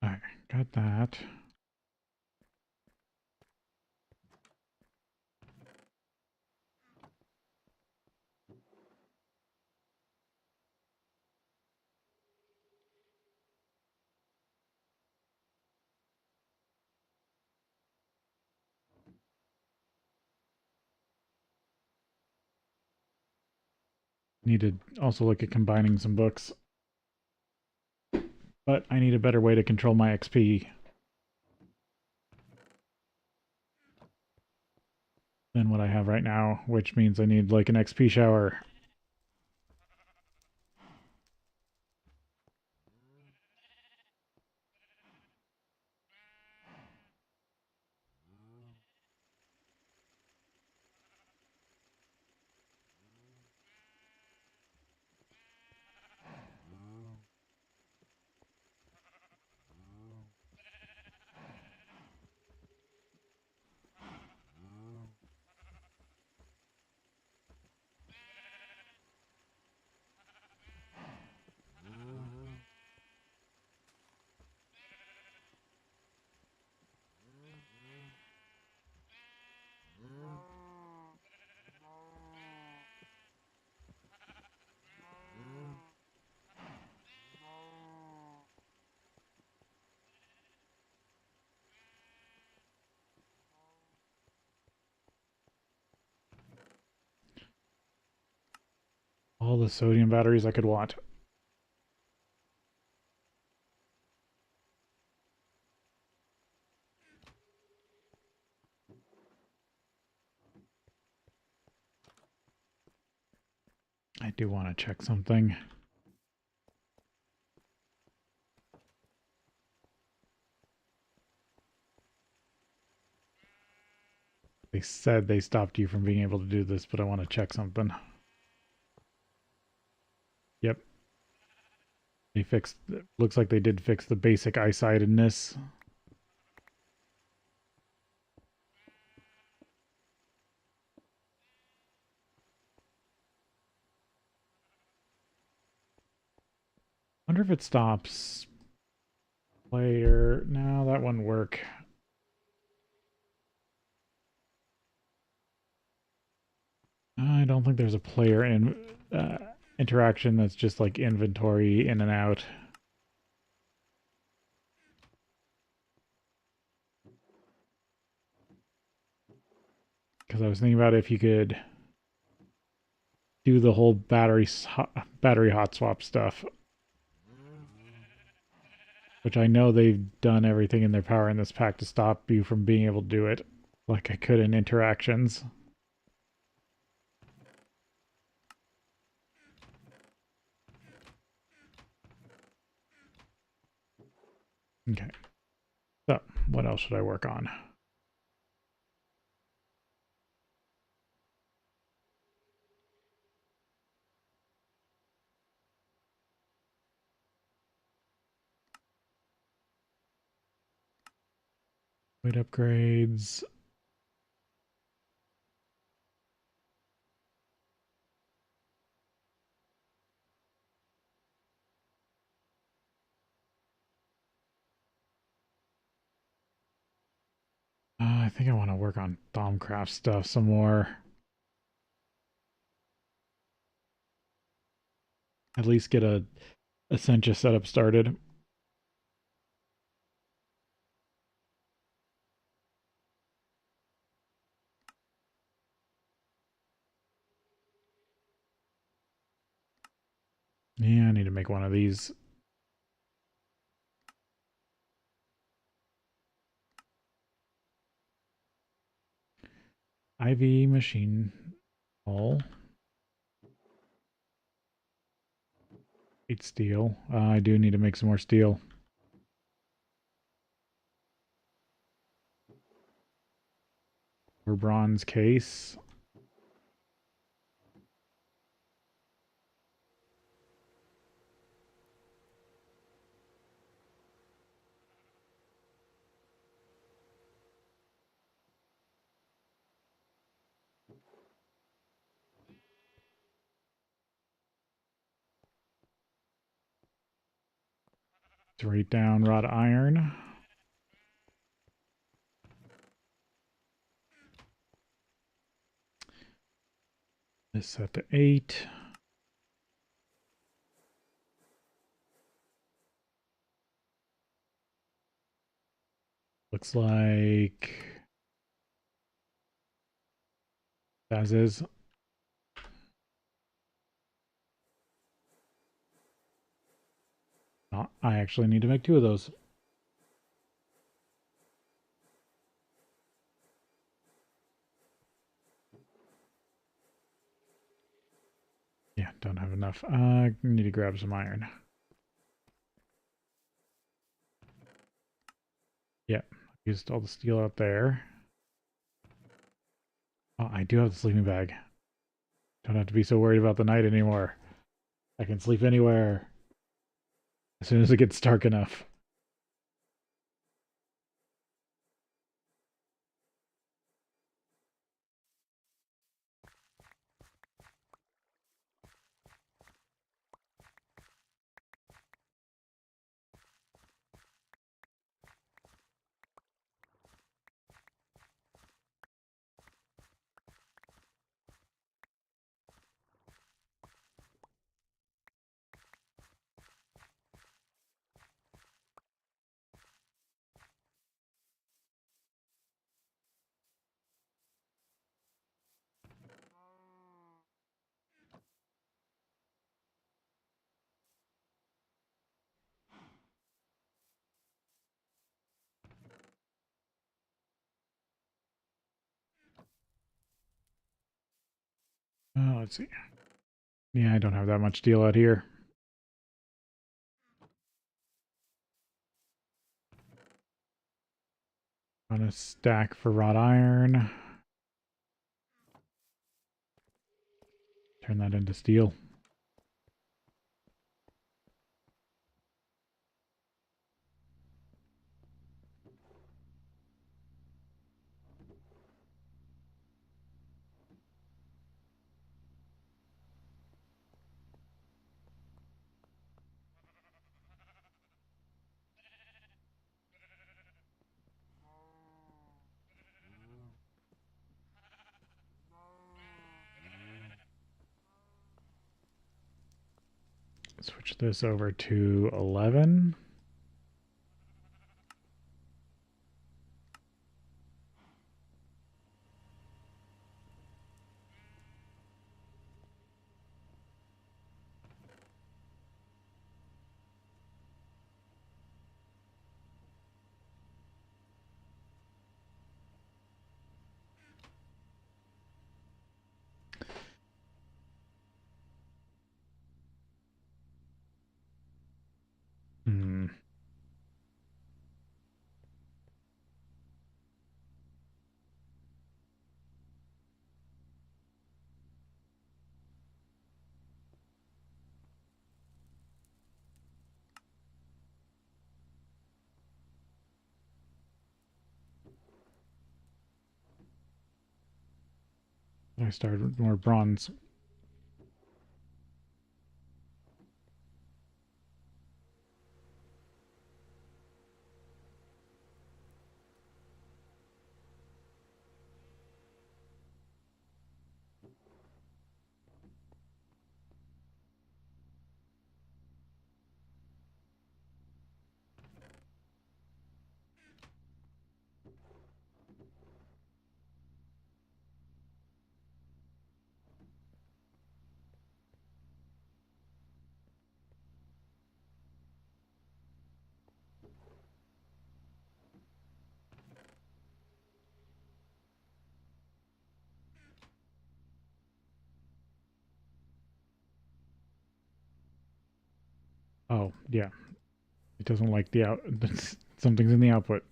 Alright, got that. Need to also look at combining some books. But I need a better way to control my XP than what I have right now, which means I need like an XP shower. All the sodium batteries I could want. I do want to check something. They said they stopped you from being able to do this, but I want to check something. Yep. They fixed, looks like they did fix the basic eyesightedness. Wonder if it stops player. No, that wouldn't work. I don't think there's a player in interaction that's just like inventory in and out. Because I was thinking about if you could do the whole battery hot swap stuff, which I know they've done everything in their power in this pack to stop you from being able to do it, like I could in interactions. Okay. So, what else should I work on? Weight upgrades. I think I want to work on Thaumcraft stuff some more. At least get a Essentia setup started. Yeah, I need to make one of these. IV machine hull. 8 steel. I do need to make some more steel. Or bronze case. Let's write down wrought iron. This set to 8. Looks like as is. I actually need to make 2 of those. Yeah, don't have enough. Need to grab some iron. Yeah, used all the steel out there. Oh, I do have the sleeping bag. Don't have to be so worried about the night anymore. I can sleep anywhere as soon as it gets dark enough. Let's see. Yeah, I don't have that much steel out here. On a stack for wrought iron. Turn that into steel. Switch this over to 11. I started with more bronze. Oh, yeah. It doesn't like the out. Something's in the output.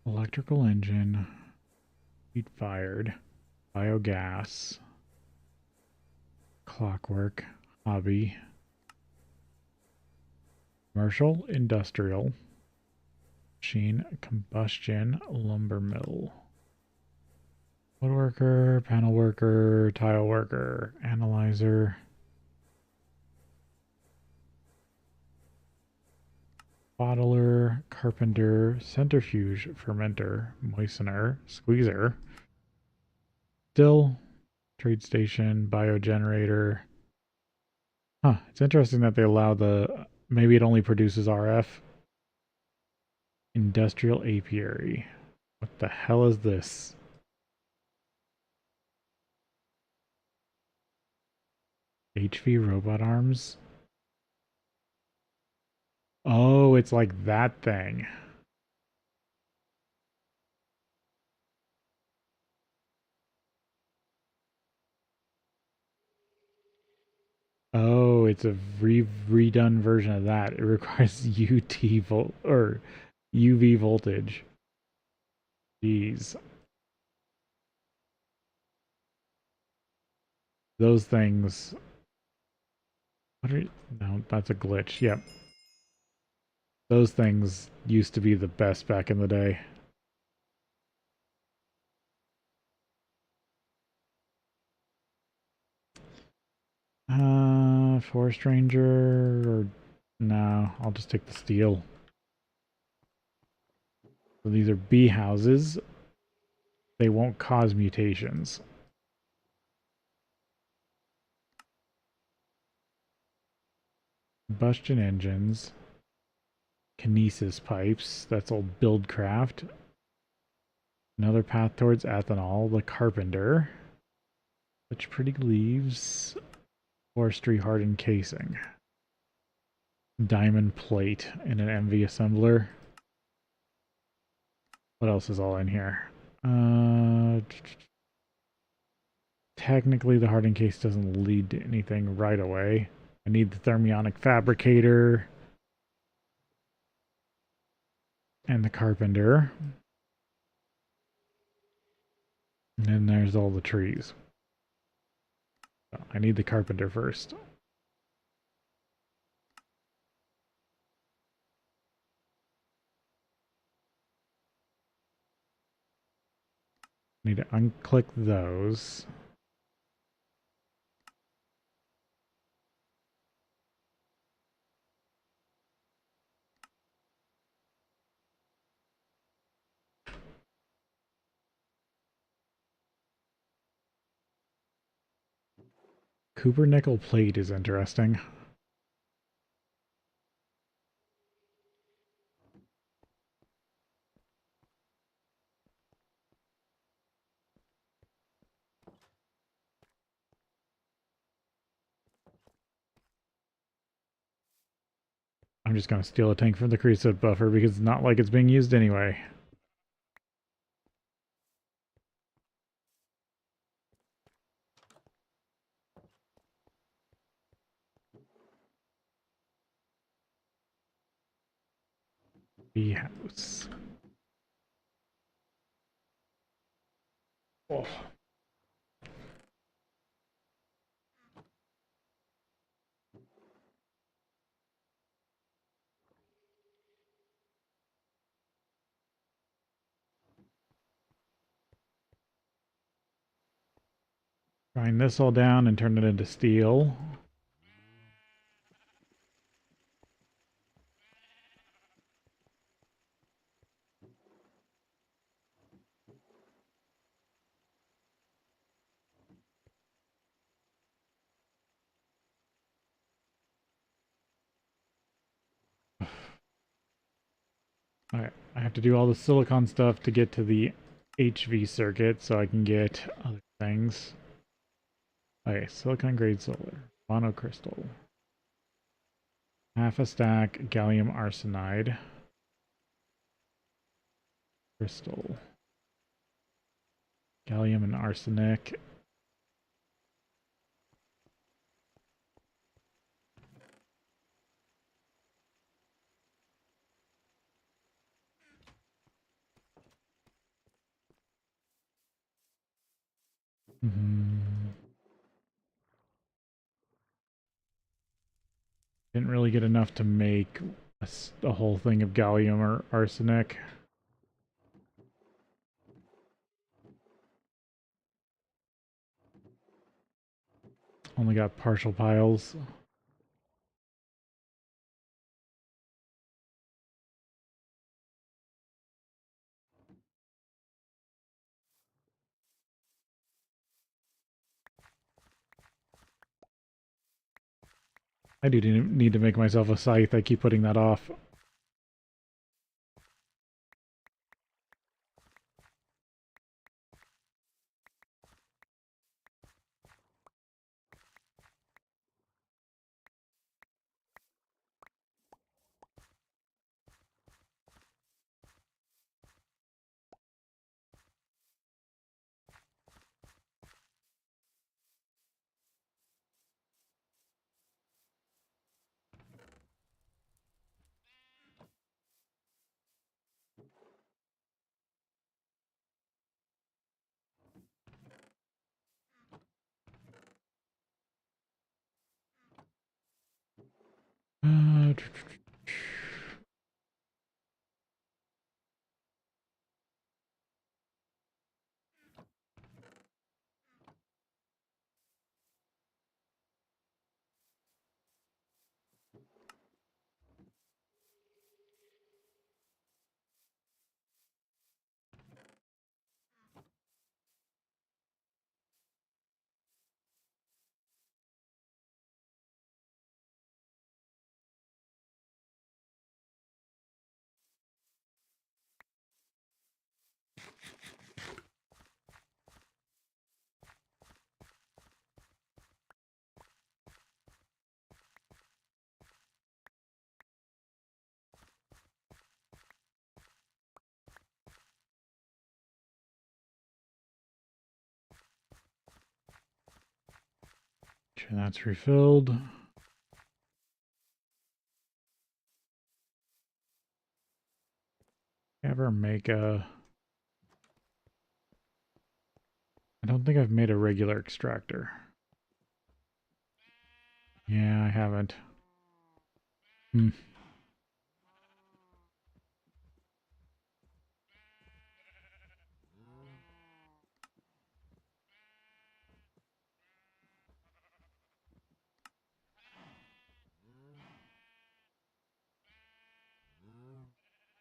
Electrical engine. Heat fired. Biogas. Clockwork. Hobby. Commercial. Industrial. Machine. Combustion. Lumber mill. Woodworker. Panel worker. Tile worker. Analyzer. Bottler, carpenter, centrifuge, fermenter, moistener, squeezer, still, trade station, biogenerator. Huh, it's interesting that they allow the, maybe it only produces RF. Industrial apiary. What the hell is this? HV robot arms? Oh, it's like that thing. Oh, it's a redone version of that. It requires UT volt or UV voltage. Jeez. Those things. What are, no, that's a glitch. Yep. Those things used to be the best back in the day. Forest Ranger or no, I'll just take the steel. So these are bee houses. They won't cause mutations. Combustion engines. Kinesis pipes. That's old Buildcraft. Another path towards ethanol. The carpenter. Such pretty leaves. Forestry hardened casing. Diamond plate in an MV assembler. What else is all in here? Technically, the hardened case doesn't lead to anything right away. I need the thermionic fabricator and the carpenter. And then there's all the trees. So I need the carpenter first. Need to unclick those. Cooper nickel plate is interesting. I'm just going to steal a tank from the creosote buffer because it's not like it's being used anyway. Bee house. Oh. Grind this all down and turn it into steel. Alright, I have to do all the silicon stuff to get to the HV circuit so I can get other things. Okay, silicon grade solar, monocrystal, half a stack gallium arsenide, crystal, gallium and arsenic. Didn't really get enough to make a whole thing of gallium or arsenic. Only got partial piles. I do need to make myself a scythe. I keep putting that off. Uh, sure that's refilled. Ever make a... I don't think I've made a regular extractor. Yeah, I haven't. Hmm.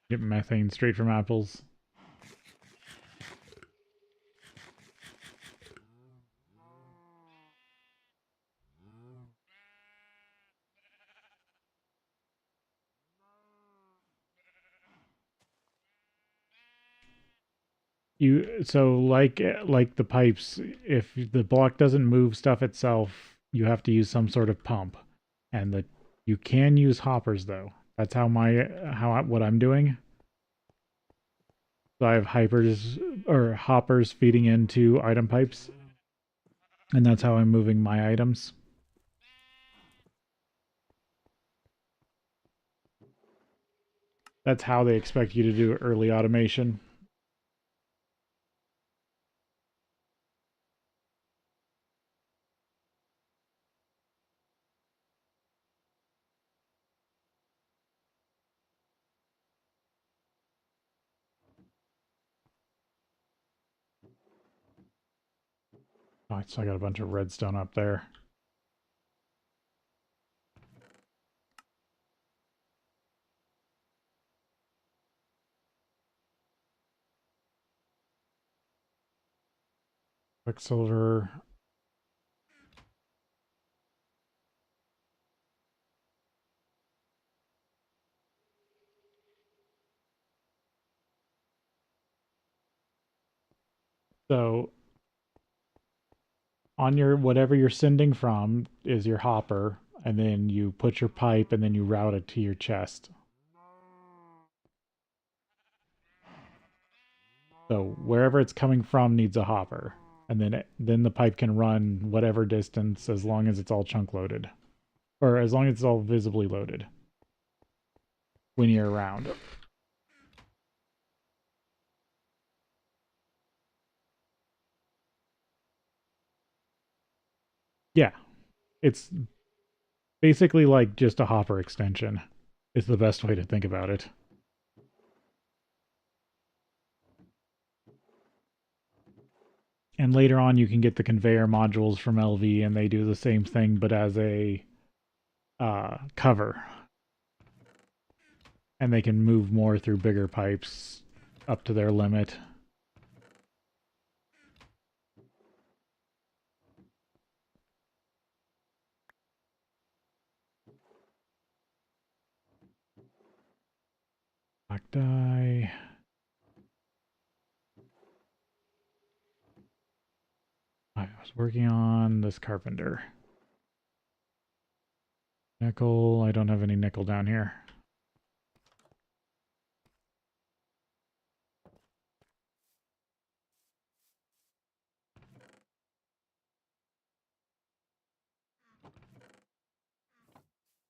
Get methane straight from apples. So like the pipes, if the block doesn't move stuff itself, you have to use some sort of pump. And you can use hoppers though. That's what I'm doing. So I have hypers or hoppers feeding into item pipes, and that's how I'm moving my items. That's how they expect you to do early automation. Oh, I still got a bunch of redstone up there. Quicksilver. So on your whatever you're sending from is your hopper, and then you put your pipe and then you route it to your chest. So wherever it's coming from needs a hopper, and then the pipe can run whatever distance as long as it's all chunk loaded, or as long as it's all visibly loaded when you're around. Yeah, it's basically like just a hopper extension. Is the best way to think about it. And later on, you can get the conveyor modules from LV, and they do the same thing, but as a cover. And they can move more through bigger pipes up to their limit. Black dye. I was working on this carpenter. Nickel. I don't have any nickel down here.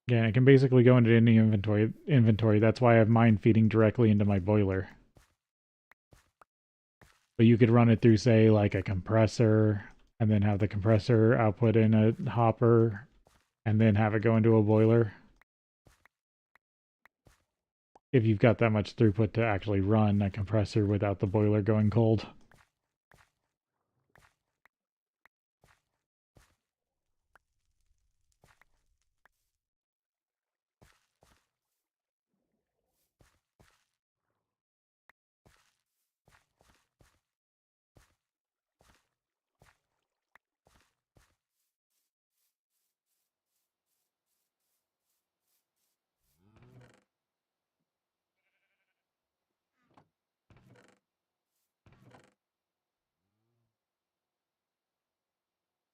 Yeah, I can basically go into any inventory. That's why I have mine feeding directly into my boiler. But you could run it through, say, like a compressor, and then have the compressor output in a hopper, and then have it go into a boiler. If you've got that much throughput to actually run a compressor without the boiler going cold.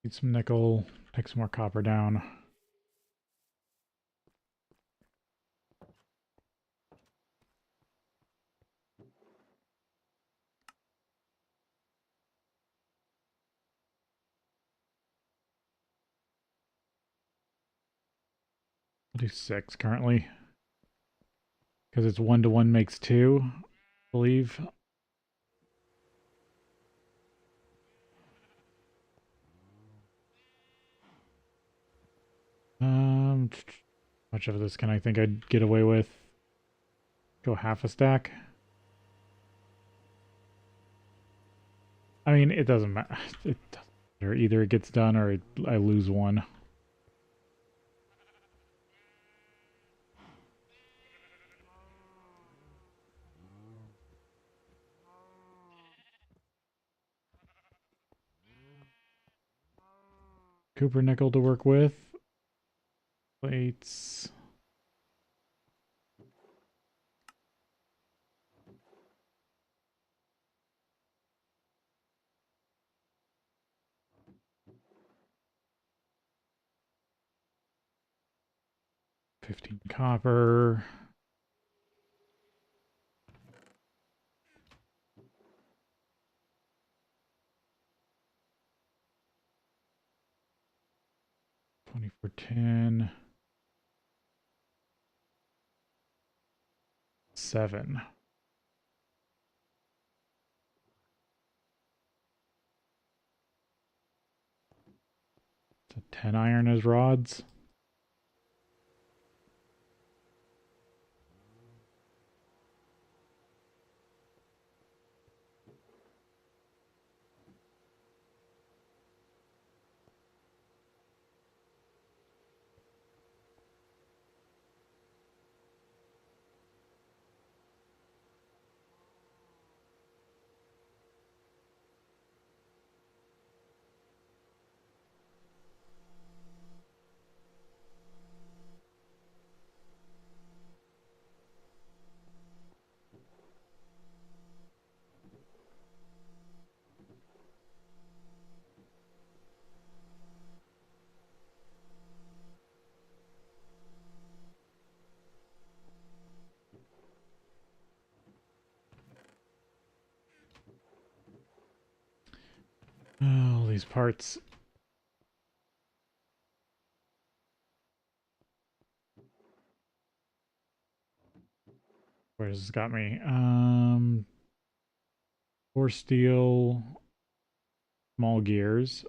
Need some nickel, take some more copper down. I'll do 6 currently. Because it's 1 to 1 makes 2, I believe. How much of this can I think I'd get away with? Go half a stack? I mean, it doesn't matter. It doesn't matter. Either it gets done or I lose 1. Cooper nickel to work with. Plates. $15 copper. $20 for 10. 7. So 10 iron as rods. these parts. Where's this got me? Four steel, small gears,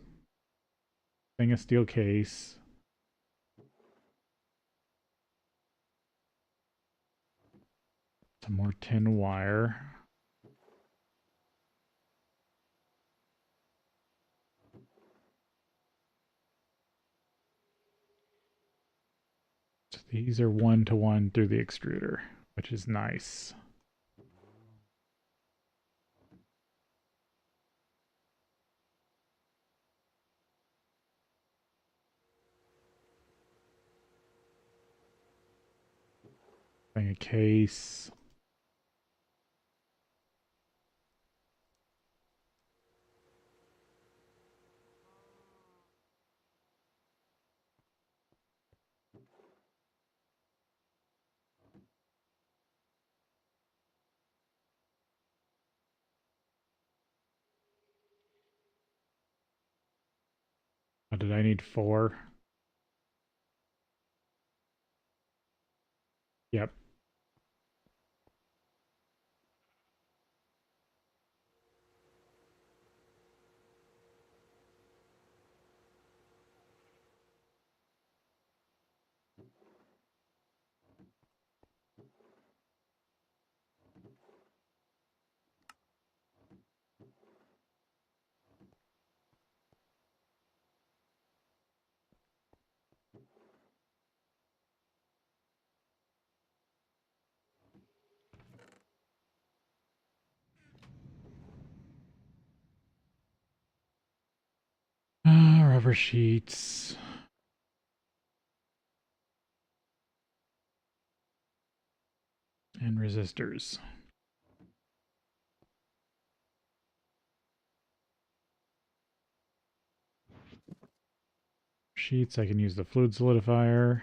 thing of steel case. Some more tin wire. So these are 1-to-1 through the extruder, which is nice. Thing of case. Oh, did I need 4? Yep. Rubber sheets. And resistors. Sheets, I can use the fluid solidifier.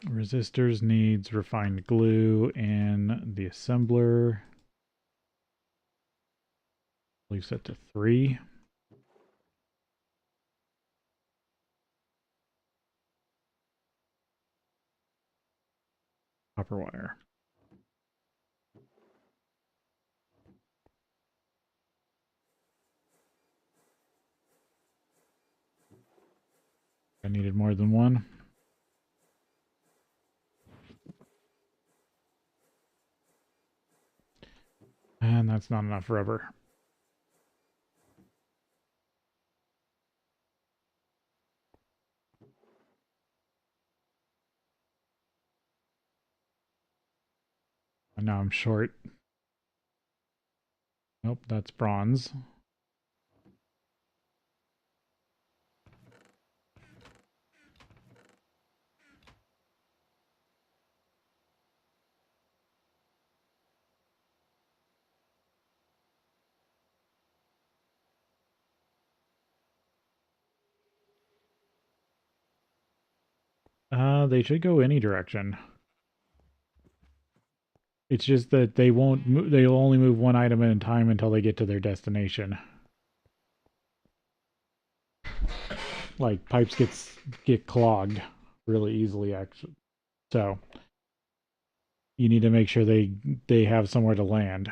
Resistors needs refined glue and the assembler. Leave set to 3. Copper wire. I needed more than one. And that's not enough rubber. And now I'm short. Nope, that's bronze. They should go any direction. It's just that they won't move, they'll only move one item at a time until they get to their destination. Like pipes get clogged really easily actually. So you need to make sure they have somewhere to land.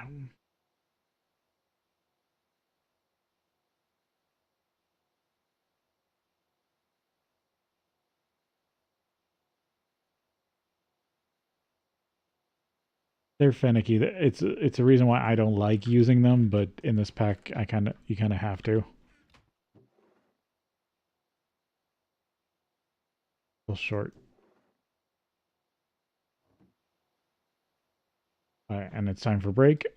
They're finicky. It's a reason why I don't like using them, but in this pack you kind of have to. Still short. All right, and it's time for break.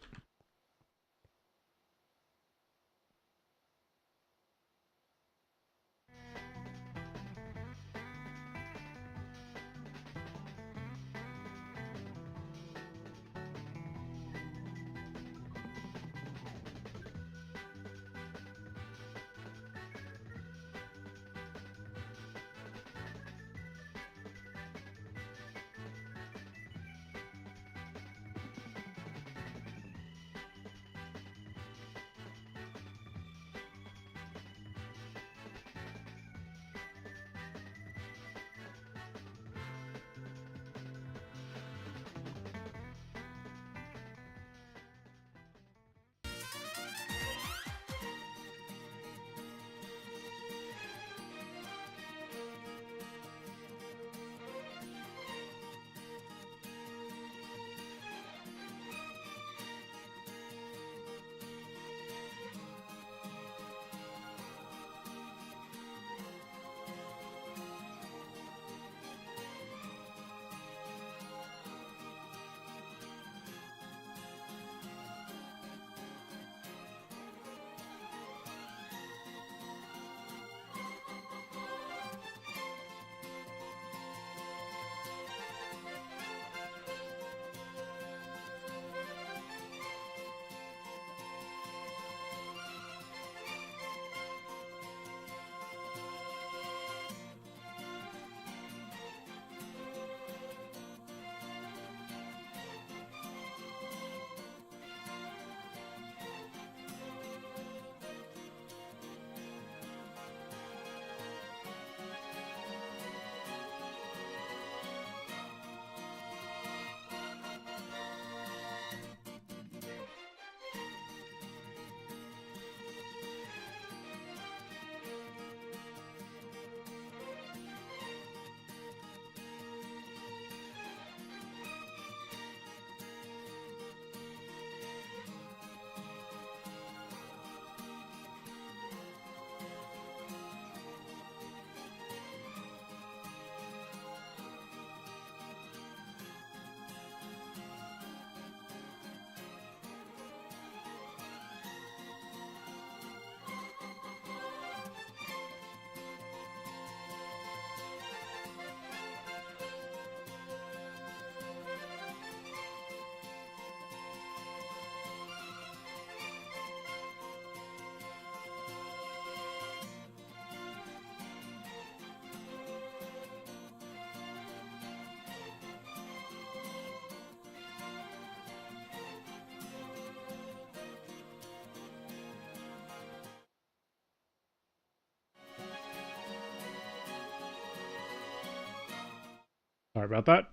Sorry about that.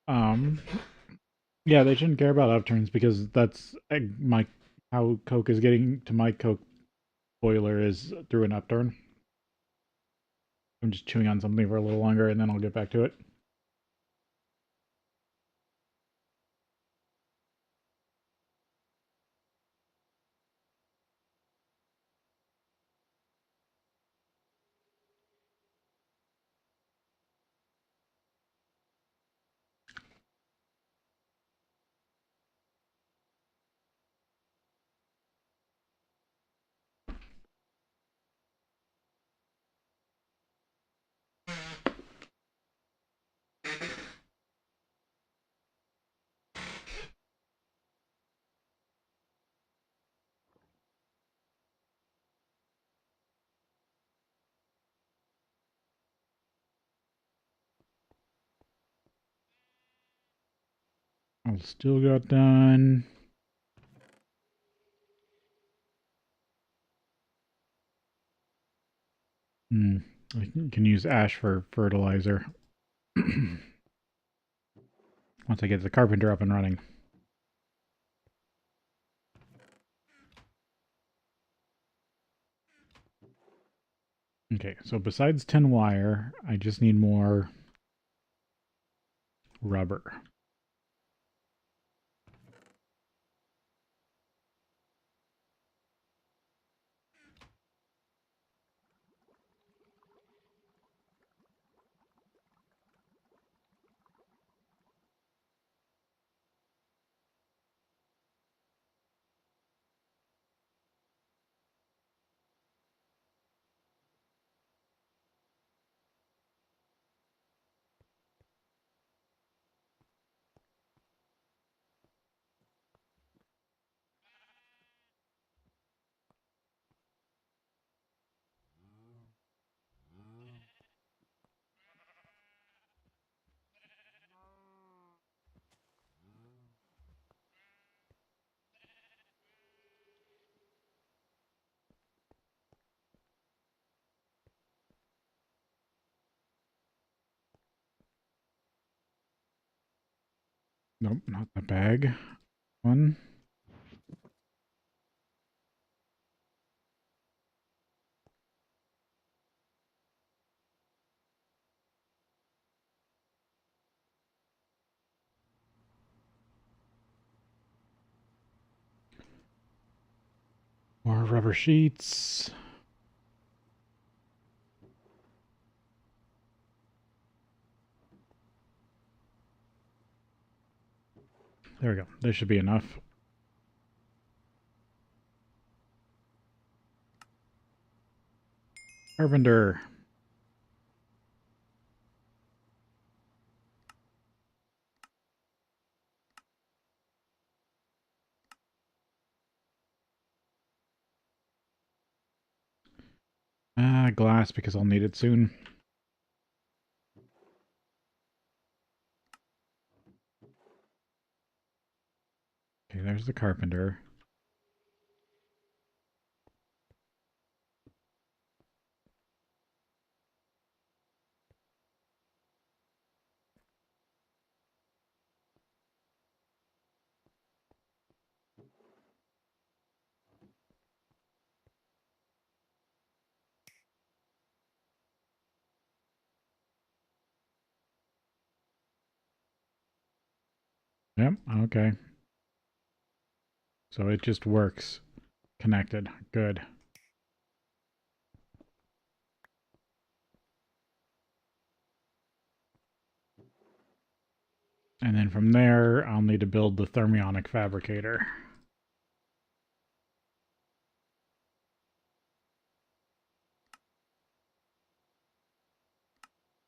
Um, yeah, they shouldn't care about upturns because that's my how Coke is getting to my Coke boiler is through an upturn. I'm just chewing on something for a little longer and then I'll get back to it. I still got done. I can use ash for fertilizer. Once I get the carpenter up and running. Okay, so besides tin wire, I just need more rubber. Nope, not the bag one. More rubber sheets. There we go. This should be enough. Carpenter. Glass because I'll need it soon. Okay, there's the carpenter. Yep, okay. So it just works. Connected. Good. And then from there, I'll need to build the thermionic fabricator.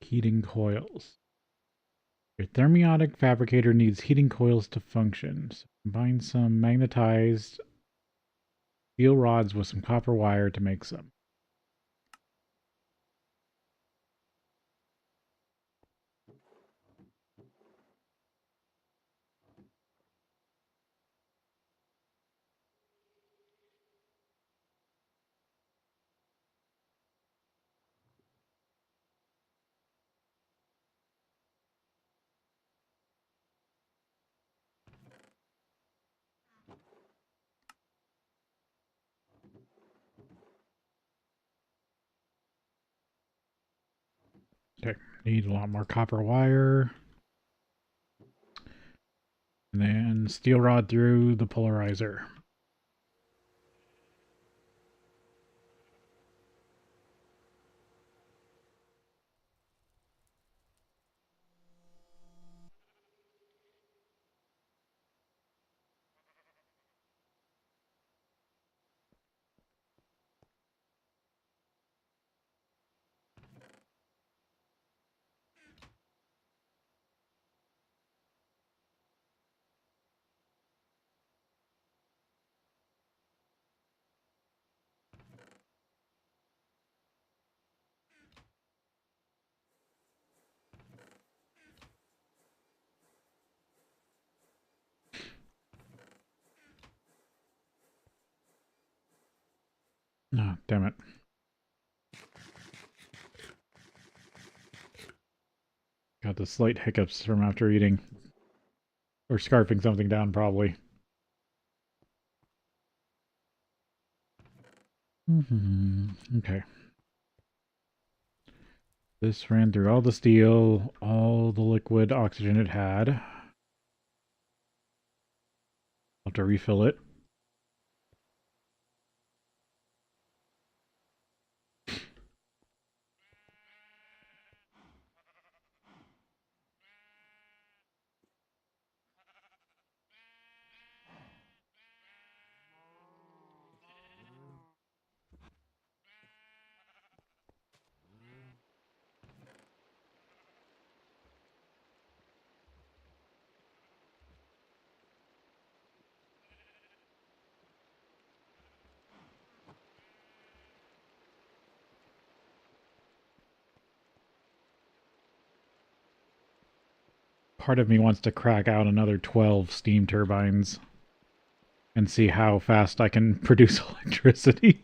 Heating coils. Your thermionic fabricator needs heating coils to function. So combine some magnetized steel rods with some copper wire to make some. Okay, need a lot more copper wire. And then steel rod through the polarizer. Oh, damn it. Got the slight hiccups from after eating. Or scarfing something down, probably. Okay. This ran through all the steel, all the liquid oxygen it had. I'll have to refill it. Part of me wants to crack out another 12 steam turbines and see how fast I can produce electricity.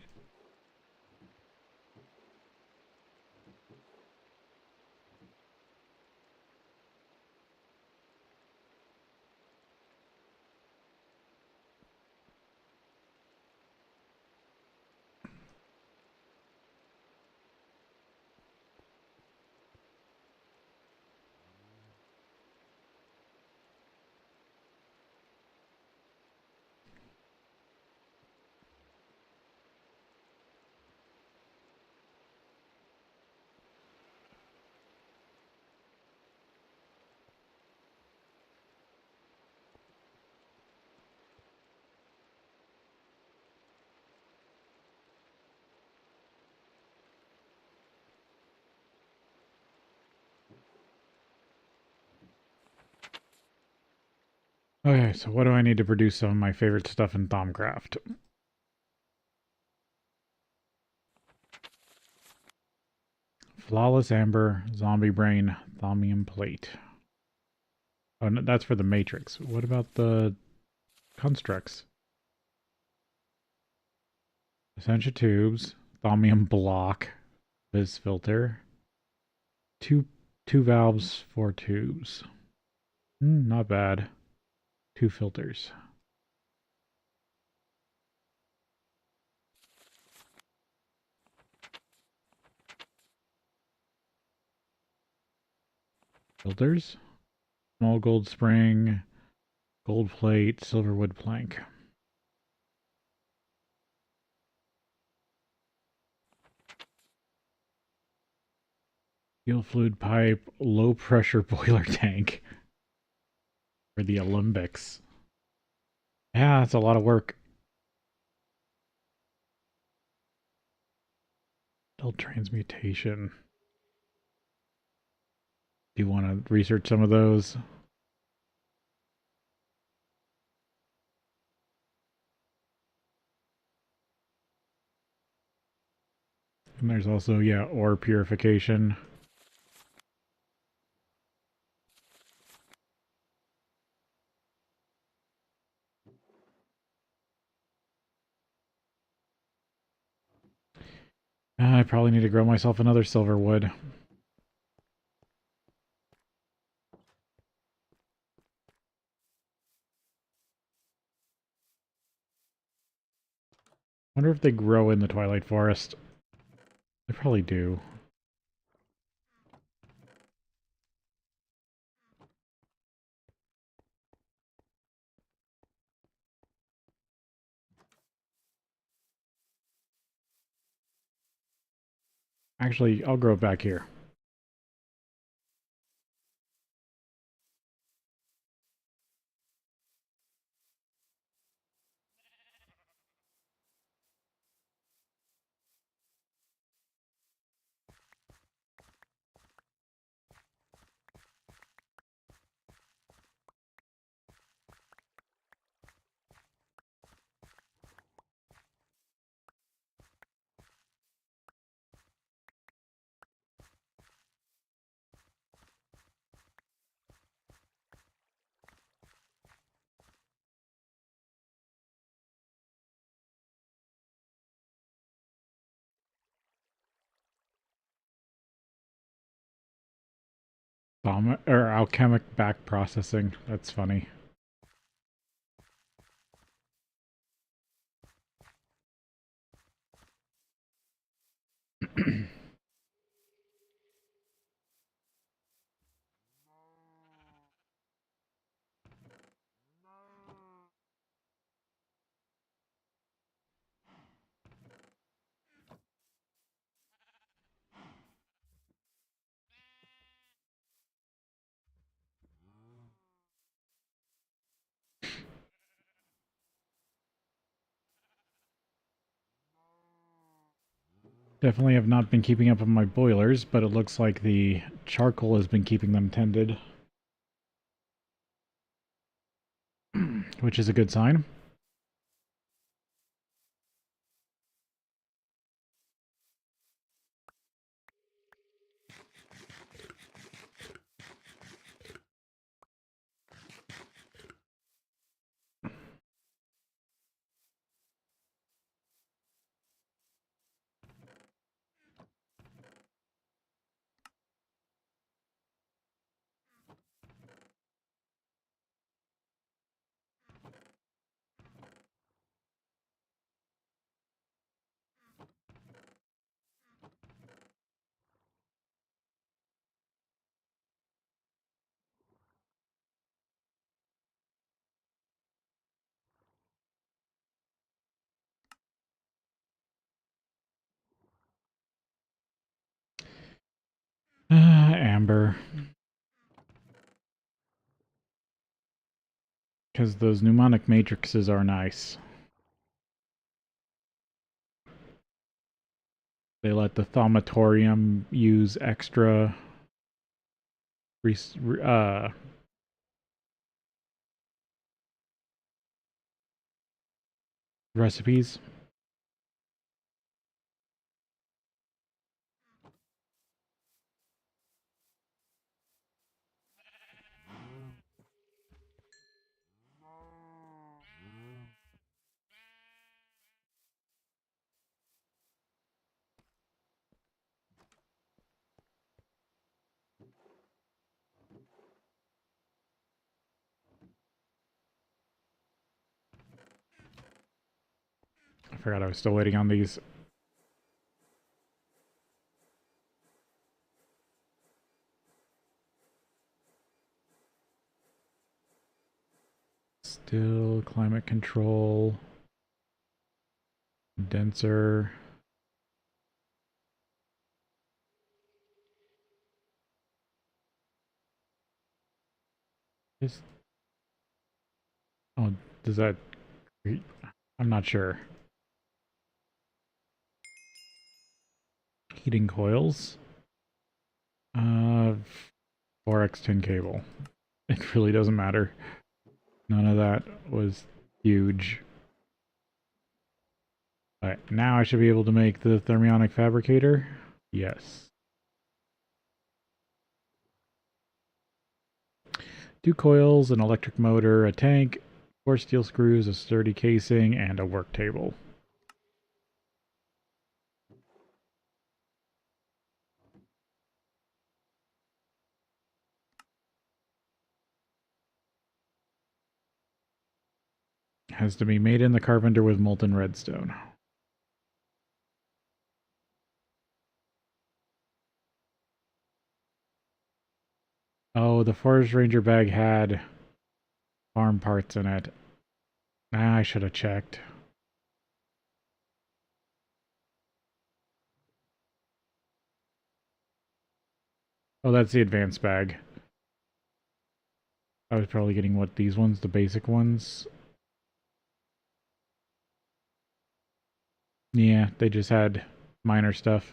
Okay, so what do I need to produce some of my favorite stuff in Thaumcraft? Flawless Amber, Zombie Brain, Thaumium Plate. Oh, no, that's for the Matrix. What about the Constructs? Essentia Tubes, Thaumium Block, Viz Filter. Two valves, 4 tubes. Not bad. 2 filters. Filters. Small gold spring, gold plate, silver wood plank. Steel fluid pipe, low pressure boiler tank for the Olympics. Yeah, that's a lot of work. Transmutation. Do you want to research some of those? And there's also, yeah, ore purification. I probably need to grow myself another silver wood. Wonder if they grow in the Twilight Forest. They probably do. Actually, I'll grow it back here. Or alchemic back processing. That's funny. Definitely have not been keeping up on my boilers, but it looks like the charcoal has been keeping them tended, which is a good sign. Amber. Because those mnemonic matrices are nice. They let the thaumatorium use extra recipes. I forgot I was still waiting on these. Still climate control. Denser. Is, oh, does that... I'm not sure. Heating coils. 4x tin cable. It really doesn't matter. None of that was huge. Alright, now I should be able to make the thermionic fabricator. Yes. 2 coils, an electric motor, a tank, 4 steel screws, a sturdy casing, and a work table. Has to be made in the carpenter with molten redstone. Oh, the Forest Ranger bag had farm parts in it. I should have checked. Oh, that's the advanced bag. I was probably getting, what, these ones? The basic ones? Yeah, they just had minor stuff.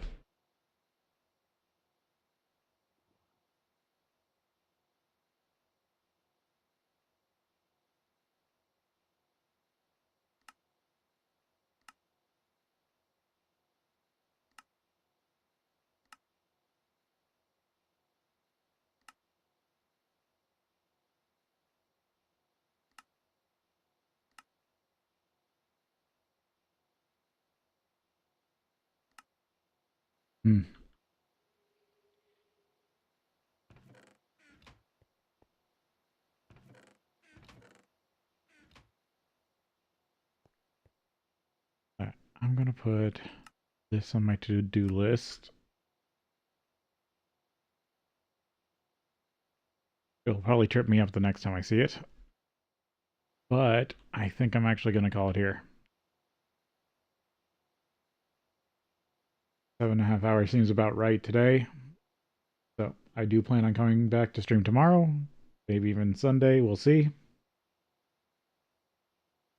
Hmm. I'm gonna put this on my to-do list. It'll probably trip me up the next time I see it. But I think I'm actually gonna call it here. 7.5 hours seems about right today. So I do plan on coming back to stream tomorrow, maybe even Sunday. We'll see.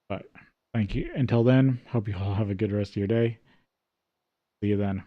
But thank you. Until then, hope you all have a good rest of your day. See you then.